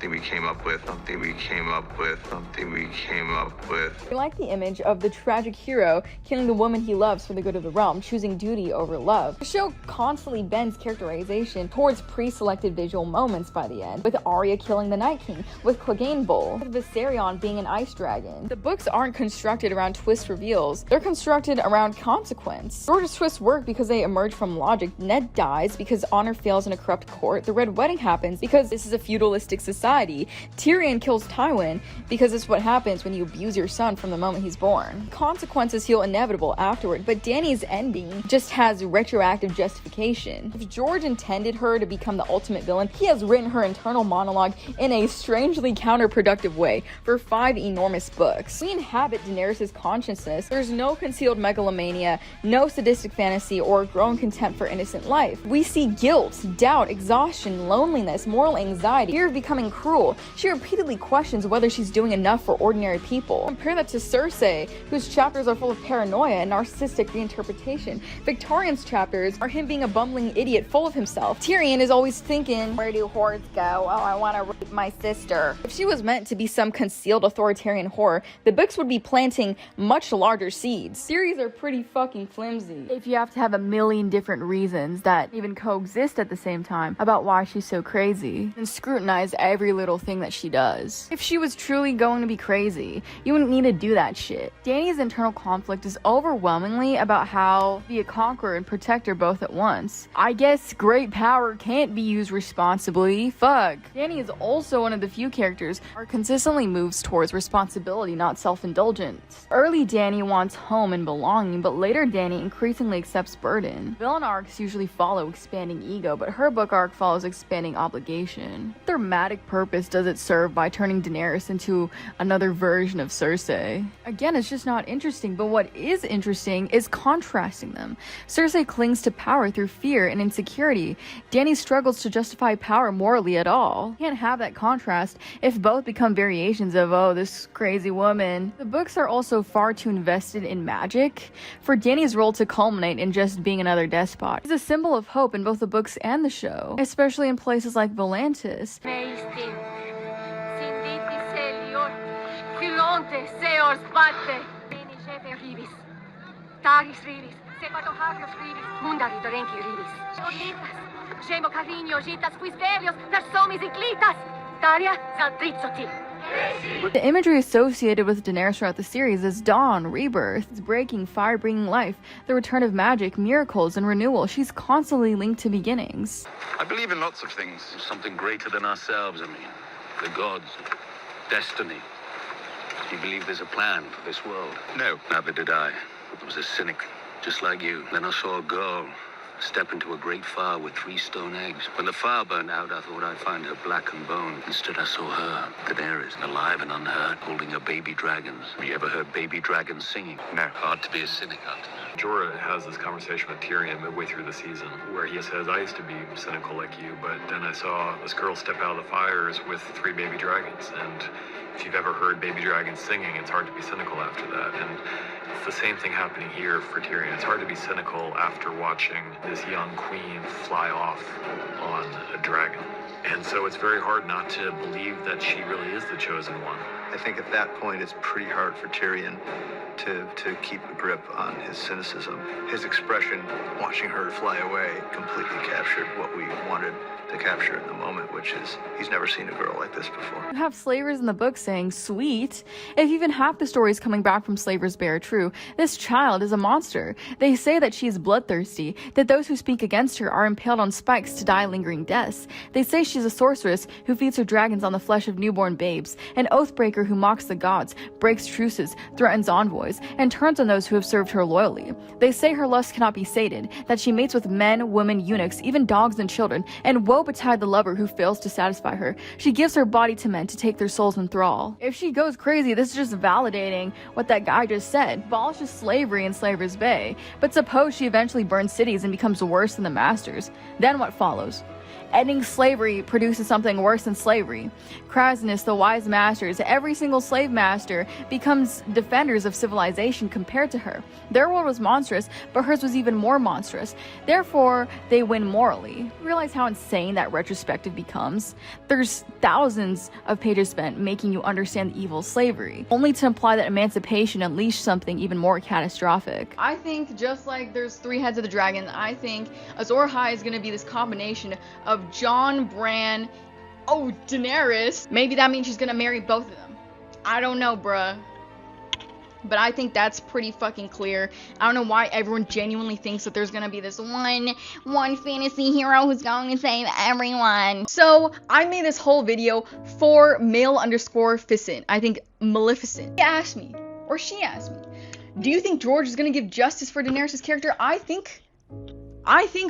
like the image of the tragic hero killing the woman he loves for the good of the realm, choosing duty over love. The show constantly bends characterization towards pre-selected visual moments by the end, with Arya killing the Night King, with Clegane Bull, with Viserion being an ice dragon. The books aren't constructed around twist reveals, they're constructed around consequence. George's twists work because they emerge from logic. Ned dies because honor fails in a corrupt court. The Red Wedding happens because this is a feudalistic society. Tyrion kills Tywin because it's what happens when you abuse your son from the moment he's born. Consequences feel inevitable afterward, but Dany's ending just has retroactive justification. If George intended her to become the ultimate villain, he has written her internal monologue in a strangely counterproductive way for 5 enormous books. We inhabit Daenerys' consciousness. There's no concealed megalomania, no sadistic fantasy, or growing contempt for innocent life. We see guilt, doubt, exhaustion, loneliness, moral anxiety, fear of becoming cruel. She repeatedly questions whether she's doing enough for ordinary people. Compare that to Cersei, whose chapters are full of paranoia and narcissistic reinterpretation. Victorian's chapters are him being a bumbling idiot full of himself. Tyrion is always thinking, where do whores go? Oh, I want to rape my sister. If she was meant to be some concealed authoritarian whore, the books would be planting much larger seeds. Series are pretty fucking flimsy if you have to have a million different reasons that even coexist at the same time about why she's so crazy and scrutinize every little thing that she does. If she was truly going to be crazy, you wouldn't need to do that shit. Dany's internal conflict is overwhelmingly about how to be a conqueror and protector both at once. I guess great power can't be used responsibly. Fuck. Dany is also one of the few characters who consistently moves towards responsibility, not self-indulgence. Early Dany wants home and belonging, but later Dany increasingly accepts burden. Villain arcs usually follow expanding ego, but her book arc follows expanding obligation. What thematic purpose does it serve by turning Daenerys into another version of Cersei? Again, it's just not interesting, but what is interesting is contrasting them. Cersei clings to power through fear and insecurity. Dany struggles to justify power morally at all. You can't have that contrast if both become variations of, oh, this crazy woman. The books are also far too invested in magic for Dany's role to culminate in just being another despot. She's a symbol of hope in both the books and the show, especially in places like Volantis. The imagery associated with Daenerys throughout the series is dawn, rebirth, it's breaking, fire bringing life, the return of magic, miracles, and renewal. She's constantly linked to beginnings. I believe in lots of things. Something greater than ourselves, I mean. The gods, destiny. Do you believe there's a plan for this world? No. Neither did I. I was a cynic, just like you. Then I saw a girl step into a great fire with 3 stone eggs. When the fire burned out, I thought I'd find her black and bone. Instead, I saw her, Daenerys, alive and unhurt, holding her baby dragons. Have you ever heard baby dragons singing? No. Hard to be a cynic, after that. Jorah has this conversation with Tyrion midway through the season where he says, I used to be cynical like you, but then I saw this girl step out of the fires with 3 baby dragons. And if you've ever heard baby dragons singing, it's hard to be cynical after that. And It's the same thing happening here for Tyrion. It's hard to be cynical after watching this young queen fly off on a dragon. And so it's very hard not to believe that she really is the chosen one. I think at that point it's pretty hard for Tyrion to keep a grip on his cynicism. His expression, watching her fly away, completely captured what we wanted to capture in the moment, which is he's never seen a girl like this before. You have slavers in the book saying, sweet. If even half the stories coming back from slavers bear true, this child is a monster. They say that she is bloodthirsty, that those who speak against her are impaled on spikes to die lingering deaths. They say she's a sorceress who feeds her dragons on the flesh of newborn babes, an oathbreaker who mocks the gods, breaks truces, threatens envoys, and turns on those who have served her loyally. They say her lust cannot be sated, that she mates with men, women, eunuchs, even dogs and children, and woe betide the lover who fails to satisfy her. She gives her body to men to take their souls in thrall. If she goes crazy, this is just validating what that guy just said. Abolishes slavery in Slaver's Bay. But suppose she eventually burns cities and becomes worse than the masters. Then what follows? Ending slavery produces something worse than slavery. Crassus, the wise masters, every single slave master becomes defenders of civilization compared to her. Their world was monstrous, but hers was even more monstrous. Therefore, they win morally. Realize how insane that retrospective becomes? There's thousands of pages spent making you understand the evil of slavery, only to imply that emancipation unleashed something even more catastrophic. I think just like there's 3 heads of the dragon, I think Azor Ahai is going to be this combination of Jon, Bran, Daenerys. Maybe that means she's gonna marry both of them. I don't know, bruh. But I think that's pretty fucking clear. I don't know why everyone genuinely thinks that there's gonna be this one fantasy hero who's going to save everyone. So I made this whole video for male_ficent. I think Maleficent. He asked me, or she asked me, do you think George is gonna give justice for Daenerys' character? I think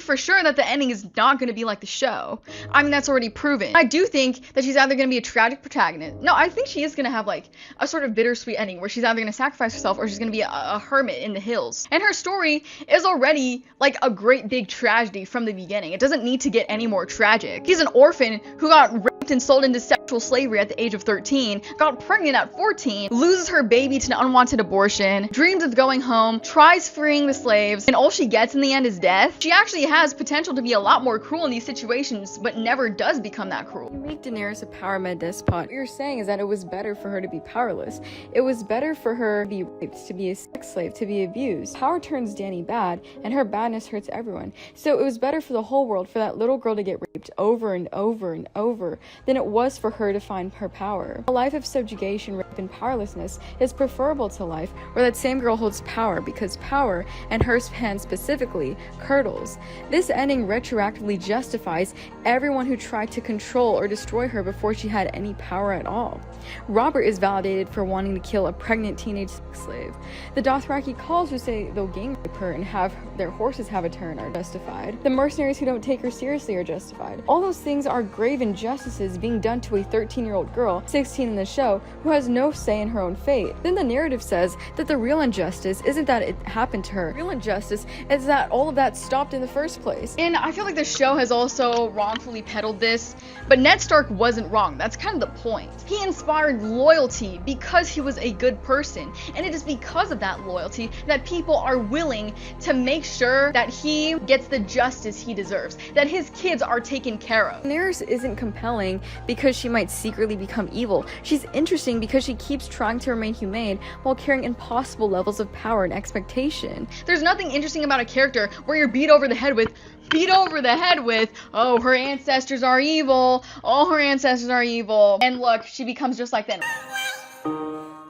for sure that the ending is not going to be like the show. I mean, that's already proven. I do think that she's either going to be a tragic protagonist. No, I think she is going to have like a sort of bittersweet ending where she's either going to sacrifice herself or she's going to be a hermit in the hills. And her story is already like a great big tragedy from the beginning. It doesn't need to get any more tragic. She's an orphan who got raped and sold into sexual slavery at the age of 13, got pregnant at 14, loses her baby to an unwanted abortion, dreams of going home, tries freeing the slaves, and all she gets in the end is death. She actually has potential to be a lot more cruel in these situations, but never does become that cruel. You make Daenerys a power mad despot. What you're saying is that it was better for her to be powerless. It was better for her to be raped, to be a sex slave, to be abused. Power turns Dany bad, and her badness hurts everyone. So it was better for the whole world for that little girl to get raped over and over and over than it was for her to find her power. A life of subjugation, rape, and powerlessness is preferable to life where that same girl holds power, because power, and her hand specifically, curdles. This ending retroactively justifies everyone who tried to control or destroy her before she had any power at all. Robert is validated for wanting to kill a pregnant teenage sex slave. The Dothraki calls who say they'll gang rape her and have their horses have a turn are justified. The mercenaries who don't take her seriously are justified. All those things are grave injustices being done to a 13-year-old girl, 16 in the show, who has no say in her own fate. Then the narrative says that the real injustice isn't that it happened to her. The real injustice is that all of that stopped in the first place. And I feel like the show has also wrongfully peddled this, but Ned Stark wasn't wrong. That's kind of the point. He inspired loyalty because he was a good person, and it is because of that loyalty that people are willing to make sure that he gets the justice he deserves, that his kids are taken care of. Daenerys isn't compelling because she might secretly become evil. She's interesting because she keeps trying to remain humane while carrying impossible levels of power and expectation. There's nothing interesting about a character where you're beat over the head with, oh, her ancestors are evil, all her ancestors are evil, and look, she becomes just like that.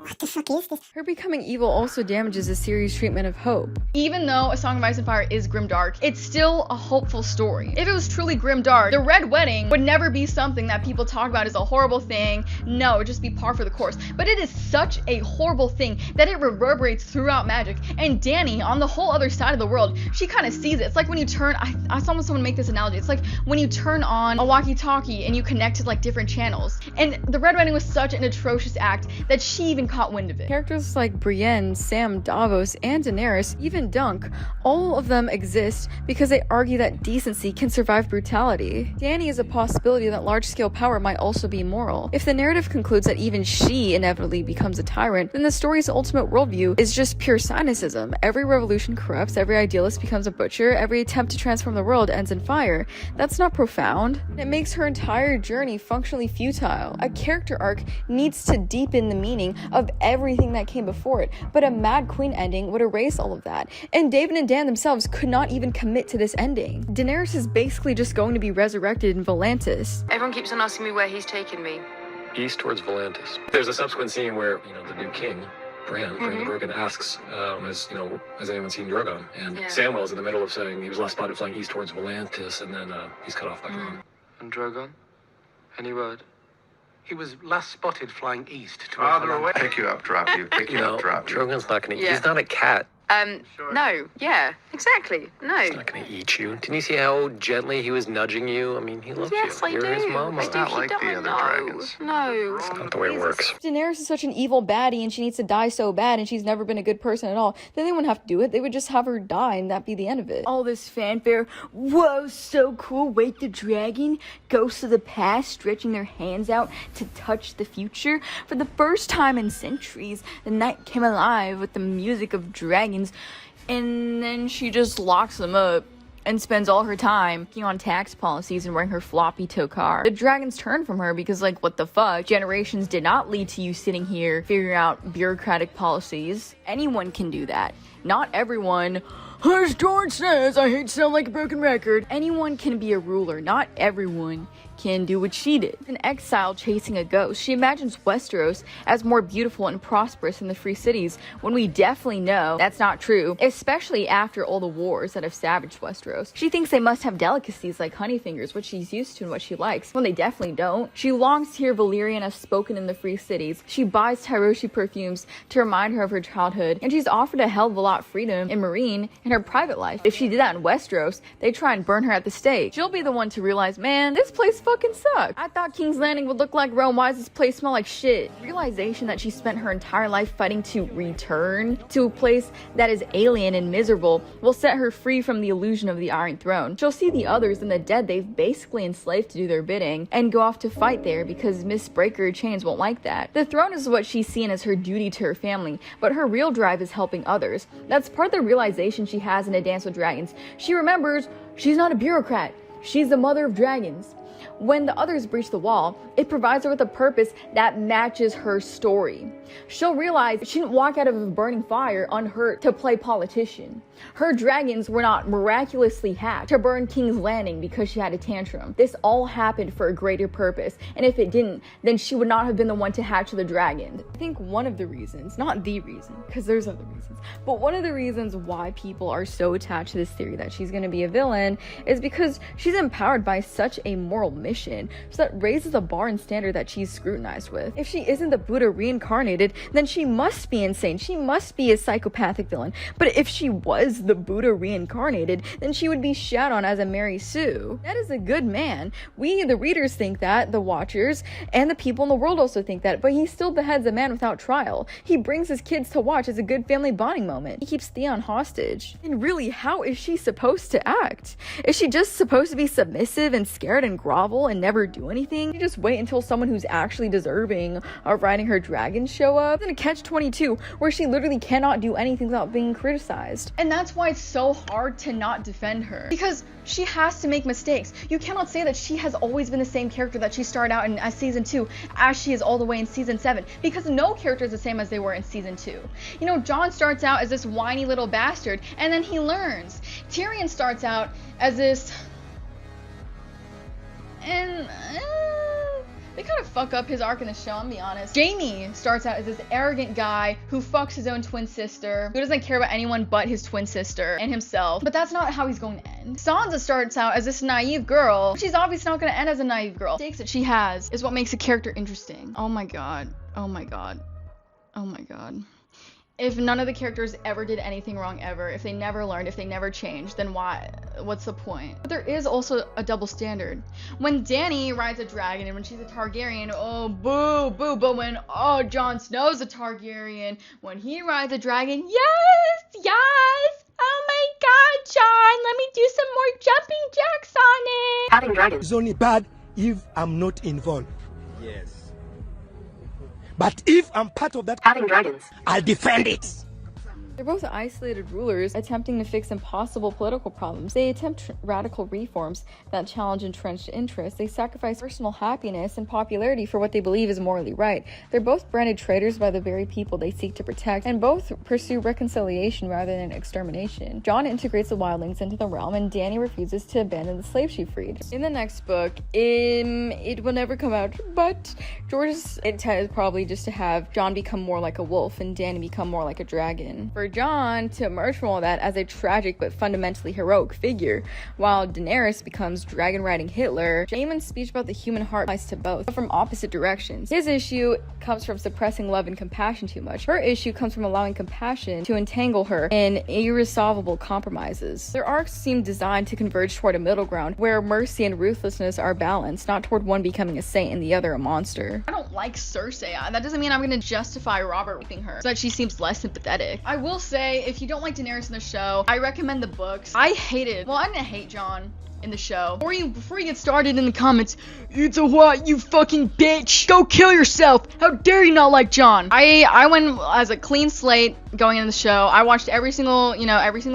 What the fuck is this? Her becoming evil also damages the series' treatment of hope. Even though A Song of Ice and Fire is grimdark, it's still a hopeful story. If it was truly grimdark, the Red Wedding would never be something that people talk about as a horrible thing. No, it would just be par for the course. But it is such a horrible thing that it reverberates throughout magic. And Dany, on the whole other side of the world, she kind of sees it. It's like when you turn, I saw someone make this analogy. It's like when you turn on a walkie-talkie and you connect to like different channels. And the Red Wedding was such an atrocious act that she even caught wind of it. Characters like Brienne, Sam, Davos, and Daenerys, even Dunk, all of them exist because they argue that decency can survive brutality. Dany is a possibility that large-scale power might also be moral. If the narrative concludes that even she inevitably becomes a tyrant, then the story's ultimate worldview is just pure cynicism. Every revolution corrupts, every idealist becomes a butcher, every attempt to transform the world ends in fire. That's not profound. It makes her entire journey functionally futile. A character arc needs to deepen the meaning of everything that came before it, but a Mad Queen ending would erase all of that. And David and Dan themselves could not even commit to this ending. Daenerys is basically just going to be resurrected in Volantis. Everyone keeps on asking me where he's taken me. East towards Volantis. There's a subsequent scene where, you know, the new king, Bran the Broken, asks, has anyone seen Drogon? And Samwell's in the middle of saying he was last spotted flying east towards Volantis, and then he's cut off by Drogon. And Drogon? Any word? He was last spotted flying east to Farther away. Pick you up, drop you. Pick you up, drop you. Drogon's not gonna eat. He's not a cat. No. Yeah, exactly. No. He's not gonna eat you. Didn't you see how gently he was nudging you? I mean, he loves you. Yes, I You're do. his mama. It's not like the other dragons. No. That's not the way it works. If Daenerys is such an evil baddie and she needs to die so bad and she's never been a good person at all, then they wouldn't have to do it. They would just have her die and that'd be the end of it. All this fanfare, whoa, so cool, wait, the dragon, ghosts of the past stretching their hands out to touch the future. For the first time in centuries, the night came alive with the music of dragons, and then she just locks them up and spends all her time working on tax policies and wearing her floppy toe car. The dragons turn from her because, like, what the fuck? Generations did not lead to you sitting here figuring out bureaucratic policies. Anyone can do that. Not everyone. As George says, I hate to sound like a broken record. Anyone can be a ruler. Not everyone can do what she did. An exile chasing a ghost, she imagines Westeros as more beautiful and prosperous than the free cities, when we definitely know that's not true, especially after all the wars that have savaged Westeros. She thinks they must have delicacies like honey fingers, what she's used to and what she likes, when they definitely don't. She longs to hear Valyrian as spoken in the free cities. She buys Tyroshi perfumes to remind her of her childhood, and she's offered a hell of a lot of freedom in Meereen in her private life. If she did that in Westeros, they try and burn her at the stake. She'll be the one to realize, man, this place fucking sucks. I thought King's Landing would look like Rome. Why does this place smell like shit? Realization that she spent her entire life fighting to return to a place that is alien and miserable will set her free from the illusion of the Iron Throne. She'll see the others and the dead they've basically enslaved to do their bidding and go off to fight there because Miss Breaker Chains won't like that. The throne is what she's seen as her duty to her family, but her real drive is helping others. That's part of the realization she has in A Dance with Dragons. She remembers she's not a bureaucrat. She's the mother of dragons. When the others breach the wall, it provides her with a purpose that matches her story. She'll realize she didn't walk out of a burning fire unhurt to play politician. Her dragons were not miraculously hatched to burn King's Landing because she had a tantrum. This all happened for a greater purpose, and if it didn't, then she would not have been the one to hatch the dragon. I think one of the reasons, not the reason, because there's other reasons, but one of the reasons why people are so attached to this theory that she's going to be a villain is because she's empowered by such a moral mission, so that raises a bar and standard that she's scrutinized with. If she isn't the Buddha reincarnated, then she must be insane. She must be a psychopathic villain. But if she was the Buddha reincarnated, then she would be shat on as a Mary Sue. That is a good man. We, the readers, think that, the watchers, and the people in the world also think that, but he still beheads a man without trial. He brings his kids to watch as a good family bonding moment. He keeps Theon hostage. And really, how is she supposed to act? Is she just supposed to be submissive and scared and grovel and never do anything? You just wait until someone who's actually deserving of riding her dragon show up? Then a catch-22 where she literally cannot do anything without being criticized. And that's why it's so hard to not defend her, because she has to make mistakes. You cannot say that she has always been the same character that she started out in season 2 as she is all the way in season 7, because no character is the same as they were in season 2. You know, Jon starts out as this whiny little bastard, and then he learns. Tyrion starts out as this, and they kind of fuck up his arc in the show, I'm be honest. Jaime starts out as this arrogant guy who fucks his own twin sister, who doesn't care about anyone but his twin sister and himself. But that's not how he's going to end. Sansa starts out as this naive girl. She's obviously not going to end as a naive girl. The stakes that she has is what makes a character interesting. Oh my god. Oh my god. Oh my god. If none of the characters ever did anything wrong ever, if they never learned, if they never changed, then why? What's the point? But there is also a double standard. When Dany rides a dragon and when she's a Targaryen, oh boo, boo. But when, oh, Jon Snow's a Targaryen, when he rides a dragon, yes, yes. Oh my god, Jon, let me do some more jumping jacks on it. Having dragons is only bad if I'm not involved. Yes. But if I'm part of that, having dragons, I'll defend it. They're both isolated rulers attempting to fix impossible political problems. They attempt radical reforms that challenge entrenched interests. They sacrifice personal happiness and popularity for what they believe is morally right. They're both branded traitors by the very people they seek to protect, and both pursue reconciliation rather than extermination. Jon integrates the wildlings into the realm, and Dany refuses to abandon the slaves she freed. In the next book, it will never come out, but George's intent is probably just to have Jon become more like a wolf and Dany become more like a dragon. For Jon to emerge from all that as a tragic but fundamentally heroic figure, while Daenerys becomes dragon-riding Hitler. Jaehaerys's speech about the human heart applies to both, but from opposite directions. His issue comes from suppressing love and compassion too much. Her issue comes from allowing compassion to entangle her in irresolvable compromises. Their arcs seem designed to converge toward a middle ground, where mercy and ruthlessness are balanced, not toward one becoming a saint and the other a monster. I don't like Cersei. That doesn't mean I'm gonna justify Robert raping her so that she seems less sympathetic. I will say, if you don't like Daenerys in the show, I recommend the books. I didn't hate Jon in the show. Before you get started in the comments, it's a what, you fucking bitch, go kill yourself, how dare you not like Jon. I went as a clean slate going into the show. I watched every single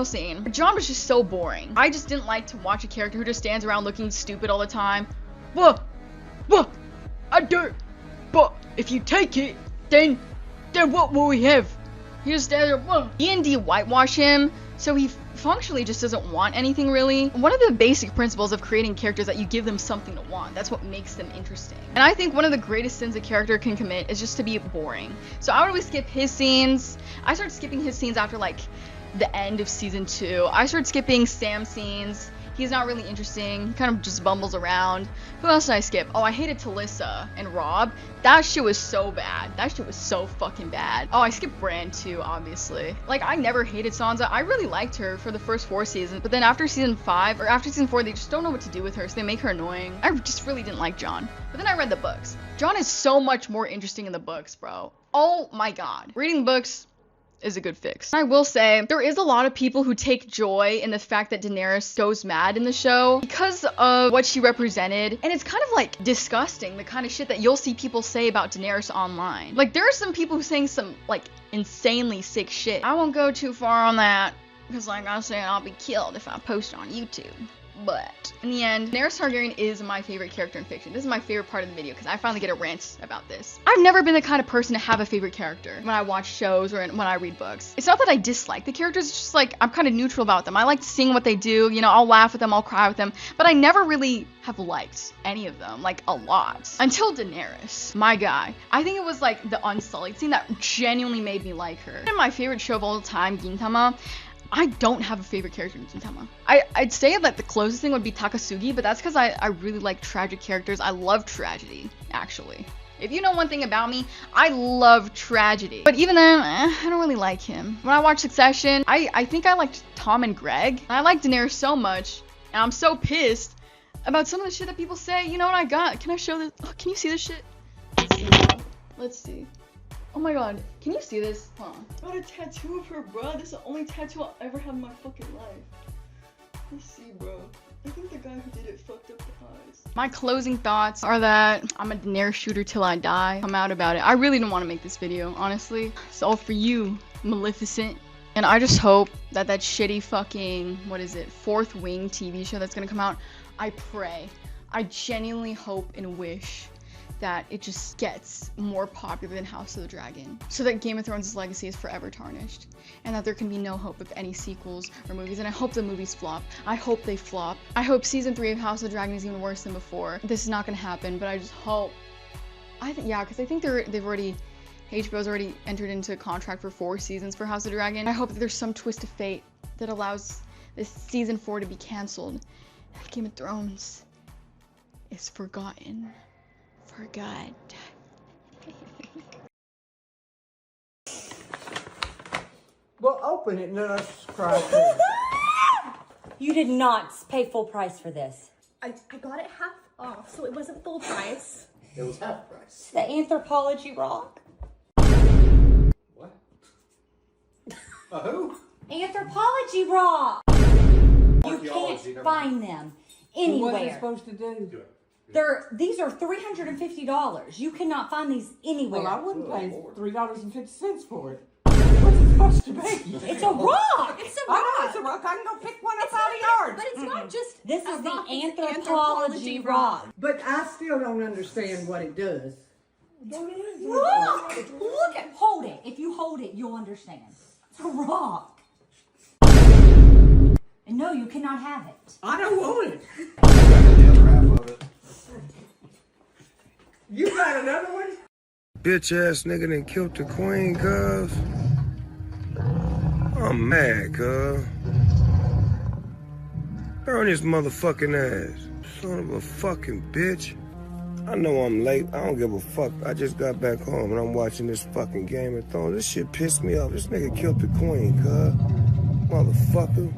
scene. But Jon was just so boring. I just didn't like to watch a character who just stands around looking stupid all the time. Whoa, I do, but if you take it, then what will we have? He just stands there, whoa. E&D whitewash him, so he functionally just doesn't want anything really. One of the basic principles of creating characters is that you give them something to want. That's what makes them interesting. And I think one of the greatest sins a character can commit is just to be boring. So I would always skip his scenes. I started skipping his scenes after like the end of season 2. I started skipping Sam's scenes. He's not really interesting. He kind of just bumbles around. Who else did I skip? Oh, I hated Talissa and Rob. That shit was so bad. That shit was so fucking bad. Oh, I skipped Bran too, obviously. Like, I never hated Sansa. I really liked her for the first 4 seasons. But then after season 5, or after season 4, they just don't know what to do with her, so they make her annoying. I just really didn't like Jon. But then I read the books. Jon is so much more interesting in the books, bro. Oh my god. Reading books is a good fix. I will say, there is a lot of people who take joy in the fact that Daenerys goes mad in the show because of what she represented, and it's kind of like disgusting, the kind of shit that you'll see people say about Daenerys online. Like, there are some people who saying some like insanely sick shit. I won't go too far on that because, like I said, I'll be killed if I post on YouTube. But in the end, Daenerys Targaryen is my favorite character in fiction. This is my favorite part of the video because I finally get a rant about this. I've never been the kind of person to have a favorite character when I watch shows or when I read books. It's not that I dislike the characters, it's just like I'm kind of neutral about them. I like seeing what they do, you know, I'll laugh with them, I'll cry with them, but I never really have liked any of them, like a lot. Until Daenerys, my guy. I think it was like the Unsullied scene that genuinely made me like her. In my favorite show of all time, Gintama, I don't have a favorite character in Gintama. I'd say that the closest thing would be Takasugi, but that's because I really like tragic characters. I love tragedy, actually. If you know one thing about me, I love tragedy. But even then, I don't really like him. When I watch Succession, I think I liked Tom and Greg. I like Daenerys so much, and I'm so pissed about some of the shit that people say. You know what I got? Can I show this? Oh, can you see this shit? Let's see. Oh my god, can you see this? Hold on. I got a tattoo of her, bro. This is the only tattoo I'll ever have in my fucking life. Let's see, bro. I think the guy who did it fucked up the eyes. My closing thoughts are that I'm a Daenerys shooter till I die. I'm out about it. I really didn't want to make this video, honestly. It's all for you, Maleficent. And I just hope that shitty fucking, what is it, Fourth Wing TV show that's gonna come out, I pray. I genuinely hope and wish that it just gets more popular than House of the Dragon, so that Game of Thrones' legacy is forever tarnished, and that there can be no hope of any sequels or movies. And I hope the movies flop. I hope they flop. I hope season 3 of House of the Dragon is even worse than before. This is not gonna happen, but I just hope. Yeah, because I think HBO's already entered into a contract for 4 seasons for House of the Dragon. I hope that there's some twist of fate that allows this season 4 to be canceled. Game of Thrones is forgotten. For God. Well, open it and let us try it. You did not pay full price for this. I got it half off, so it wasn't full price. It was half price. The anthropology rock. What? Who? Anthropology rock. You can't find them anywhere. What are they supposed to do? These are $350. You cannot find these anywhere. Well, I wouldn't pay $3.50 for it. What's it supposed to be? It's a rock. It's a I rock. know it's a rock. I can go pick one up out of the yard. But it's not just. This is the rock, it's anthropology rock. But I still don't understand what it does. Look at, hold it. If you hold it, you'll understand. It's a rock. And no, you cannot have it. I don't want it. The other half of it. You got another one? Bitch ass nigga done killed the queen, cuz. I'm mad, cuz. Burn his motherfucking ass. Son of a fucking bitch. I know I'm late. I don't give a fuck. I just got back home and I'm watching this fucking Game of Thrones. This shit pissed me off. This nigga killed the queen, cuz. Motherfucker.